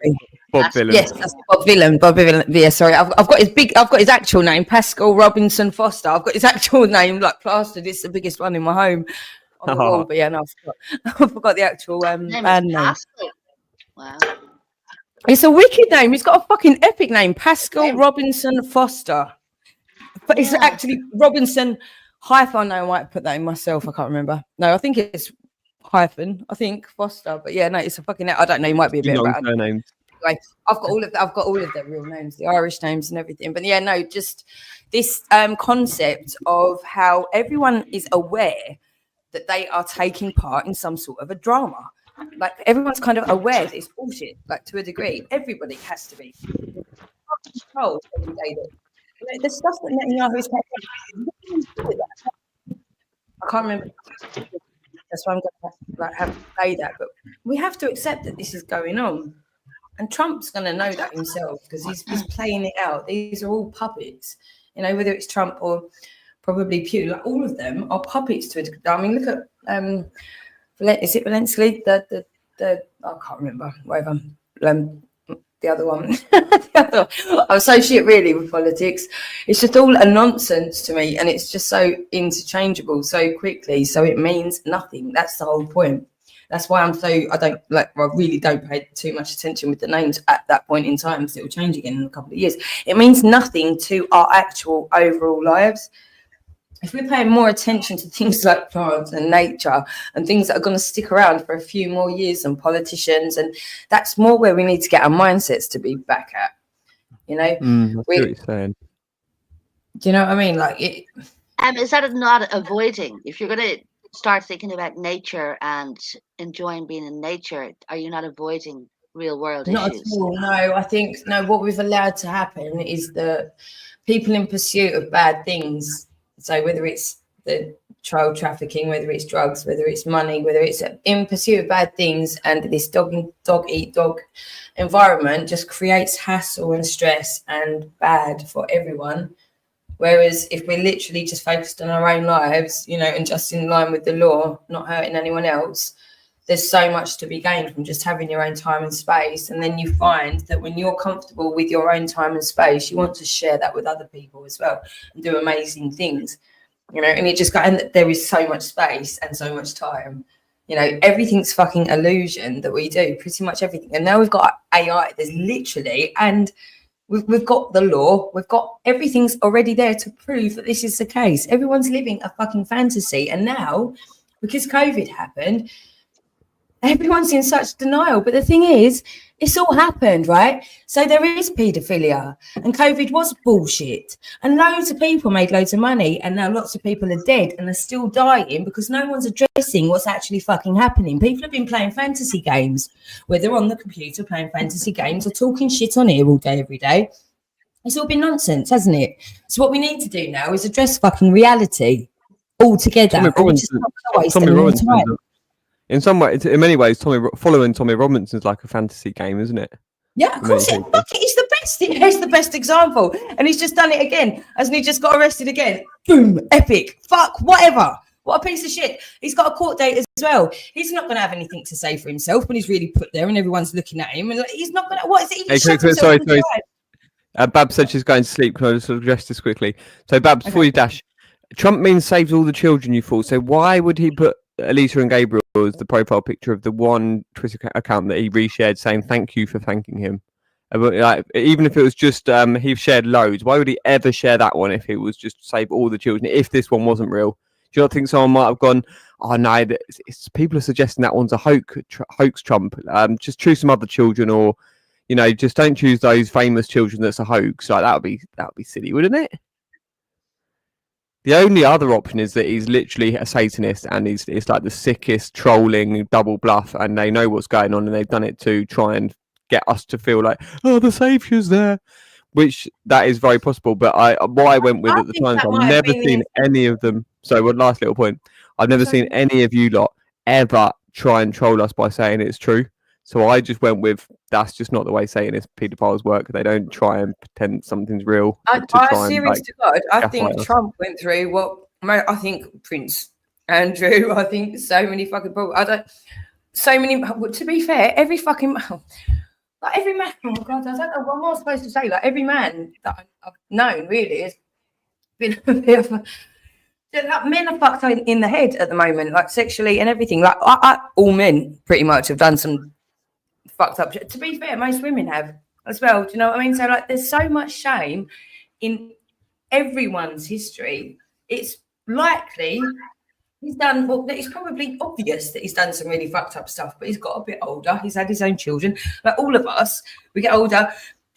Bob Dylan. Yes, that's Bob Dylan. Yeah, sorry, I've got his actual name, Pascal Robinson Foster. I've got his actual name like plastered. It's the biggest one in my home on the wall. But yeah, no, I forgot the actual band name. Wow. It's a wicked name. He's got a fucking epic name, Pascal Robinson Foster. But it's actually Robinson hyphen. No, I might put that in myself. I can't remember. No, I think it's hyphen. I think Foster. But yeah, no, it's a fucking. I don't know. It might be a bit about names. Anyway, I've got all of their real names, the Irish names and everything. But yeah, no, just this concept of how everyone is aware that they are taking part in some sort of a drama. Like, everyone's kind of aware that it's bullshit, like, to a degree. Everybody has to be. Told every day that, you know, the stuff that Netanyahu is I can't remember. That's why I'm going to have to say that. But we have to accept that this is going on. And Trump's going to know that himself, because he's playing it out. These are all puppets. You know, whether it's Trump or probably Putin, like, all of them are puppets to it. I mean, look at... is it Zelensky? The I can't remember. Whatever. The other one. I'm so shit really with politics. It's just all a nonsense to me, and it's just so interchangeable so quickly. So it means nothing. That's the whole point. That's why I really don't pay too much attention with the names at that point in time. So it'll change again in a couple of years. It means nothing to our actual overall lives. If we're paying more attention to things like plants and nature and things that are going to stick around for a few more years than politicians, and that's more where we need to get our mindsets to be back at. You know, I see what you're saying. Do you know what I mean? Like, it. Is that not avoiding? If you're going to start thinking about nature and enjoying being in nature, are you not avoiding real world Not issues? at all. No, I think what we've allowed to happen is that people in pursuit of bad things. So whether it's the child trafficking, whether it's drugs, whether it's money, whether it's in pursuit of bad things, and this dog eat dog environment just creates hassle and stress and bad for everyone. Whereas if we're literally just focused on our own lives, you know, and just in line with the law, not hurting anyone else, there's so much to be gained from just having your own time and space. And then you find that when you're comfortable with your own time and space, you want to share that with other people as well and do amazing things, you know. And it just got, and there is so much space and so much time, you know, everything's fucking illusion that we do, pretty much everything. And now we've got AI, there's literally, and we've got the law, we've got everything's already there to prove that this is the case. Everyone's living a fucking fantasy. And now, because COVID happened, Everyone's in such denial. But the thing is, it's all happened, right? So there is paedophilia, and COVID was bullshit. And loads of people made loads of money, and now lots of people are dead and are still dying because no one's addressing what's actually fucking happening. People have been playing fantasy games, whether on the computer playing fantasy games or talking shit on here all day, every day. It's all been nonsense, hasn't it? So what we need to do now is address fucking reality altogether. Tommy Robinson. In some way, in many ways, following Tommy Robinson's like a fantasy game, isn't it? Yeah, of course. He's the best. He's the best example, and he's just done it again. Hasn't he just got arrested again? Boom! Epic. Fuck. Whatever. What a piece of shit. He's got a court date as well. He's not going to have anything to say for himself when he's really put there, and everyone's looking at him. And like, he's not going to. What is it? Sorry. Babs said she's going to sleep. Can I just address this quickly? So, Babs, before you dash, Trump means saves all the children, you fool. So why would he put Elisa and Gabriel as the profile picture of the one Twitter account that he reshared saying thank you for thanking him? Like, even if it was just he shared loads, why would he ever share that one if it was just save all the children? If this one wasn't real, do you not think someone might have gone, oh no, people are suggesting that one's a hoax Trump? Just choose some other children, or just don't choose those famous children that's a hoax. Like that would be silly, wouldn't it? The only other option is that he's literally a Satanist and it's like the sickest trolling double bluff, and they know what's going on and they've done it to try and get us to feel like, oh, the saviour's there, which that is very possible. But what I went with at the time, I've never seen any of them. So one last little point, I've never seen any of you lot ever try and troll us by saying it's true. So I just went with that's just not the way Satanist paedophiles work. They don't try and pretend something's real. Serious to God, I think Trump went through what I think Prince Andrew. I think so many fucking people. To be fair, every fucking like every man. Oh God, I don't know what am I supposed to say. Like every man that I've known really has been a bit of a. Like, men are fucked in the head at the moment, like sexually and everything. Like all men pretty much have done some fucked up shit. To be fair, most women have as well. Do you know what I mean? So like, there's so much shame in everyone's history. It's likely he's done. Well, it's probably obvious that he's done some really fucked up stuff. But he's got a bit older. He's had his own children. Like all of us, we get older.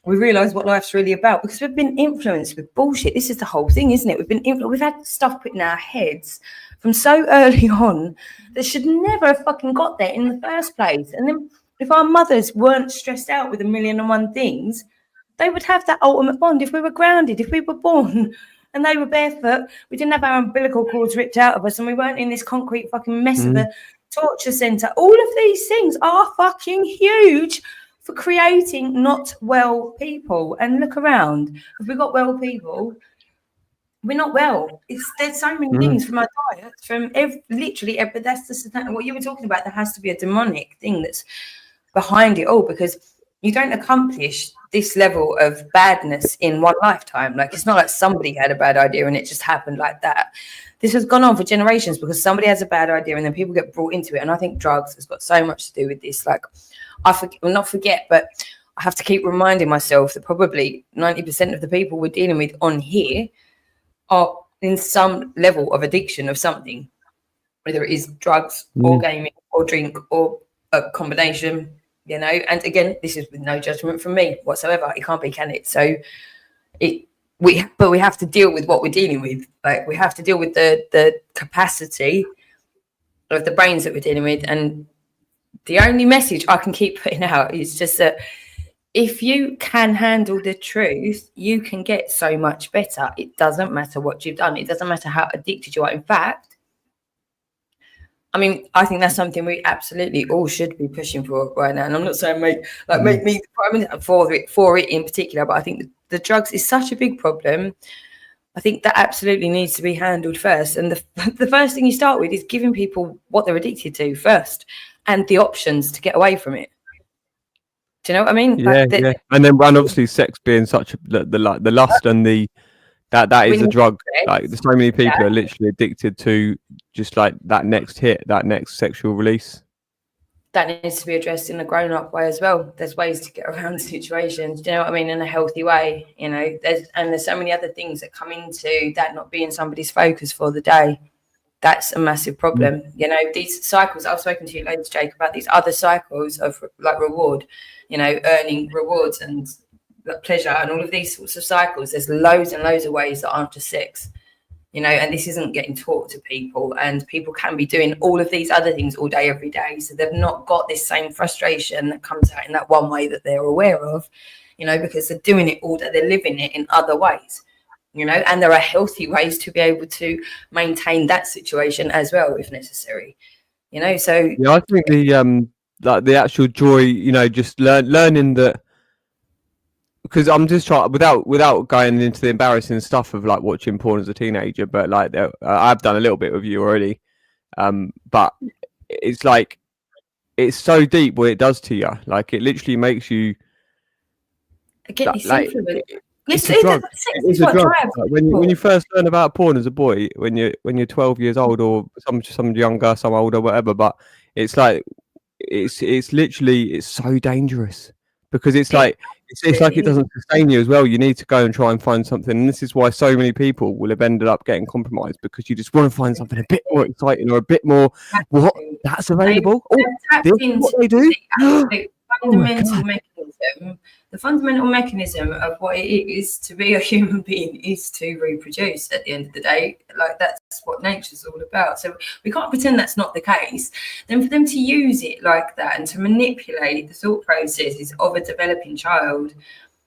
We realise what life's really about because we've been influenced with bullshit. This is the whole thing, isn't it? We've had stuff put in our heads from so early on that should never have fucking got there in the first place. And then if our mothers weren't stressed out with 1,000,001 things, they would have that ultimate bond. If we were grounded, if we were born and they were barefoot, we didn't have our umbilical cords ripped out of us and we weren't in this concrete fucking mess of a torture centre. All of these things are fucking huge for creating not well people. And look around. If we've got well people, we're not well. There's so many things from our diet, from literally, but that's what you were talking about. There has to be a demonic thing that's behind it all, because you don't accomplish this level of badness in one lifetime. Like, it's not like somebody had a bad idea and it just happened like that. This has gone on for generations because somebody has a bad idea and then people get brought into it. And I think drugs has got so much to do with this. Like, not forget, but I have to keep reminding myself that probably 90% of the people we're dealing with on here are in some level of addiction of something, whether it is drugs or gaming or drink or a combination, and again, this is with no judgment from me whatsoever. It can't be, can it? So we have to deal with what we're dealing with. Like, we have to deal with the capacity of the brains that we're dealing with. And the only message I can keep putting out is just that if you can handle the truth, you can get so much better. It doesn't matter what you've done. It doesn't matter how addicted you are. In fact, I mean, I think that's something we absolutely all should be pushing for right now. And I'm not saying make me for it in particular, but I think the drugs is such a big problem. I think that absolutely needs to be handled first. And the first thing you start with is giving people what they're addicted to first and the options to get away from it. Do you know what I mean? Yeah. And obviously sex being such the lust and that is a drug. Like, there's so many people are literally addicted to just like that next hit, that next sexual release. That needs to be addressed in a grown-up way as well. There's ways to get around situations, do you know what I mean, in a healthy way. There's so many other things that come into that not being somebody's focus for the day. That's a massive problem. You know, these cycles, I've spoken to you loads, Jake, about these other cycles of like reward, you know, earning rewards and pleasure and all of these sorts of cycles. There's loads and loads of ways that aren't just sex, you know, and this isn't getting taught to people, and people can be doing all of these other things all day, every day. So they've not got this same frustration that comes out in that one way that they're aware of, you know, because they're doing it all day, they're living it in other ways. You know, and there are healthy ways to be able to maintain that situation as well, if necessary. You know, so yeah, I think the actual joy, you know, just learning that, because I'm just trying without going into the embarrassing stuff of like watching porn as a teenager, but like I've done a little bit with you already, but it's like it's so deep what it does to you. Like it literally makes you get this like. influence. It's a drug. It's a drug. Like when you first learn about porn as a boy, when you're 12 years old, or some younger, some older, whatever. But it's like it's literally so dangerous, because it's like it doesn't sustain you as well. You need to go and try and find something, and this is why so many people will have ended up getting compromised, because you just want to find something a bit more exciting or a bit more that's available. This is what they do. The fundamental mechanism of what it is to be a human being is to reproduce at the end of the day. Like that's what nature's all about. So we can't pretend that's not the case. Then for them to use it like that and to manipulate the thought processes of a developing child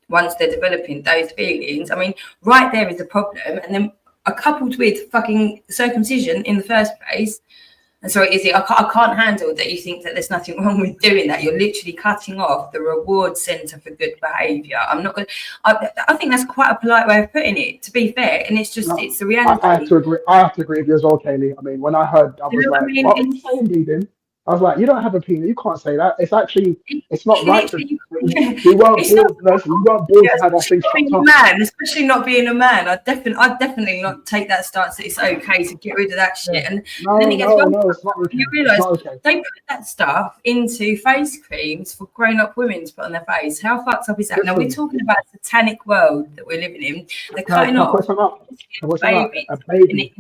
once they're developing those feelings, I mean, right there is a problem. And then coupled with fucking circumcision in the first place. And so I can't handle that you think that there's nothing wrong with doing that. You're literally cutting off the reward centre for good behaviour. I'm not going. I think that's quite a polite way of putting it, to be fair. And it's just it's the reality. I have to agree with you as well, Kaylee. I mean, when I heard, I was like, "What are you saying, bleeding?" I was like, "You don't have a penis. You can't say that. It's actually, it's not right." We weren't born to have our things shut up. Man, especially not being a man, I'd definitely not take that stance that it's okay to get rid of that shit. And then it gets it's not okay. You realise they put that stuff into face creams for grown-up women to put on their face. How fucked up is that? Now we're talking about a satanic world that we're living in. They're cutting off a baby,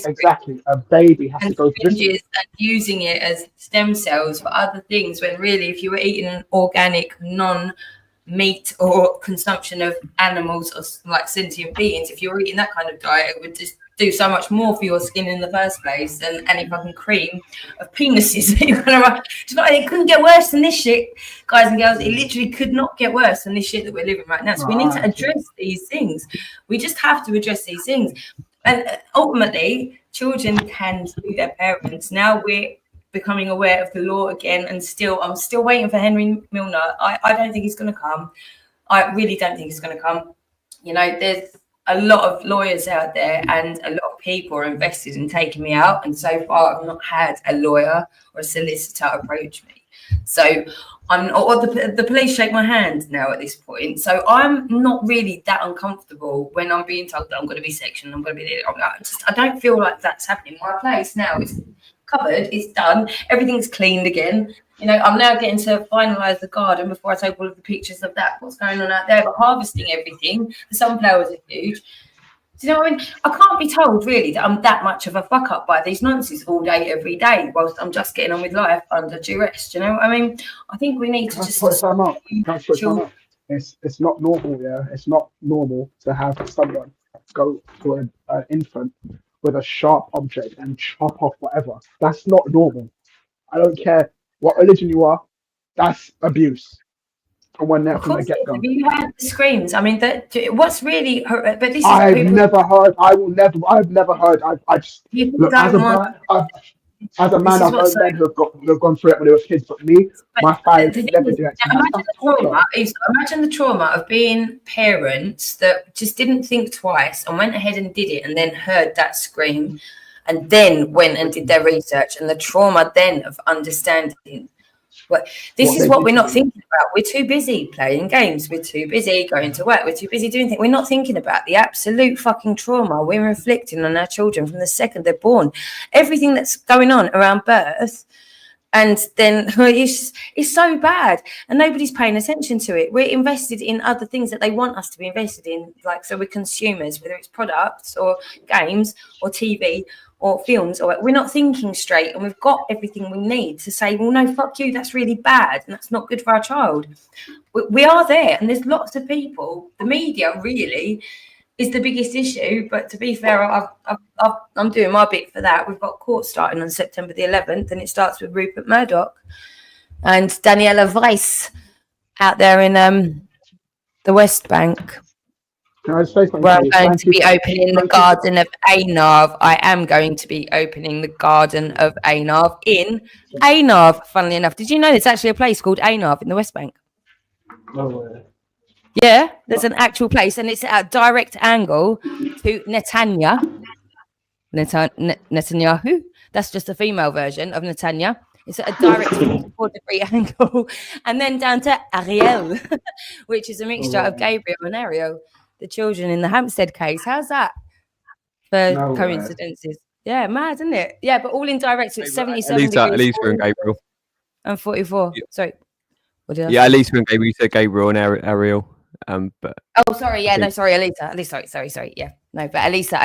exactly. A baby has to go through this. And using it as stem cells for other things, when really if you were eating an organic non-meat or consumption of animals or like sentient beings, if you were eating that kind of diet, it would just do so much more for your skin in the first place than any fucking cream of penises. It couldn't get worse than this shit, guys and girls. It literally could not get worse than this shit that we're living right now. So we need to address these things. We just have to address these things. And ultimately, children can sue their parents. Now we're becoming aware of the law again, and I'm still waiting for Henry Milner. I don't think he's going to come. I really don't think he's going to come. You know, there's a lot of lawyers out there, and a lot of people are invested in taking me out. And so far, I've not had a lawyer or a solicitor approach me. So the police shake my hand now at this point. So I'm not really that uncomfortable when I'm being told that I'm going to be sectioned. I'm going to be. I don't feel like that's happening. My place now is covered, it's done, everything's cleaned again. You know, I'm now getting to finalize the garden before I take all of the pictures of that, what's going on out there, but harvesting everything. The sunflowers are huge. Do you know what I mean? I can't be told really that I'm that much of a fuck up by these nonsense all day, every day, whilst I'm just getting on with life under duress. Do you know what I mean? I think we need to just It's not normal, yeah. It's not normal to have someone go to an infant with a sharp object and chop off whatever. That's not normal. I don't care what religion you are. That's abuse. From when they're from the get-go. Have you heard the screams? I mean, what's really? But this is. I've never heard. I've never heard. I just look, as a man, I've heard men who've gone through it when they were kids, but me, my family never do it. Imagine the trauma of being parents that just didn't think twice and went ahead and did it, and then heard that scream, and then went and did their research, and the trauma then of understanding. But this is what we're not thinking about. We're too busy playing games. We're too busy going to work. We're too busy doing things. We're not thinking about the absolute fucking trauma we're inflicting on our children from the second they're born. Everything that's going on around birth, and then it's so bad, and nobody's paying attention to it. We're invested in other things that they want us to be invested in, like, so we're consumers, whether it's products or games or TV or films, or we're not thinking straight, and we've got everything we need to say, well, no, fuck you, that's really bad, and that's not good for our child. We are there, and there's lots of people. The media really is the biggest issue, but to be fair, I'm doing my bit for that. We've got court starting on September the 11th, and it starts with Rupert Murdoch and Daniela Weiss out there in the West Bank. Can I say something? Where I'm going to be opening the Garden of Ainav. I am going to be opening the Garden of Ainav in Ainav, funnily enough. Did you know there's actually a place called Ainav in the West Bank? No way. Yeah, there's an actual place, and it's at a direct angle to Netanyahu. That's just a female version of Netanya. It's at a direct 44-degree angle, and then down to Ariel, which is a mixture of Gabriel and Ariel, the children in the Hampstead case. How's that for coincidences? Yeah, mad, isn't it? Yeah, but all in direct, so it's 77 degrees. Elisa and Gabriel. And 44. Yeah. Sorry. What did I say? Elisa and Gabriel. You said Gabriel and Ariel. But oh, sorry. Yeah, no, sorry, Elisa. Sorry. Yeah, no, but Elisa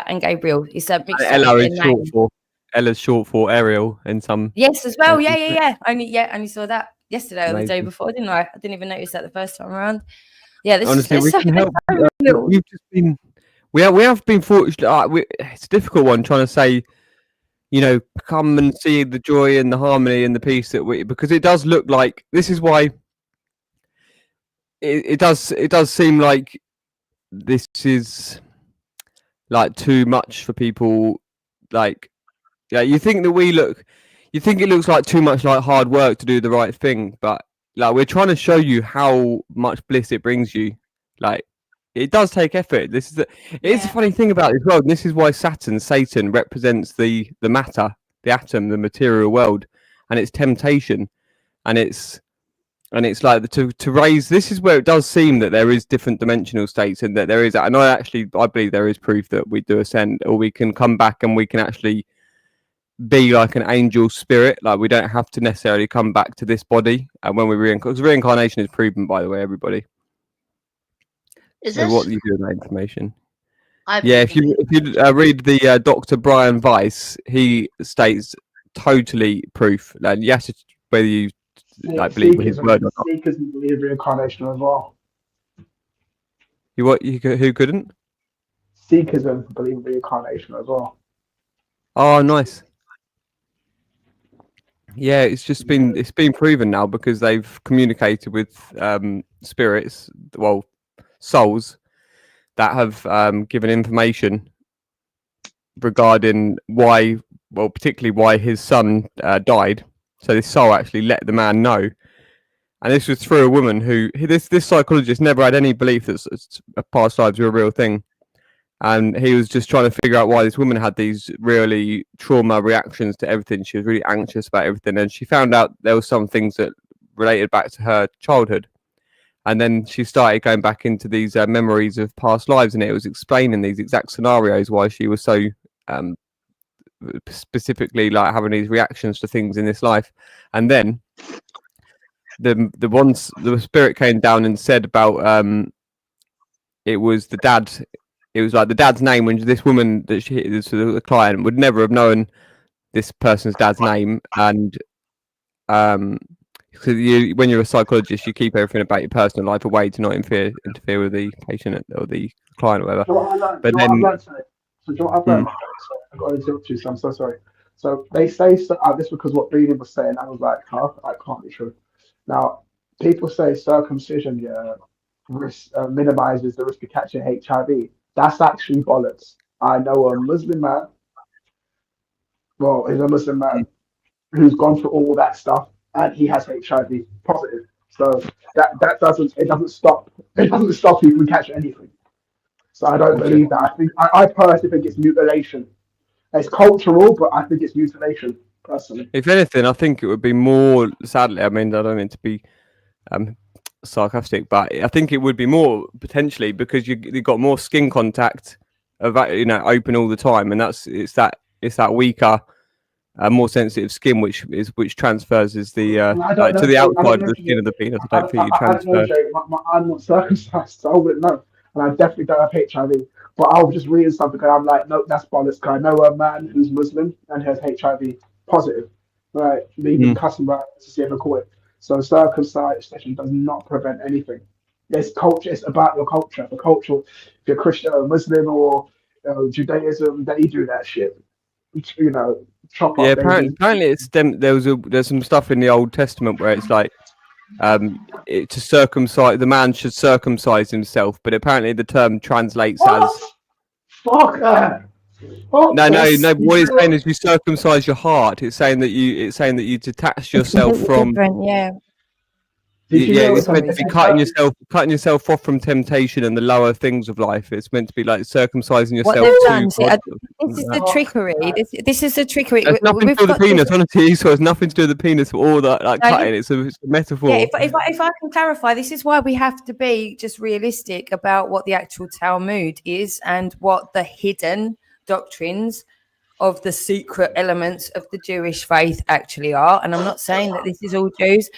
and Gabriel. It's a mixture. Ella is short for. Ella's short for Ariel in some. Yes, as well. Yeah. Only saw that yesterday or the day before, didn't I? I didn't even notice that the first time around. Yeah, this honestly, is we can help. We've just been, we have been fortunate. It's a difficult one trying to say, come and see the joy and the harmony and the peace that because it does look like this is why. It does seem like this is like too much for people. Like, yeah, you think it looks like too much like hard work to do the right thing, but like we're trying to show you how much bliss it brings you. Like it does take effort. It's a funny thing about it as well. And this is why Satan represents the matter, the atom, the material world, and it's temptation, and it's like to raise. This is where it does seem that there is different dimensional states, and that there is. And I believe there is proof that we do ascend, or we can come back, and we can actually be like an angel spirit. Like we don't have to necessarily come back to this body, and when we reincarnate, because reincarnation is proven, by the way, everybody. So what do you do with that information? If you read the Dr. Brian Weiss, he states totally proof. Like you have to whether you believe his word or not. Seekers believe reincarnation as well. Who couldn't? Seekers believe reincarnation as well. Oh, nice. Yeah, it's been proven now because they've communicated with spirits, souls that have given information regarding particularly why his son died. So this soul actually let the man know, and this was through a woman who this psychologist never had any belief that past lives were a real thing. And he was just trying to figure out why this woman had these really trauma reactions to everything. She was really anxious about everything. And she found out there were some things that related back to her childhood. And then she started going back into these memories of past lives. And it was explaining these exact scenarios why she was so specifically like having these reactions to things in this life. And then the spirit came down and said about it was the dad. It was like the dad's name when this woman the client would never have known this person's dad's name. And because when you're a psychologist, you keep everything about your personal life away to not interfere with the patient or the client or whatever. But then, I've got to interrupt you, so I'm so sorry. So they say this because what Beanie was saying, I was like, huh? That can't be true. Now, people say circumcision minimizes the risk of catching HIV. That's actually bollocks. I know a Muslim man. Well, he's a Muslim man who's gone through all that stuff, and he has HIV positive. So that doesn't stop you from catching anything. So I don't believe that. I personally think it's mutilation. It's cultural, but I think it's mutilation personally. If anything, I think it would be more. Sadly, I mean, I don't mean to be sarcastic, but I think it would be more potentially because you've got more skin contact of open all the time, and it's that weaker, more sensitive skin which transfers as the to the outside of the skin of the penis. I don't think you transfer. I'm not circumcised, so I wouldn't know. and I definitely don't have HIV. But I was just reading something, and I'm like, nope, that's bollocks. I know a man who's Muslim and has HIV positive, right? Leaving customer to see if I call it. So circumcision does not prevent anything. It's culture. It's about your culture. The culture. If you're Christian or Muslim or Judaism, they do that shit. You know, chop Yeah, up babies. apparently it's there's some stuff in the Old Testament where it's like to circumcise, the man should circumcise himself, but apparently the term translates as Fuck that. no. But what it's saying is you circumcise your heart. It's saying that you detach yourself from. Different, yeah. It's meant to be cutting yourself off from temptation and the lower things of life. It's meant to be like circumcising yourself. What they've done, see, this is the trickery. This is the trickery. It's nothing to do with the penis, honestly. So it's nothing to do with the penis or that like cutting. It's a metaphor. Yeah, if I can clarify, this is why we have to be just realistic about what the actual Talmud is and what the hidden doctrines of the secret elements of the Jewish faith actually are. And I'm not saying that this is all Jews.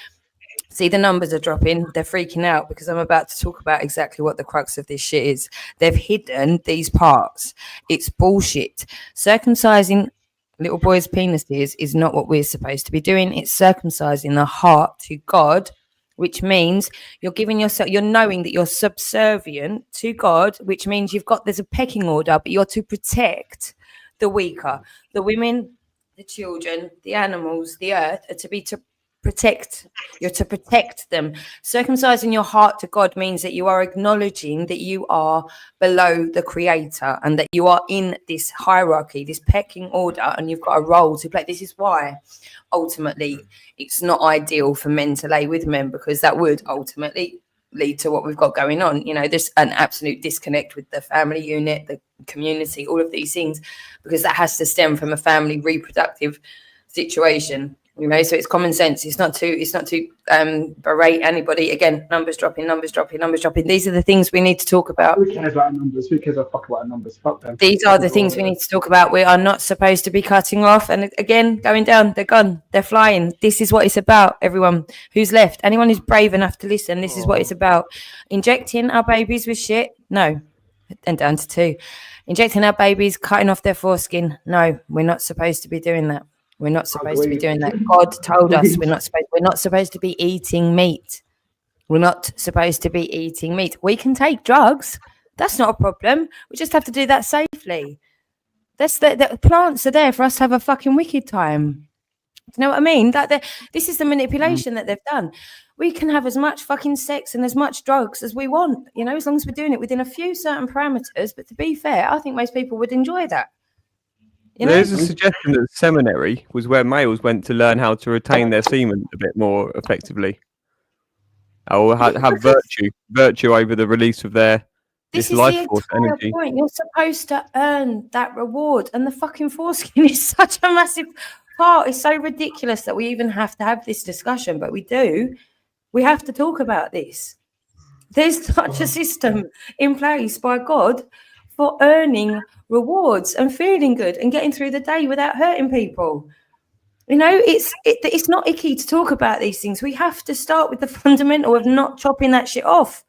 See, the numbers are dropping. They're freaking out because I'm about to talk about exactly what the crux of this shit is. They've hidden these parts. It's bullshit. Circumcising little boys' penises is not what we're supposed to be doing. It's circumcising the heart to God, which means you're giving yourself, you're knowing that you're subservient to God, which means there's a pecking order, but you're to protect the weaker. The women, the children, the animals, the earth are to be you're to protect them. Circumcising your heart to God means that you are acknowledging that you are below the creator and that you are in this hierarchy, this pecking order, and you've got a role to play. This is why ultimately it's not ideal for men to lay with men, because that would ultimately lead to what we've got going on. You know, there's an absolute disconnect with the family unit, the community, all of these things, because that has to stem from a family reproductive situation. You know, so it's common sense. It's not to berate anybody. Again, numbers dropping. These are the things we need to talk about. Who cares about numbers? Who cares about numbers? Fuck them. These are the things we need to talk about. We are not supposed to be cutting off. And again, going down, they're gone. They're flying. This is what it's about, everyone who's left. Anyone who's brave enough to listen, this is what it's about. Injecting our babies with shit? No. And down to 2. Injecting our babies, cutting off their foreskin? No, we're not supposed to be doing that. We're not supposed to be doing that. God told us we're not supposed to be eating meat. We're not supposed to be eating meat. We can take drugs. That's not a problem. We just have to do that safely. The plants are there for us to have a fucking wicked time. Do you know what I mean? This is the manipulation that they've done. We can have as much fucking sex and as much drugs as we want, you know, as long as we're doing it within a few certain parameters. But to be fair, I think most people would enjoy that. There's a suggestion that seminary was where males went to learn how to retain their semen a bit more effectively, or have virtue over the release of their life force energy. Point. You're supposed to earn that reward, and the fucking foreskin is such a massive part. It's so ridiculous that we even have to have this discussion, but we do. We have to talk about this. There's such a system in place by God for earning rewards and feeling good and getting through the day without hurting people. You know, it's not icky to talk about these things. We have to start with the fundamental of not chopping that shit off.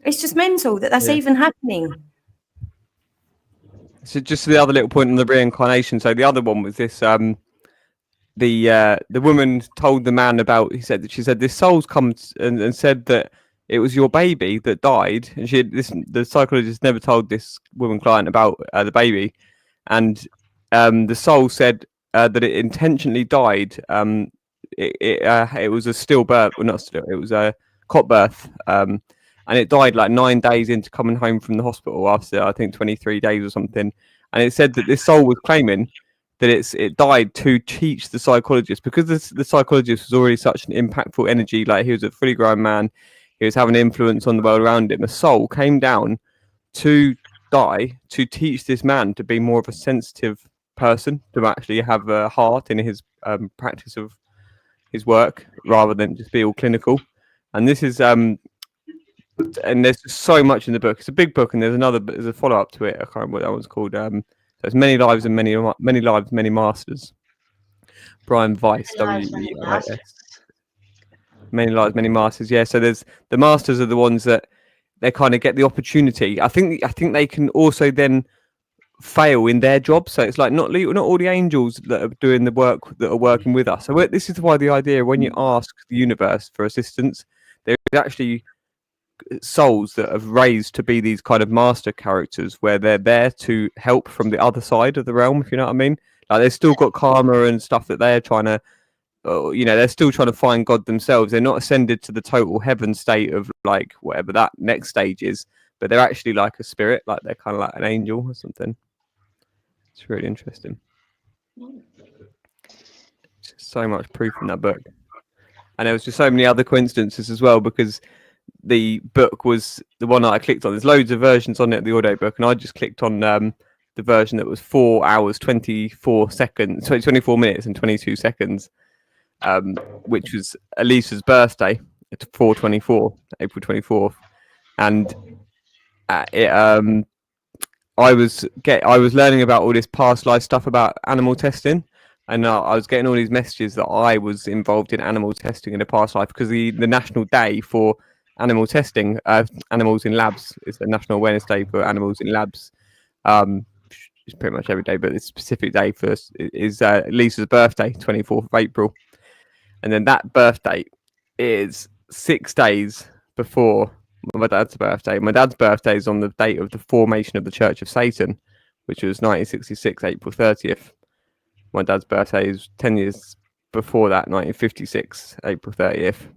It's just mental that's even happening. So just the other little point on the reincarnation. So the other one was this: the woman told the man about. She said this soul's come and said that it was your baby that died, and the psychologist never told this woman client about the baby, and the soul said that it intentionally died. It was a stillbirth, well, not still. It was a cot birth, and it died like 9 days into coming home from the hospital after I think 23 days or something. And it said that this soul was claiming that it died to teach the psychologist, because the psychologist was already such an impactful energy. Like, he was a fully grown man. He was having influence on the world around him. A soul came down to die to teach this man to be more of a sensitive person, to actually have a heart in his practice of his work, rather than just be all clinical. And this is and there's just so much in the book. It's a big book, and there's a follow up to it. I can't remember what that one's called. So it's Many Lives and Many Lives, Many Masters. Brian Weiss, W-E-I-S. Many Lives, Many Masters. Yeah, so there's the masters are the ones that they kind of get the opportunity. I think they can also then fail in their job. So it's like not all the angels that are doing the work that are working with us. So this is why the idea, when you ask the universe for assistance, there is actually souls that have raised to be these kind of master characters where they're there to help from the other side of the realm, if you know what I mean. Like they've still got karma and stuff that they're trying to they're still trying to find God themselves. They're not ascended to the total heaven state of like whatever that next stage is, but they're actually like a spirit, like they're kind of like an angel or something. It's really interesting. So much proof in that book. And there was just so many other coincidences as well, because the book was the one that I clicked on. There's loads of versions on it, the audio book, and I just clicked on the version that was 4 hours, 24 seconds, 24 minutes and 22 seconds, which was Elisa's birthday at 4/24, April 24th. And I was learning about all this past life stuff about animal testing, and I was getting all these messages that I was involved in animal testing in a past life, because the National Day for Animal Testing, Animals in Labs, is the National Awareness Day for Animals in Labs. It's pretty much every day, but the specific day first is Lisa's birthday, 24th of April. And then that birthday is 6 days before my dad's birthday. My dad's birthday is on the date of the formation of the Church of Satan, which was 1966, April 30th. My dad's birthday is 10 years before that, 1956, April 30th.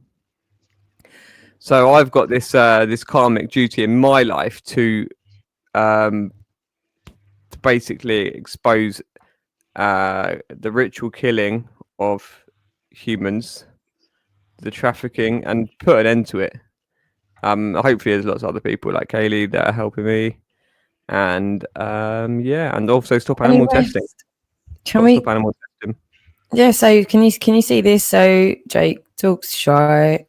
So I've got this this karmic duty in my life to basically expose the ritual killing of humans, the trafficking, and put an end to it. Hopefully there's lots of other people like Kaylee that are helping me, and and also stop animal testing. Stop animal testing. Yeah, so can you see this? So Jake talks shy.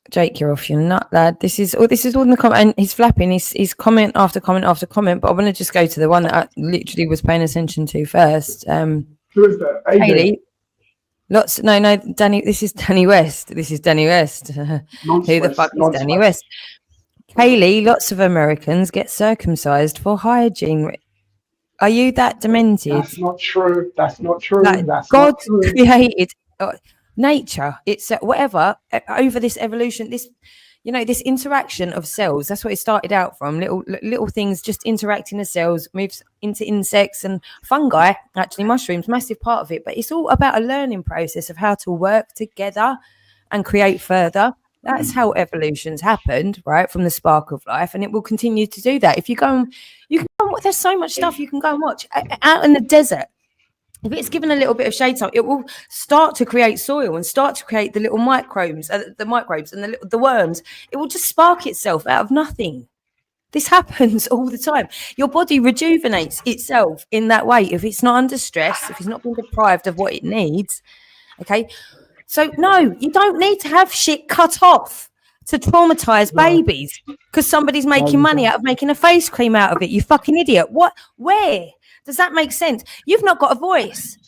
Jake, you're off your nut, lad. This is all in the comment, and he's flapping. He's comment after comment after comment. But I want to just go to the one that I literally was paying attention to first. Who is that? Haley. No, Danny. This is Danny West. Who the fuck is Danny West? Haley, lots of Americans get circumcised for hygiene. Are you that demented? That's not true. That's not true. Like, That's God not true. created nature. It's whatever over this evolution. This interaction of cells. That's what it started out from. Little things just interacting as cells, moves into insects and fungi. Actually, mushrooms, massive part of it. But it's all about a learning process of how to work together and create further. That's how evolution's happened, right? From the spark of life, and it will continue to do that. If you can go. There's so much stuff you can go and watch out in the desert. If it's given a little bit of shade time, it will start to create soil and start to create the little microbes and the worms. It will just spark itself out of nothing. This happens all the time. Your body rejuvenates itself in that way if it's not under stress, if it's not been deprived of what it needs. Okay, so no, you don't need to have shit cut off to traumatize babies because somebody's making money out of making a face cream out of it. You fucking idiot. What? Where? Does that make sense? You've not got a voice.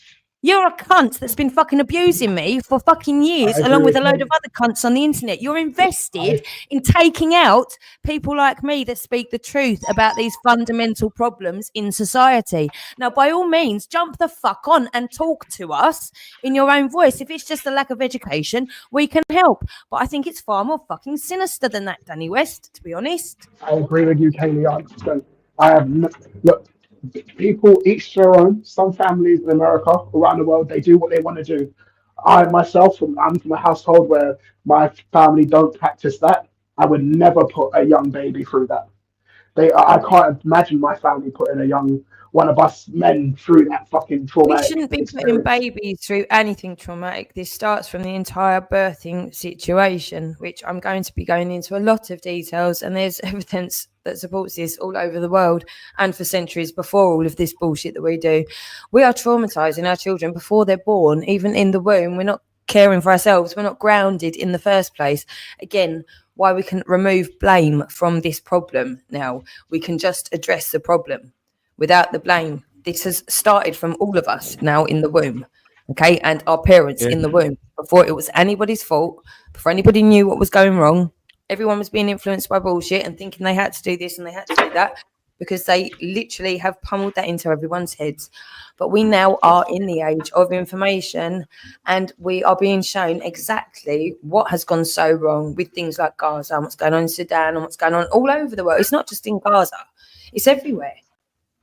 You're a cunt that's been fucking abusing me for fucking years, along with a load of other cunts on the internet. You're invested in taking out people like me that speak the truth about these fundamental problems in society. Now, by all means, jump the fuck on and talk to us in your own voice. If it's just a lack of education, we can help. But I think it's far more fucking sinister than that, Danny West, to be honest. I agree with you, Kaylee. 100%. Look. People each their own. Some families in America, around the world, they do what they want to do. I'm from a household where my family don't practice that. I would never put a young baby through that. I can't imagine my family putting one of us men through that fucking traumatic. We shouldn't be putting babies through anything traumatic. This starts from the entire birthing situation, which I'm going to be going into a lot of details, and there's evidence that supports this all over the world and for centuries before all of this bullshit that we do. We are traumatizing our children before they're born, even in the womb. We're not caring for ourselves. We're not grounded in the first place. Again, why we can remove blame from this problem now. We can just address the problem without the blame. This has started from all of us now in the womb, okay? And our parents in the womb, before it was anybody's fault, before anybody knew what was going wrong. Everyone was being influenced by bullshit and thinking they had to do this and they had to do that, because they literally have pummeled that into everyone's heads. But we now are in the age of information, and we are being shown exactly what has gone so wrong with things like Gaza and what's going on in Sudan and what's going on all over the world. It's not just in Gaza, it's everywhere.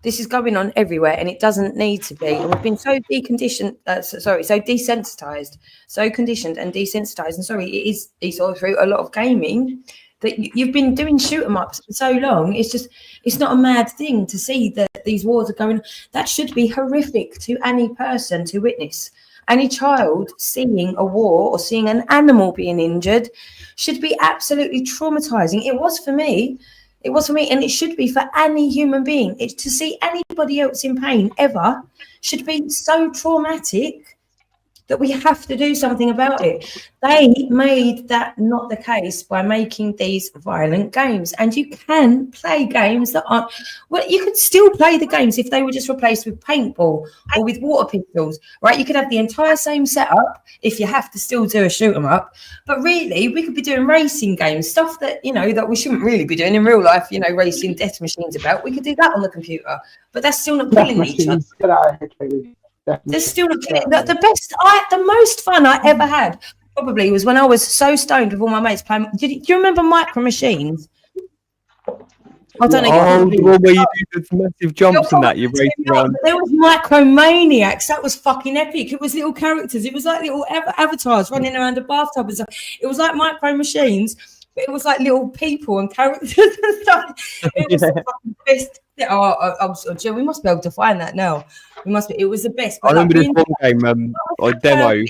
This is going on everywhere, and it doesn't need to be. And we've been so deconditioned, so desensitized, so conditioned and desensitized. And sorry, it is Esau through a lot of gaming that you've been doing shoot 'em ups for so long. It's not a mad thing to see that these wars are going. That should be horrific to any person to witness. Any child seeing a war or seeing an animal being injured should be absolutely traumatizing. It was for me. It was for me, and it should be for any human being. It's to see anybody else in pain ever should be so traumatic that we have to do something about it. They made that not the case by making these violent games. And you can play games that aren't, well, you could still play the games if they were just replaced with paintball or with water pistols, right? You could have the entire same setup if you have to still do a shoot 'em up. But really, we could be doing racing games, stuff that, you know, that we shouldn't really be doing in real life, you know, racing death machines about. We could do that on the computer, but that's still not killing each other. Get out of here, Katie. There's still the most fun I ever had probably was when I was so stoned with all my mates playing. Do you remember Micro Machines? I don't know. The one where you do the massive jumps and that you race around. There was Micromaniacs. That was fucking epic. It was little characters. It was like little avatars running around a bathtub and stuff. It was like Micro Machines, but it was like little people and characters and stuff. It was the fucking best. We must be able to find that now. We must be. It was the best. I remember this one game, or demo.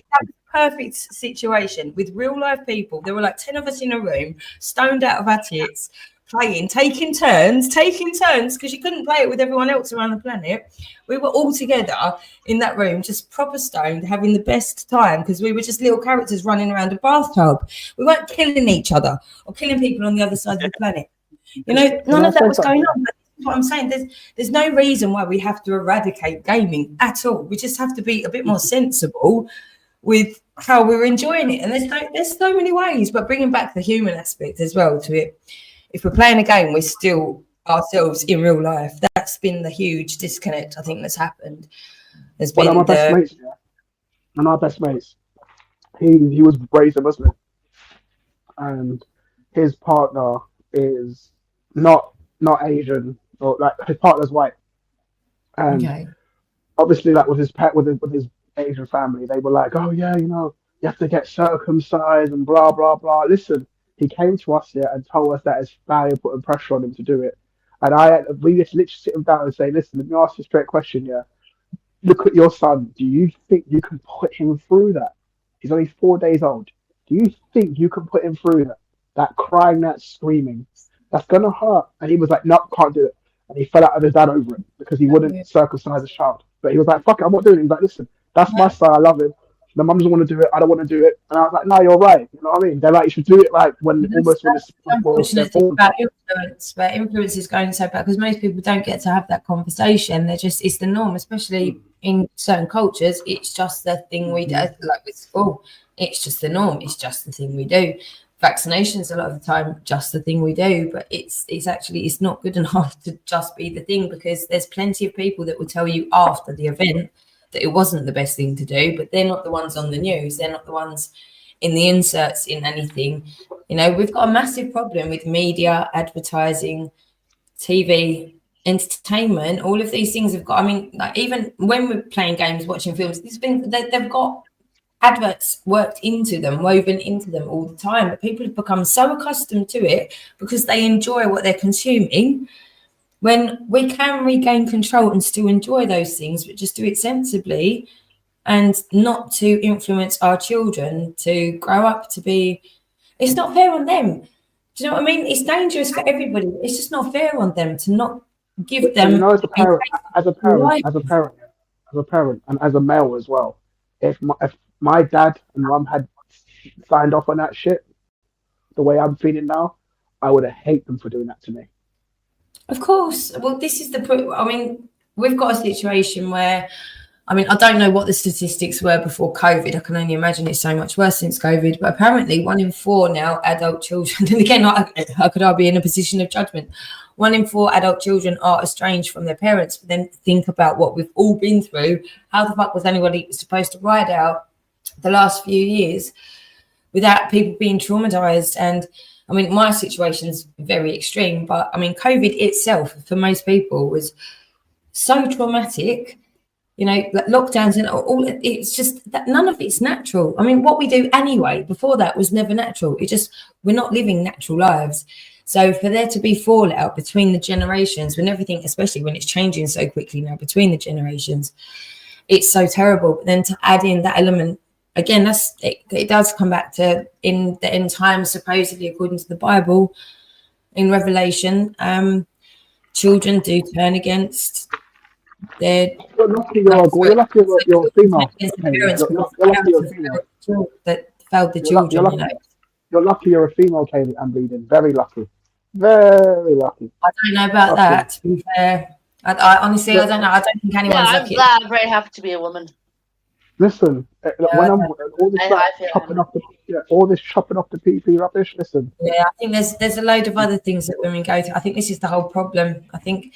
Perfect situation with real life people. There were like 10 of us in a room, stoned out of our tits, playing, taking turns, because you couldn't play it with everyone else around the planet. We were all together in that room, just proper stoned, having the best time, because we were just little characters running around a bathtub. We weren't killing each other or killing people on the other side of the planet. You know, none of that was going on. But what I'm saying, there's no reason why we have to eradicate gaming at all. We just have to be a bit more sensible with how we're enjoying it. And there's so many ways, but bringing back the human aspect as well to it. If we're playing a game, we're still ourselves in real life. That's been the huge disconnect I think that's happened. There's been one of my best mates, one of our best mates, he was raised a Muslim, and his partner is not Asian, or like his partner's white, and obviously, like with his Asian family, they were like, "Oh yeah, you know, you have to get circumcised and blah blah blah." Listen, he came to us here and told us that his family putting pressure on him to do it, and we just literally sit him down and say, "Listen, let me ask you a straight question, yeah. Look at your son. Do you think you can put him through that? He's only 4 days old. Do you think you can put him through that? That crying, that screaming, that's gonna hurt." And he was like, "Nope, can't do it." And he fell out of his dad over it because he wouldn't circumcise his child. But he was like, "Fuck it, I'm not doing it." He's like, "Listen, that's my son. I love him. The mum doesn't want to do it. I don't want to do it." And I was like, "No, you're right." You know what I mean? They're like, "You should do it like when almost when it's about influence, where influence is going so bad because most people don't get to have that conversation. It's the norm, especially in certain cultures. It's just the thing we do. Like with school, it's just the norm. It's just the thing we do. Vaccinations a lot of the time just the thing we do, but it's not good enough to just be the thing, because there's plenty of people that will tell you after the event that it wasn't the best thing to do, but they're not the ones on the news. They're not the ones in the inserts in anything. You know, we've got a massive problem with media, advertising, TV, entertainment. All of these things have got, I mean, like even when we're playing games, watching films, they've got adverts worked into them, woven into them all the time. But people have become so accustomed to it because they enjoy what they're consuming, when we can regain control and still enjoy those things, but just do it sensibly and not to influence our children to grow up to be. It's not fair on them. Do you know what I mean? It's dangerous for everybody. It's just not fair on them to not give them. You know, as a parent, and as a male as well, if my dad and mum had signed off on that shit, the way I'm feeling now, I would have hated them for doing that to me. Of course. Well, this is I mean, we've got a situation where I mean, I don't know what the statistics were before COVID. I can only imagine it's so much worse since COVID. But apparently 1 in 4 now adult children, and again, how could I be in a position of judgment? 1 in 4 adult children are estranged from their parents. But then think about what we've all been through. How the fuck was anybody supposed to ride out the last few years without people being traumatized? And I mean, my situation's very extreme, but I mean, COVID itself for most people was so traumatic. You know, like lockdowns and all, it's just that none of it's natural. I mean, what we do anyway before that was never natural. We're not living natural lives. So for there to be fallout between the generations, when everything, especially when it's changing so quickly now between the generations, it's so terrible. But then to add in that element, again, it does come back to in the end times, supposedly according to the Bible, in Revelation, children do turn against their. You're lucky you're female. That failed the children. You're lucky you're a female, Kaylee, and bleeding. Very lucky. Very lucky. I don't know about that, to be fair. I honestly, I don't know. I don't think anyone's lucky. I'm very happy to be a woman. Listen, when I'm all this chopping off the PP rubbish, listen. Yeah, I think there's a load of other things that women go through. I think this is the whole problem. I think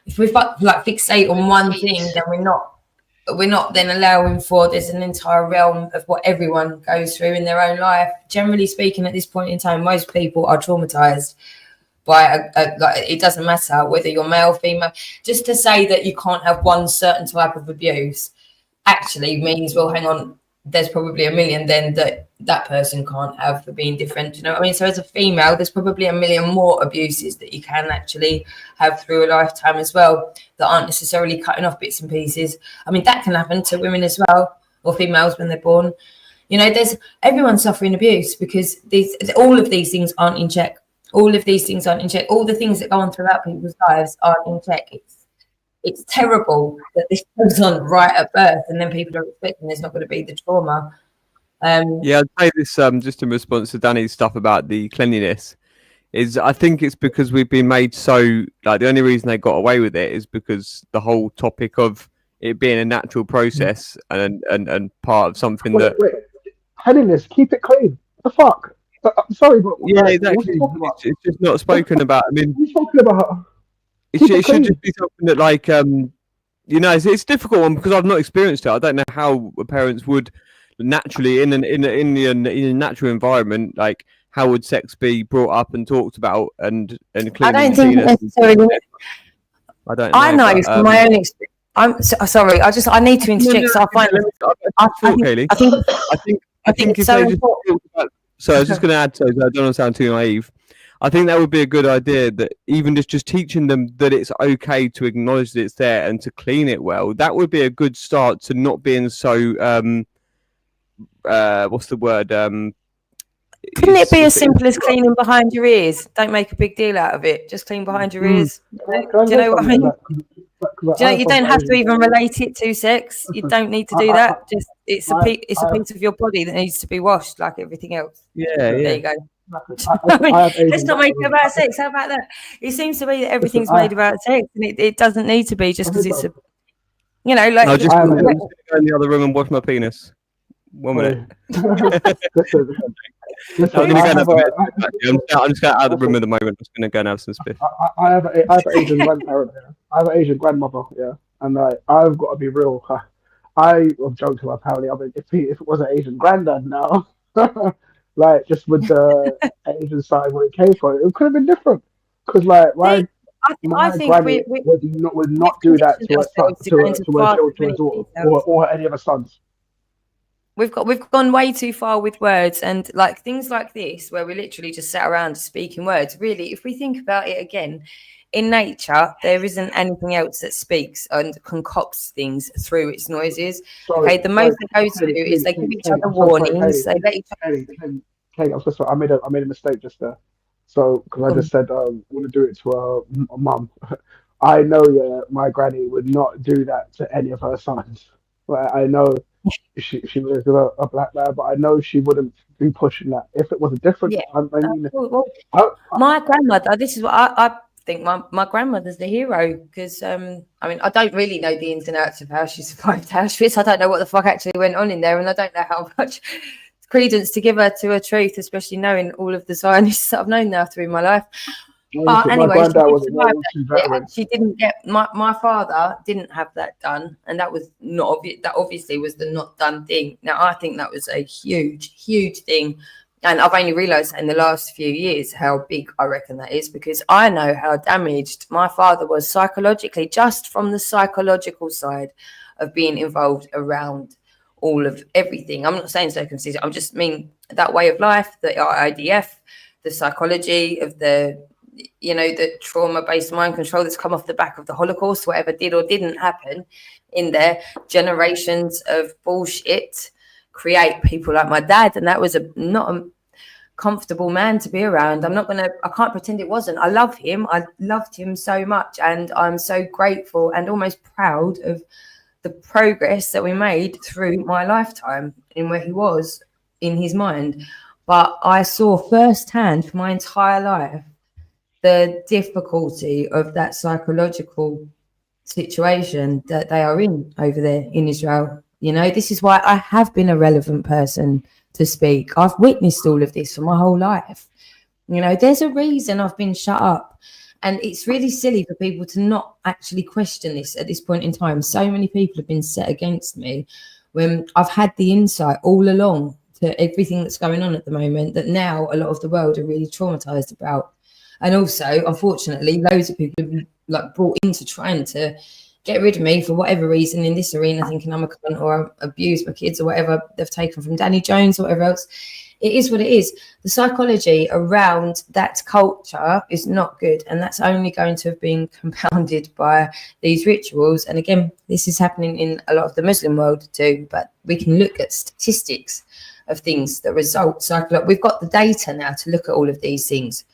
if we like fixate on one thing, then we're not then allowing for there's an entire realm of what everyone goes through in their own life. Generally speaking, at this point in time, most people are traumatized by like, it doesn't matter whether you're male, female. Just to say that you can't have one certain type of abuse actually means, well, hang on, there's probably a million then that person can't have for being different. You know what I mean? So as a female, there's probably a million more abuses that you can actually have through a lifetime as well that aren't necessarily cutting off bits and pieces. I mean, that can happen to women as well, or females when they're born. You know, everyone's suffering abuse because all of these things aren't in check. All of these things aren't in check. All the things that go on throughout people's lives aren't in check. It's terrible that this goes on right at birth, and then people are expecting there's not going to be the trauma. Yeah, I'd say this just in response to Danny's stuff about the cleanliness. I think it's because we've been made so, like, the only reason they got away with it is because the whole topic of it being a natural process and part of something that. Cleanliness, keep it clean. What the fuck? I'm sorry, but yeah, exactly. It's just not spoken about. I mean, what are you talking about? It should just be something that, like, you know, it's a difficult one because I've not experienced it. I don't know how parents would naturally in a natural environment, like, how would sex be brought up and talked about and clearly. I don't think necessarily. I don't know. I know from my own experience. I'm sorry. I need to interject. So I think if they just talked about, so I was just going to add, so I don't want to sound too naive. I think that would be a good idea, that even just teaching them that it's okay to acknowledge that it's there and to clean it well. That would be a good start to not being so, what's the word? Couldn't it be as simple as cleaning behind your ears? Don't make a big deal out of it. Just clean behind your ears. Do you know what I mean? You don't have to even relate it to sex. You don't need to do that. Just it's a piece of your body that needs to be washed like everything else. There you go. Let's not make it about sex. How about that? It seems to be that everything's made about sex, and it doesn't need to be just because it's a, you know, like. I'm just going to go in the other room and wash my penis. 1 minute. I'm just going out of the room at the moment. I'm just going to go and have some spiff. I have an Asian grandparent. Yeah. I have an Asian grandmother. Yeah, and I've got to be real. I was joking to my family. I mean, if it was an Asian granddad now. Like, just with the Asian side where it came from, it could have been different. Because, like, my granny would not do that to her children or any of her sons. We've gone way too far with words, and like things like this, where we literally just sat around speaking words. Really, if we think about it again, in nature, there isn't anything else that speaks and concocts things through its noises. The most they go to is they give each other warnings. They let each other. Kate, I'm so sorry. I made a mistake just there. So, because I just said I want to do it to her mum. I know, my granny would not do that to any of her sons. Like, I know she was a black man, but I know she wouldn't be pushing that. If it was a different, my grandmother. This is what I think my grandmother's the hero because I mean, I don't really know the ins and outs of how she survived Auschwitz. I don't know what the fuck actually went on in there, and I don't know how much credence to give her to her truth, especially knowing all of the scientists that I've known now through my life. But anyway, she didn't get my father didn't have that done, and that was not obvious. That obviously was the not done thing. Now I think that was a huge thing, and I've only realised in the last few years how big I reckon that is, because I know how damaged my father was psychologically, just from the psychological side of being involved around all of everything. I'm not saying circumcision. I just mean that way of life, the IDF, the psychology of the, you know, the trauma-based mind control that's come off the back of the Holocaust, whatever did or didn't happen in there, generations of bullshit create people like my dad, and that was not a comfortable man to be around. I can't pretend it wasn't. I love him. I loved him so much, and I'm so grateful and almost proud of the progress that we made through my lifetime in where he was in his mind. But I saw firsthand for my entire life the difficulty of that psychological situation that they are in over there in Israel. You know, this is why I have been a relevant person to speak. I've witnessed all of this for my whole life. You know, there's a reason I've been shut up. And it's really silly for people to not actually question this at this point in time. So many people have been set against me when I've had the insight all along to everything that's going on at the moment that now a lot of the world are really traumatized about. And also, unfortunately, loads of people have been like brought into trying to get rid of me for whatever reason in this arena, thinking I'm a cunt or I abuse my kids or whatever they've taken from Danny Jones or whatever else. It is what it is. The psychology around that culture is not good, and that's only going to have been compounded by these rituals. And again, this is happening in a lot of the Muslim world too, but we can look at statistics of things that result psychologically. We've got the data now to look at all of these things.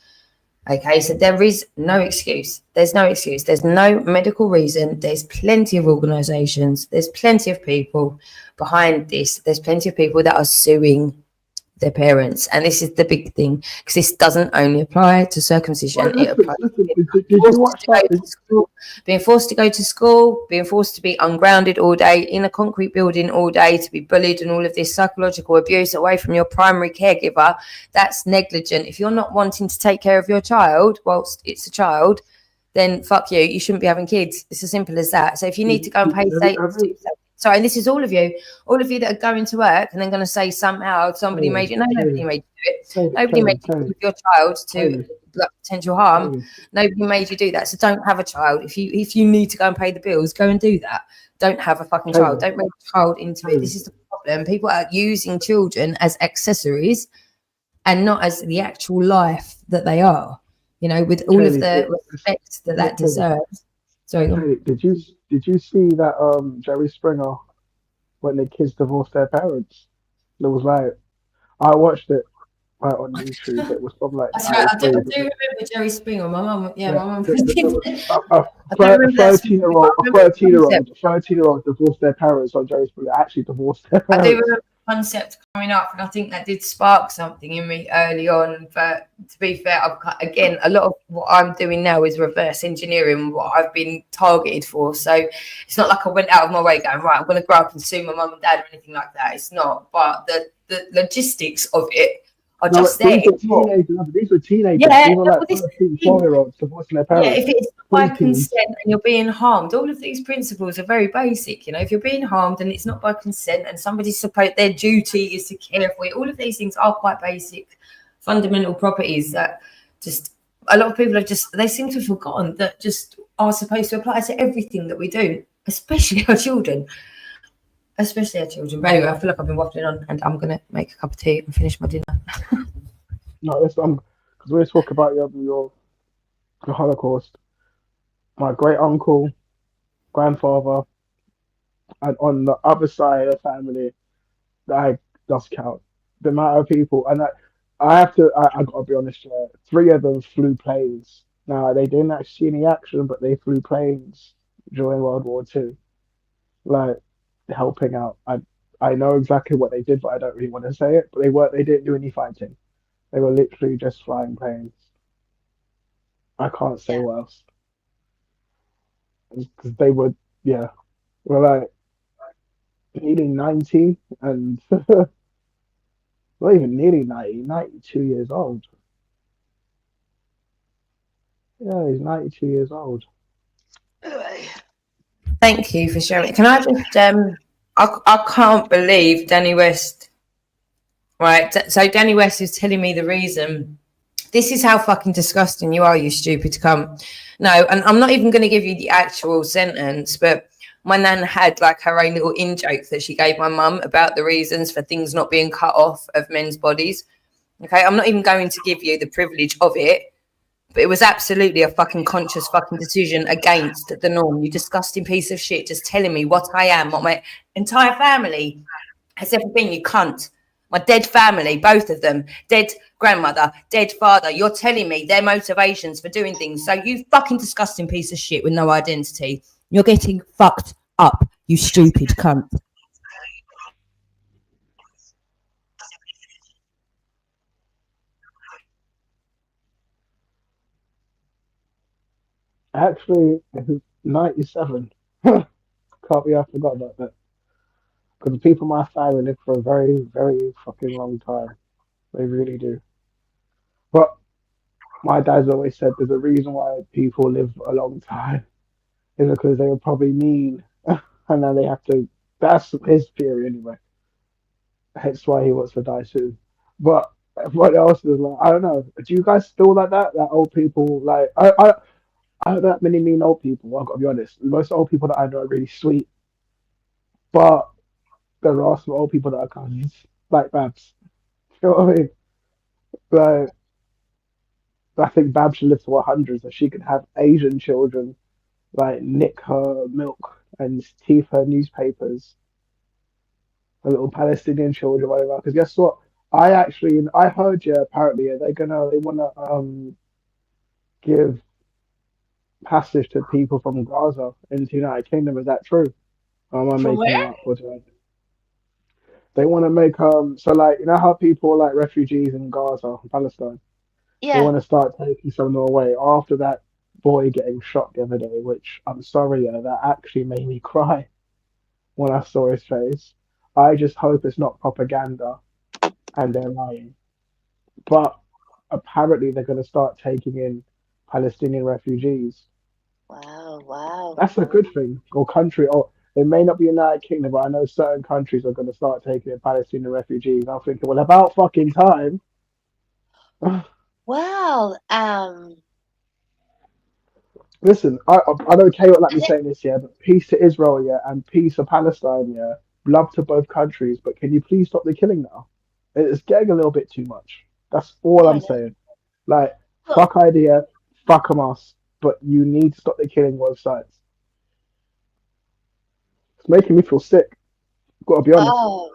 Okay, so there is no excuse. There's no excuse. There's no medical reason. There's plenty of organisations. There's plenty of people behind this. There's plenty of people that are suing their parents, and this is the big thing, because this doesn't only apply to circumcision. It applies to being forced to go to school, being forced to be ungrounded all day in a concrete building all day, to be bullied, and all of this psychological abuse away from your primary caregiver. That's negligent. If you're not wanting to take care of your child whilst it's a child, then fuck you. You shouldn't be having kids. It's as simple as that. So if you need to go and pay state. Sorry, and this is all of you that are going to work and then going to say somehow somebody made you. No, nobody made you do it. Nobody made you give your child to potential harm. Nobody made you do that. So don't have a child. If you need to go and pay the bills, go and do that. Don't have a fucking child. Don't make a child into it. This is the problem. People are using children as accessories and not as the actual life that they are. You know, with all of the respect that deserves. Sorry. Did you see that Jerry Springer when the kids divorced their parents? It was like, I watched it on YouTube. It was from like. That's right. I do remember Jerry Springer. My mum, my mum. A 13-year-old divorced their parents on Jerry Springer. Actually divorced their parents. I do remember the concept coming up, and I think that did spark something in me early on. But to be fair, again, a lot of what I'm doing now is reverse engineering what I've been targeted for. So it's not like I went out of my way going, right, I'm going to grow up and sue my mum and dad or anything like that. It's not. But the logistics of it are just there. These were teenagers. Yeah, these were like 13-year-olds divorcing their parents. Yeah, if it's by consent and you're being harmed, all of these principles are very basic. You know, if you're being harmed and it's not by consent and somebody's supposed their duty is to care for you, all of these things are quite basic, fundamental properties that just a lot of people they seem to have forgotten that just are supposed to apply to everything that we do, especially our children. Especially our children. But anyway, I feel like I've been waffling on, and I'm gonna make a cup of tea and finish my dinner. No, that's because we talk about your Holocaust. My great uncle, grandfather, and on the other side of the family, I just count the amount of people, and I gotta be honest. 3 of them flew planes. Now they didn't actually see any action, but they flew planes during World War II. Like, helping out. I know exactly what they did, but I don't really want to say it. But they didn't do any fighting. They were literally just flying planes. I can't say what else. Because they were, yeah, were like nearly 90 and not even nearly 90, 92 years old. Yeah, he's 92 years old. Thank you for sharing. Can I just I can't believe Danny West. Right, so Danny West is telling me the reason. This is how fucking disgusting you are, you stupid cunt. No, and I'm not even going to give you the actual sentence, but my nan had like her own little in-joke that she gave my mum about the reasons for things not being cut off of men's bodies. Okay, I'm not even going to give you the privilege of it, but it was absolutely a fucking conscious fucking decision against the norm. You disgusting piece of shit, just telling me what I am, what my entire family has ever been, you cunt. My dead family, both of them, dead grandmother, dead father. You're telling me their motivations for doing things. So you fucking disgusting piece of shit with no identity. You're getting fucked up, you stupid cunt. Actually, it's 97. Can't be, I forgot about that. Because the people in my family live for a very, very fucking long time. They really do. But my dad's always said there's a reason why people live a long time. Is because they were probably mean. And then they have to, that's his theory anyway. Hence why he wants to die soon. But everyone else is like, I don't know. Do you guys feel like that? That old people, like, I don't know that many mean old people, I've got to be honest. Most old people that I know are really sweet. But there are some old people that are cousins, like Babs. You know what I mean? Like, I think Babs should live to 100 so she could have Asian children, like, nick her milk and teeth her newspapers. Her little Palestinian children, whatever. Because guess what? I heard, yeah, apparently, they want to give passage to people from Gaza into the United Kingdom. Is that true? Or am I From making it where? up? Or do I? They want to make so like you know how people are like refugees in Gaza, Palestine. They Yeah. want to start taking some away after that boy getting shot the other day, which I'm sorry, yeah, that actually made me cry when I saw his face. I just hope it's not propaganda and they're lying. But apparently they're going to start taking in Palestinian refugees. Wow, wow. That's a good thing. Or country, or it may not be United Kingdom, but I know certain countries are going to start taking in Palestinian refugees. I'm thinking, well, about fucking time. Well, Listen, I know Kay won't like me saying this, yeah, but peace to Israel, yeah, and peace to Palestine, yeah. Love to both countries, but can you please stop the killing now? It's getting a little bit too much. That's all I'm saying. Like, fuck idea, fuck Hamas, but you need to stop the killing both sides. It's making me feel sick. Gotta be honest. oh,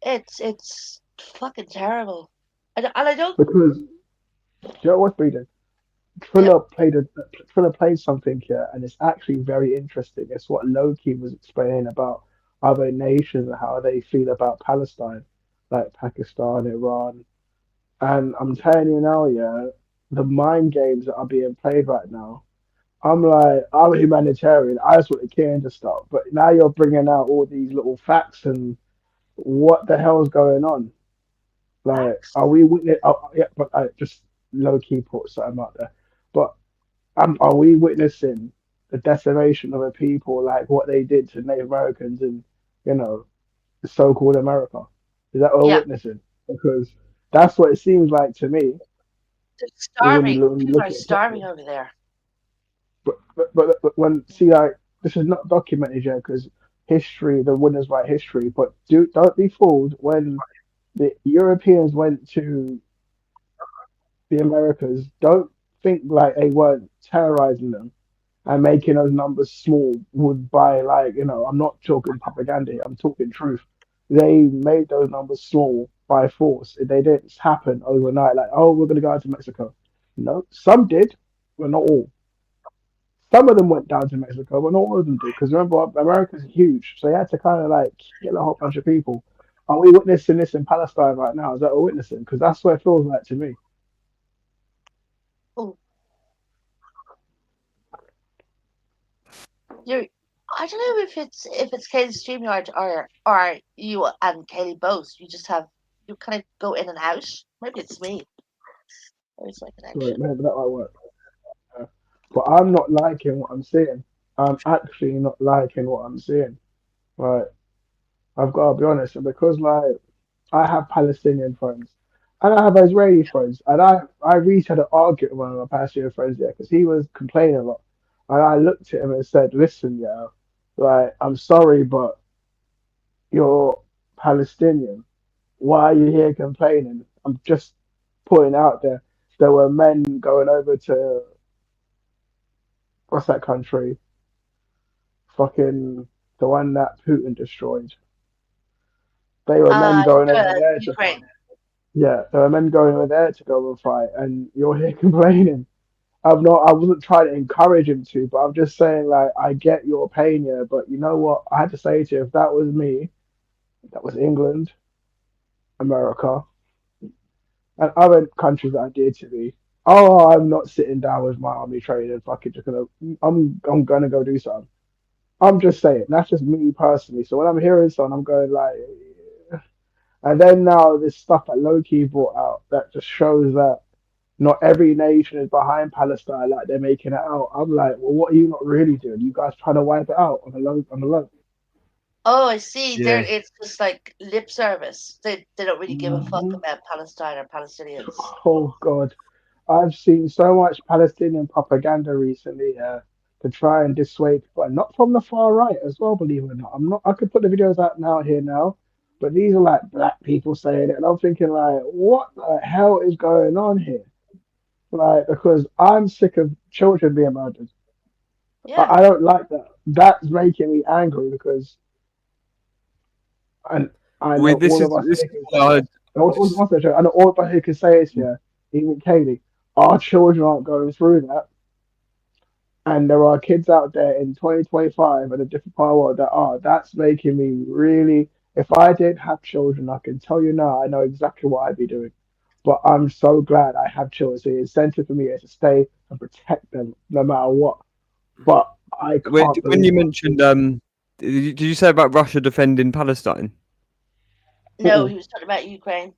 it's fucking terrible. And I don't. Because, do you know what's breeding? Triller played something here, and it's actually very interesting. It's what Loki was explaining about other nations and how they feel about Palestine, like Pakistan, Iran. And I'm telling you now, yeah, the mind games that are being played right now. I'm like, I'm a humanitarian. I just want the killing to stop. But now you're bringing out all these little facts and what the hell's going on? Like, are we witness? Oh, yeah, but I just low key put something out there. But are we witnessing the decimation of a people like what they did to Native Americans in, the so-called America? Is that what we're Yeah. witnessing? Because that's what it seems like to me. They're When you starving. look People are at starving over there. but when see like this is not documented yet because history, the winners write history. But don't be fooled when the Europeans went to the Americas. Don't think like they weren't terrorizing them and making those numbers small would by I'm not talking propaganda here, I'm talking truth. They made those numbers small by force. They didn't happen overnight like, oh, we're gonna go out to Mexico. No, some did, but not all. Some of them went down to Mexico, but not all of them did. Because remember, America's huge, so they had to kind of like kill a whole bunch of people. Are we witnessing this in Palestine right now? Is that what we're witnessing? Because that's what it feels like to me. Oh. I don't know if it's Kaylee's Streamyard or you and Kaylee both. You kind of go in and out. Maybe it's me. There's my Right, connection. maybe that might work. But I'm not liking what I'm seeing. I'm actually not liking what I'm seeing. Right. I've got to be honest, and because like I have Palestinian friends and I have Israeli friends, and I recently had an argument with one of my Palestinian friends there because he was complaining a lot, and I looked at him and said, "Listen, yeah, like I'm sorry, but you're Palestinian. Why are you here complaining? I'm just putting out there were men going over to what's that country? Fucking the one that Putin destroyed. They were men going over there to fight. Ukraine. Yeah, there were men going over there to go and fight, and you're here complaining. I wasn't trying to encourage him to, but I'm just saying, like, I get your pain, yeah, but you know what? I had to say to you, if that was me, that was England, America, and other countries that I did to be, oh, I'm not sitting down with my army training, fucking I'm gonna go do something. I'm just saying, that's just me personally. So when I'm hearing something, I'm going like, and then now this stuff that Loki brought out that just shows that not every nation is behind Palestine like they're making it out. I'm like, well, what are you not really doing? You guys trying to wipe it out on the low. Oh, I see. Yeah. It's just like lip service. They don't really give a fuck about Palestine or Palestinians. Oh God, I've seen so much Palestinian propaganda recently to try and dissuade, but not from the far right as well. Believe it or not, I'm not. I could put the videos out now, but these are like black people saying it, and I'm thinking like, what the hell is going on here? Like, because I'm sick of children being murdered. Yeah. I don't like that. That's making me angry because, and I know Wait, all of us here can say it. I know all of us here can say it here, even Kaylee. Our children aren't going through that. And there are kids out there in 2025 in a different part of the world that are. That's making me really, if I didn't have children, I can tell you now, I know exactly what I'd be doing. But I'm so glad I have children. So the incentive for me is to stay and protect them no matter what. But I can't When you believe mentioned, did you say about Russia defending Palestine? No, he was talking about Ukraine.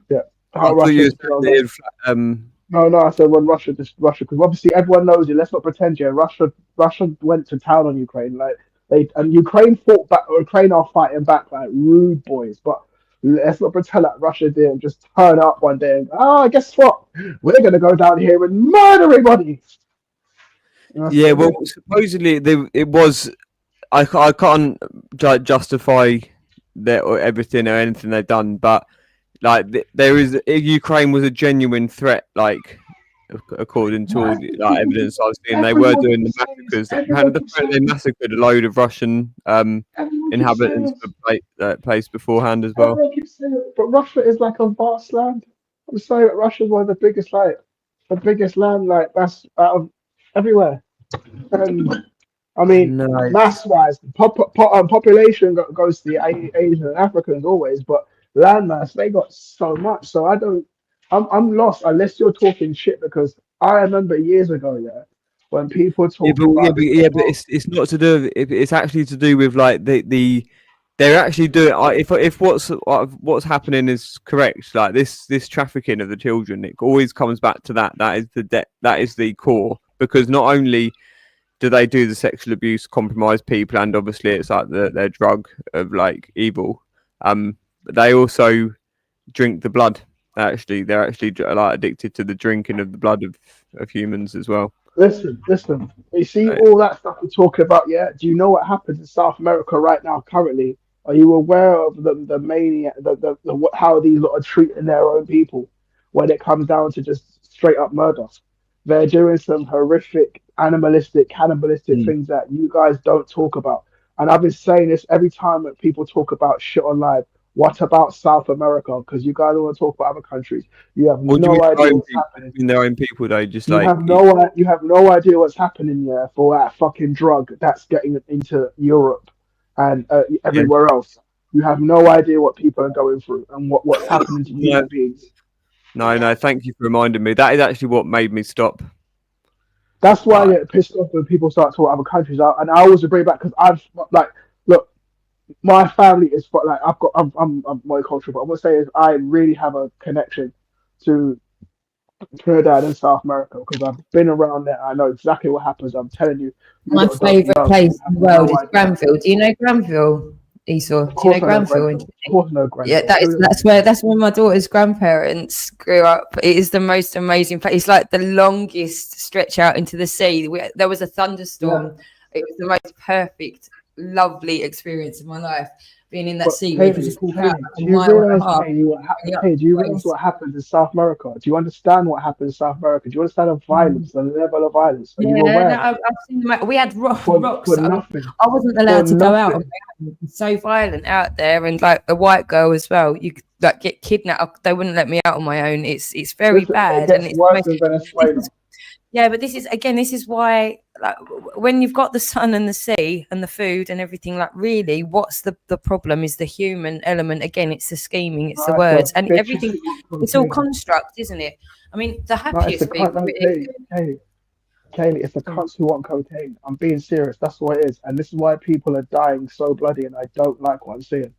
Yeah. I thought you were saying No, I said when Russia, because obviously everyone knows it. Let's not pretend, yeah. Russia went to town on Ukraine, like Ukraine fought back. Ukraine are fighting back like rude boys, but let's not pretend that Russia didn't just turn up one day and guess what? We're gonna go down here and murder everybody. Yeah, well, supposedly it was. I can't justify everything or anything they've done, but like there is Ukraine was a genuine threat, like according to all the evidence I've seen. They were doing the massacres. They massacred a load of Russian inhabitants of the place beforehand as well. Everyone keeps saying it, but Russia is like a vast land. I'm sorry, but Russia's one of the biggest land, like that's out of everywhere. And I mean, mass-wise, population goes to the Asian and Africans always, but land mass, they got so much. So I'm lost unless you're talking shit, because I remember years ago, when people talk but it's not to do. It's actually to do with like they're actually doing. If what's happening is correct, like this trafficking of the children, it always comes back to that. That is the core, because not only do they do the sexual abuse, compromise people, and obviously it's like their drug of like evil. But they also drink the blood. They're actually like addicted to the drinking of the blood of humans as well. Listen. You see all that stuff we're talking about, yeah? Do you know what happens in South America right now currently? Are you aware of the mania, how these lot are treating their own people when it comes down to just straight up murder? They're doing some horrific, cannibalistic things that you guys don't talk about. And I've been saying this every time that people talk about shit online. What about South America? Because you guys don't want to talk about other countries. You have no idea what's happening. In their own people, though, just You have no idea what's happening there for that fucking drug that's getting into Europe and everywhere else. You have no idea what people are going through and what's happening to human beings. No, thank you for reminding me. That is actually what made me stop. That's why I get pissed off when people start talking other countries out, and I always bring it back because I've like, look, my family is like I'm multicultural, but I'm gonna say is I really have a connection to Trinidad and South America because I've been around there. I know exactly what happens. I'm telling you, My favourite place in the world is Granville. Do you know Granville, Esau? Do you know Granville? Of course, no Granville. Yeah, that's where my daughter's grandparents grew up. It is the most amazing place. It's like the longest stretch out into the sea. There was a thunderstorm. It was the most perfect, lovely experience of my life. Being in that sea where you can just walk out do you realize what happens in South America? Do you understand what happens in South America? Do you understand the violence, the level of violence? Are you aware? No, I've seen them. We had rocks. For nothing. I wasn't allowed to go out. Nothing. It was so violent out there, and like a white girl as well. You could like get kidnapped. They wouldn't let me out on my own. It's very bad, It and gets it's worse than Venezuela. yeah. But this is why, like, when you've got the sun and the sea and the food and everything, like, really, what's the problem is the human element. Again, it's the scheming, it's the words, and everything. It's all construct, isn't it? I mean, the happiest people. Kaylee, it's the cunts who want cocaine. I'm being serious. That's what it is, and this is why people are dying so bloody, and I don't like what I'm seeing.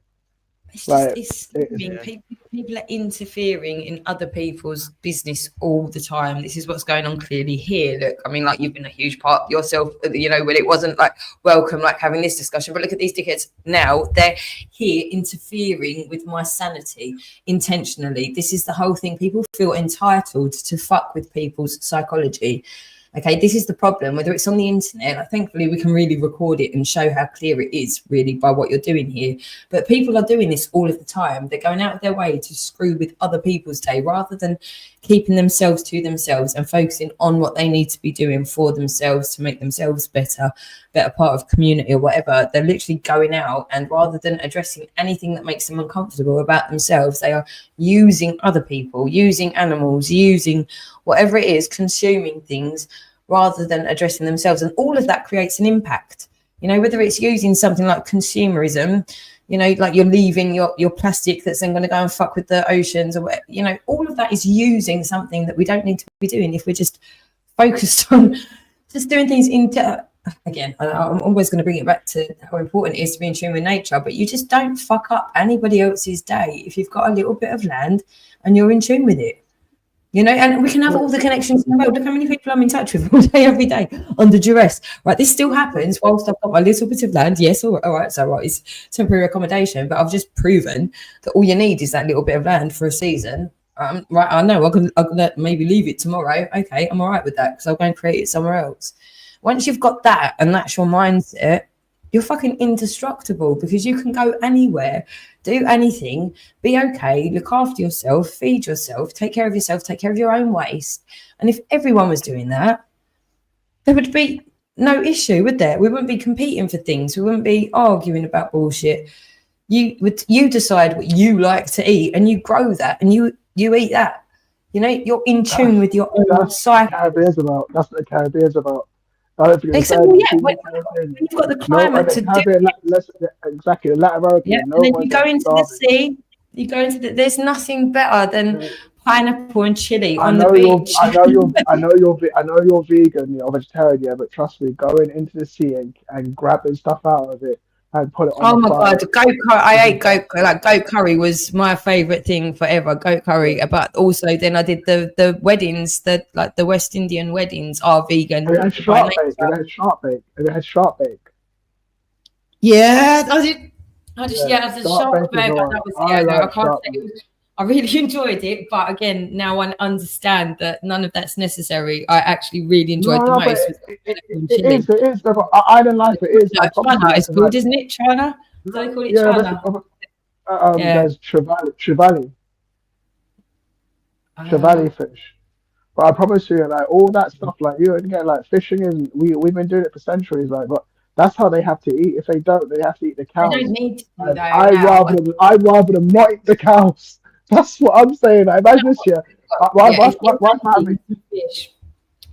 People are interfering in other people's business all the time. This is what's going on clearly here. Look, I mean, like, you've been a huge part yourself, you know, when it wasn't like welcome, like having this discussion. But look at these dickheads now. They're here interfering with my sanity intentionally. This is the whole thing. People feel entitled to fuck with people's psychology. Okay, this is the problem, whether it's on the internet. Like, thankfully, we can really record it and show how clear it is, really, by what you're doing here. But people are doing this all of the time. They're going out of their way to screw with other people's day rather than keeping themselves to themselves and focusing on what they need to be doing for themselves to make themselves better part of community or whatever. They're literally going out, and rather than addressing anything that makes them uncomfortable about themselves, they are using other people, using animals, using whatever it is, consuming things rather than addressing themselves. And all of that creates an impact, you know, whether it's using something like consumerism, you know, like you're leaving your plastic that's then going to go and fuck with the oceans or whatever, you know, all of that is using something that we don't need to be doing if we're just focused on just doing things again, I'm always going to bring it back to how important it is to be in tune with nature, but you just don't fuck up anybody else's day if you've got a little bit of land and you're in tune with it. You know, and we can have all the connections in the world. Look how many people I'm in touch with all day, every day, under duress. Right, this still happens whilst I've got a little bit of land. Yes, all right, so right, it's temporary accommodation, but I've just proven that all you need is that little bit of land for a season. Right, I know I can maybe leave it tomorrow. Okay, I'm all right with that because I'll go and create it somewhere else. Once you've got that and that's your mindset, you're fucking indestructible because you can go anywhere, do anything, be okay, look after yourself, feed yourself, take care of yourself, take care of your own waste. And if everyone was doing that, there would be no issue, would there? We wouldn't be competing for things. We wouldn't be arguing about bullshit. You decide what you like to eat and you grow that and you eat that. You know, you're in tune with your own cycle. That's what the Caribbean's about. I don't think exactly, yeah. When you've got the climate to do it. Exactly, Latin America. Yeah, and then you go into the sea. You go into there's nothing better than pineapple and chili on the beach. I know you're vegan or vegetarian, yeah, but trust me, going into the sea and grabbing stuff out of it and put it on. Oh my god, goat curry! I ate goat curry was my favorite thing forever. Goat curry, but also then I did the weddings, the West Indian weddings are vegan. Have you had shark bake? Have you had shark bake? Yeah, I did. I had the shark bake. That was I can't say. I really enjoyed it, but again, now I understand that none of that's necessary. I actually really enjoyed the most. It is. Island life, it is. No, China, it's called, isn't it? China? Do they call it China? There's trevally fish. But I promise you, like all that stuff, like you again, like fishing is we've been doing it for centuries, like, but that's how they have to eat. If they don't, they have to eat the cows. They don't need to, though. I'd rather them not eat the cows. That's what I'm saying. Like, imagine this year. Why can't we?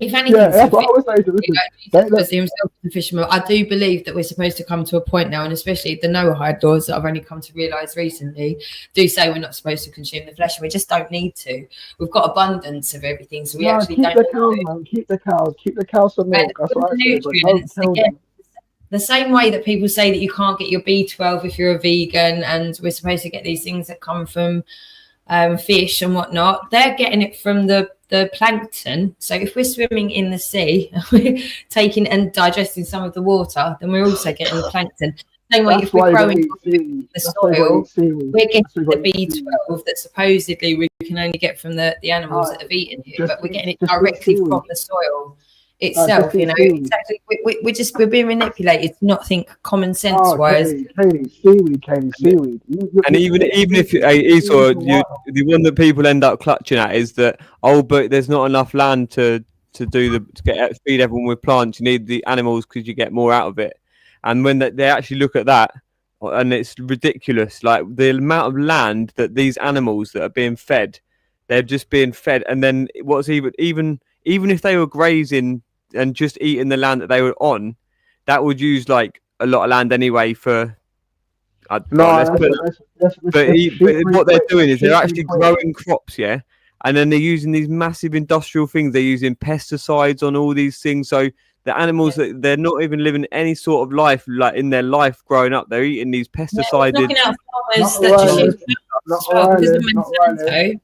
If anything, Yeah, that's what I was saying. Listen, Jesus was himself the fisherman. I do believe that we're supposed to come to a point now, and especially the Noahide laws that I've only come to realise recently, do say we're not supposed to consume the flesh, and we just don't need to. We've got abundance of everything, so we actually keep don't the need cows, to. man. Keep the cows for milk. That's what I say. But don't Nutrients, kill again, them. the same way that people say that you can't get your B12 if you're a vegan, and we're supposed to get these things that come from fish and whatnot, they're getting it from the plankton. So if we're swimming in the sea, we're taking and digesting some of the water, then we're also getting the plankton. Same way, if we're growing the soil, we're getting the B12 that supposedly we can only get from the animals that have eaten it, but we're getting it directly from the soil itself. You know, exactly. We're being manipulated to not think common sense wise. Katie, seaweed. And even if Esau, the one that people end up clutching at is that, oh, but there's not enough land to feed everyone with plants. You need the animals because you get more out of it. And when they actually look at that, and it's ridiculous, like the amount of land that these animals that are being fed, they're just being fed. And then what's even if they were grazing and just eating the land that they were on, that would use like a lot of land anyway for. But what they're doing is they're actually growing crops, yeah, and then they're using these massive industrial things. They're using pesticides on all these things, so the animals that they're not even living any sort of life, like in their life growing up, they're eating these pesticided. Knocking out farmers that just use because of Monsanto.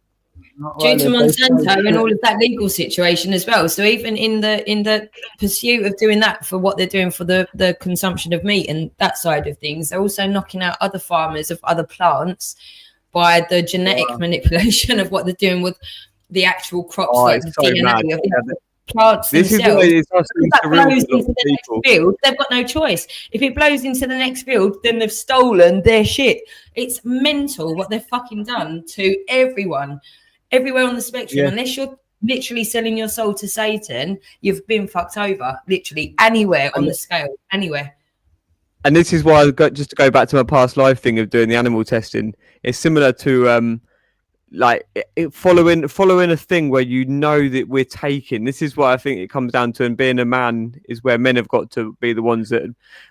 Due to Monsanto and all of that legal situation as well. So even in the pursuit of doing that for what they're doing for the consumption of meat and that side of things, they're also knocking out other farmers of other plants by the genetic manipulation of what they're doing with the actual crops, like the DNA of the plants themselves. If that blows into the next field, they've got no choice. If it blows into the next field, then they've stolen their shit. It's mental what they've fucking done to everyone. Everywhere on the spectrum, unless you're literally selling your soul to Satan, you've been fucked over. Literally anywhere on the scale, anywhere. And this is why just to go back to my past life thing of doing the animal testing. It's similar to following a thing where you know that we're taking. This is what I think it comes down to, and being a man is where men have got to be the ones that,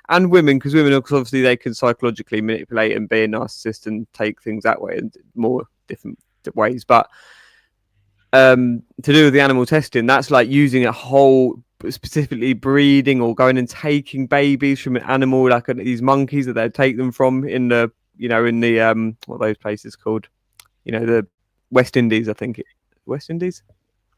and women, because women obviously they can psychologically manipulate and be a narcissist and take things that way and more different ways, but to do with the animal testing, that's like using a whole, specifically breeding or going and taking babies from an animal, like these monkeys that they take them from in the what are those places called, the West Indies, I think West Indies,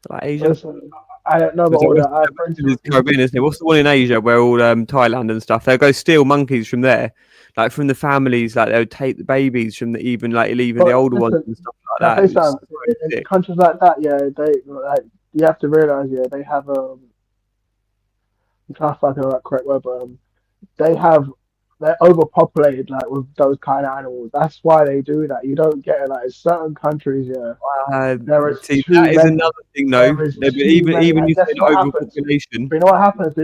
like Asia. Listen, I don't know about all that. Caribbean, isn't it? What's the one in Asia where all Thailand and stuff? They'll go steal monkeys from there, like from the families. Like they would take the babies from even the older ones and stuff like that. In countries like that, you have to realize, they have I'm trying to find the correct word, but they're overpopulated with those kind of animals. That's why they do that. You don't get it in certain countries. There are that is another thing, though. Even you said overpopulation. But you know what happens?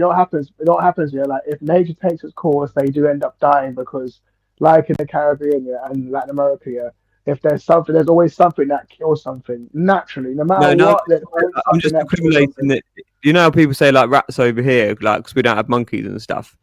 Like if nature takes its course, they do end up dying because, like in the Caribbean, and Latin America, if there's something, there's always something that kills something naturally, no matter what. I'm just accumulating that. You know how people say like rats over here, like because we don't have monkeys and stuff.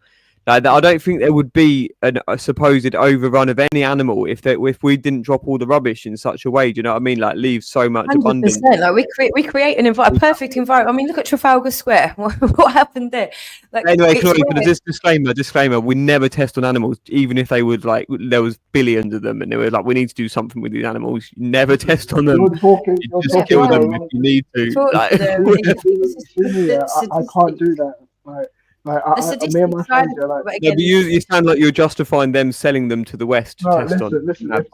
Like I don't think there would be a supposed overrun of any animal if we didn't drop all the rubbish in such a way. Do you know what I mean? Like leave so much abundance. Like we create a perfect environment. I mean, look at Trafalgar Square. What happened there? Like, anyway, Chloe, this disclaimer: we never test on animals, even if they would there was billions of them, and they were like, we need to do something with these animals. You never test on them. You just kill them if you need to. I can't do that. Me and my friends you sound like you're justifying them selling them to the West. No, listen. If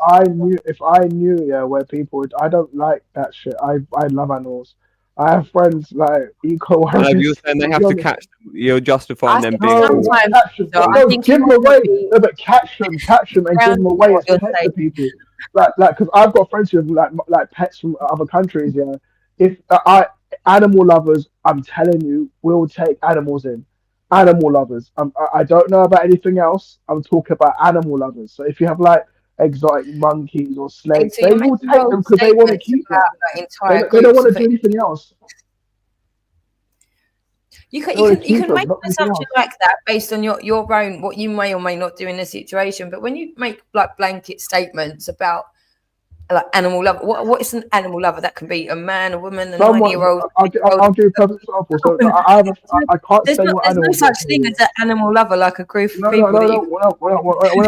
I knew, where people would, I don't like that shit. I love animals. I have friends like eco. You're saying they have to catch them. You're justifying them being. Give them away. No, but catch them, and give them away as the people. Like, because I've got friends who have like pets from other countries. If animal lovers, I'm telling you, will take animals in. Animal lovers. I don't know about anything else. I'm talking about animal lovers. So if you have exotic monkeys or snakes, they will take them because they want to keep them. They don't want to do anything else. You can They wanna you keep can them, make not an anything assumption else. like that based on your own what you may or may not do in the situation. But when you make like blanket statements about like animal lover, what is an animal lover? That can be a man, a woman, a Someone, 90-year-old. I'll give you a perfect example. So I can't There's say no what animal. such thing as an animal lover, like a group of people that you can. When I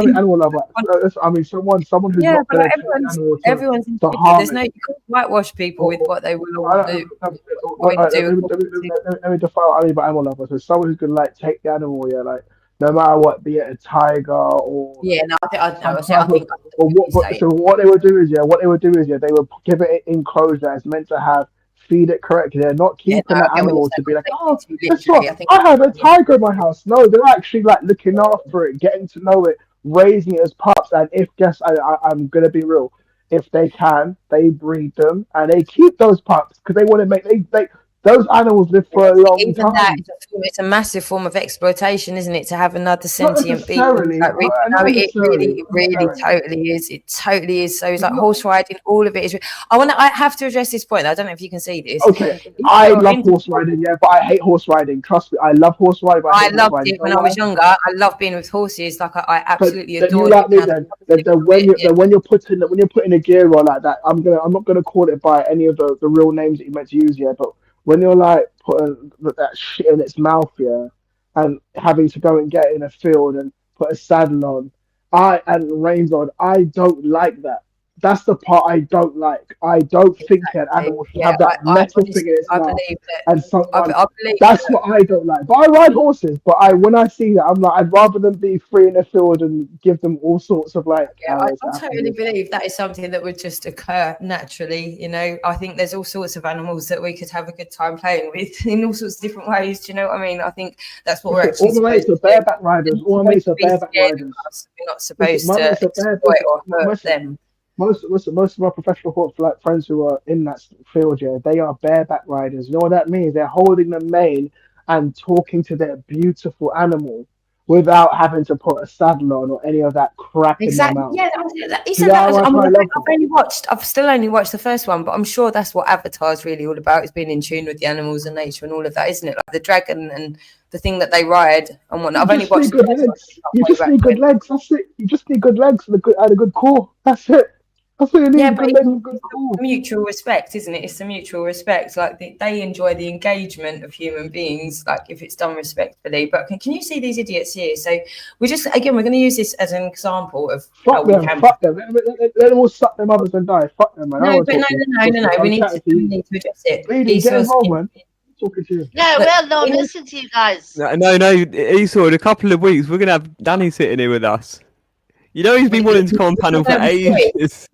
mean animal lover, I mean someone who's Yeah, not but going like to take the animal everyone's to individual. harm There's no, it. you can't whitewash people with what they will all do. Let me define what I mean by animal lover. So someone who's going to like take the animal, yeah, like no matter what, be it a tiger or Yeah, no, I some know. type of, or so what they would do is they would give it an enclosure that's meant to have feed it correctly. They're not keeping the animal to be like, oh, guess what? I have a tiger in my house. No, they're actually like looking after it, getting to know it, raising it as pups. And if I'm gonna be real, if they can, they breed them and they keep those pups because they want to make they those animals live for a long Even time. that is it's a massive form of exploitation, isn't it? To have another sentient being. necessarily, Like, not it really necessarily. totally is. It totally is. So it's like horse riding. All of it is. I have to address this point. I don't know if you can see this. Okay, I love horse riding, yeah, but I hate horse riding. Trust me, I love horse riding, but I hate horse loved riding. it when I was younger. I loved being with horses. Like I absolutely Then you adored like it. me then when you're putting a gear on like that, I'm not gonna call it by any of the real names that you meant to use, yeah, but when you're like putting that shit in its mouth, yeah, and having to go and get in a field and put a saddle on, and reins on, I don't like that. That's the part I don't like. I don't think an animal should have that metal thing in its mouth. Believe that. And someone, I believe that's what I don't like. But I ride horses. But when I see that, I'm like, I'd rather them be free in the field and give them all sorts of like. Yeah, I totally believe that is something that would just occur naturally. You know, I think there's all sorts of animals that we could have a good time playing with in all sorts of different ways. Do you know what I mean? I think that's what we're actually. All the mates are bareback riders. All the mates are bareback riders. We're not supposed to exploit or hurt them. Most of our professional horse like friends who are in that field, yeah, they are bareback riders. You know what that means? They're holding the mane and talking to their beautiful animal without having to put a saddle on or any of that crap in their mouth. Yeah, I've still only watched the first one, but I'm sure that's what Avatar's really all about, is being in tune with the animals and nature and all of that, isn't it? Like the dragon and the thing that they ride and whatnot. I've only watched good legs. You just need good legs. That's it. You just need good legs and a good core. That's it. That's what you need. Yeah, good legs and good core. Mutual respect, isn't it? It's the mutual respect. Like they enjoy the engagement of human beings, like if it's done respectfully. But can you see these idiots here? So we're going to use this as an example of fuck them. Fuck them. Let them all suck their mothers and die. Fuck them, man. No. We need to address it. Lady, get involved, man. Talking to you. No, we're not listening to you guys. No, Esau, in a couple of weeks, we're going to have Danny sitting here with us. You know, he's been wanting to come on panel for ages.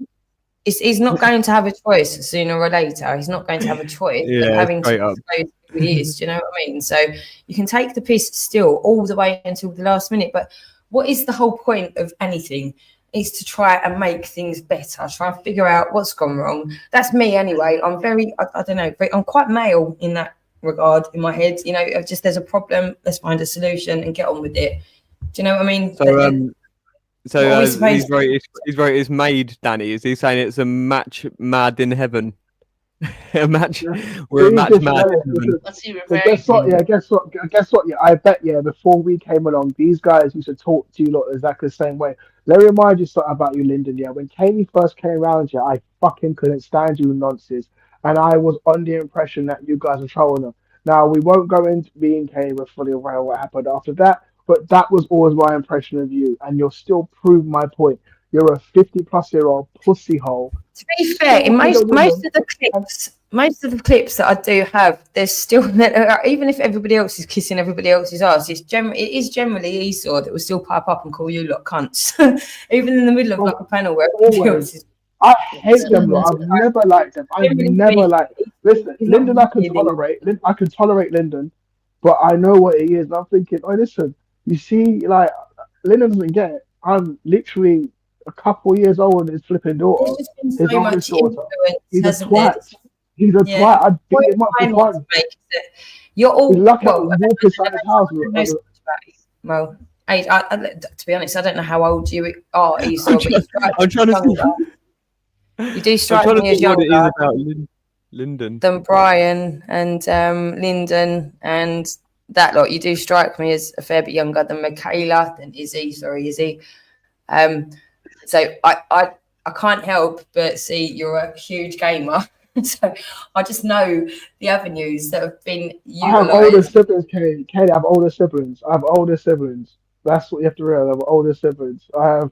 He's not going to have a choice sooner or later. He's not going to have a choice of having to disclose who he is. Do you know what I mean? So you can take the piss still all the way until the last minute. But what is the whole point of anything? Is to try and make things better, try and figure out what's gone wrong. That's me anyway. I'm I don't know, I'm quite male in that regard in my head. You know, there's a problem, let's find a solution and get on with it. Do you know what I mean? So he's wrote his maid, Danny. Is he saying it's a match mad in heaven? A match. We're a match mad in heaven. Guess what? Yeah, I bet. Yeah, before we came along, these guys used to talk to you lot exactly the same way. Let me remind you something about you, Lyndon. Yeah, when Kami first came around here, I fucking couldn't stand you nonsense, and I was on the impression that you guys were trolling her. Now we won't go into being Kami. We're fully aware of what happened after that. But that was always my impression of you, and you're still proving my point. You're a 50-plus-year-old pussy hole. To be fair, in most of the clips that I do have, there's still even if everybody else is kissing everybody else's ass, it is generally Esau that will still pipe up and call you lot cunts, even in the middle of like a panel where everybody else is. I hate them. I've never liked them. I've never liked them. Listen, Lyndon, I can tolerate Lyndon, but I know what he is. And I'm thinking, oh, listen. You see, like, Lyndon doesn't get it. I'm literally a couple years old and his flipping daughter. His oldest daughter. He's a twat. He's a twat. I'd beat him up for fun. You're all lucky to walk inside his house. Well, to be honest, I don't know how old you are, Esau. I'm trying to see. You do strike me as younger Lyndon than Brian and Lyndon and that lot, you do strike me as a fair bit younger than Michaela, than Izzy. So I can't help but see you're a huge gamer. So I just know the avenues that have been I have older utilised. siblings, Katie. I have older siblings. That's what you have to realize. I have older siblings. I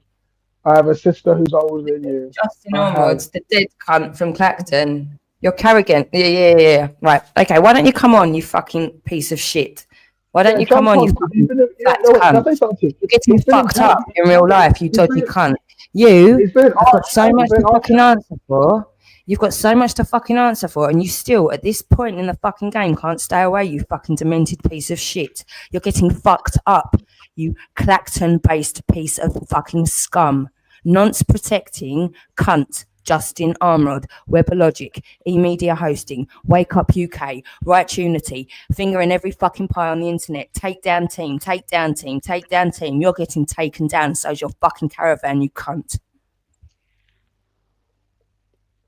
have a sister who's older than you. Justin Ormond's the dead cunt from Clacton. You're Carrigan. Yeah. Right. Okay. Why don't you come on, you fucking piece of shit? Why don't you come on, you fucking fat cunt? You're getting fucked up in real life, you dodgy cunt. You've got so much to fucking answer for. You've got so much to fucking answer for, and you still, at this point in the fucking game, can't stay away, you fucking demented piece of shit. You're getting fucked up, you Clacton-based piece of fucking scum. Nonce protecting cunt. Justin Armrod, WebLogic, eMedia Hosting, Wake Up UK, Right Unity, fingering every fucking pie on the internet, Takedown Team. You're getting taken down, so's your fucking caravan, you cunt.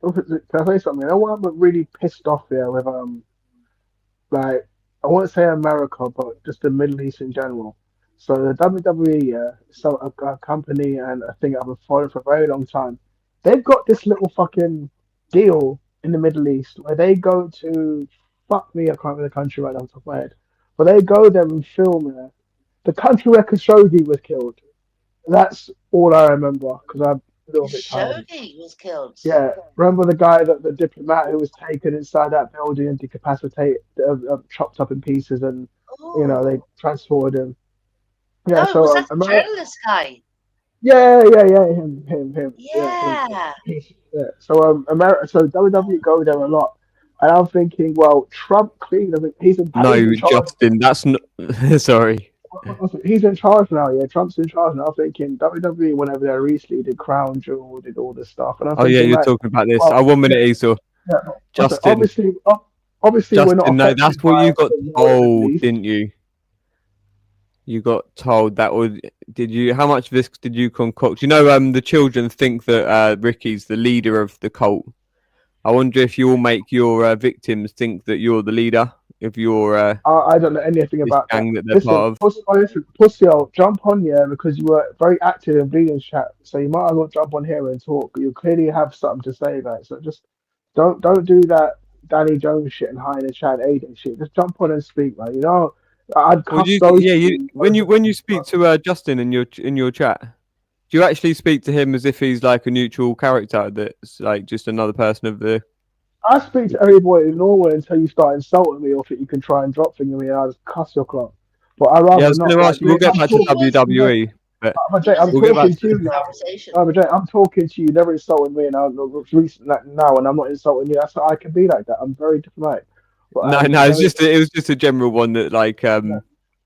Can I say something? I want to really pissed off here with like I won't say America, but just the Middle East in general. So the WWE, so a company and a thing I've been following for a very long time. They've got this little fucking deal in the Middle East where they go to, fuck me, I can't remember the country right now off the top of my head, but they go there and film there. The country where Khashoggi was killed. That's all I remember because I'm a little bit tired. Khashoggi was killed. Yeah, remember the guy, the diplomat who was taken inside that building and decapitated, chopped up in pieces, and they transported him. Yeah, Oh, so was that the journalist guy? Yeah, him. Yeah. So so WWE go there a lot, and I'm thinking, well, Trump cleaned. I mean, he's in Justin, that's not. Sorry. He's in charge now. Yeah, Trump's in charge now. I'm thinking WWE, whenever they recently did Crown Jewel, did all this stuff, and I'm Oh yeah, thinking, you're like, talking about this. well, 1 minute, Esau. Yeah, Justin. obviously, Justin, we're not. no, that's what you got affected by the told, didn't you? You got told that would. Did you? How much of this did you concoct? You know, the children think that Ricky's the leader of the cult. I wonder if you will make your victims think that you're the leader of your. I don't know anything about gang that. that they're part of. Listen, Pussy, jump on here because you were very active in Bleeding's chat, so you might as well jump on here and talk. You clearly have something to say, guys. So just don't do that Danny Jones shit and hide the chat agent shit. Just jump on and speak, man. You know, I'd cuss those. When you speak to Justin in your chat, do you actually speak to him as if he's like a neutral character that's like just another person of the? I speak to everybody normal until you start insulting me or think you can try and drop things on me and I'll just cuss your clock. But I rather Yeah, I was not. going to ask you. We'll get back to WWE. But Jay, I'm we'll get talking back to you now. Jay, I'm talking to you. You never insulted me, and I'm recent now, and I'm not insulting you. That's I can be like that. I'm very diplomatic. But, no, it was just a general one that like.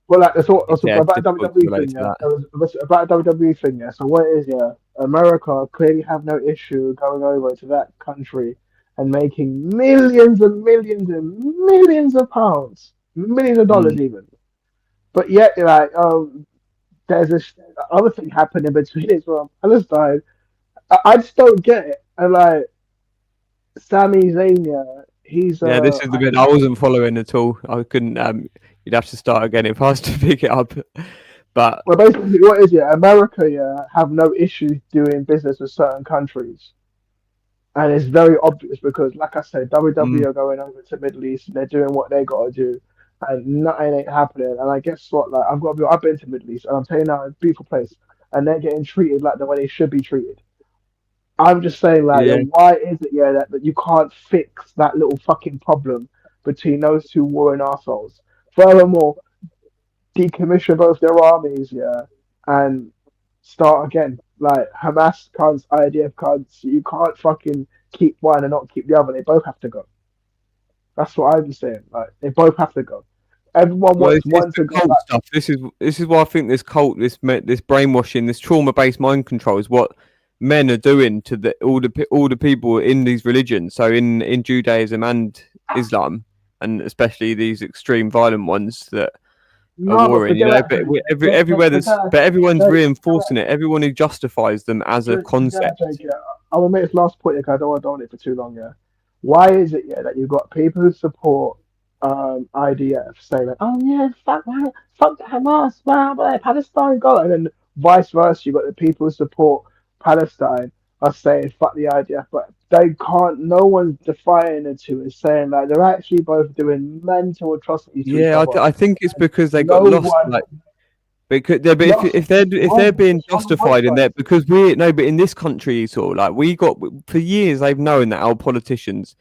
Well, like that's what yeah, about WWE thing. Yeah, about WWE thing. Yeah. So what it is? Yeah, America clearly have no issue going over to that country and making millions and millions and millions of pounds, millions of dollars even. But yet, like, there's this other thing happening between Israel and Palestine. I just don't get it. And like, Sami Zayn, he's yeah. This is the bit I wasn't following at all. I couldn't. You'd have to start again if I was to pick it up. But well, basically, what is America? Have no issues doing business with certain countries, and it's very obvious because, like I said, WWE are going over to Middle East and they're doing what they got to do, and nothing ain't happening. And I guess what, like I've been to Middle East, and I'm telling you now, it's a beautiful place, and they're getting treated like the way they should be treated. I'm just saying, like, why is it, that you can't fix that little fucking problem between those two warring assholes? Furthermore, decommission both their armies, and start again. Like, Hamas cunts, IDF cunts, you can't fucking keep one and not keep the other. They both have to go. That's what I'm saying. Like, they both have to go. Everyone wants one to go back. Stuff. This is why I think this cult, this brainwashing, this trauma-based mind control is what men are doing to all the people in these religions. So in Judaism and Islam, and especially these extreme violent ones that are warring, but everywhere but everyone's reinforcing it. Everyone who justifies them as a concept. I will make this last point, I don't want to do it for too long. Why is it that you've got people who support IDF saying like, oh yeah, fuck the Hamas, blah blah, Palestine go, and then vice versa, you got the people who support Palestine are saying fuck the IDF, but they can't. No one's defining the two and saying like they're actually both doing mental atrocities to each Yeah, other. I think it's because they No got lost. one. Like, because but if they're being justified in that, because but in this country, sort of like we got for years, they've known that our politicians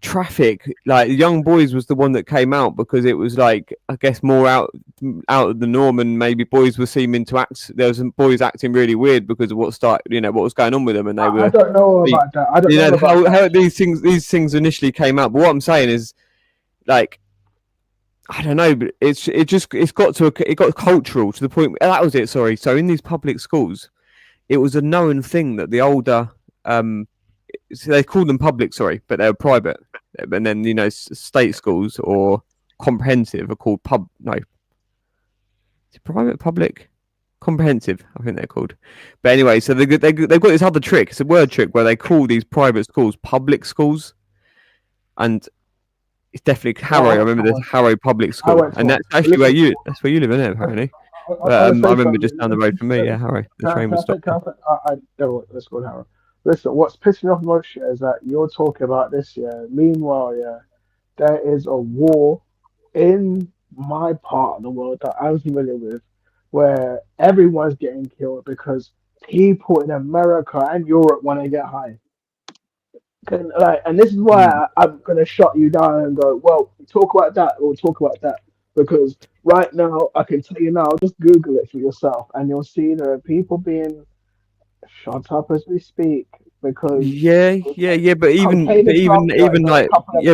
traffic like young boys was the one that came out because it was like I guess more out of the norm, and maybe boys were seeming to act. There was some boys acting really weird because of what was going on with them, and they were. I don't know about that. I don't know about that. How these things initially came out. But what I'm saying is, like, I don't know, but it got cultural to the point. That was it. Sorry. So in these public schools, it was a known thing that the older so they called them public, sorry, but they were private. And then state schools or comprehensive are called private, public, comprehensive. I think they're called. But anyway, so they've got this other trick. It's a word trick where they call these private schools public schools, and it's definitely Harrow. I remember there's Harrow Public School, and that's actually where you live, isn't it? Apparently. I remember just down the road from me. Yeah, Harrow. The train was stopped. Let's go Harrow. Listen, what's pissing me off most shit is that you're talking about this, yeah. Meanwhile, yeah, there is a war in my part of the world that I'm familiar with where everyone's getting killed because people in America and Europe want to get high. And this is why I'm going to shut you down and go, well, talk about that or talk about that. Because right now, I can tell you now, just Google it for yourself and you'll see there are people being shut up as we speak because but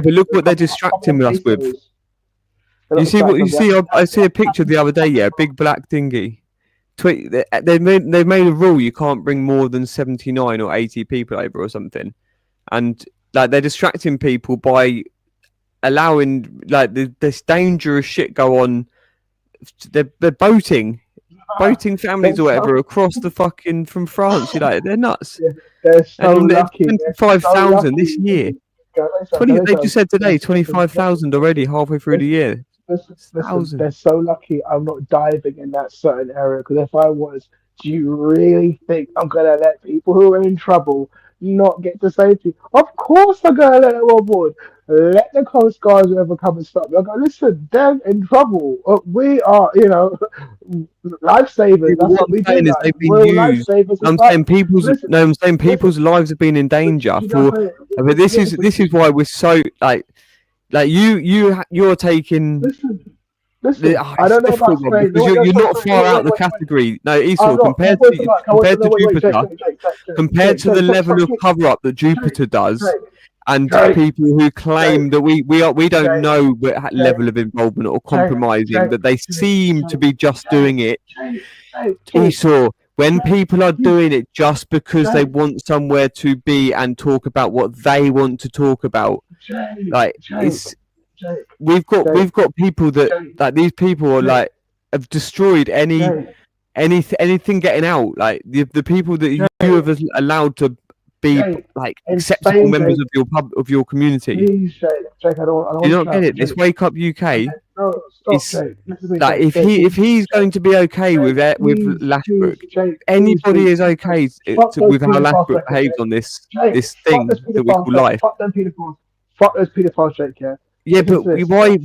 look what they're distracting us with. You see, I see a picture the other day. Yeah, big black dinghy. They've made a rule you can't bring more than 79 or 80 people over or something, and like they're distracting people by allowing like this dangerous shit go on. They're boating families or whatever across the fucking from France. They're nuts. They're so lucky. 25,000 this year. They just said today 25,000 already halfway through the year. Listen, they're so lucky I'm not diving in that certain area, because if I was, do you really think I'm gonna let people who are in trouble not get to safety? Of course I'm gonna let them on board. Let the Coast Guard whoever come and stop me. I go, listen, they're in trouble. We are, lifesavers. That's what we do. They've been used. I'm saying people's lives have been in danger but this is why we're so like you're taking. Listen, I don't know about Spain. You're not far out the category. No, Esau, compared to Jupiter, compared to the level of cover up that Jupiter does, and people who claim that we don't know what level of involvement or compromising, that they seem to be just doing it. Esau, when people are doing it just because they want somewhere to be and talk about what they want to talk about, like we've got people that like these people are like have destroyed anything getting out, like the people that you have allowed to be like acceptable members of your community. Please, Jake, I don't you don't get it. It's Wake Up UK. It's like if he's going to be okay with Lashbrook, anybody is okay with how Lashbrook behaves on this thing that we call life. Fuck them pedophiles. Fuck those pedophiles, Jake. Yeah, but why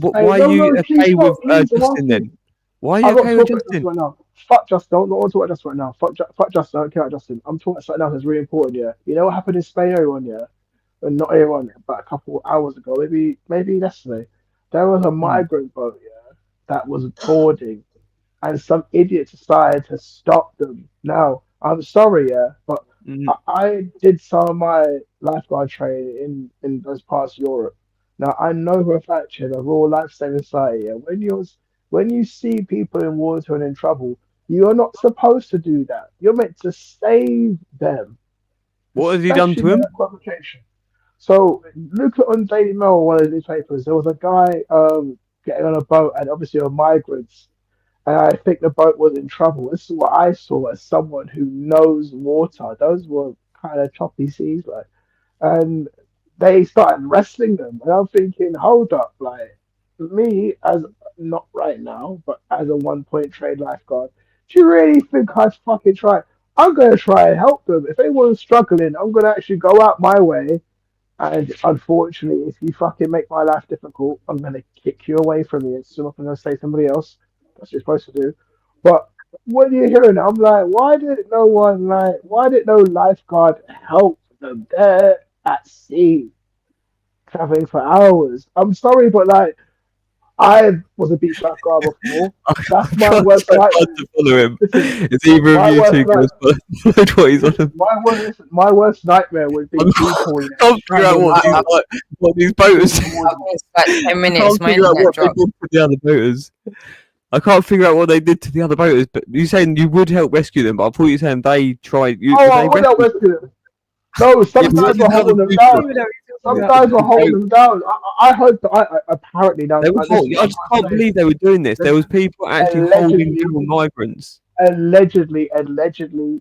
are you okay with Justin then? Why are you okay with Justin? Right now. Fuck Justin. Don't want to talk about Justin right now. Fuck Justin. I don't care about Justin. I'm talking about something else that's really important. Yeah, you know what happened in Spain, everyone? Yeah, and not everyone, but a couple of hours ago, maybe yesterday, there was a migrant boat. Yeah, that was boarding, and some idiot decided to stop them. Now, I'm sorry, yeah, but I did some of my lifeguard training in those parts of Europe. Now I know for a fact, the Royal Life Saving Society. Yeah, when you see people in water and in trouble, you are not supposed to do that. You're meant to save them. What has he done to him? So look on Daily Mail, one of these papers. There was a guy getting on a boat, and obviously were migrants, and I think the boat was in trouble. This is what I saw as someone who knows water. Those were kind of choppy seas, like, and they started wrestling them, and I'm thinking, hold up, like, me as not right now, but as a 1 point trade lifeguard, do you really think I'd fucking try? I'm gonna try and help them. If anyone's struggling, I'm gonna actually go out my way. And unfortunately, if you fucking make my life difficult, I'm gonna kick you away from me. It's not gonna say somebody else. That's what you're supposed to do. But when you're hearing, I'm like, why did no lifeguard help them there at sea, traveling for hours? I'm sorry, but like, I was a beach lifeguard before. That's my can't worst try nightmare. to follow him. Listen, It's either my of you worst two night- guys followed what he's on about. my worst nightmare would be people. I can't figure out what these boaters. It's like 10 I minutes. can't My figure out internet what they dropped. did to the other boaters. I can't figure out what they did to the other boaters. But you're saying you would help rescue them, but I thought you were saying they tried. Oh, I would help rescue them. No, some Yeah, guys but were holding them down. Some guys were holding them down. I heard that. I apparently now. They were I just can't believe they were doing this. There was people actually holding down migrants. Allegedly,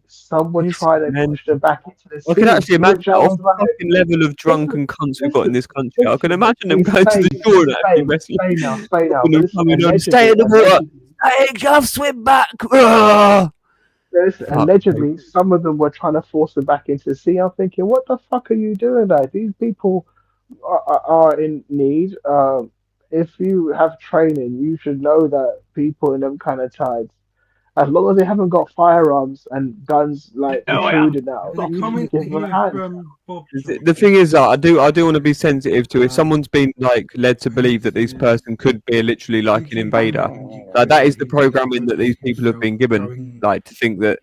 some were trying to push them back into the sea. I can actually imagine which I was the like, fucking level of drunken cunts we've got in this country. I can imagine them going to the shore and actually rescuing Stay now. and them coming on, stay in the water. Hey, Gav, swim back. Ah! Allegedly, some of them were trying to force them back into the sea. I'm thinking, what the fuck are you doing there? These people are in need. If you have training, you should know that people in them kind of tides, as long as they haven't got firearms and guns like intruding now, you should give them a hand. The thing is, I do want to be sensitive to if someone's been like led to believe that this person could be literally like an invader. Like that is the programming that these people have been given, like to think that,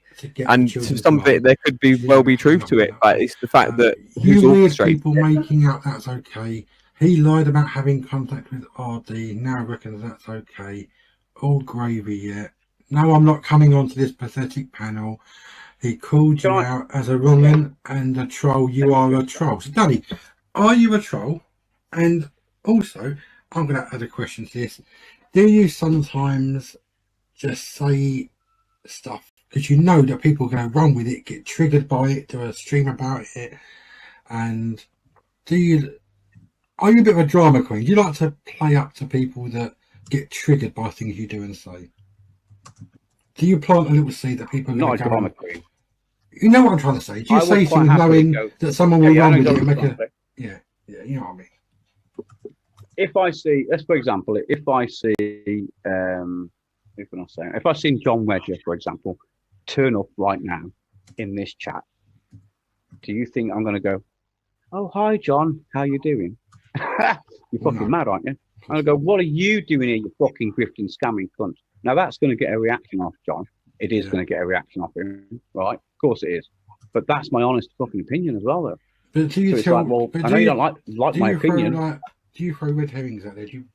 and to some of it there could be truth to it, but it's the fact that who's You weird orchestrating. people making out that's okay. He lied about having contact with RD. Now reckons that's okay. All gravy yet. No, I'm not coming onto this pathetic panel. He called you out as a wrong'un and a troll. You are a troll. So, Danny, are you a troll? And also, I'm going to add a question to this. Do you sometimes just say stuff because you know that people are going to run with it, get triggered by it, do a stream about it? And are you a bit of a drama queen? Do you like to play up to people that get triggered by things you do and say? Do you plant a little seed that people are Not going a to go drama on? queen. You know what I'm trying to say? Do you I say would quite things happily knowing go- that someone will Yeah, I run know with it and exactly make what a... you're Yeah, you know what I mean? If I see, let's for example, if I see, if I'm not saying, if I see John Wedger, for example, turn up right now in this chat, do you think I'm going to go, oh, hi, John, how you doing? You're fucking mad, aren't you? And I go, what are you doing here, you fucking grifting, scamming cunt? Now that's going to get a reaction off John. It is going to get a reaction off him, right? Of course it is. But that's my honest fucking opinion as well, though. But do you So it's tell... like, well, but I know you don't like do my you throw, opinion. like, do you throw red herrings out there? Do you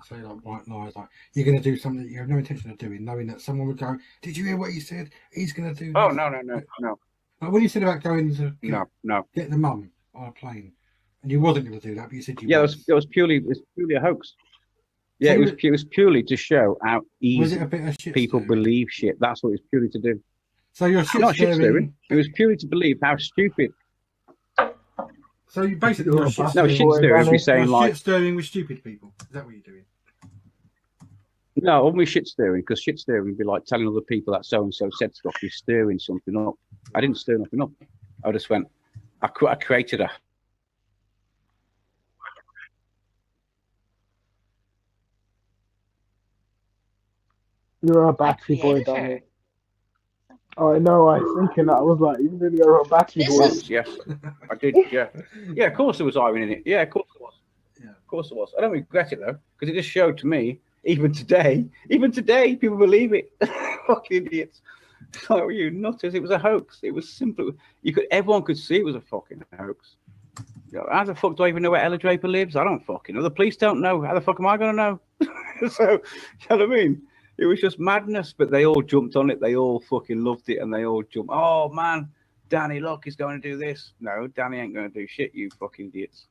say like white lies? Like you're going to do something that you have no intention of doing, knowing that someone would go, did you hear what he said? He's going to do Oh, this." no. Like when you said about going to No. get the mum on a plane, and you wasn't going to do that, but you said you Yeah, was. it was purely a hoax. Yeah, So it was purely to show how Was easy it a bit of shit people believe shit. That's what it was purely to do. So you're Not shit shit stirring. It was purely to believe how stupid. So you basically No, shit stirring would be saying like, shit stirring with stupid people. Is that what you're doing? no, it wouldn't be shit stirring, because shit stirring would be like telling other people that so and so said stuff. You're stirring something up. I didn't stir nothing up. I just went. I created a. You're a battery boy, Danny. Oh, I know. I was thinking that. I was like, you really are a battery boy. Yes, I did. Yeah, yeah. Of course there was irony in it. Yeah, of course there was. Yeah, of course there was. I don't regret it though, because it just showed to me, even today, people believe it. Fucking idiots. Like, were you nutters? It was a hoax. It was simple. Everyone could see it was a fucking hoax. You know, how the fuck do I even know where Ella Draper lives? I don't fucking know. The police don't know. How the fuck am I going to know? So, you know what I mean? It was just madness, but they all jumped on it. They all fucking loved it, and they all jumped. Oh, man, Danny, look, he's going to do this. No, Danny ain't going to do shit, you fucking idiots.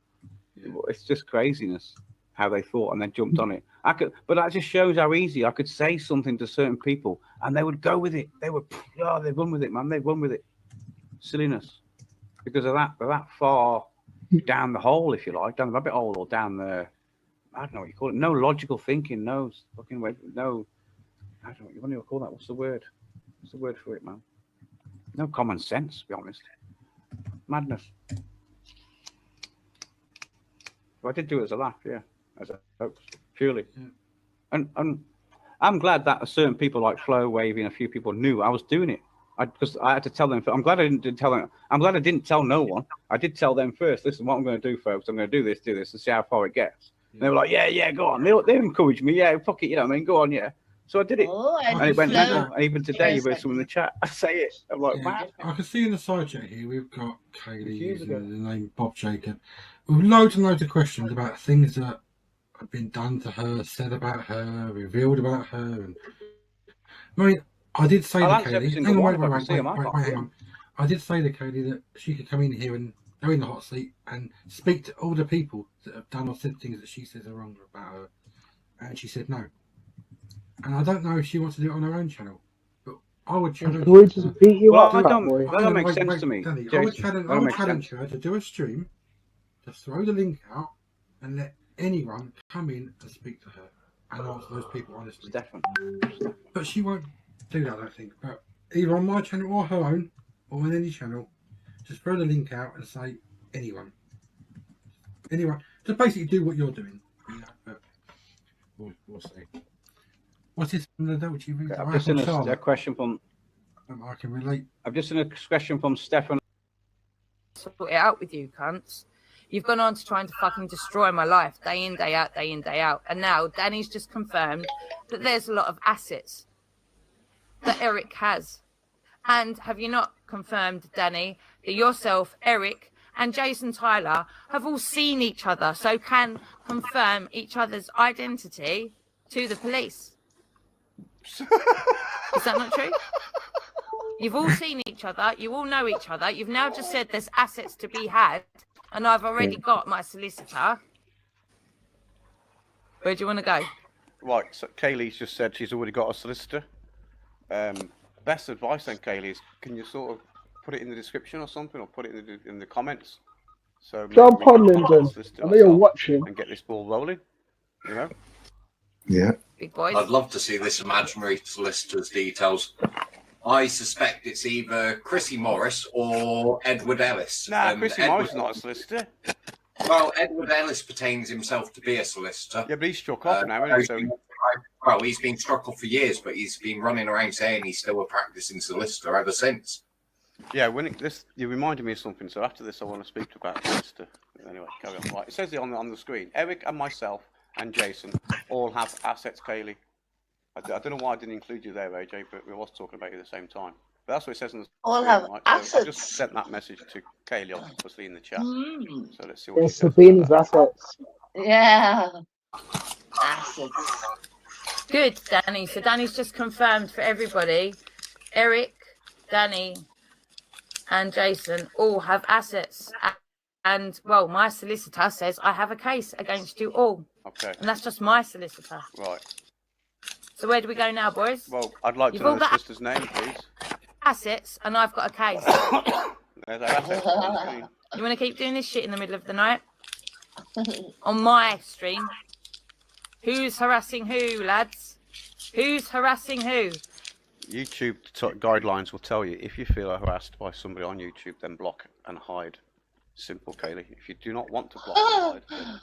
Yeah. It's just craziness how they thought and then jumped on it. But that just shows how easy I could say something to certain people, and they would go with it. They would, they'd run with it, man. They'd run with it. Silliness. Because of that, they're that far down the hole, if you like, down the rabbit hole, or down the I don't know what you call it. No logical thinking. No fucking way. No. I don't know what you call that. What's the word? What's the word for it, man? No common sense, to be honest. Madness. Well, I did do it as a laugh, yeah, as a hoax, purely. Yeah. And I'm glad that certain people like Flo, Wavy, and a few people knew I was doing it. Because I had to tell them. I'm glad I didn't tell them. I'm glad I didn't tell no one. I did tell them first. Listen, what I'm going to do, folks. I'm going to do this, and see how far it gets. Yeah. And they were like, yeah, go on. They encouraged me. Yeah, fuck it, you know what I mean? Go on, yeah. So I did it. And it went mental. And even today, you've heard someone in the chat. I say it. I'm like, man. I can see in the side chat here, we've got Kaylee using the name Bob Jacob. With loads and loads of questions about things that have been done to her, said about her, revealed about her. And I mean, I did say to Kaylee, hang on. I did say to Kaylee that she could come in here and go in the hot seat and speak to all the people that have done or said things that she says are wrong about her. And she said no. And I don't know if she wants to do it on her own channel. But I would challenge her. That don't make sense to me. Danny, I would challenge her to do a stream, to throw the link out and let anyone come in and speak to her and answer those people honestly. Definitely. But she won't do that, I think. But either on my channel or her own, or on any channel, just throw the link out and say anyone. Just basically do what you're doing. You know, but we'll see. What's this from the Dolce Vita? I've just seen a question from. I can relate. I've just seen a question from Stefan. Sort it out with you, cunts. You've gone on to trying to fucking destroy my life day in, day out, day in, day out. And now Danny's just confirmed that there's a lot of assets that Eric has. And have you not confirmed, Danny, that yourself, Eric, and Jason Tyler have all seen each other, so can confirm each other's identity to the police? Is that not true? You've all seen each other. You all know each other. You've now just said there's assets to be had, and I've already got my solicitor. Where do you want to go? Right, so Kaylee's just said she's already got a solicitor. Best advice then, Kaylee, is can you sort of put it in the description or something, or put it in the comments? So jump on, Lyndon. I know you're watching. And get this ball rolling, you know? Yeah. Big boys. I'd love to see this imaginary solicitor's details. I suspect it's either Chrissy Morris or Edward Ellis. Nah, Chrissy Morris is not a solicitor. Well, Edward Ellis pertains himself to be a solicitor. Yeah, but he's struck off now, isn't he? Well, he's been struck off for years, but he's been running around saying he's still a practicing solicitor ever since. Yeah, you reminded me of something, so after this I want to speak about the solicitor. Anyway, carry on. Right, it says it on the screen. Eric and myself and Jason all have assets, Kaylee. I don't know why I didn't include you there, AJ, but we was talking about you at the same time. But that's what it says on the all screen, have right? assets. So I just sent that message to Kaylee, obviously, in the chat. So let's see what It's Sabina's assets. Yeah. Assets. Good, Danny. So Danny's just confirmed for everybody. Eric, Danny, and Jason all have assets. And, well, my solicitor says I have a case against you all. Okay. And that's just my solicitor. Right. So where do we go now, boys? Well, I'd like to know the solicitor's name, please. Assets, and I've got a case. There's our assets on the screen. You want to keep doing this shit in the middle of the night? On my stream? Who's harassing who, lads? Who's harassing who? YouTube guidelines will tell you if you feel harassed by somebody on YouTube, then block and hide. Simple, Kaylee. If you do not want to block and hide,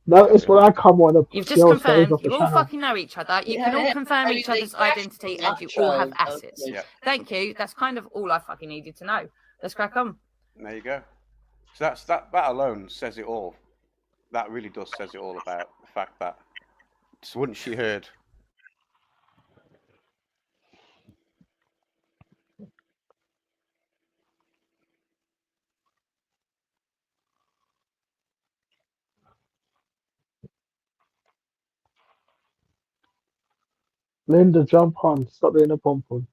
Notice when I come on. You've just confirmed you all fucking know each other. You can all confirm each other's identity, and you all have assets. Yeah. Thank you. That's kind of all I fucking needed to know. Let's crack on. there you go. So that alone says it all. That really does says it all about the fact that once she heard. Linda, jump on. Stop being a pom-pom.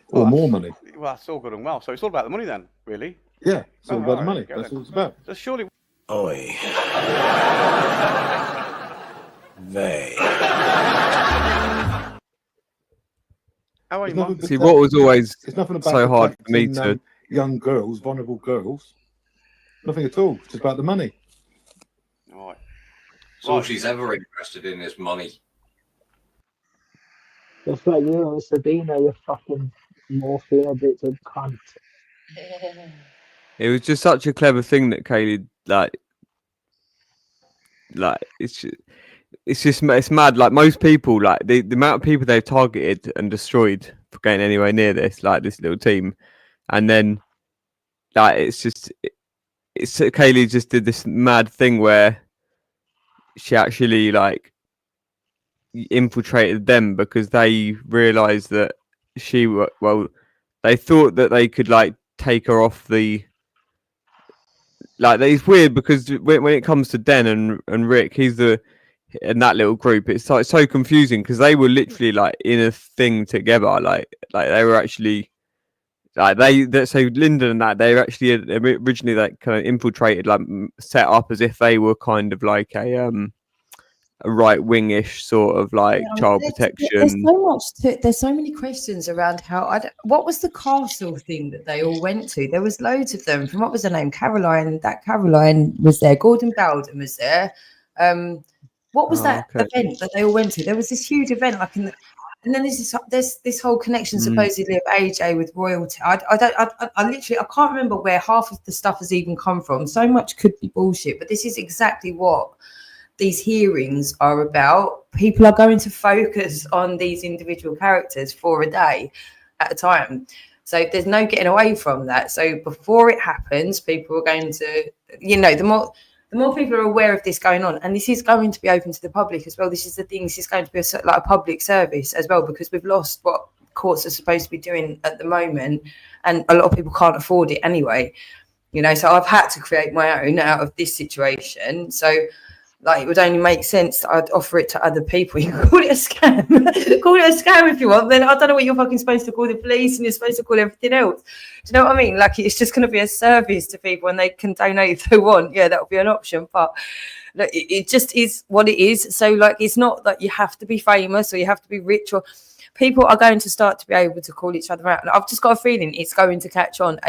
Or more money. Well, that's all good and well. So it's all about the money then, really? Yeah, it's all about the money. Okay, That's then. what it's about. So surely. Oi. They. How are you, It's Mum? nothing See, but what was always it's nothing about so hard for me protecting, to. young girls, vulnerable girls. Nothing at all. It's just about the money. Right. That's all she's ever interested in is money. Just like you and Sabina, you fucking morphine addicted cunt. It was just such a clever thing that Kaylee it's mad. Like most people, like the amount of people they've targeted and destroyed for getting anywhere near this, like this little team, and then like it's Kaylee just did this mad thing where she actually like infiltrated them because they realized that they thought that they could like take her off the. Like it's weird because when it comes to Den and Rick, he's in that little group. It's like so confusing because they were literally like in a thing together. Like they were actually like so Lyndon and that they were actually originally like kind of infiltrated, like set up as if they were kind of like a right-wingish sort of like child protection. There's so many questions around what was the castle thing that they all went to? There was loads of them. From what was her name? Caroline. That Caroline was there. Gordon Bowden was there. What was that event that they all went to? There was this huge event, and then there's this whole connection supposedly of AJ with royalty. I literally can't remember where half of the stuff has even come from. So much could be bullshit, but this is exactly what these hearings are about. People are going to focus on these individual characters for a day at a time. So there's no getting away from that. So before it happens, people are going to, the more people are aware of this going on, and this is going to be open to the public as well. This is the thing. This is going to be like a public service as well, because we've lost what courts are supposed to be doing at the moment, and a lot of people can't afford it anyway. So I've had to create my own out of this situation. So like it would only make sense that I'd offer it to other people. You can call it a scam. Call it a scam if you want. Then I don't know what you're fucking supposed to call the police, and you're supposed to call everything else. Do you know what I mean? Like it's just going to be a service to people, and they can donate if they want. Yeah, that would be an option. But look, it just is what it is. So like it's not that you have to be famous or you have to be rich, or people are going to start to be able to call each other out. And I've just got a feeling it's going to catch on.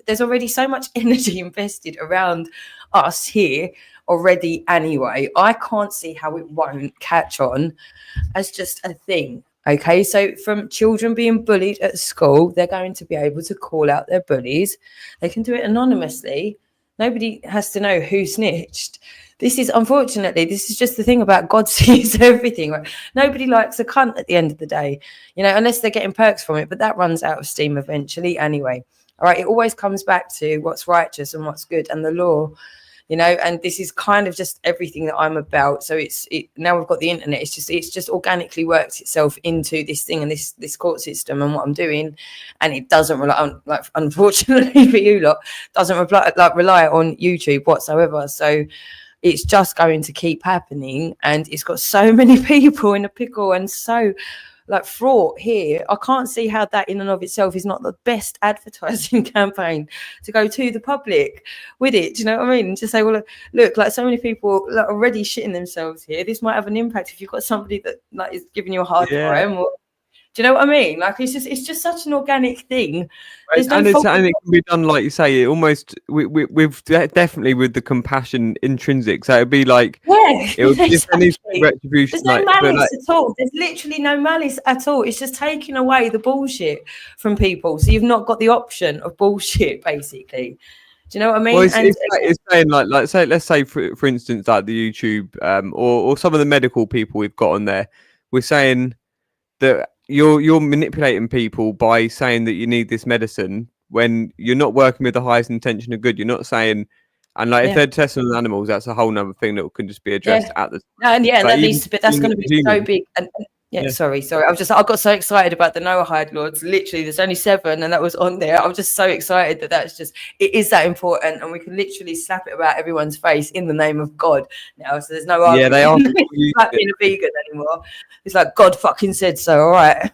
There's already so much energy invested around us here already anyway. I can't see how it won't catch on as just a thing. Okay, so from children being bullied at school, they're going to be able to call out their bullies. They can do it anonymously. Nobody has to know who snitched. This is just the thing about God sees everything. Right? Nobody likes a cunt at the end of the day, unless they're getting perks from it, but that runs out of steam eventually anyway. All right, it always comes back to what's righteous and what's good and the law. And this is kind of just everything that I'm about. So now we've got the internet. It's just organically worked itself into this thing and this court system and what I'm doing, and it doesn't rely on, like, unfortunately for you lot, doesn't rely on YouTube whatsoever. So it's just going to keep happening, and it's got so many people in a pickle and so fraught here. I can't see how that in and of itself is not the best advertising campaign to go to the public with it. Do you know what I mean? And just say, well, look, like so many people are already shitting themselves here. This might have an impact if you've got somebody that is giving you a hard time. Or, do you know what I mean? Like it's just such an organic thing. And it can be done, like you say, almost with definitely with the compassion intrinsic. So it'd be like, it would just any retribution. There's no malice at all. There's literally no malice at all. It's just taking away the bullshit from people. So you've not got the option of bullshit, basically. Do you know what I mean? Well, it's saying let's say for instance, like the YouTube or some of the medical people we've got on there, we're saying that you're manipulating people by saying that you need this medicine when you're not working with the highest intention of good. You're not saying, and if they're testing on animals, that's a whole nother thing that can just be addressed at the. And that needs to be. That's going to be so big. And sorry. I got so excited about the Noahide Lords. Literally, there's only 7, and that was on there. I'm just so excited it is that important, and we can literally slap it about everyone's face in the name of God now. So there's no argument. They are like being a vegan anymore. It's like God fucking said so. All right.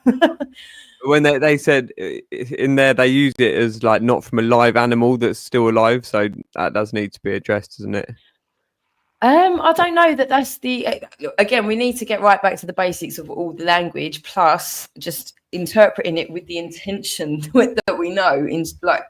When they said in there, they used it as like not from a live animal that's still alive, so that does need to be addressed, doesn't it? I don't know that's again, we need to get right back to the basics of all the language, plus just interpreting it with the intention that we know in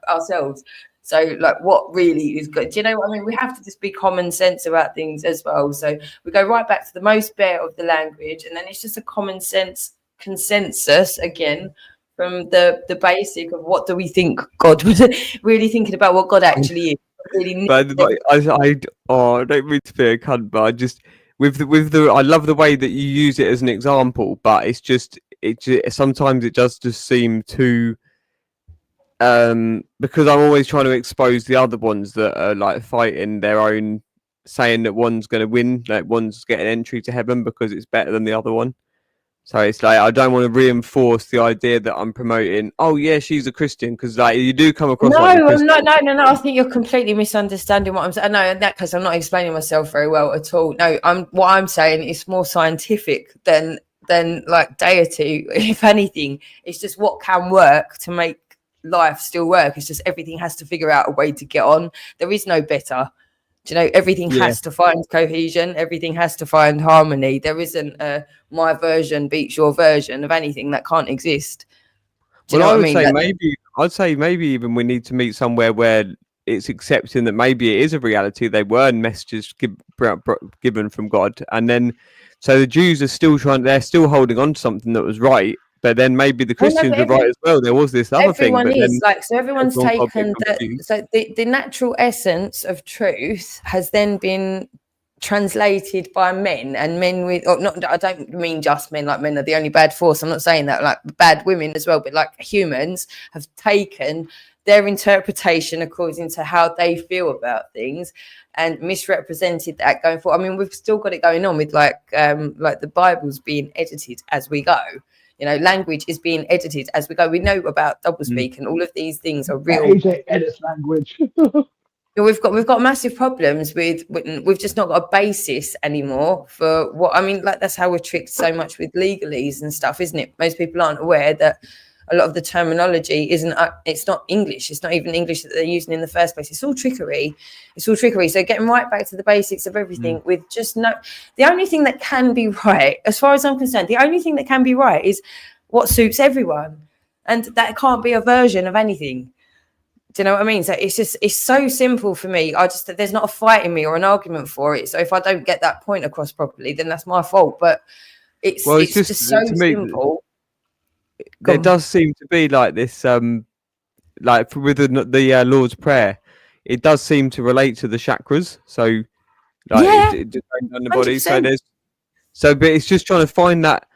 ourselves. So, like, what really is good? Do you know what I mean? We have to just be common sense about things as well. So we go right back to the most bare of the language, and then it's just a common sense consensus again from the basic of what do we think God was really thinking about what God actually is. Really But I don't mean to be a cunt, but I just with the I love the way that you use it as an example, but it's just sometimes it does just seem too because I'm always trying to expose the other ones that are like fighting their own, saying that one's going to win, like one's getting entry to heaven because it's better than the other one. So it's like I don't want to reinforce the idea that I'm promoting. Oh yeah, she's a Christian, because like you do come across. No, like a I'm Christian. no. I think you're completely misunderstanding what I'm saying. No, in that case, I'm not explaining myself very well at all. No, what I'm saying is more scientific than like deity. If anything, it's just what can work to make life still work. It's just everything has to figure out a way to get on. There is no better. Do you know, everything has to find cohesion, everything has to find harmony. There isn't a my version beats your version of anything. That can't exist. Do you know what I mean? I'd say maybe even we need to meet somewhere where it's accepting that maybe it is a reality. They were messages given from God, and then so the Jews are still they're still holding on to something that was right. But then maybe the Christians were right as well. There was this other thing. But Everyone is then like, so everyone's taken the natural essence of truth has then been translated by men, and men with, or not, I don't mean just men, like men are the only bad force. I'm not saying that, like bad women as well, but like humans have taken their interpretation according to how they feel about things and misrepresented that going forward. I mean, we've still got it going on with like the Bible's being edited as we go. You know, language is being edited as we go. We know about doublespeak and all of these things are real. AJ edits language. We've got massive problems with we've just not got a basis anymore for what I mean. Like that's how we're tricked so much with legalese and stuff, isn't it? Most people aren't aware that a lot of the terminology isn't. It's not English. It's not even English that they're using in the first place. It's all trickery. It's all trickery. So getting right back to the basics of everything with just no. The only thing that can be right, as far as I'm concerned, the only thing that can be right is what suits everyone, and that can't be a version of anything. Do you know what I mean? So it's so simple for me. There's not a fight in me or an argument for it. So if I don't get that point across properly, then that's my fault. But it's just so simple. There does seem to be like this, like with the Lord's Prayer, it does seem to relate to the chakras. So, like, it depends on the body. 100%. But it's just trying to find that,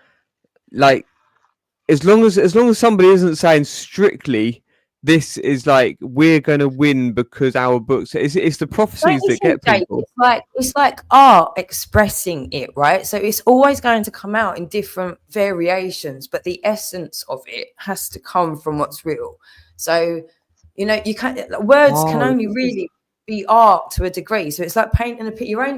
like, as long as somebody isn't saying strictly, this is like we're going to win because our books. It's the prophecies that get people. It's like art expressing it, right? So it's always going to come out in different variations, but the essence of it has to come from what's real. So you know, you can't. Words can only really be art to a degree. So it's like painting a picture.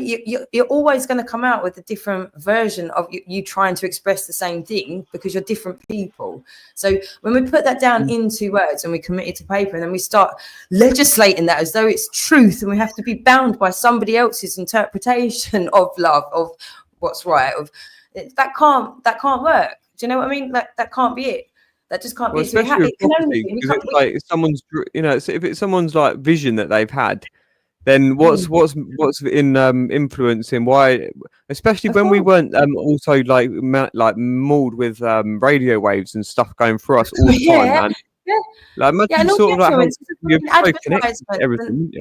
You're always going to come out with a different version of you trying to express the same thing because you're different people. So when we put that down into words and we commit it to paper and then we start legislating that as though it's truth and we have to be bound by somebody else's interpretation of love, of what's right, of that can't work. Do you know what I mean? Like that can't be it. That just can't be. Especially with prophecy, because it's like someone's, you know, if it's someone's like vision that they've had, then what's in influencing why, especially when we weren't also like mauled with radio waves and stuff going through us all the time. And, like imagine sort of like how you're so connected to everything.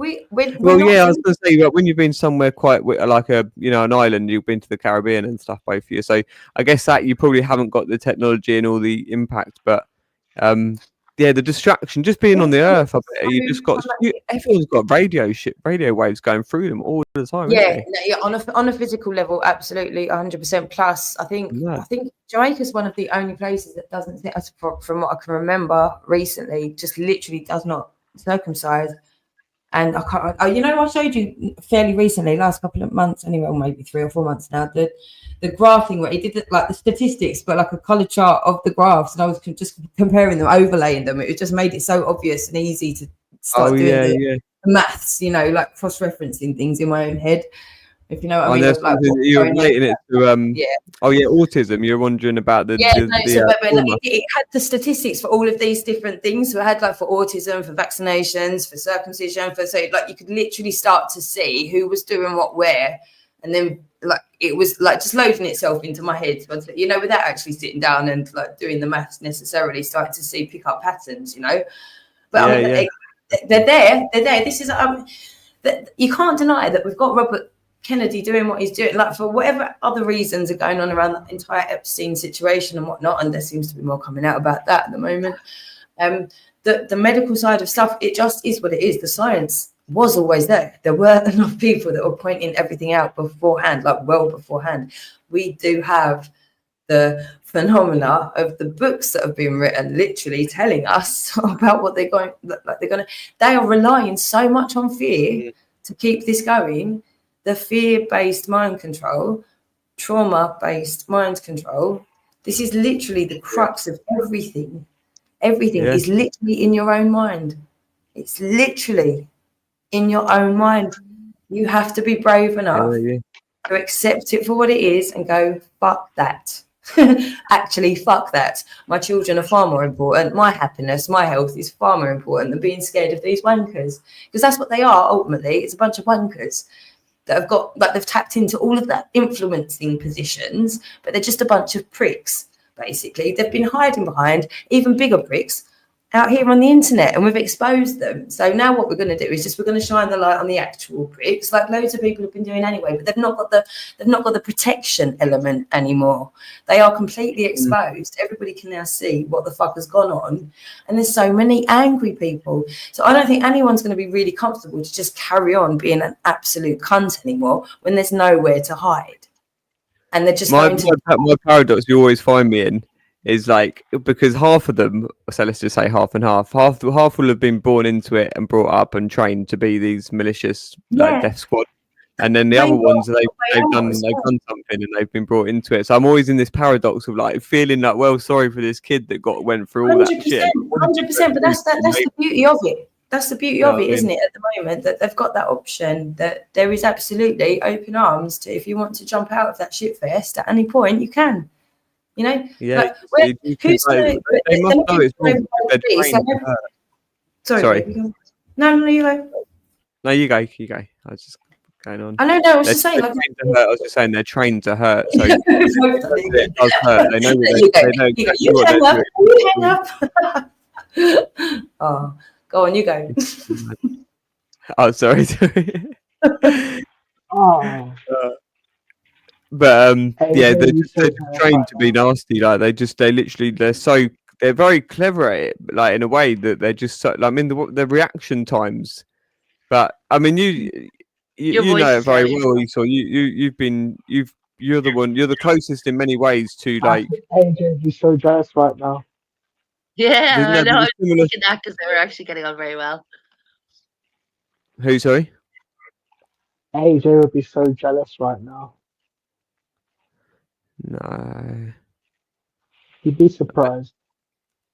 I was going to say that when you've been somewhere quite like an island, you've been to the Caribbean and stuff, both of you. So I guess that you probably haven't got the technology and all the impact, but the distraction, just being on the earth, I bet you just got everyone's got radio waves going through them all the time. On a physical level, absolutely 100%. Plus, I think Jamaica's one of the only places that doesn't, from what I can remember recently, just literally does not circumcise. And I can't, I showed you fairly recently, last couple of months, anyway, or maybe 3 or 4 months now, the graphing where he did like the statistics, but like a color chart of the graphs, and I was just comparing them, overlaying them. It just made it so obvious and easy to start doing the maths, like cross-referencing things in my own head. If you know what I Oh, mean, there's of like something what's you're going on. relating it to. Yeah. Oh yeah, autism. You're wondering about the Yeah, no, so but trauma. it had the statistics for all of these different things. So it had like for autism, for vaccinations, for circumcision, for so like you could literally start to see who was doing what where, and then like it was like just loading itself into my head. But you know, without actually sitting down and like doing the maths necessarily, starting to see pick up patterns. You know, but I mean they're there. They're there. This is you can't deny that we've got Robert Kennedy doing what he's doing, like for whatever other reasons are going on around the entire Epstein situation and whatnot, and there seems to be more coming out about that at the moment. The medical side of stuff, it just is what it is. The science was always there. There were enough people that were pointing everything out beforehand, like well beforehand. We do have the phenomena of the books that have been written, literally telling us about what they're going. Like they are relying so much on fear to keep this going. The fear-based mind control, trauma-based mind control. This is literally the crux of everything. Everything is literally in your own mind. It's literally in your own mind. You have to be brave enough to accept it for what it is and go, fuck that. Actually, fuck that. My children are far more important. My happiness, my health is far more important than being scared of these wankers. Because that's what they are, ultimately. It's a bunch of wankers that have got, like, they've tapped into all of that influencing positions, but they're just a bunch of pricks, basically. They've been hiding behind even bigger pricks out here on the internet, and we've exposed them. So now what we're going to do is we're going to shine the light on the actual pricks, like loads of people have been doing anyway, but they've not got the protection element anymore. They are completely exposed. Everybody can now see what the fuck has gone on, and there's so many angry people. So I don't think anyone's going to be really comfortable to just carry on being an absolute cunt anymore when there's nowhere to hide, and they're just my paradox you always find me in is like, because half of them, so let's just say half and half will have been born into it and brought up and trained to be these malicious death squad, and then the other ones they've done something and they've been brought into it. So I'm always in this paradox of like feeling like, well, sorry for this kid that went through all that shit. 100%, but that's the beauty of it. That's the beauty of it, isn't it, at the moment, that they've got that option, that there is absolutely open arms to, if you want to jump out of that shit fest at any point, you can. You know, yeah. Like, who's they must know it's wrong. Sorry. No, you go. No, you go. I was just going on. I know. I was just saying. I was just saying they're trained to hurt. So it does hurt. They know what you hang up. Oh, go on. You go. Oh, sorry. But yeah, they're just trained to be nasty. Like they're very clever at it. Like in a way that they're just so. I mean, the reaction times. But I mean, you know it very well. Esau. You're the closest in many ways to like. AJ is so jealous right now. Yeah, I know. I was thinking that because they were actually getting on very well. Who? Sorry. AJ would be so jealous right now. No. You'd be surprised.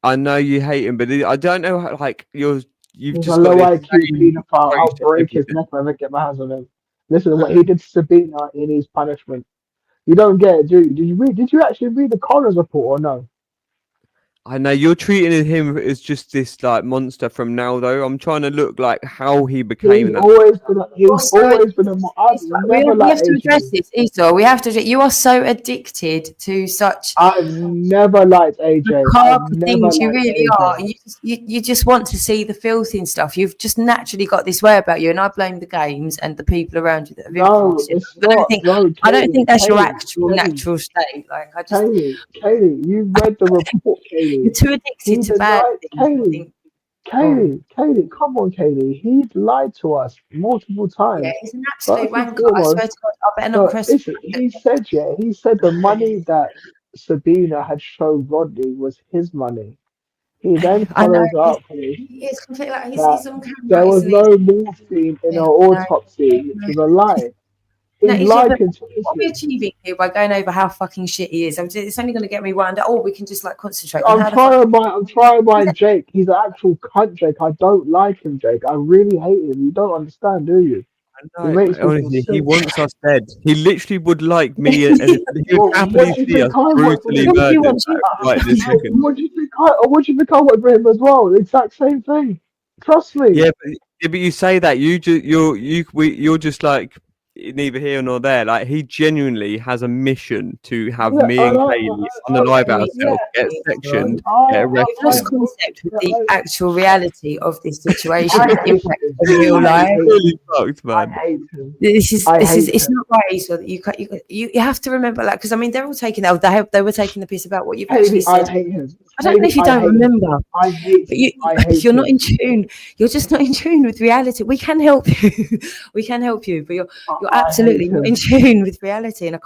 I know you hate him, but I don't know how, like you've He's just a low got IQ pedophile. I'll break his neck when I get my hands on him. Listen to what he did to Sabina in his punishment. You don't get it, do you? Did you actually read the coroner's report or no? I know you're treating him as just this like monster from now, though. I'm trying to look like how he became He's that. always been a We have to address this, Esau. We have to. You are so addicted to such. I've never liked AJ. Things you really are. You just want to see the filthy and stuff. You've just naturally got this way about you, and I blame the games and the people around you that have influenced you. I don't think that's your actual natural state. Like I just. Katie, you read the report, Katie. You're too addicted to bad things. Katie, come on, Katie. He lied to us multiple times. Yeah, he's an absolute wanker. I swear to God, I better not press. He said the money that Sabina had shown Rodney was his money. He then follows up It's completely like he's on camera. there was no morphine in her autopsy, which was a lie. What are we achieving here by going over how fucking shit he is? It's only going to get me wound up. Oh, we can just like concentrate. I'm trying my Jake. He's an actual cunt, Jake. I don't like him, Jake. I really hate him. You don't understand, do you? It makes me feel Honestly, he sick. wants us dead. He literally would like me, and he Well, would happily what do you see think us I want for brutally him? murdered right this second. What do you think what do you think I want for him as well? The exact same thing. Trust me. Yeah, but you say that you're just like neither here nor there. Like he genuinely has a mission to have Yeah, me I and know. Kaylee unalive Yeah. ourselves, get sectioned, get You've lost arrested. concept with the actual reality of this situation, I the hate impact him. on real I life. hate Really him. fucked, I man. hate him. This is I this is hate it's him. not right, so that you have to remember, like, because I mean they're all taking they were taking the piss about what you've actually Katie, I said. hate him. I don't know if you I don't hate him. remember, I hate but him. I hate you're not him. in tune. You're just not in tune with reality. We can help you. We can help you, but you're I absolutely hate not in him. tune with reality. And I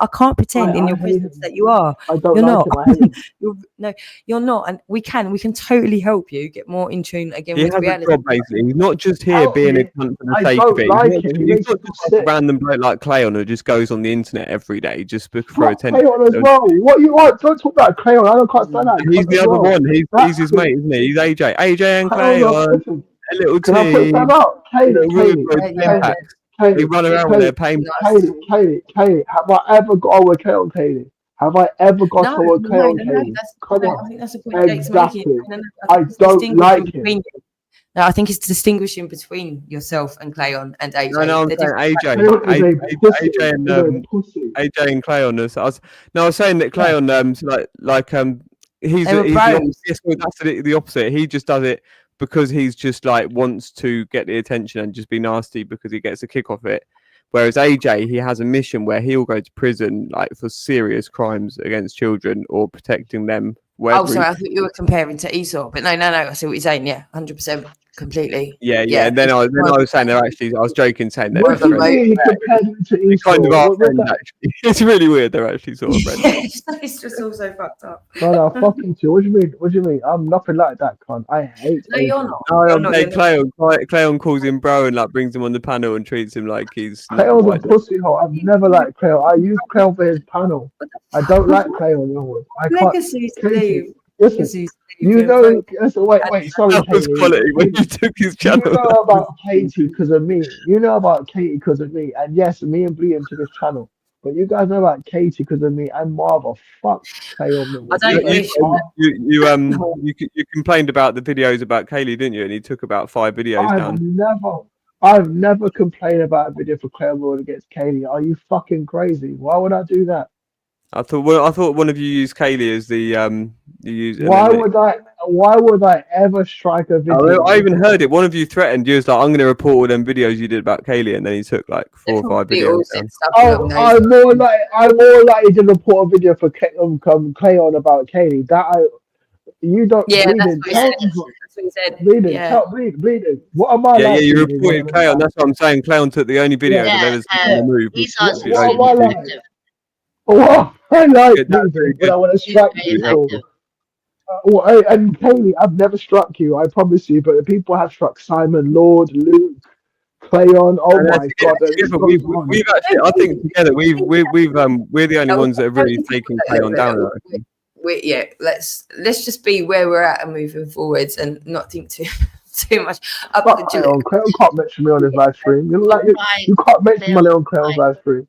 can't pretend in I your hate presence him. that you are. I don't You're like not. him. I hate him. No, you're not. And we can totally help you get more in tune again He with has a reality. job basically. He's not just here Help being a me. cunt for the I sake of don't it. like him. He He's makes not me just feel like a sick. random bloke like Cleon who just goes on the internet every day just for Fuck attention. Crayon as well. What you want? Don't talk about Crayon. I can't stand that. He's cunt the as other well. one. He's That his cunt. mate, isn't he? He's AJ. AJ and Crayon's a Cleon, pussy. a little Can I put some team, out? Kaylee, little Kaylee, Road pen Kaylee, packs. Kaylee, They run around with their pain packs. Kaylee. Have I ever got on with Crayon, Kaylee? Have I ever got No, on with Crayon, no. Kaylee? Come I on. think that's the point Jake's making. Exactly. No, I think it's don't distinguishing like him. between you. No, I think it's distinguishing between yourself and Cleon and AJ. No, I'm They're saying different AJ, Crayon is a pussy. AJ and He's a pussy. AJ and Cleon. I was saying that Cleon, he's They were the bros. opposite. That's the opposite. He just does it because he's just like wants to get the attention and just be nasty because he gets a kick off it. Whereas AJ, he has a mission where he'll go to prison like for serious crimes against children or protecting them. Oh, sorry, I thought you were comparing to Esau, but no. I see what you're saying. Yeah, 100%, completely. Yeah. And then I was saying they're actually. I was joking, saying they're What do you mean you compared him to they Esau? kind of are What friends, that? actually. It's really weird. They're actually sort of friends. It's just all so fucked up. No, fuck you too. What do you mean? What do you mean? I'm nothing like that, cunt. I hate No, AJ. you're not. No, You're I'm not. saying Cleon calls him bro and like brings him on the panel and treats him like he's Crayon's a pussy hole. I've never liked Crayon. I use Crayon for his panel. I don't like Crayon. No. I can't. Legacy Katie, Steve. listen, Legacy Steve. you know. Listen, wait. Sorry, that was Katie. quality when you took his You channel. know about Katie because of me. You know about Katie because of me. And yes, me and Bleeding took his channel. But you guys know about Katie because of me and Marva. Fuck Crayon. I don't wish. You complained about the videos about Kaylee, didn't you? And he took about 5 videos down. I've never complained about a video for Crayon against Katie. Are you fucking crazy? Why would I do that? I thought one of you used Kaylee as the Why would I ever strike a video? I even heard it. One of you threatened. You was like, "I'm going to report all them videos you did about Kaylee," and then he took like 4 or 5 videos down. I'm more likely to report a video for Crayon about Kaylee. You don't. Yeah, Bleeding, that's what he said. Bleeding, Yeah. Bleeding. What am I like? Yeah, you Bleeding? reported Cleon. That's what I'm saying. Cleon took the only video that ever been removed. Esau's What am I like? What I like Bleeding, but I want to strike people. And Kaylee, I've never struck you. I promise you. But the people have struck Simon, Lord, Luke, Cleon. Oh my God! We've actually, I think together we're the only ones that have really taken Cleon down. Let's just be where we're at and moving forwards and not think too much. Fuck Crayon. Crayon can't mention me on his live stream. You can't mention my name on Crayon's live stream.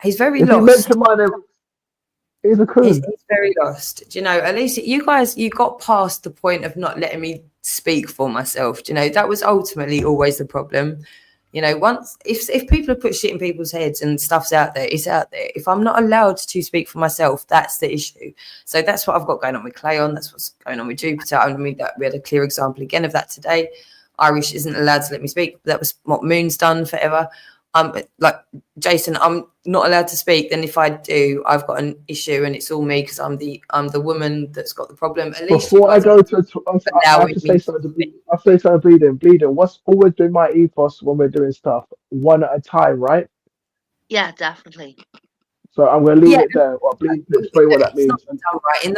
He's very If lost. you mention my name, he's a coon. He's very lost. Do you know, at least you guys, you got past the point of not letting me speak for myself. Do you know, that was ultimately always the problem. You know, once if people have put shit in people's heads and stuff's out there, it's out there. If I'm not allowed to speak for myself, that's the issue. So that's what I've got going on with Cleon. That's what's going on with Jupiter. I mean, we had a clear example again of that today. Irish isn't allowed to let me speak. That was what Moon's done forever. Like Jason, I'm not allowed to speak. Then if I do, I've got an issue, and it's all me because I'm the woman that's got the problem. At least before I go to, I have to say something. I'll say something. Bleeding. What's always been my ethos when we're doing stuff, one at a time, right? Yeah, definitely. So I'm going to leave it there. Please explain what that means. Not done right. In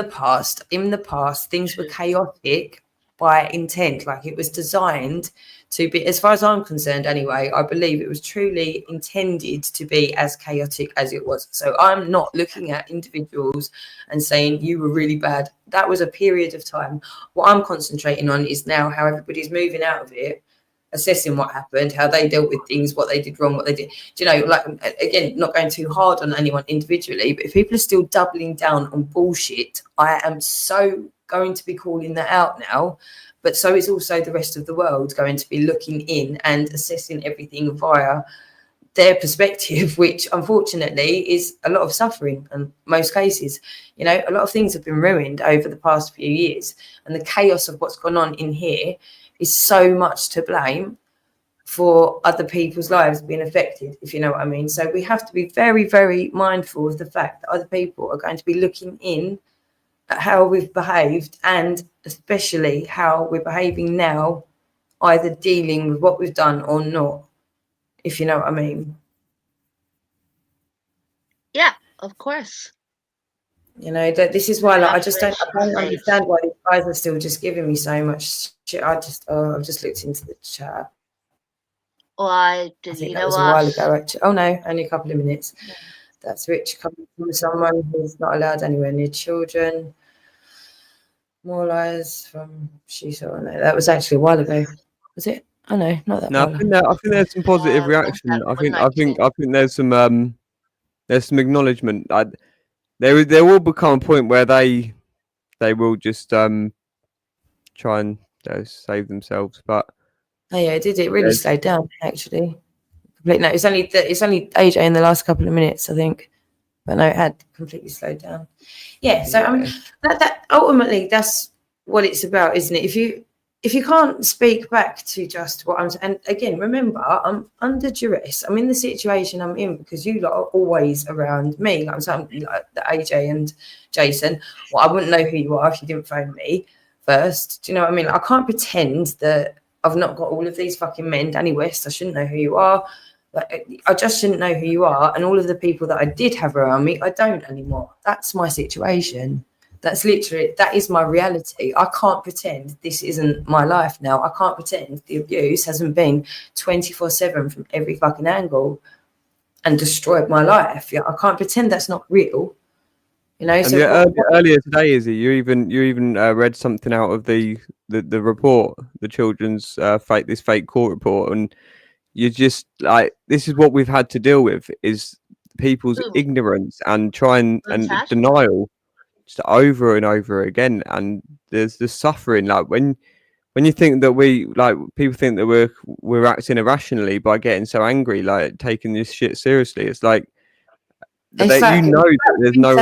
the past, things were chaotic by intent. Like it was designed to be, as far as I'm concerned anyway, I believe it was truly intended to be as chaotic as it was. So I'm not looking at individuals and saying you were really bad. That was a period of time. What I'm concentrating on is now how everybody's moving out of it assessing what happened, how they dealt with things, what they did wrong, what they did. Do you know, like, again, not going too hard on anyone individually, but if people are still doubling down on bullshit, I am so going to be calling that out now. But so is also the rest of the world going to be looking in and assessing everything via their perspective, which unfortunately is a lot of suffering in most cases. You know, a lot of things have been ruined over the past few years, and the chaos of what's gone on in here is so much to blame for other people's lives being affected, if you know what I mean. So we have to be very, very mindful of the fact that other people are going to be looking in at how we've behaved, and especially how we're behaving now, either dealing with what we've done or not, if you know what I mean. Yeah, of course. You know, that this is why, like, I don't understand why these guys are still just giving me so much shit. I've just looked into the chat. Why I did think you that know was a while ago, actually. Oh no, only a couple of minutes. That's rich coming from someone who's not allowed anywhere near children. More lies from she saw. No, that was actually a while ago. Was it? Oh no, not that No, while. I think there's some positive reaction. I think there's some acknowledgement. There will become a point where they will just try and save themselves. But Oh yeah, it did. It really slowed down, actually. No, it's only AJ in the last couple of minutes, I think. But no, it had completely slowed down. Yeah, so I mean, that ultimately that's what it's about, isn't it? If you can't speak back to just what I'm, and again, remember, I'm under duress. I'm in the situation I'm in because you lot are always around me. Like I'm saying, like the AJ and Jason. Well, I wouldn't know who you are if you didn't phone me first. Do you know what I mean? Like, I can't pretend that I've not got all of these fucking men. Danny West, I shouldn't know who you are. Like, I just shouldn't know who you are. And all of the people that I did have around me, I don't anymore. That's my situation. That's literally, that is my reality. I can't pretend this isn't my life now. I can't pretend the abuse hasn't been 24/7 from every fucking angle and destroyed my life. Yeah, I can't pretend that's not real. You know, and so earlier today, Izzy, you even read something out of the report, the children's fake court report, and you just like, this is what we've had to deal with, is people's ignorance and denial, just over and over again. And there's the suffering, like when you think that people think that we're acting irrationally by getting so angry, like taking this shit seriously. It's like, Exactly. you know that there's no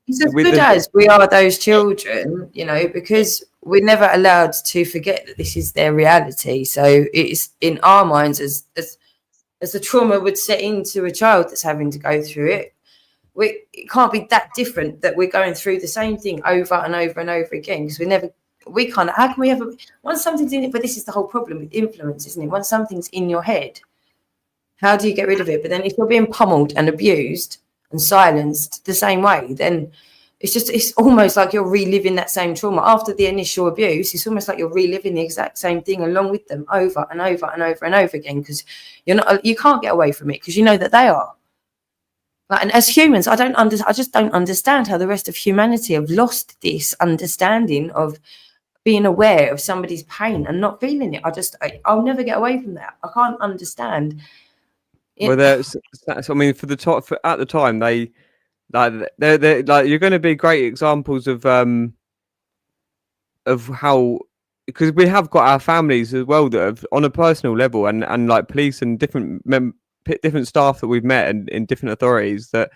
it's as good as we are those children, you know, because we're never allowed to forget that this is their reality. So it's in our minds as the trauma would set into a child that's having to go through it. It can't be that different that we're going through the same thing over and over and over again, because how can we ever, once something's in it, but this is the whole problem with influence, isn't it? Once something's in your head, how do you get rid of it? But then if you're being pummeled and abused and silenced the same way, then it's almost like you're reliving that same trauma. After the initial abuse, it's almost like you're reliving the exact same thing along with them over and over and over and over again, because you can't get away from it, because you know that they are. Like, and as humans, I just don't understand how the rest of humanity have lost this understanding of being aware of somebody's pain and not feeling it. I'll never get away from that. I can't understand. Well, I mean, at the time, they're like, you're going to be great examples of how, because we have got our families as well that have, on a personal level, and like police and different staff that we've met in different authorities, that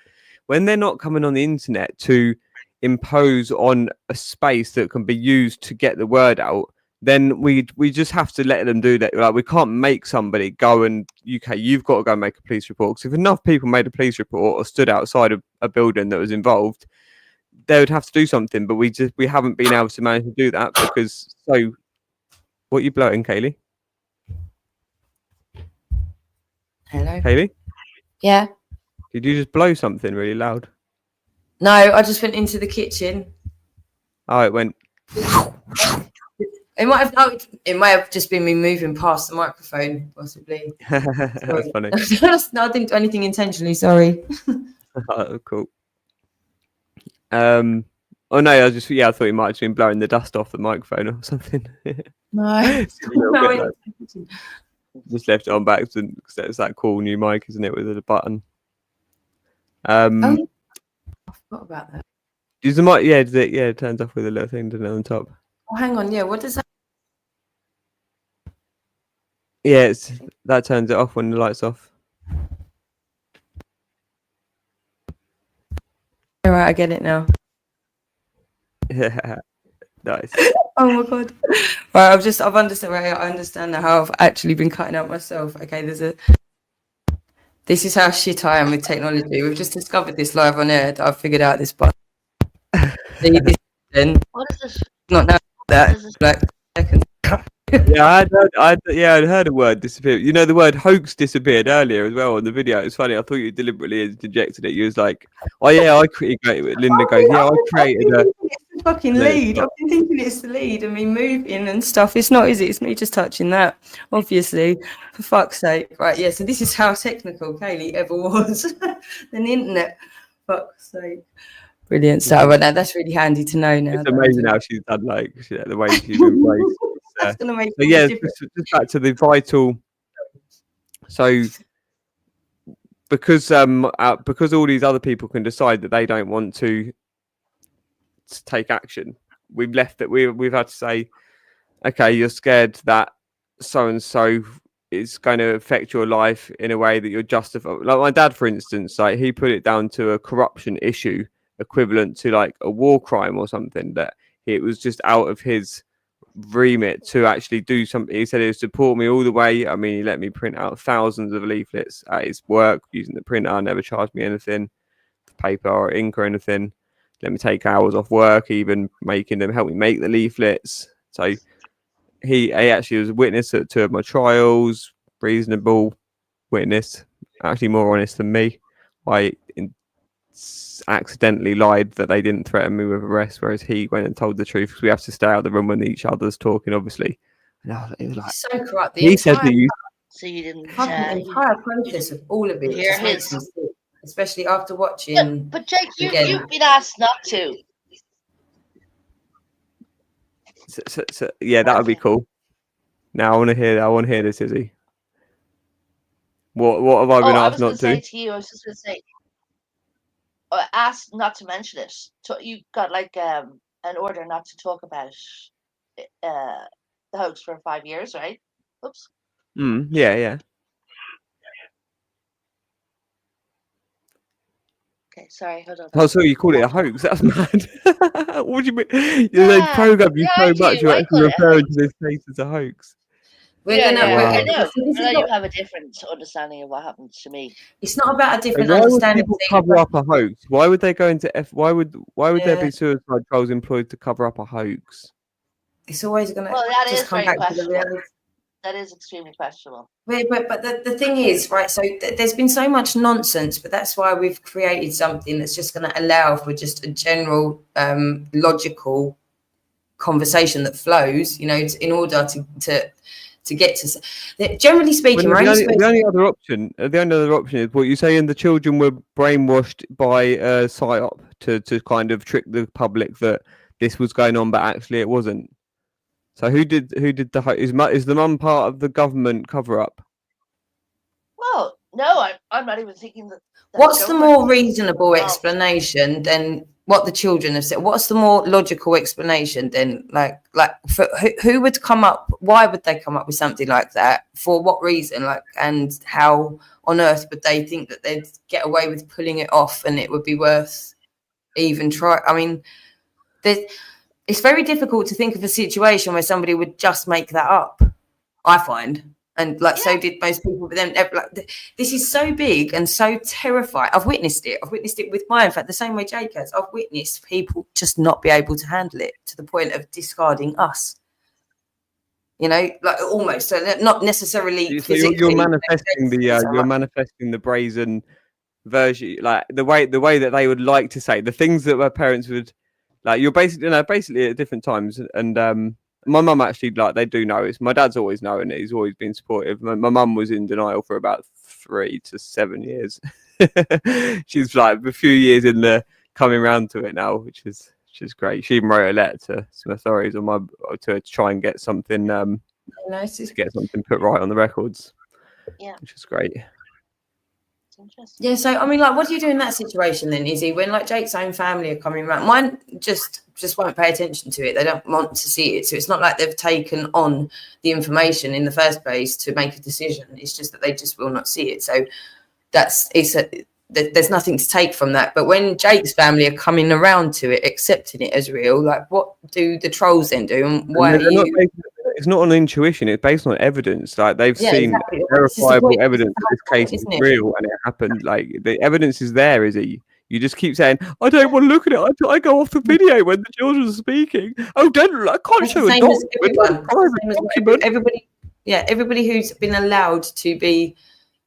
when they're not coming on the internet to impose on a space that can be used to get the word out, then we just have to let them do that. Like, we can't make somebody go and, UK, you've got to go and make a police report. Because if enough people made a police report or stood outside of a building that was involved, they would have to do something. But we haven't been able to manage to do that because. So, what are you blowing, Kaylee? Hello, Kaylee. Yeah. Did you just blow something really loud? No, I just went into the kitchen. Oh, it went. It might have just been me moving past the microphone, possibly. That's funny. No, I didn't do anything intentionally. Sorry. Oh, cool. On Oh no, I thought he might have been blowing the dust off the microphone or something. No. No, Just left it on back because it's that cool new mic, isn't it, with the button? I forgot about that. Is the mic? Yeah, it turns off with a little thing, doesn't it, on top? Oh, hang on. Yeah, what does that? Yeah, that turns it off when the light's off. All right, I get it now. Yeah, nice. Oh my god! Right, I've understood. Right, I understand now how I've actually been cutting out myself. Okay, this is how shit I am with technology. We've just discovered this live on air that I've figured out this button. What is this? Not now that like seconds. Yeah, I'd heard a word disappear. You know, the word hoax disappeared earlier as well on the video. It's funny. I thought you deliberately interjected it. You was like, "Oh yeah, I created it." Linda goes, "Yeah, I created a fucking lead. I've been thinking it's the lead and me moving and stuff. It's not, is it? It's me just touching that. Obviously, for fuck's sake. Right? Yeah. So this is how technical Kaylee ever was. The internet. Fuck's sake. Brilliant stuff. Right now, that's really handy to know now. It's amazing how she's done the way she's embraced. That's gonna make just back to the vital. So because all these other people can decide that they don't want to take action, we've left that we've had to say, okay, you're scared that so and so is going to affect your life in a way that you're justified. Like my dad, for instance, like he put it down to a corruption issue equivalent to like a war crime or something, that it was just out of his remit to actually do something. He said he would support me all the way. I mean, he let me print out thousands of leaflets at his work using the printer, never charged me anything, paper or ink or anything. Let me take hours off work, even making them help me make the leaflets. So he actually was a witness at 2 of my trials, reasonable witness, actually more honest than me. I accidentally lied that they didn't threaten me with arrest, whereas he went and told the truth, because we have to stay out of the room when each other's talking, obviously. And it was like, so corrupt. He said that you. So you didn't. The entire process of all of it Hear just makes his- me sick, especially after watching. But Jake, again. you've been asked not to. So, yeah, that would be cool. Now I want to hear this, Izzy. What have I been asked not to? Say to you, I was just going to say, asked not to mention it. So you got like an order not to talk about the hoax for 5 years, right? Oops. Yeah. Okay, sorry, hold on. Oh, so you call it a hoax? That's mad. What do you mean? They program you so much, you're actually referring to this case as a hoax. We're gonna. I know. This is I know you not- have a different understanding of what happened to me. It's not about a different Why would understanding. people cover up a hoax? Why would they go into Why would there Yeah. be suicide trolls employed to cover up a hoax? It's always gonna Well, that just is come very back to the questionable. reality. That is extremely questionable. But the thing is, right, so there's been so much nonsense, but that's why we've created something that's just going to allow for just a general logical conversation that flows, you know, in order to get to, generally speaking, Well, right? the only other option is what you say, and the children were brainwashed by a psyop to kind of trick the public that this was going on, but actually it wasn't. So who did the is the mum part of the government cover up? Well, no, I'm not even thinking that. What's the more reasonable explanation than what the children have said? What's the more logical explanation then? Like for who would come up? Why would they come up with something like that? For what reason? Like, and how on earth would they think that they'd get away with pulling it off and it would be worth even try? I mean, it's very difficult to think of a situation where somebody would just make that up, I find. And so did most people. But then, like, this is so big and so terrifying. I've witnessed it. I've witnessed it with in fact, the same way Jake has. I've witnessed people just not be able to handle it to the point of discarding us. You know, like almost. So not necessarily. So you're manifesting the brazen version, like the way that they would like to say the things that their parents would. Like you're basically at different times, and my mum actually, like, they do know. It's my dad's always known it. He's always been supportive. My mum was in denial for about 3 to 7 years. She's like a few years in the coming around to it now, which is which is great. She even wrote a letter to some authorities on my to try and get something Nice. to get something put right on the records. Yeah. Which is great. Yeah, so I mean, like, what do you do in that situation then, Izzy? When like Jake's own family are coming around, mine just won't pay attention to it. They don't want to see it, so it's not like they've taken on the information in the first place to make a decision. It's just that they just will not see it. So there's nothing to take from that. But when Jake's family are coming around to it, accepting it as real, like, what do the trolls then do, and why are you? It's not on intuition, it's based on evidence. Like they've seen exactly. verifiable evidence that this case is isn't it? real and it happened. Like the evidence is there, Izzy. You just keep saying, I don't want to look at it. I go off the video when the children are speaking. Oh, don't I can't That's show the a same as document. everyone. Everybody who's been allowed to be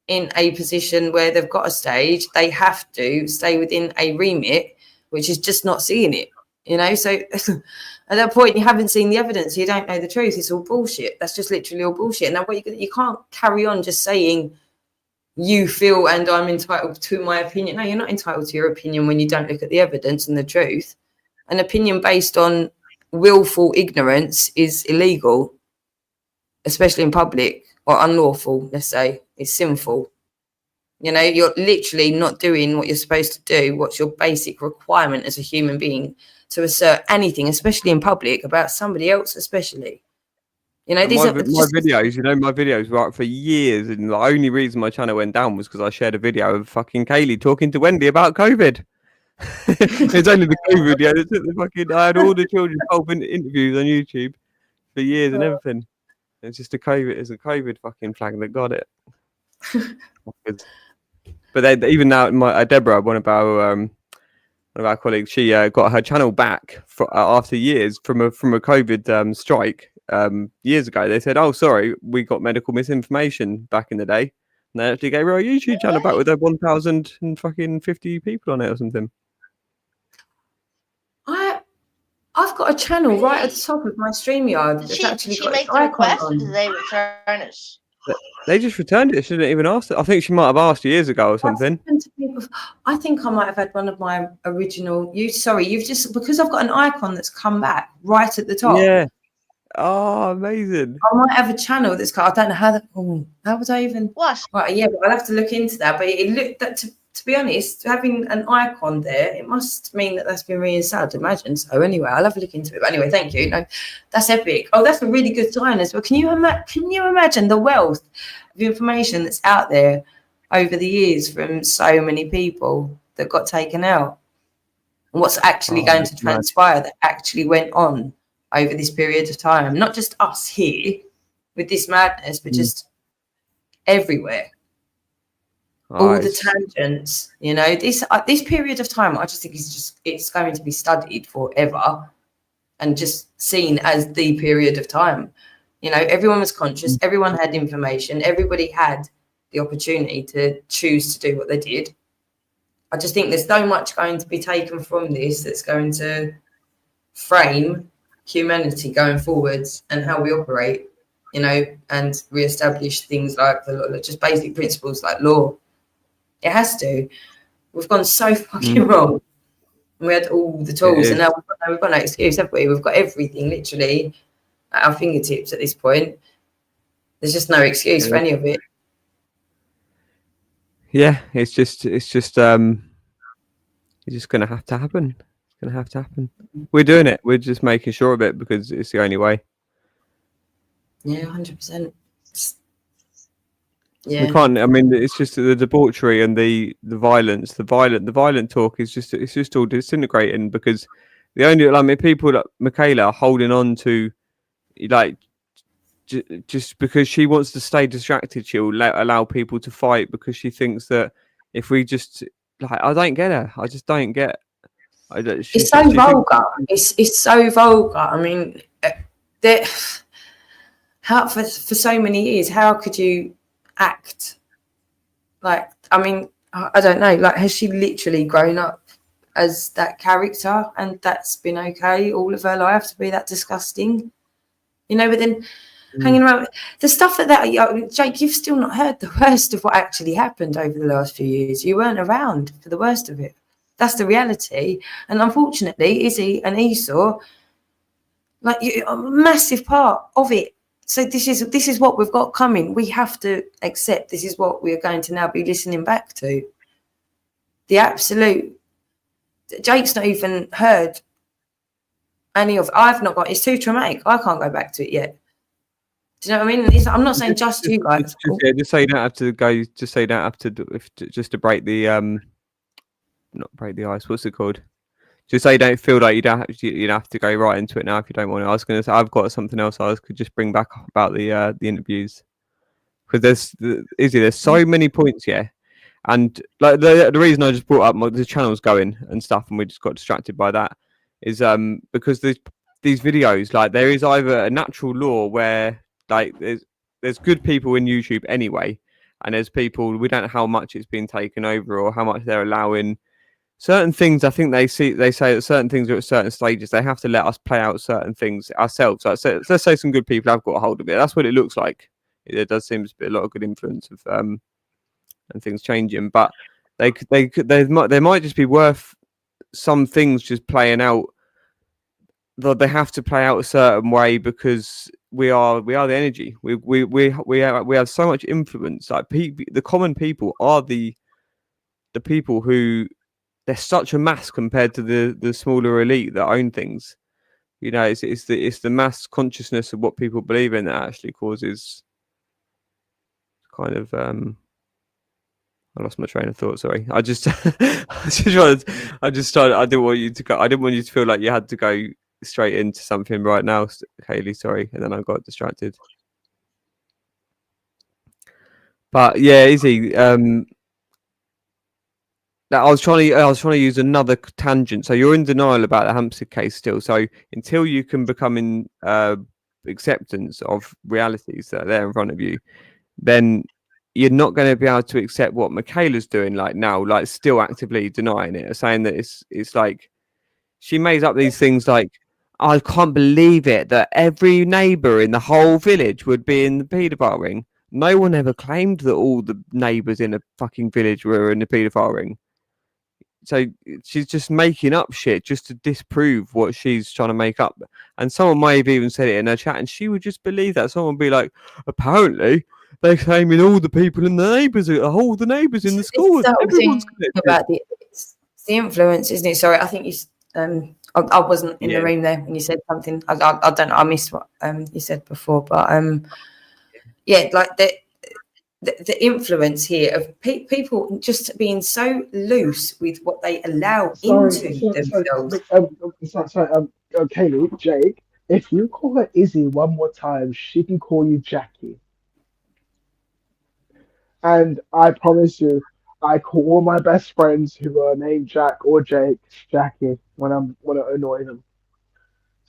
in a position where they've got a stage, they have to stay within a remit, which is just not seeing it. You know, so at that point, you haven't seen the evidence. You don't know the truth. It's all bullshit. That's just literally all bullshit. Now, you can't carry on just saying you feel and I'm entitled to my opinion. No, you're not entitled to your opinion when you don't look at the evidence and the truth. An opinion based on willful ignorance is illegal, especially in public, or unlawful, let's say. It's sinful. You know, you're literally not doing what you're supposed to do. What's your basic requirement as a human being to assert anything, especially in public, about somebody else, especially. You know, these my are videos, my videos were up for years, and the only reason my channel went down was because I shared a video of fucking Kaylee talking to Wendy about COVID. It's only the COVID video that took the fucking. I had all the children's interviews on YouTube for years and everything. It's just a COVID fucking flag that got it. But even now, Deborah, one of our colleagues, she got her channel back after years from a COVID strike years ago. They said, "Oh, sorry, we got medical misinformation back in the day," and they actually gave her a YouTube channel back with her 1,050 people on it or something. I've got a channel right at the top of my Streamyard. Did she make the request or did they return it? They just returned it. She didn't even ask it. I think she might have asked years ago or something. I think I might have had one of my original. You've just, because I've got an icon that's come back right at the top. Yeah. Oh, amazing. I might have a channel that's got. I don't know how that. How would I even? What? Right, yeah, but I'll have to look into that. But it looked that to be honest, having an icon there, it must mean that that's been reinstalled. Imagine. So anyway, I'll have a look into it. But anyway, thank you. No, that's epic. Oh, that's a really good sign as well. Can you imagine the wealth of information that's out there over the years from so many people that got taken out, and what's actually going to transpire that actually went on over this period of time? Not just us here with this madness, but just everywhere. All the tangents, you know, this period of time, I just think it's going to be studied forever and just seen as the period of time. You know, everyone was conscious, everyone had information, everybody had the opportunity to choose to do what they did. I just think there's so much going to be taken from this that's going to frame humanity going forwards and how we operate, you know, and reestablish things like just basic principles like law. It has to. We've gone so fucking wrong. We had all the tools, and now we've got no excuse, have we? We've got everything literally at our fingertips at this point. There's just no excuse for any of it. Yeah, it's just going to have to happen. It's going to have to happen. We're doing it. We're just making sure of it because it's the only way. Yeah, 100%. Yeah. We can't. I mean, it's just the debauchery and the violence, the violent talk is just all disintegrating because the only people like Michaela are holding on to, like, just because she wants to stay distracted, she'll allow people to fight because she thinks that if we just I don't get her. I just don't get. It's so vulgar. It's so vulgar. I mean, for so many years, how could you act like? I mean, I don't know. Like, has she literally grown up as that character, and that's been okay all of her life to be that disgusting? You know, but then hanging around the stuff that Jake, you've still not heard the worst of what actually happened over the last few years. You weren't around for the worst of it. That's the reality. And unfortunately, Izzy and Esau, like, you, a massive part of it. So this is what we've got coming. We have to accept this is what we're going to now be listening back to. The absolute. Jake's not even heard any of. I've not got. It's too traumatic. I can't go back to it yet. Do you know what I mean? I'm not saying just you guys. Just so you don't have to go. Just so you don't have to. Just to break the not break the ice. What's it called? Just so you don't feel like you'd have to go right into it now if you don't want to. I was going to say I've got something else I could just bring back up about the interviews, because there's so many points here, and like the reason I just brought up the channel's going and stuff, and we just got distracted by that, is because these videos, like, there is either a natural law where, like, there's good people in YouTube anyway, and there's people, we don't know how much it's been taken over or how much they're allowing. Certain things, I think they say that certain things are at certain stages. They have to let us play out certain things ourselves. Like, so, let's say some good people have got a hold of it. That's what it looks like. It does seem to be a lot of good influence of and things changing. But they might just be worth some things just playing out. That they have to play out a certain way because we are the energy. We have so much influence. Like, the common people are the people who. They're such a mass compared to the smaller elite that own things. You know, it's the mass consciousness of what people believe in that actually causes kind of I lost my train of thought. Sorry, I didn't want you to go. I didn't want you to feel like you had to go straight into something right now, Hayley. Sorry, and then I got distracted. But yeah, Izzy. I was trying to use another tangent. So you're in denial about the Hampstead case still. So until you can become in acceptance of realities that are there in front of you, then you're not going to be able to accept what Michaela's doing, like now, like still actively denying it, saying that it's like she made up these things like, I can't believe it that every neighbour in the whole village would be in the paedophile ring. No one ever claimed that all the neighbours in a fucking village were in the paedophile ring. So she's just making up shit just to disprove what she's trying to make up. And someone may have even said it in her chat, and she would just believe that. Someone would be like, apparently they're claiming all the people in the neighbours, all the neighbours in the school. Everyone's about the influence, isn't it? Sorry, I think you. I wasn't in the room there when you said something. I don't know. I missed what you said before, but yeah, like the influence here of people just being so loose with what they allow into themselves. Kaylee, Jake, if you call her Izzy one more time, she can call you Jackie. And I promise you, I call all my best friends who are named Jack or Jake Jackie when I want to annoy them.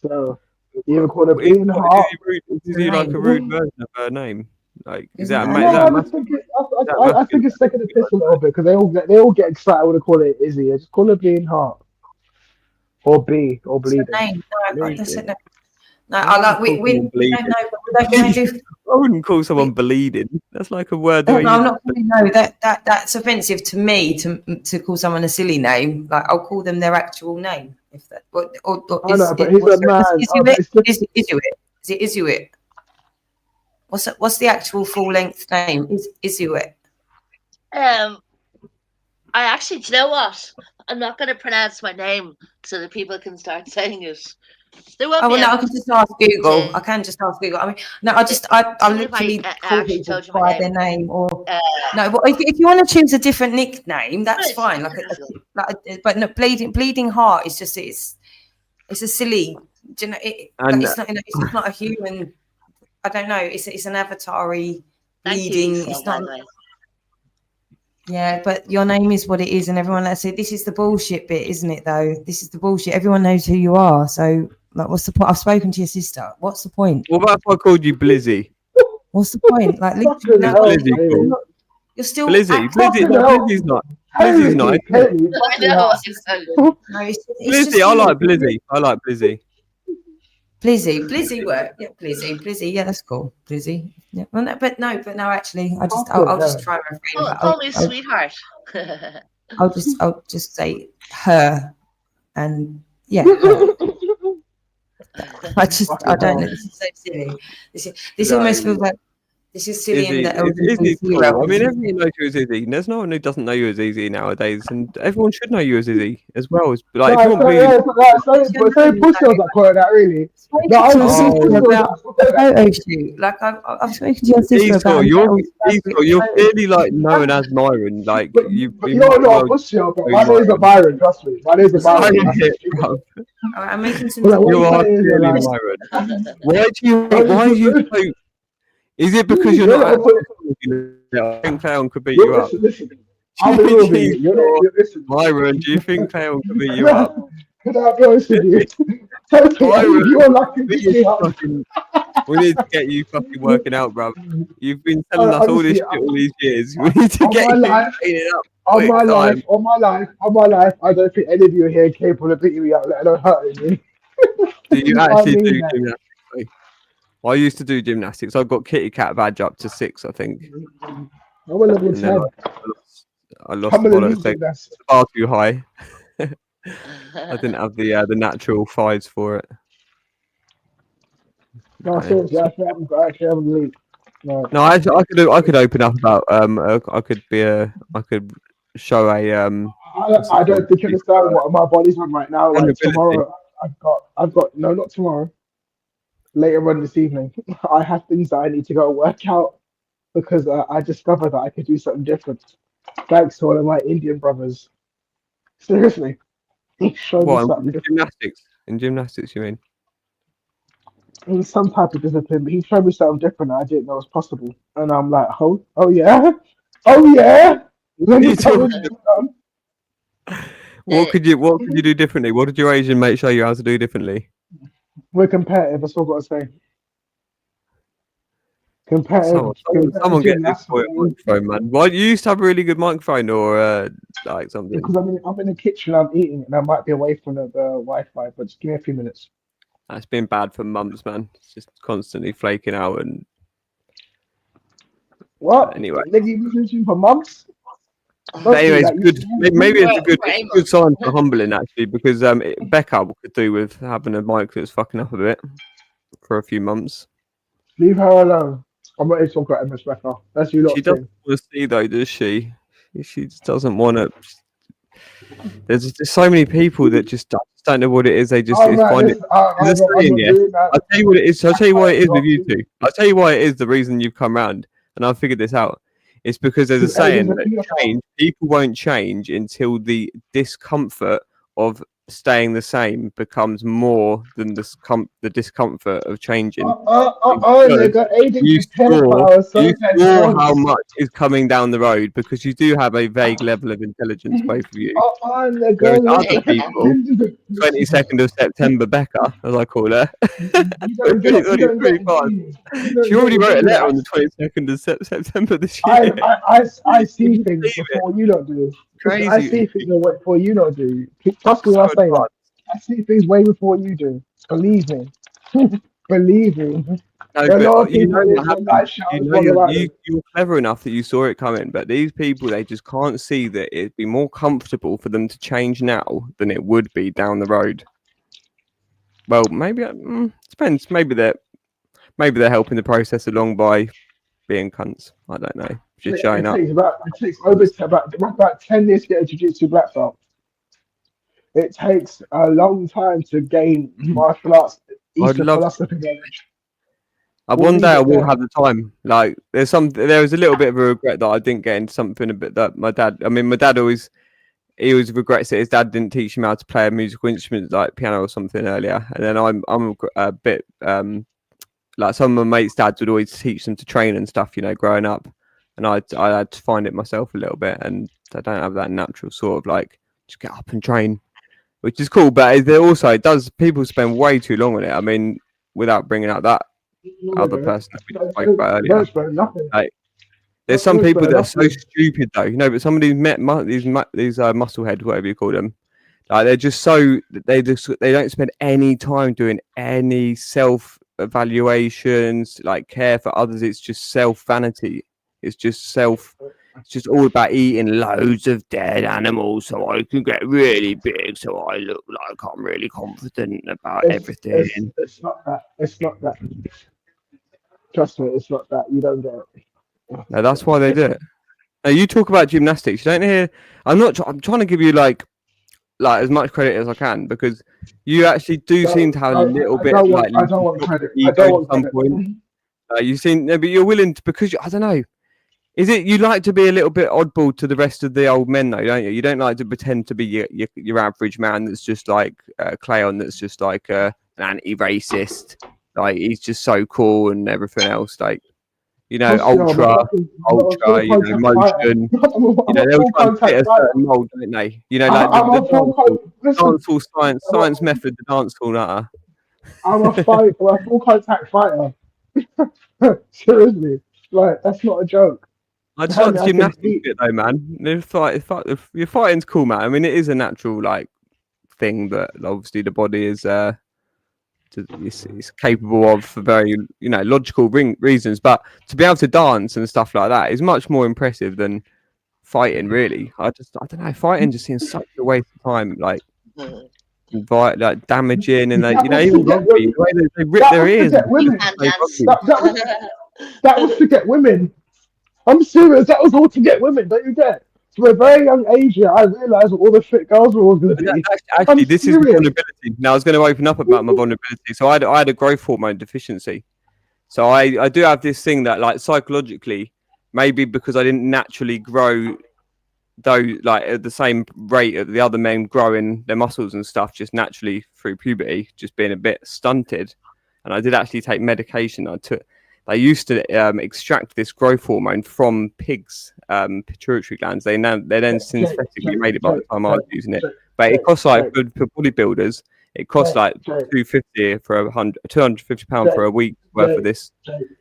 So you even call her Bean Heart. Is he like a rude version of her name? Like, is that? I think it's taking the piss a little bit because they all get excited when they call it Izzy. Just call her Bean Heart or B or Bleeding. No, I like we don't know, but we don't want to do. I wouldn't call someone bleeding. That's like a word. No, I'm not going to know that's offensive to me to call someone a silly name. Like, I'll call them their actual name. If that, or I know, but he's a man. Is it Izuit? What's the actual full length name? Izuit. I actually, do you know what? I'm not going to pronounce my name so that people can start saying it. No, I can just ask Google. I can just ask Google. I mean, no, I literally call people by their name or no. But if you want to choose a different nickname, that's fine. But no, bleeding heart is just it's a silly. Do you know, it's not a human. I don't know. It's an avatar-y bleeding. It's not. Yeah, but your name is what it is, and everyone. Let's say this is the bullshit bit, isn't it? Though this is the bullshit. Everyone knows who you are. So, like, what's the point? I've spoken to your sister. What's the point? What about if I called you Blizzy? What's the point? Like, literally, you're still Blizzy. Blizzy's not. Blizzy's nice. Blizzy, I like Blizzy. I like Blizzy. Blizzy work. Yeah, Blizzy. Yeah, that's cool. Blizzy. Yeah, well, no, but no. Actually, I'll just try and refrain. Call me sweetheart. I'll just say her, and yeah. her. I don't know. This is so silly. This almost feels like this is silly in the Izzy's LGBT cool. I realm. mean, everyone knows you as Izzy. There's no one who doesn't know you as Izzy nowadays, and everyone should know you as Izzy as well. Like, if you want It's so pussy on that call that really. No, I was about a photo shoot. Like I've spoken to your sister about. You're clearly like known as Myron. Like you've But been. you don't know what pussy are, bro. My name's not Byron, trust me. My name's not Byron. I'm making some. You are clearly Myron. Why do you so? Is it because you're not? I think Fayon could beat you up. Listen. I'll be real with you. Listen. Myron, do you think Fayon could beat you up? Can I be honest with you? Myron, you're lucky to be up. We need to get you fucking working out, bruv. You've been telling us all this shit all these years. We need to get you training up. On my life, I don't think any of you here are capable of beating me up, let alone hurting me. Do you actually do that. gymnastics? I used to do gymnastics. I got kitty cat badge up to 6, I think. I will level And then 10. I lost I'm the gonna bollocks. lose They gymnastics. far too high. I didn't have the natural 5s for it. No, seriously, I actually haven't leaked. No. No, I could open up about I could show a I don't think you understand what my body's on right now. Like vulnerability. tomorrow, I've got no, not tomorrow. Later on this evening, I have things that I need to go work out because I discovered that I could do something different. Thanks to all of my Indian brothers. Seriously, he showed me What, something in different. gymnastics? In gymnastics, you mean? In some type of discipline, but he showed me something different that I didn't know was possible, and I'm like, oh yeah, oh yeah. Let me tell you. What could you do differently? What did your Asian mate show you how to do differently? We're competitive. That's all I've got to say. Competitive. Someone get this boy a microphone, man. Why you used to have a really good microphone or like something? Because I'm in the kitchen, I'm eating, and I might be away from the Wi-Fi. But just give me a few minutes. That's been bad for months, man. It's just constantly flaking out and. What? Anyway. Nigga, you've been listening for months. But anyway, it's good. Maybe it's a good sign for humbling actually, because Becca could do with having a mic that's fucking up a bit for a few months. Leave her alone. I'm not even talking about MS Becca. That's you lot. She doesn't want to see though, does she? She just doesn't want to. There's just so many people that just don't know what it is. They just find it. I'll tell you what it is. I'll tell you why it is with you two. I'll tell you why it is the reason you've come round, and I've figured this out. It's because there's a saying that people won't change until the discomfort of staying the same becomes more than the discomfort of changing. You saw how much is coming down the road because you do have a vague level of intelligence, both of you. Whereas other people, 22nd of September, Becca, as I call her, she already wrote a letter on the 22nd of September this year. I see things before you don't do. Crazy. I see things before you don't do. Trust me when I say that. I see things way before you do. Believe me. Believe me. No, There are a lot of but you people know, that have night showers all around them. you're clever enough that you saw it coming, but these people, they just can't see that it'd be more comfortable for them to change now than it would be down the road. Well, maybe depends. Maybe they're helping the process along by being cunts. I don't know. Just showing up. It takes about 10 years to get a jiu-jitsu black belt. It takes a long time to gain martial arts Eastern philosophy knowledge. One day I will have the time. Like there was a little bit of a regret that I didn't get into something a bit that my dad always regrets that his dad didn't teach him how to play a musical instrument like piano or something earlier. And then I'm a bit like some of my mates' dads would always teach them to train and stuff, you know, growing up. And I had to find it myself a little bit, and I don't have that natural sort of like just get up and train, which is cool. But people spend way too long on it. I mean, without bringing up that other person that we spoke about earlier. Like, there's some people that are so stupid though, you know. But some of these muscleheads, whatever you call them, like they're just so they don't spend any time doing any self-evaluations, like care for others. It's just self-vanity. It's just self. It's just all about eating loads of dead animals so I can get really big, so I look like I'm really confident about everything. It's not that. It's not that. Trust me, it's not that. You don't get it. No, that's why they do it. Now, you talk about gymnastics. You don't hear. I'm trying to give you like as much credit as I can, because you actually do seem to have a little bit of like. I don't want credit. I ego don't want at some credit. point. You seem, no, but you're willing to, because I don't know. Is it you like to be a little bit oddball to the rest of the old men, though, don't you? You don't like to pretend to be your average man that's just like Cleon, that's just like an anti-racist. Like, he's just so cool and everything else. Like, ultra, motion. They'll try and fit a certain mold, don't they? Like the dancehall science method, the dancehall nutter. I'm a full contact fighter. Seriously, like, that's not a joke. I just like the gymnastics bit though, man. Your fighting's cool, man. I mean, it is a natural like thing, but obviously the body is it's capable of for very logical reasons. But to be able to dance and stuff like that is much more impressive than fighting. Really, I don't know. Fighting just seems such a waste of time. Like damaging, and even rugby, the way they rip their ears. That was to get women. I'm serious. That was all to get women. Don't you get? From a very young age, I realised what all the fit girls were always going to be. Actually, this is vulnerability. Now, I was going to open up about my vulnerability. So I had a growth hormone deficiency. So I do have this thing that, like, psychologically, maybe because I didn't naturally grow like at the same rate that the other men growing their muscles and stuff, just naturally through puberty, just being a bit stunted. And I did actually take medication. They used to extract this growth hormone from pigs' pituitary glands. They then synthetically made it by the time I was using it. But it costs like for bodybuilders, it costs like £250 for £250 for a week worth of this.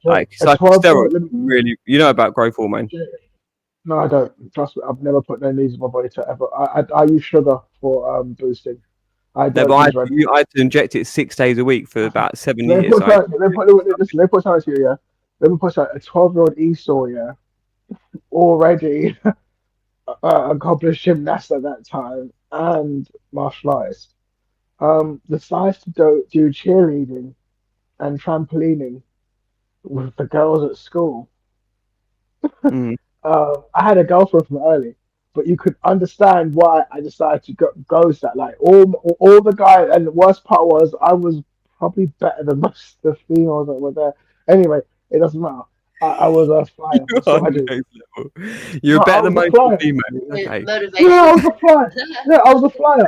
Like it's like a steroid. Really, about growth hormone? No, I don't. Trust me, I've never put no needs in my body to ever. I use sugar for boosting. I had to inject it 6 days a week for about 7 years. Let me put something to you, yeah. Let me put something. A 12-year-old Esau, yeah, already accomplished gymnast at that time and martial artist. Decides to do cheerleading and trampolining with the girls at school. I had a girlfriend from early, but you could understand why I decided to go to that. Like all the guys, and the worst part was I was probably better than most of the females that were there. Anyway, it doesn't matter. I was a flyer. You're better than most of the females. Okay. Yeah, I was a flyer. Yeah, I was a flyer.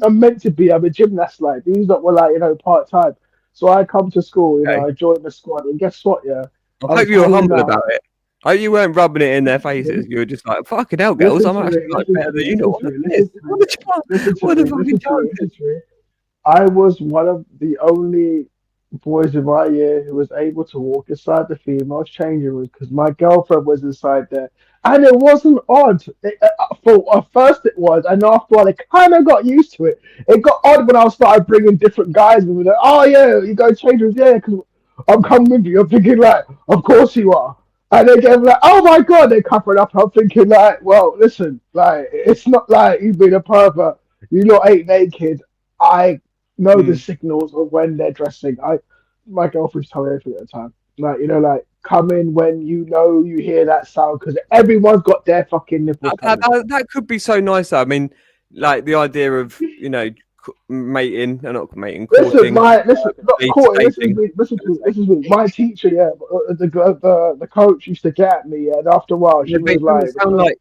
I'm meant to be. I'm a gymnast. Like these that were part time. So I come to school. I joined the squad, and guess what? Yeah. I hope you were humble about it. Oh, you weren't rubbing it in their faces. You were just like, fucking hell, girls, I'm actually better than you. What the fucking chance? I was one of the only boys in my year who was able to walk inside the females' changing room because my girlfriend was inside there. And it wasn't odd. For first it was, and after a while, I kind of got used to it. It got odd when I started bringing different guys with me. Like, oh, yeah, you go change rooms, yeah, because I'm coming with you. I'm thinking, like, of course you are. And they get like, oh my god, they cover it up. I'm thinking like, well, listen, like it's not like you've been a pervert. You lot ain't naked. I know the signals of when they're dressing. My girlfriend's told me everything at the time. Like, like come in when you hear that sound because everyone's got their fucking nipples. That could be so nice. I mean, like the idea of mating, not mating, courting. Listen to me. My teacher, the coach used to get at me, and after a while, she was like,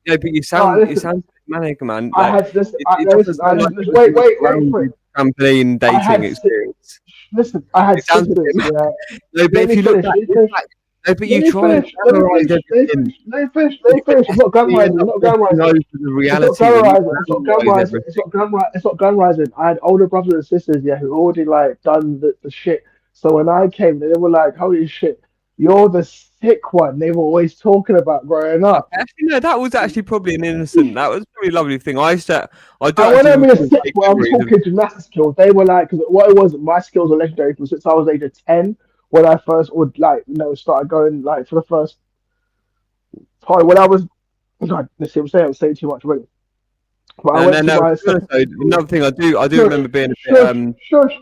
you sound manic, man. I had this. Wait. Trampoline dating experience. Listen, I had syphilis. No, but if you look back, but you try to analyze everything. Let me finish. It's not gun rising. It's not gun rising. I had older brothers and sisters, who already done the shit. So when I came, they were like, "Holy shit, you're the sick one." They were always talking about growing up. Actually, no, that was actually probably an innocent. That was a pretty lovely thing. I when I'm in a sick where I'm talking gymnastics skills, they were like, because what it was, my skills were legendary from since I was age of 10. When I first started going for the first Sorry, when I was, God, let's see, I'm saying too much already. But I went to my Another thing I do remember being a bit shush.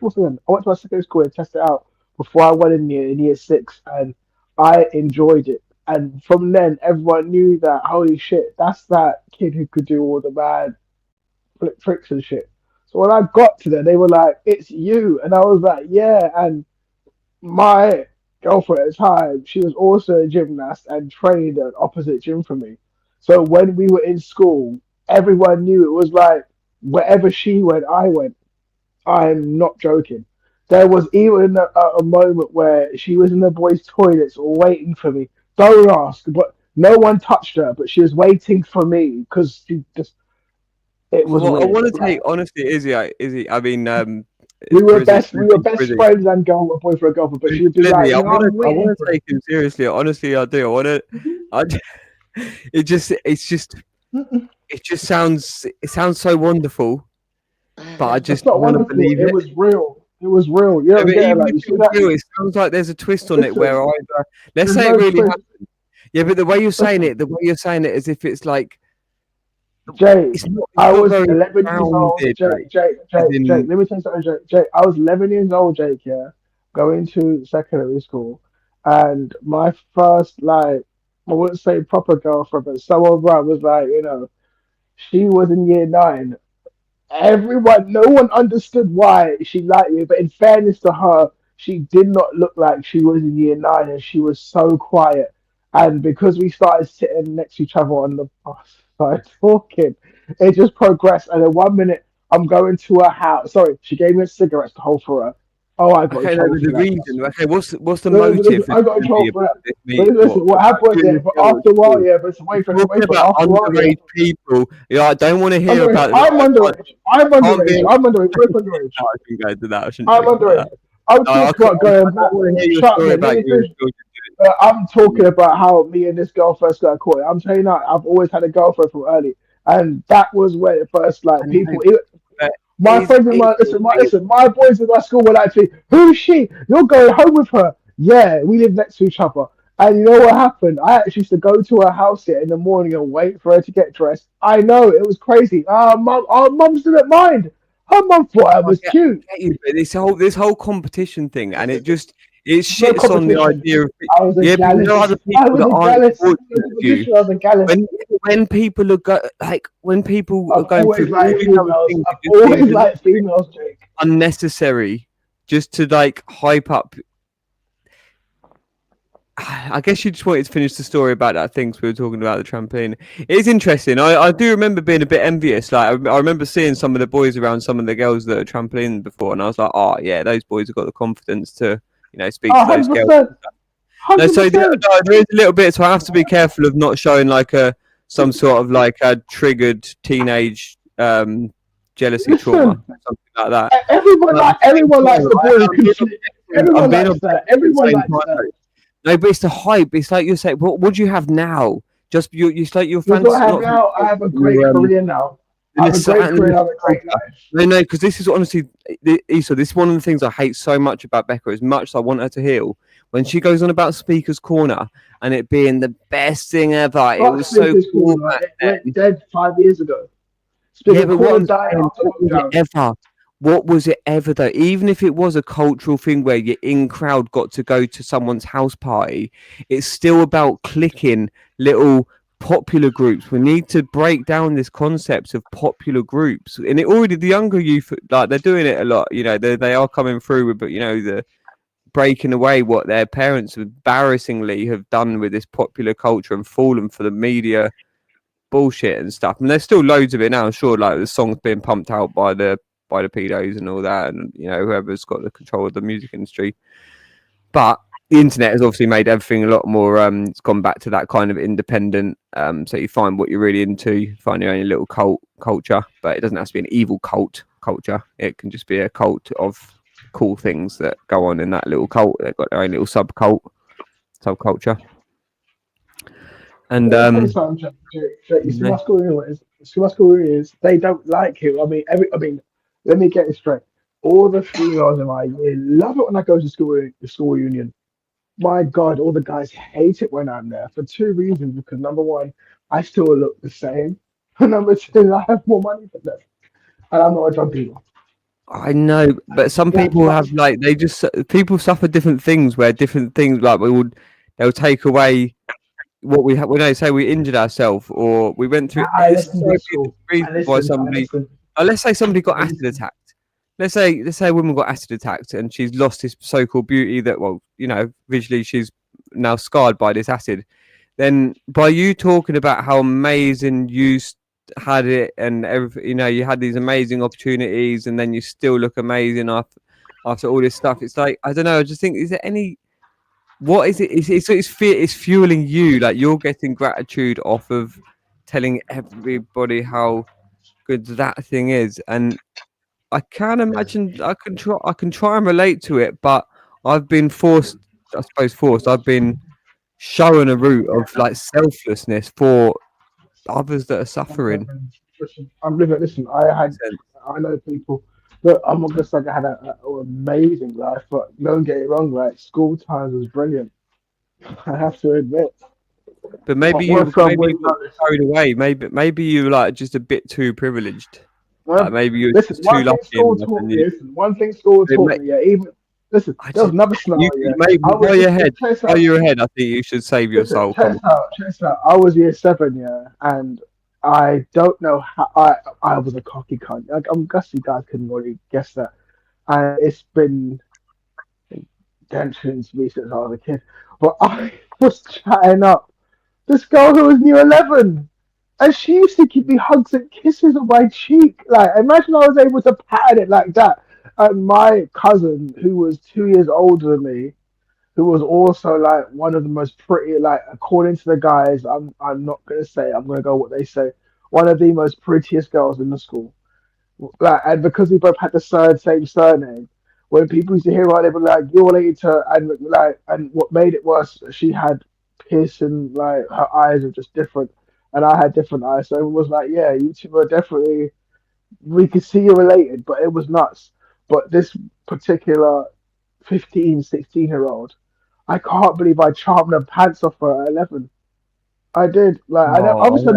What's the name? I went to my secondary school and tested it out before I went in year 6, and I enjoyed it. And from then, everyone knew that holy shit, that's that kid who could do all the bad tricks and shit. So when I got to there, they were like, "It's you," and I was like, "Yeah." And my girlfriend at the time, she was also a gymnast and trained at opposite gym from me. So when we were in school, everyone knew it was like wherever she went, I went. I'm not joking. There was even a moment where she was in the boys' toilets waiting for me. Don't ask, but no one touched her, but she was waiting for me because she just. It was. Well, I weird. want to take honestly, Izzy. I mean, We were Brizzy, best friends and boyfriend girlfriend, but she'd be Lizzie, like, I "No, want I'm to waiting for take him seriously. Honestly, I do. I want to. It just sounds so wonderful, but I It's just not want to wonderful. believe It it. was real. It was real. You Yeah, know, but yeah, even like if you see it's that. real, it sounds like there's a twist on it where Listen, either let's there's say it no really twist. happened. Yeah, but the way you're saying it as if it's like Jay, it's not I was very 11 years old. grounded. Jake, as in- let me tell you something, Jake. I was 11 years old, Jake, yeah, going to secondary school. And my first, like, I wouldn't say proper girlfriend, but someone around was like, she was in year 9. No one understood why she liked me, but in fairness to her, she did not look like she was in year 9 and she was so quiet. And because we started sitting next to each other on the bus, started talking, it just progressed. And in 1 minute, I'm going to her house. Sorry, she gave me cigarettes to hold for her. Oh, I got in Okay, no, trouble but for the that. reason. Okay, what's the No, but motive? listen, I got in trouble for that. This But meeting? listen, what happened? Yeah, but after a while, yeah, but it's away from Talking about after a while, yeah. underage people. Yeah, I don't want to hear Underage. about. I'm underage. I'm can't underage. be- I'm underage. We're underage. No, I can go to that. I shouldn't. I'm joke about underage. that. I'm No, I talking about going I back. don't want to hear your Shut story me. Let about me you and finish. children. I'm talking about how me and this girl first got caught. I'm telling you now, I've always had a girlfriend from early, and that was when it first like people. My friends in my boys in my school were like, "Who is she? You're going home with her?" Yeah, we live next to each other. And you know what happened? I actually used to go to her house here in the morning and wait for her to get dressed. I know it was crazy. Our mums didn't mind. Her mum thought I was cute. I get you, but this whole competition thing, and it No shits on the competition. idea of I was a yeah, but there are gallus. other I people was that a aren't gallus. fortunate as you. I was a gallus. When people are when people are I've going always through all liked these other females. things, I've it just always seems liked females, Jake. unnecessary, just to like hype up. I guess you just wanted to finish the story about that thing. So we were talking about the trampoline. It is interesting. I do remember being a bit envious. Like I remember seeing some of the boys around some of the girls that are trampolining before, and I was like, oh yeah, those boys have got the confidence to speak to those girls. 100%. No, so there is a little bit. So I have to be careful of not showing like some sort of like a triggered teenage jealousy trauma, something like that. Everyone likes the boy who can sleep. Everyone likes that. Everyone likes that. No, but it's the hype. It's like you're saying, what do you have now? Just you like your That's fans. what I have now. I have a great career now. I have a great career. I have a great life. No, because this is honestly, Issa, this is one of the things I hate so much about Becca. As much as I want her to heal, when she goes on about Speaker's Corner and it being the best thing ever, it was so cool. It went dead 5 years ago. Yeah, but what I'm died saying, after what was lockdown. it ever? What was it ever though? Even if it was a cultural thing where your in crowd got to go to someone's house party, it's still about clicking little popular groups. We need to break down this concept of popular groups, and it already the younger youth, like they're doing it a lot. They are coming through with, the breaking away what their parents embarrassingly have done with this popular culture and fallen for the media bullshit and stuff. And there's still loads of it now. Sure, like the songs being pumped out by the pedos and all that, and whoever's got the control of the music industry. But the internet has obviously made everything a lot more. It's gone back to that kind of independent. So you find what you're really into, you find your own little cult culture, but it doesn't have to be an evil cult culture. It can just be a cult of cool things that go on in that little cult. They've got their own little subculture. And You see, my school is they don't like it. I mean, let me get it straight. All the females in my year love it when I go to school reunion. My God, all the guys hate it when I'm there for two reasons. Because number one, I still look the same. And number two, I have more money than them. And I'm not a drug dealer. I know, but some Yeah, people have like they just people suffer different things where different things like they'll take away what we have when they say we injured ourselves or we went through. I It's listen so to many school. reasons why somebody. Let's say somebody got acid attacked. Let's say a woman got acid attacked and she's lost this so-called beauty that, well, you know, visually she's now scarred by this acid. Then by you talking about how amazing you had it and everything, you know, you had these amazing opportunities and then you still look amazing after all this stuff. It's like, I don't know. I just think, is there any, what is it? It's fueling you. Like you're getting gratitude off of telling everybody how good that thing is. And I can imagine I can try and relate to it, but I've been forced, I suppose forced, I've been shown a route of like selflessness for others that are suffering. Listen, I know people. Look, I'm not gonna say I had an amazing life, but don't get it wrong, right? School times was brilliant. I have to admit. But maybe you got carried away. Maybe you like just a bit too privileged. Like maybe you're Listen, just too lucky. One thing school taught me, yeah, even listen, there was another scenario. Maybe while you're ahead, I think you should save your soul. Check this out. I was year 7, yeah, and I don't know how I was a cocky cunt. Like, I'm guessing you guys couldn't really guess that. And it's been tensions me since I was a kid. But I was chatting up this girl who was near 11. And she used to give me hugs and kisses on my cheek. Like, imagine I was able to pattern it like that. And my cousin, who was 2 years older than me, who was also like one of the most pretty, like according to the guys, I'm not gonna say, I'm gonna go what they say, one of the most prettiest girls in the school. Like, and because we both had the same surname, when people used to hear her, they were like, "You're related to," and what made it worse, she had piercing, like her eyes are just different, and I had different eyes, so it was like, yeah, you two were definitely, we could see you're related, but it was nuts. But this particular 15, 16-year-old, I can't believe I charmed her pants off her at 11. I did. Like, obviously,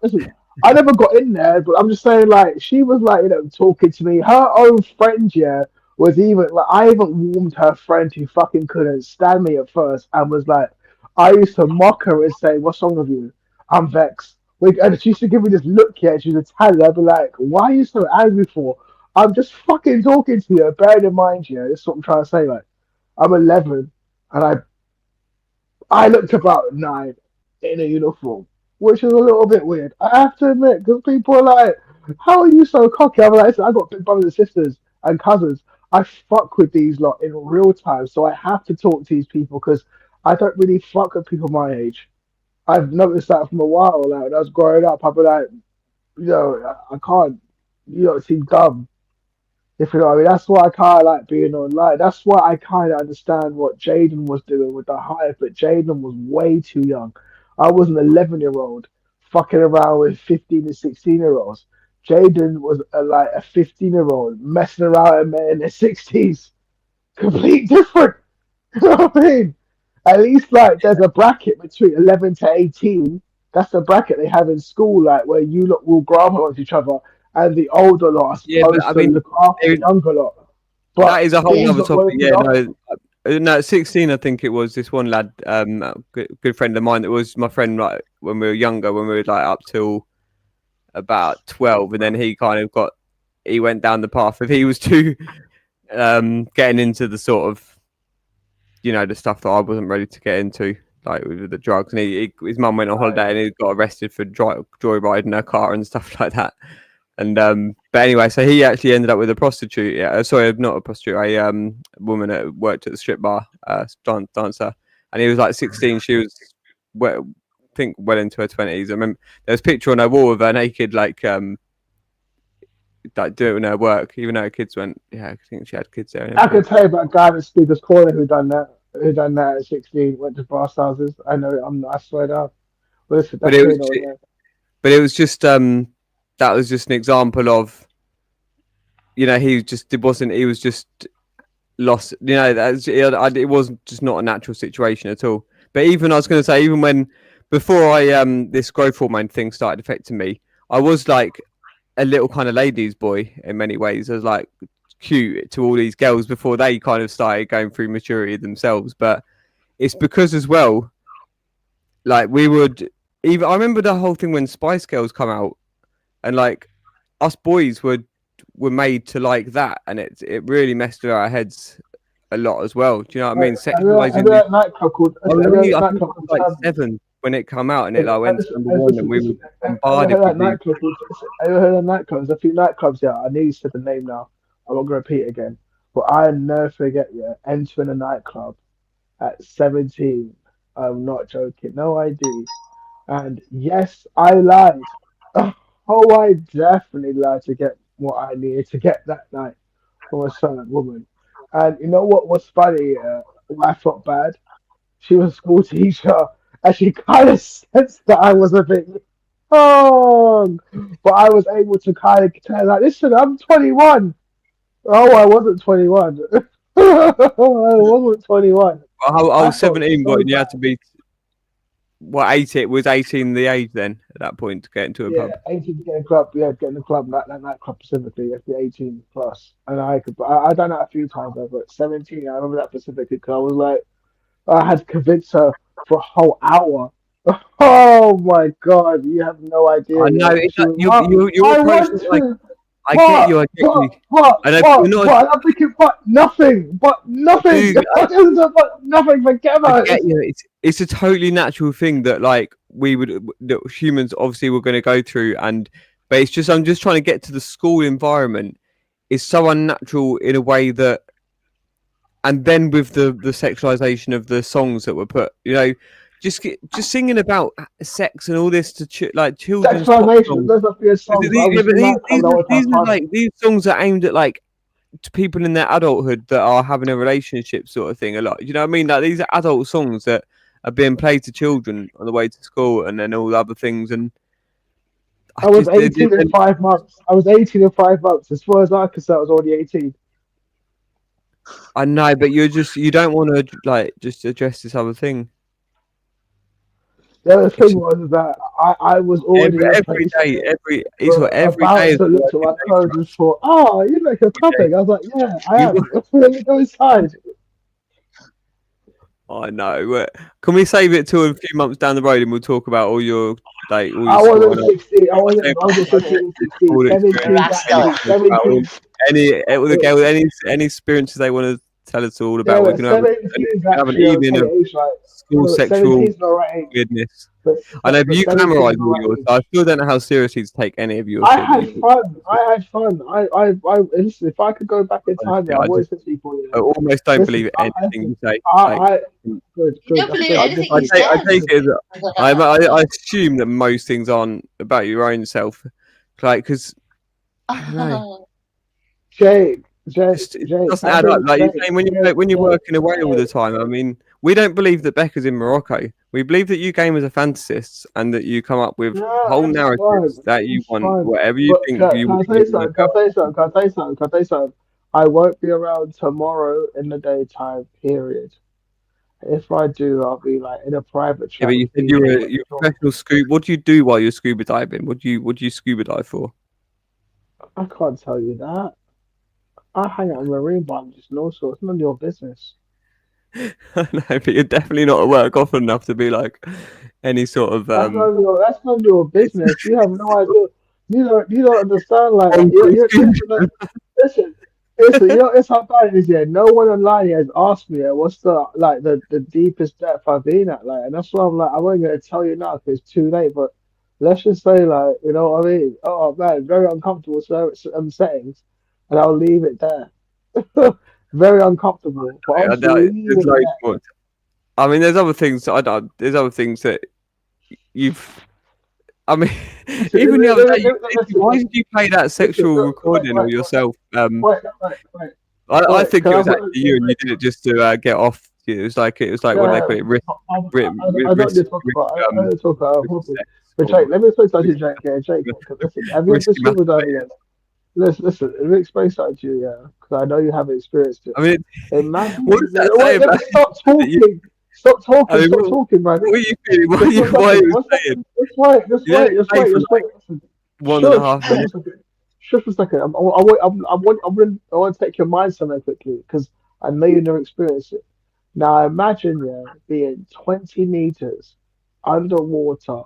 listen, I never got in there, but I'm just saying, like, she was like, you know, talking to me. Her own friend, yeah, was even like, I even warmed her friend who fucking couldn't stand me at first, and was like, I used to mock her and say, "What's wrong with you? I'm vexed." And she used to give me this look, yeah. She was Italian. I'd be like, "Why are you so angry for?" I'm just fucking talking to you. Bear in mind, yeah, this is what I'm trying to say. Like, I'm 11, and I looked about 9 in a uniform, which is a little bit weird. I have to admit, because people are like, "How are you so cocky?" I'm like, "I got big brothers and sisters and cousins. I fuck with these lot in real time, so I have to talk to these people because I don't really fuck with people my age." I've noticed that from a while now. When I was growing up, I'd be like, you know, I can't, you know, seem dumb. If you know what I mean, that's why I kind of like being online. That's why I kind of understand what Jaden was doing with the hype, but Jaden was way too young. I was an 11-year-old fucking around with 15 and 16-year-olds. Jaden was like a 15-year-old messing around with men in their 60s. Complete different. You know what I mean? At least like there's a bracket between 11 to 18. That's the bracket they have in school, like where you lot will grab onto each other, and the older lot are supposed to look after the younger lot. But that is a whole these other lot topic. weren't Yeah, enough. no, 16, I think it was this one lad, a good friend of mine that was my friend like when we were younger, when we were like up till about 12, and then he kind of he went down the path of he was too getting into the sort of, you know, the stuff that I wasn't ready to get into, like with the drugs. And his mum went on holiday and he got arrested for joyriding her car and stuff like that. And but anyway, so he actually ended up with a prostitute. Yeah, sorry, not a prostitute, a woman that worked at the strip bar, dancer. And he was like 16. She was, I think, well into her 20s. I remember there was a picture on her wall of her naked, like doing her work, even though her kids went. Yeah, I think she had kids there. And I can tell you about a guy at Speaker's Corner who done that. Who done that at 16? Went to bar houses. I know. I swear down. Listen, but it was just that was just an example of, you know, he was just lost. You know, it was just not a natural situation at all. But even I was going to say, even when before I this growth hormone thing started affecting me, I was like a little kind of ladies' boy in many ways. I was like cute to all these girls before they kind of started going through maturity themselves. But it's because as well, like we would even. I remember the whole thing when Spice Girls come out, and like us boys were made to like that, and it really messed with our heads a lot as well. Do you know what I mean? Sexualizing. That nightclub called. I think I was like 7 when it came out, and it like went to number 1, and we were bombarded. I heard that nightclubs. A few nightclubs. Yeah, I nearly said the name now. I won't go repeat it again. But I never forget. Yeah, entering a nightclub at 17. I'm not joking. No ID. And yes, I lied. Oh, I definitely lied to get what I needed to get that night from a certain woman. And you know what was funny? Why I felt bad? She was a school teacher, and she kind of sensed that I was a bit wrong. But I was able to kind of tell her, like, listen, I'm 21. Oh, I wasn't 21. I wasn't 21. I was 17, but you had to be. What 18 was 18 the age then at that point to get into a pub? 18 to get in a club. Yeah, get in the club. That nightclub specifically, you have to be 18 plus. And I done that a few times, but 17, I remember that specifically because I was like, I had to convince her for a whole hour. Oh my god, you have no idea. I know your approach is like. I get you. And I'm thinking, but nothing. Dude, but nothing. Forget about it. It's a totally natural thing that like that humans obviously were going to go through, but it's just I'm just trying to get to the school environment. It's so unnatural in a way that, and then with the sexualization of the songs that were put, you know. Just singing about sex and all this to children's songs. These songs are aimed at like to people in their adulthood that are having a relationship sort of thing a lot. You know what I mean? Like these are adult songs that are being played to children on the way to school and then all other things. And I was 18 in 5 months. As far as I could say, I was already 18. I know, but you don't want to like just address this other thing. The other thing was that I was already every day to look at my clothes and thought, oh, you make a topic. I was like, yeah, I am. Let me go inside. I know. Can we save it till a few months down the road and we'll talk about all your I wasn't 16. I wasn't 15, 16, 17. Any experiences they want to tell us all about. We can have an evening of school sexual weirdness. I know, but you glamorize all yours. So I still don't know how seriously to take any of yours. I had fun. Listen, if I could go back in time, I always said to people. I almost don't believe anything you say. Good. I assume that most things aren't about your own self, like because I don't know. Jake. It doesn't add up. Like you're saying, when you're working away all the time. I mean, we don't believe that Becca's in Morocco. We believe that you gamers are fantasists and that you come up with whole narratives that you want, whatever you think you want. Can I say something? I won't be around tomorrow in the daytime. Period. If I do, I'll be like in a private chat. Yeah, but you said you're a professional scuba. What do you do while you're scuba diving? What do you scuba dive for? I can't tell you that. I hang out with marine biologists and all sorts. It's none of your business. No, but you're definitely not at work often enough to be like any sort of. That's none of your business. You have no idea. You don't understand. Like, listen. You know, it's how bad it is. Yeah, no one online has asked me what's the deepest depth I've been at. Like, and that's why I'm like, I wasn't gonna tell you now because it's too late. But let's just say, like, you know what I mean? Oh man, very uncomfortable settings. And I'll leave it there. Very uncomfortable. But I mean, there's other things. There's other things that you've. I mean, even the other day, why did you play that sexual recording of yourself? Wait. I think it was actually you, and you did it just to get off. It was like what do they call it? I don't talk about. But Jake, let me explain something to Jake. Jake, have you ever scuba diving yet? Listen, let me explain something to you, yeah, because I know you haven't experienced it. I mean, Imagine. what does that say Wait, about stop that you? talking. Stop I talking. mean, Stop talking, man. what are you feeling? What are Just you? one Why are second. you One saying? second. Just wait. Just You don't wait. Just stay wait. for Just like wait. Listen. 1.5 Shush minutes. a second. Shush a second. I want to take your mind somewhere quickly because I know you never experienced it. Now imagine being 20 meters underwater.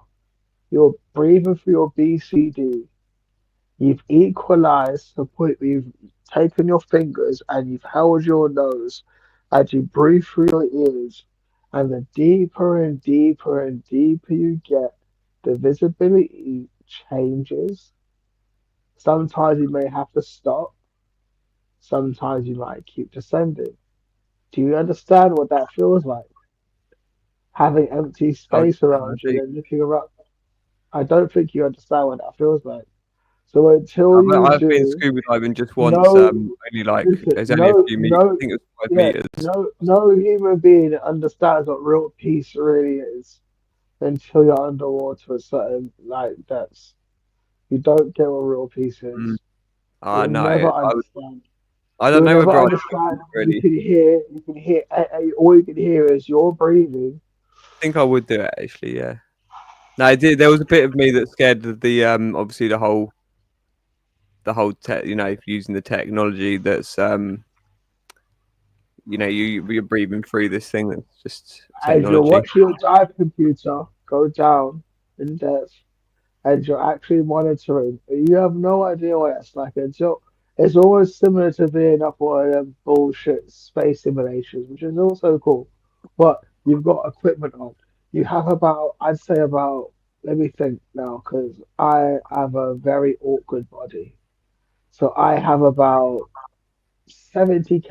You're breathing through your BCD. You've equalized to the point where you've taken your fingers and you've held your nose as you breathe through your ears. And the deeper and deeper and deeper you get, the visibility changes. Sometimes you may have to stop. Sometimes you might keep descending. Do you understand what that feels like? Having empty I space around you do. and looking around. I don't think you understand what that feels like. So until you I've been do, scuba diving just once. no, Only like listen, there's only a few meters. I think it was 5 yeah, meters. no human being understands what real peace really is until you're underwater at certain like depths. You don't get what real peace Mm. is. You'll never No, understand. I don't You'll know never whether I understand. really. You can hear, all you can hear is your breathing. I think I would do it actually. Yeah. No, I did. There was a bit of me that scared of the obviously the whole tech. Using the technology that's you're breathing through this thing that's just As you're technology. watching your dive computer go down in depth, and you're actually monitoring, you have no idea what it's like until it's always similar to being up on bullshit space simulations, which is also cool. But you've got equipment on. You have I'd say let me think now, because I have a very awkward body. So I have about 70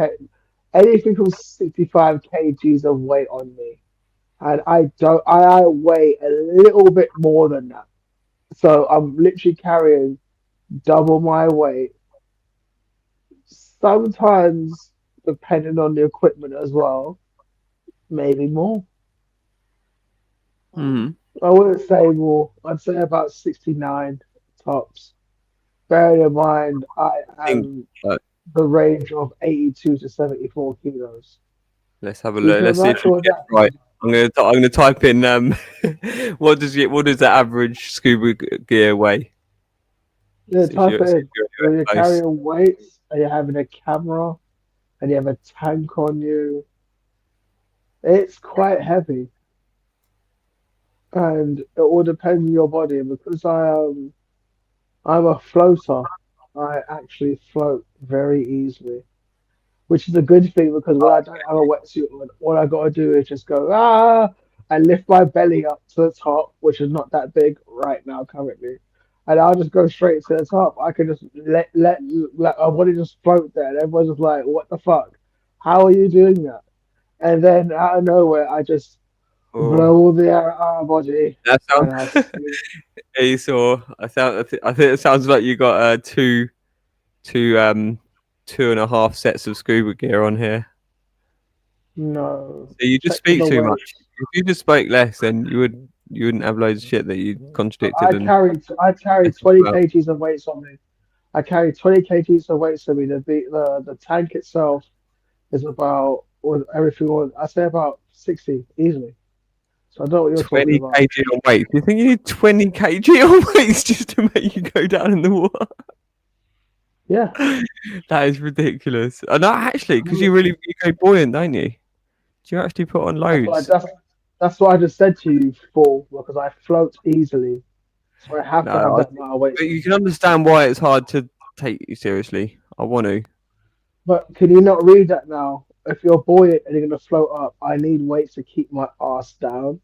anything from 65 kgs of weight on me. And I weigh a little bit more than that. So I'm literally carrying double my weight. Sometimes, depending on the equipment as well, maybe more. Mm. I wouldn't say more. I'd say about 69 tops. Bearing in mind, I am the range of 82 to 74 kilos. Let's have a You look. can Let's see if imagine we what get that it right. I'm gonna type in what does the average scuba gear weigh? Yeah, See if type you're, it see in. if you're When you're close. carrying weights and you're having a camera and you have a tank on you, it's quite heavy. And it all depends on your body. And because I'm a floater, I actually float very easily, which is a good thing because when I don't have a wetsuit on, all I gotta do is just go and lift my belly up to the top, which is not that big right now currently. And I'll just go straight to the top. I can just let my body just float there. And everyone's just like, what the fuck? How are you doing that? And then out of nowhere, I just blow all the air out of my body. That And I sounds. Yeah, you saw. I think it sounds like you got two 2.5 sets of scuba gear on here. no. So you just Check for speak the too weight. much. If you just spoke less, then you wouldn't have loads of shit that you contradicted. I carry 20 kgs of weights on me. I carry 20 kgs of weights on me. The tank itself is about, or everything on, I say about 60 easily. So I know what you're talking 20 about. kg on weights. Do you think you need 20 kg on weights just to make you go down in the water? Yeah. That is ridiculous. No, actually, because you go buoyant, don't you? Do you actually put on loads? That's what I just said to you before, because I float easily. So I have to have that amount of weight. But you can understand why it's hard to take you seriously. I want to. But can you not read that now? If you're buoyant and you're going to float up, I need weights to keep my ass down.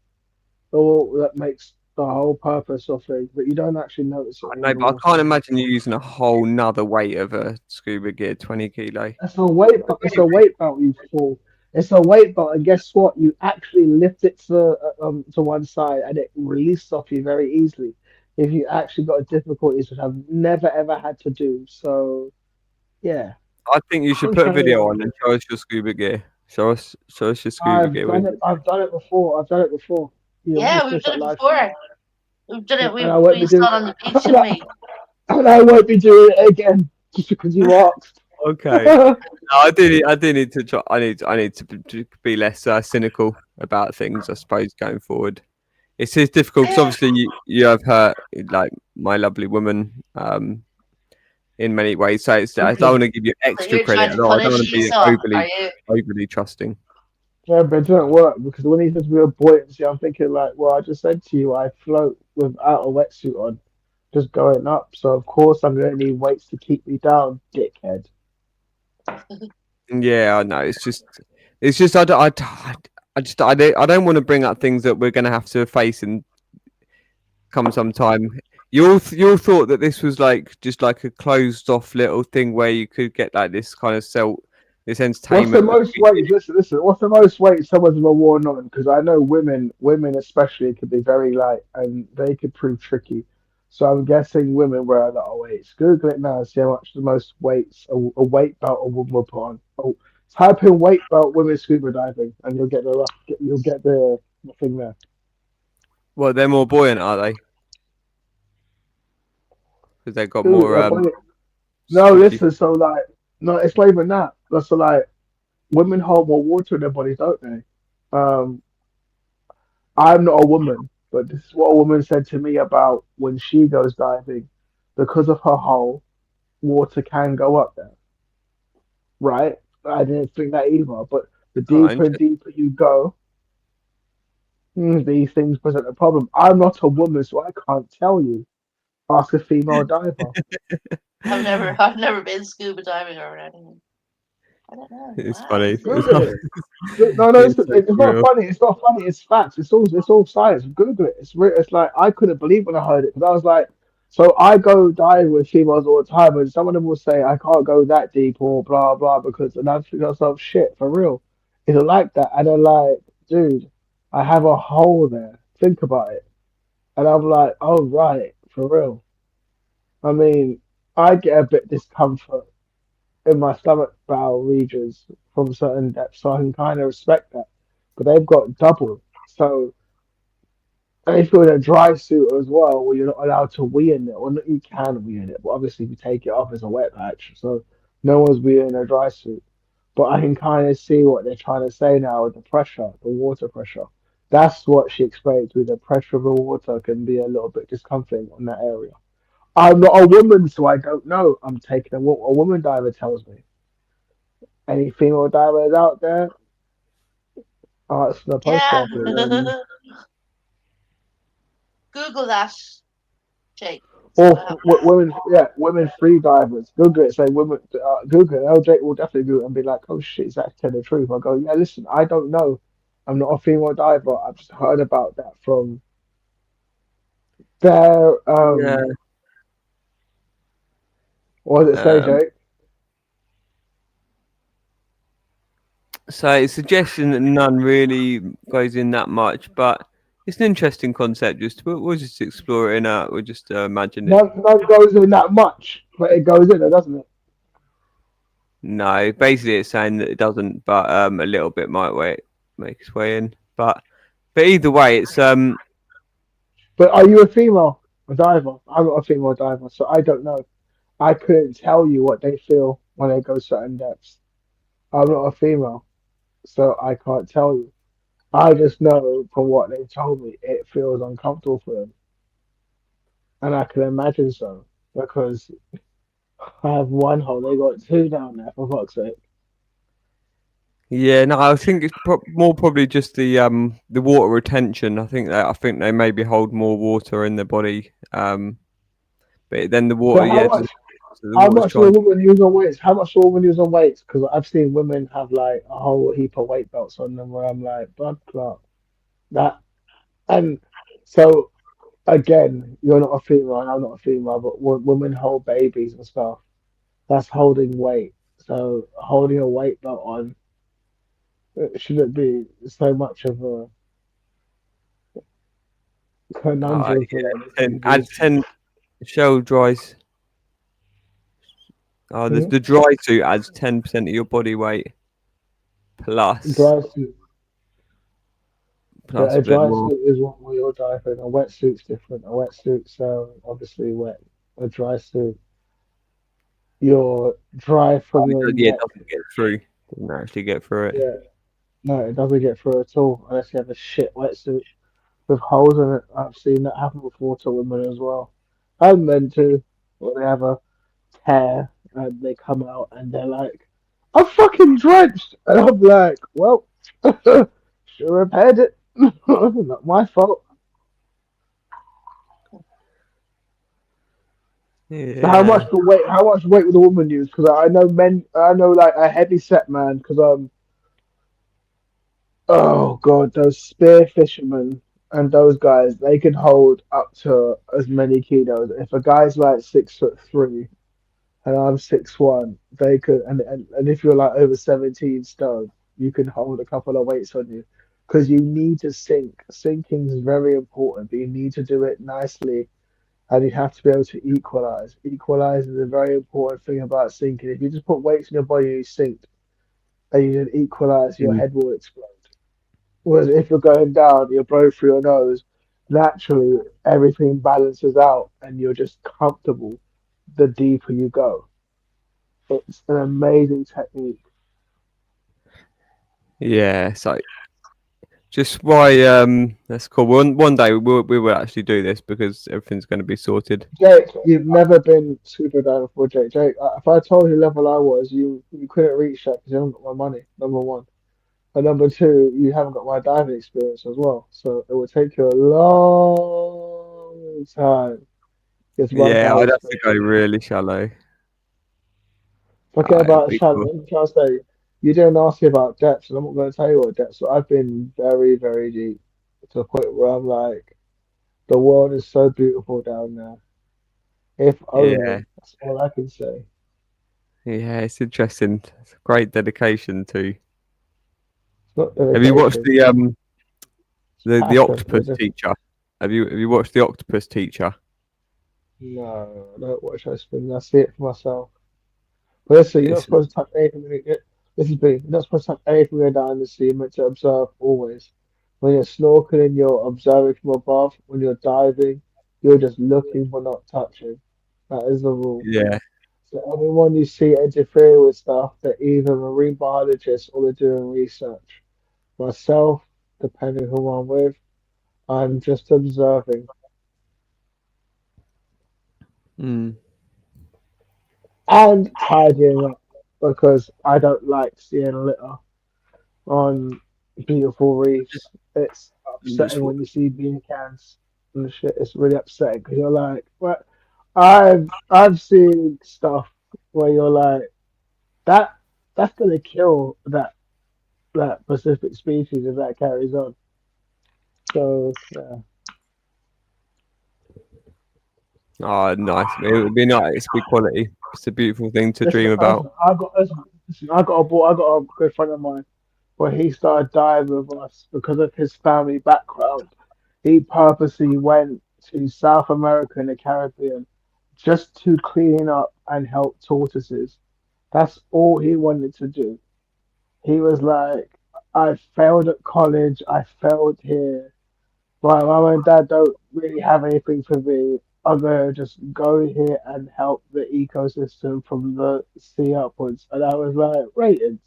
Or that makes the whole purpose of it. But you don't actually notice it. No, but I can't imagine you using a whole nother weight of a scuba gear, 20 kilo. It's a weight belt. It's a weight belt, you fool. It's a weight belt, and guess what? You actually lift it to one side, and it releases off you very easily. If you actually got difficulties, which I've never ever had to do. So, yeah. I think you should put a video on and show us your scuba gear. Show us your scuba gear. I've done it before. Yeah, we've done it before. We've done it. We And I won't be saw doing it on the beach, didn't we? and I won't be doing it again. just because you asked. Okay. No, I do need to try. I need to be less cynical about things, I suppose, going forward. It's difficult because obviously you have hurt like my lovely woman in many ways. So I don't want to give you extra you're credit trying at to all. I don't punish want to be Esau, are you? overly trusting. Yeah, but it doesn't work because when he says we're buoyancy, I'm thinking like, well, I just said to you, I float without a wetsuit on, just going up. So of course I'm going to need weights to keep me down, dickhead. Yeah, I know. It's just I don't want to bring up things that we're going to have to face in come sometime. You all thought that this was like just like a closed off little thing where you could get like this kind of this What's entertainment. the most weight? Listen. What's the most weight someone's ever worn on? Because I know women especially could be very light and they could prove tricky. So I'm guessing women wear a lot of weights. Google it now and see how much the most weights a weight belt a woman will put on. Oh, type in weight belt women scuba diving and you'll get the thing there. Well, they're more buoyant, are they? Because they've got Dude, more. No, listen. So like, no, it's not even that. That's like women hold more water in their bodies, don't they? I'm not a woman, but this is what a woman said to me about when she goes diving. Because of her hole, water can go up there, right? I didn't think that either. But the deeper and deeper you go, these things present a problem. I'm not a woman, so I can't tell you. Ask a female diver. I've never been scuba diving or anything. I don't know. It's Wow. funny. Google it. No, it's not funny. It's not funny. It's facts. It's all science. Google it. It's like I couldn't believe when I heard it because I was like, so I go dive with females all the time, and some of them will say I can't go that deep or blah blah because, and I'm thinking to myself, shit, for real, is it like that? And they're like, dude, I have a hole there. Think about it. And I'm like, oh right, for real. I mean, I get a bit discomfort in my stomach bowel regions from certain depths, so I can kind of respect that. But they've got double, so and if you're in a dry suit as well, where you're not allowed to wee in it, well, you can wee in it, but obviously if you take it off, it's a wet patch, so no one's weeing in a dry suit. But I can kind of see what they're trying to say now with the pressure, the water pressure. That's what she explained to me. The pressure of the water can be a little bit discomforting on that area. I'm not a woman, so I don't know. I'm taking what a woman diver tells me. Any female divers out there? It's the Yeah. podcast. Google that, Jake. Or women free divers. Google it. Say women. Google it. LJ will definitely Google it and be like, "Oh shit, is that telling the truth?" I go, "Yeah, listen, I don't know. I'm not a female diver. I've just heard about that from their Yeah. What does it say, Jake? So it's suggesting that none really goes in that much, but it's an interesting concept. We'll just explore it out. We'll just imagine it. None goes in that much, but it goes in, doesn't it? No, basically it's saying that it doesn't, but a little bit might make its way in. But either way, it's But are you a female diver? I'm not a female diver, so I don't know. I couldn't tell you what they feel when they go certain depths. I'm not a female, so I can't tell you. I just know from what they told me, it feels uncomfortable for them. And I can imagine so, because I have one hole, they got two down there, for fuck's sake. Yeah, no, I think it's more probably just the water retention. I think they maybe hold more water in their body, but then the water. How much do a woman use on weights? How much do a woman use on weights? Because I've seen women have like a whole heap of weight belts on them, where I'm like, blood clot. That, and so again, you're not a female, and I'm not a female, but women hold babies and stuff. That's holding weight. So holding a weight belt on, it shouldn't be so much of a conundrum for them. Add 10 shell dries. Oh, the dry suit adds 10% of your body weight plus. Dry suit. Plus a a bit dry more. suit is what we all dive in. A wetsuit's different. A wetsuit's obviously wet. A dry suit, You're dry from your Yeah, it neck. doesn't get through. Doesn't actually get through it. Yeah. No, it doesn't get through at all unless you have a shit wetsuit with holes in it. I've seen that happen before to women as well. And men too. When they have a tear and they come out and they're like, I'm fucking drenched. And I'm like, well, should have repaired it. Not my fault. So how much Yeah. for weight? How much weight would a woman use? Because I know men. I know like a heavy set man. Because oh god, those spear fishermen and those guys, they can hold up to as many kilos. If a guy's like 6'3" and I'm 6'1", they could. And if you're like over 17 stone, you can hold a couple of weights on you. Because you need to sink. Sinking is very important, but you need to do it nicely and you have to be able to equalize. Equalize is a very important thing about sinking. If you just put weights in your body and you sink and you didn't equalize, your head will explode. Whereas if you're going down, you're blowing through your nose, naturally everything balances out and you're just comfortable the deeper you go. It's an amazing technique. Yeah. So just why that's cool. One day we will actually do this because everything's going to be sorted. Jake, you've never been super down before, Jake. Jake, if I told you the level I was, you couldn't reach that because you haven't got my money, number one. And number two, you haven't got my diving experience as well. So it would take you a long time. It's my Yeah, diving I'd have to experience. go really shallow. Forget It'd about be shallow. cool. Let me try to say, you didn't ask me about depths, and I'm not going to tell you what depths. So I've been very, very deep to the point where I'm like, the world is so beautiful down there. If Yeah. only. That's all I can say. Yeah, it's interesting. It's a great dedication to. It's not Have you watched dedication. the Passion. Octopus Teacher? Have you watched the Octopus Teacher? No, I don't watch those things. I see it for myself. But listen, you're not It's supposed to touch anything. Listen to me. You're not supposed to touch anything when you're down in the sea. You're meant to observe always. When you're snorkeling, you're observing from above. When you're diving, you're just looking but not touching. That is the rule. yeah. So anyone you see interfere with stuff, they're either marine biologists or they're doing research. Myself, depending who I'm with, I'm just observing. Mm. And tidying up because I don't like seeing litter on beautiful reefs. It's Just upsetting when you see bean cans and shit. It's really upsetting because you're like, what? I've seen stuff where you're like, that that's gonna kill that specific species if that carries on. So yeah. Oh, nice. It would be nice. It'd be quality. It's a beautiful thing to Listen, dream about. I got a good friend of mine where he started diving with us because of his family background. He purposely went to South America and the Caribbean just to clean up and help tortoises. That's all he wanted to do. He was like, I failed at college, I failed here. My mum and dad don't really have anything for me. I'm gonna just go here and help the ecosystem from the sea upwards. And I was like, ratings.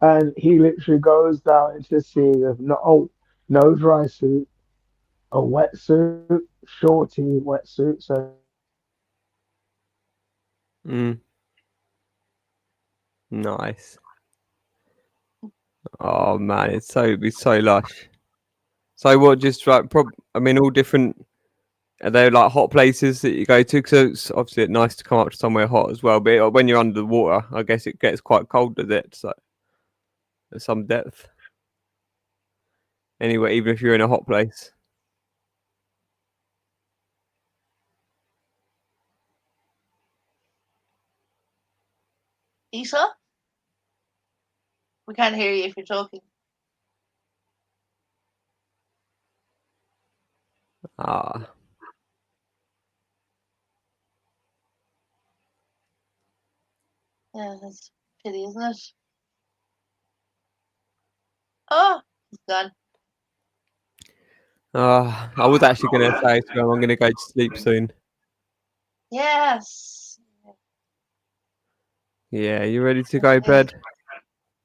And he literally goes down into the sea with no dry suit, a wetsuit, shorty wetsuit. So Mm. Nice. Oh man, it'd be so lush. So what? Just like I mean, all different. Are there like hot places that you go to? Because it's obviously nice to come up to somewhere hot as well. But when you're under the water, I guess it gets quite cold, does it? So at some depth. Anyway, even if you're in a hot place. Isa, we can't hear you if you're talking. Ah. Yeah, that's a pity, isn't it? Oh, it's gone. I was actually going to say to him, I'm going to go to sleep soon. Yes. Yeah, you ready to go to bed?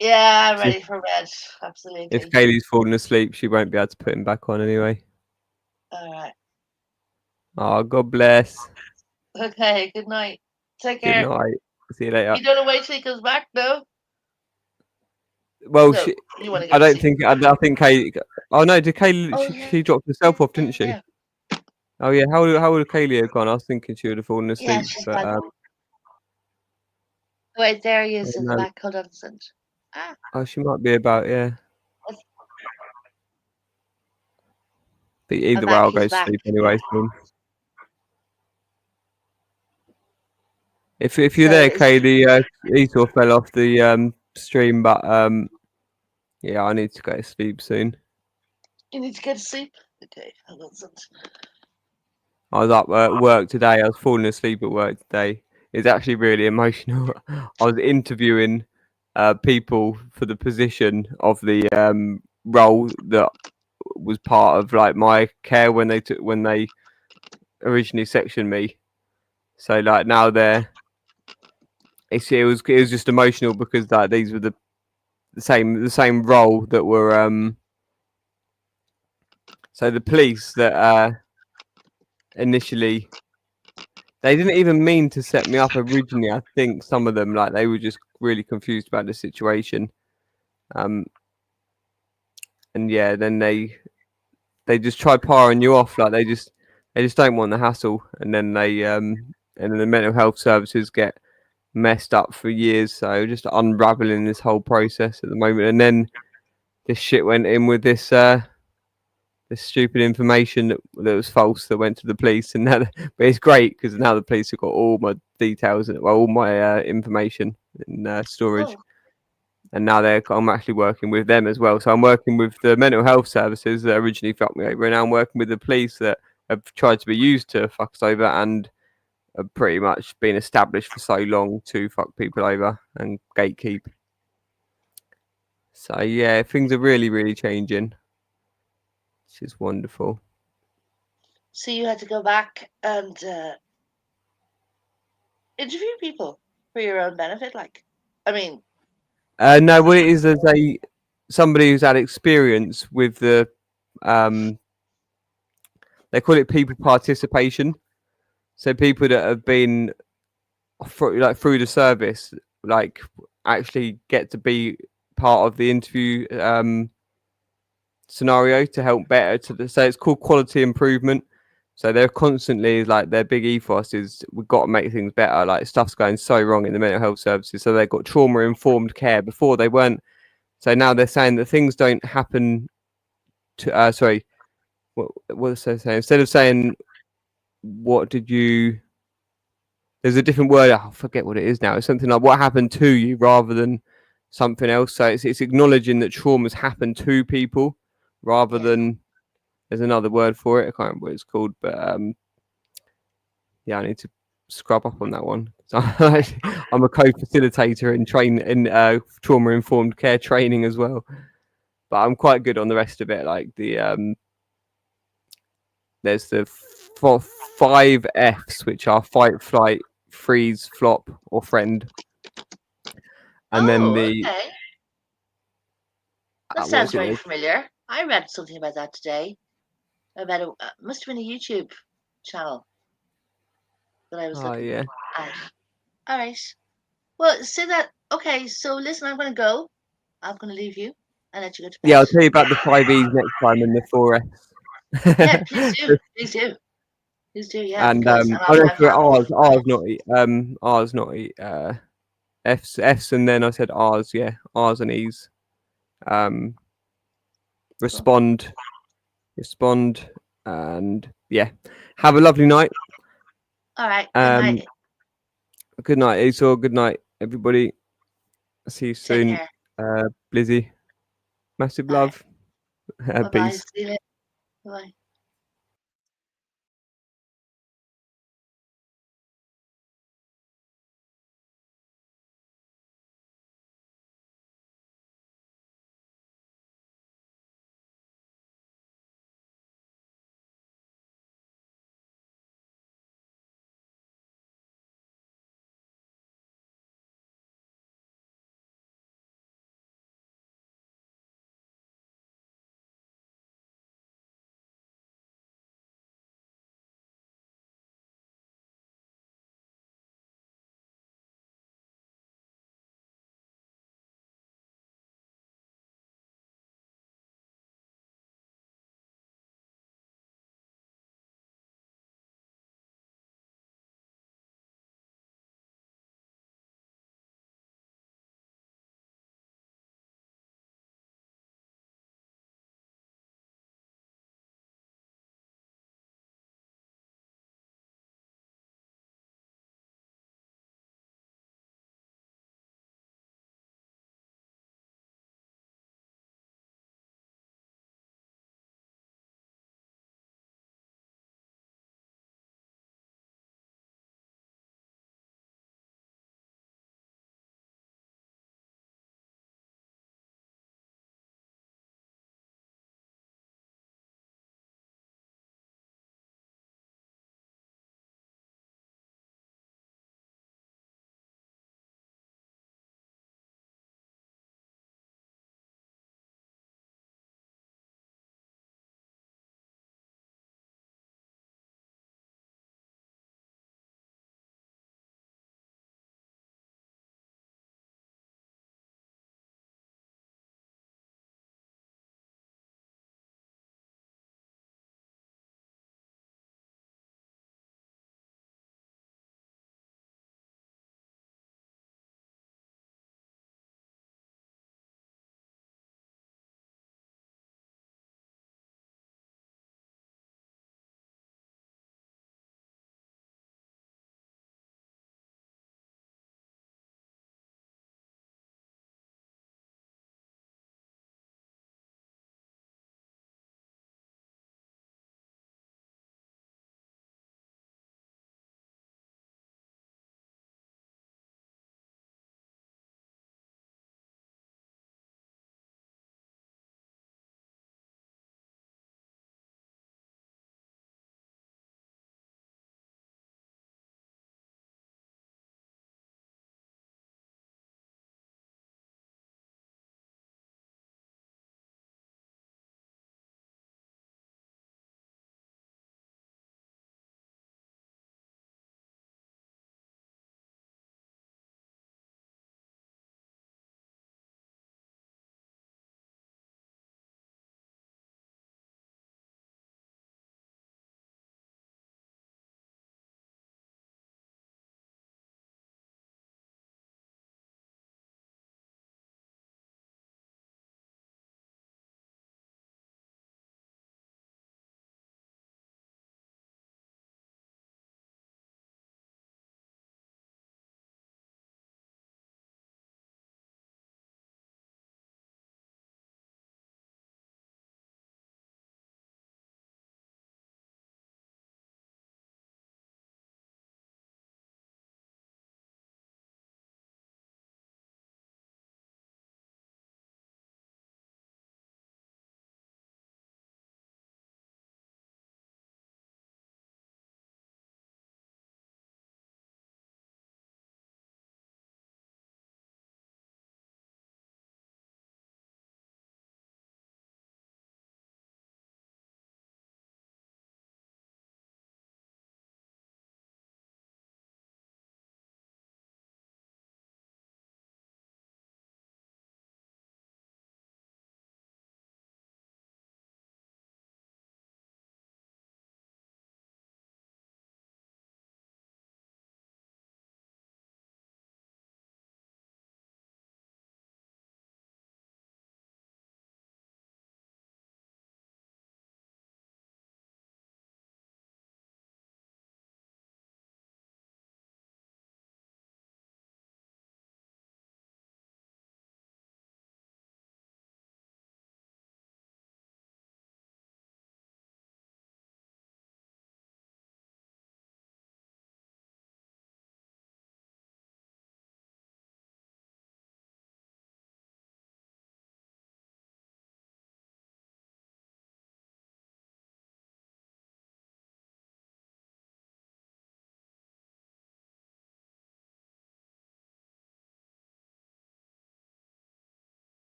Yeah, I'm ready for bed. Absolutely. If Kaylee's fallen asleep, she won't be able to put him back on anyway. All right. Oh, God bless. Okay. Good night. Take Good care. night. See you later. You don't want to wait till he comes back, no? Well, No, you want to I go to don't sleep. think. I think Kaylee. Oh no, did Kaylee? Oh, She dropped herself off, didn't she? Yeah. Oh yeah. How would Kaylee have gone? I was thinking she would have fallen Yeah, asleep, she's but gone. Wait, there he is in the no. back. Hold on a second. Ah. Oh, she might be about, yeah. But either way, back, I'll go he's to back. sleep anyway soon. If you're So there, it's- Kaylee, Esau fell off the stream, but yeah, I need to go to sleep soon. You need to get to sleep? Okay, hold on a second. I was up at work today. I was falling asleep at work today. It's actually really emotional. I was interviewing people for the position of the role that was part of like my care when they originally sectioned me. So like now it was just emotional because like these were the same role that were so the police that initially they didn't even mean to set me up originally. I think some of them like they were just really confused about the situation. And yeah, then they just try powering you off, like they just don't want the hassle, and then and then the mental health services get messed up for years. So just unraveling this whole process at the moment, and then this shit went in with this this stupid information that was false that went to the police, and now but it's great because now the police have got all my details and all my information in storage. And now I'm actually working with them as well. So I'm working with the mental health services that originally fucked me over, and now I'm working with the police that have tried to be used to fuck us over and have pretty much been established for so long to fuck people over and gatekeep. So yeah, things are really, really changing, which is wonderful. So you had to go back and interview people for your own benefit, like, I mean. No, what it is somebody who's had experience with the they call it people participation. So people that have been through the service, like actually get to be part of the interview scenario to help better. So it's called quality improvement. So they're constantly like their big ethos is we've got to make things better. Like stuff's going so wrong in the mental health services. So they've got trauma informed care. Before they weren't. So now they're saying that things don't happen to. Sorry, what was they saying? Instead of saying what did you? There's a different word. I forget what it is now. It's something like what happened to you rather than something else. So it's acknowledging that trauma's happened to people rather than. There's another word for it. I can't remember what it's called, but yeah, I need to scrub up on that one. So I'm a co-facilitator in trauma-informed care training as well, but I'm quite good on the rest of it. Like the there's the 5 Fs, which are fight, flight, freeze, flop, or friend, and then the. Okay. That sounds very familiar. I read something about that today. About it must have been a YouTube channel that I was looking yeah. at. All right. Well, say that. Okay, so listen, I'm going to go. I'm going to leave you and let you go to bed. Yeah, I'll tell you about the 5 Es next time and the 4 Fs. Yeah, please do. Please do. Please do. Yeah. And because oh no, for R's not F's, and then I said R's, yeah, R's and E's. Respond, and yeah, have a lovely night. All right. Good night. Good night, Esau. Good night, everybody. I'll see you soon. Blizzy, massive love. Bye-bye. Peace. See you later. Bye.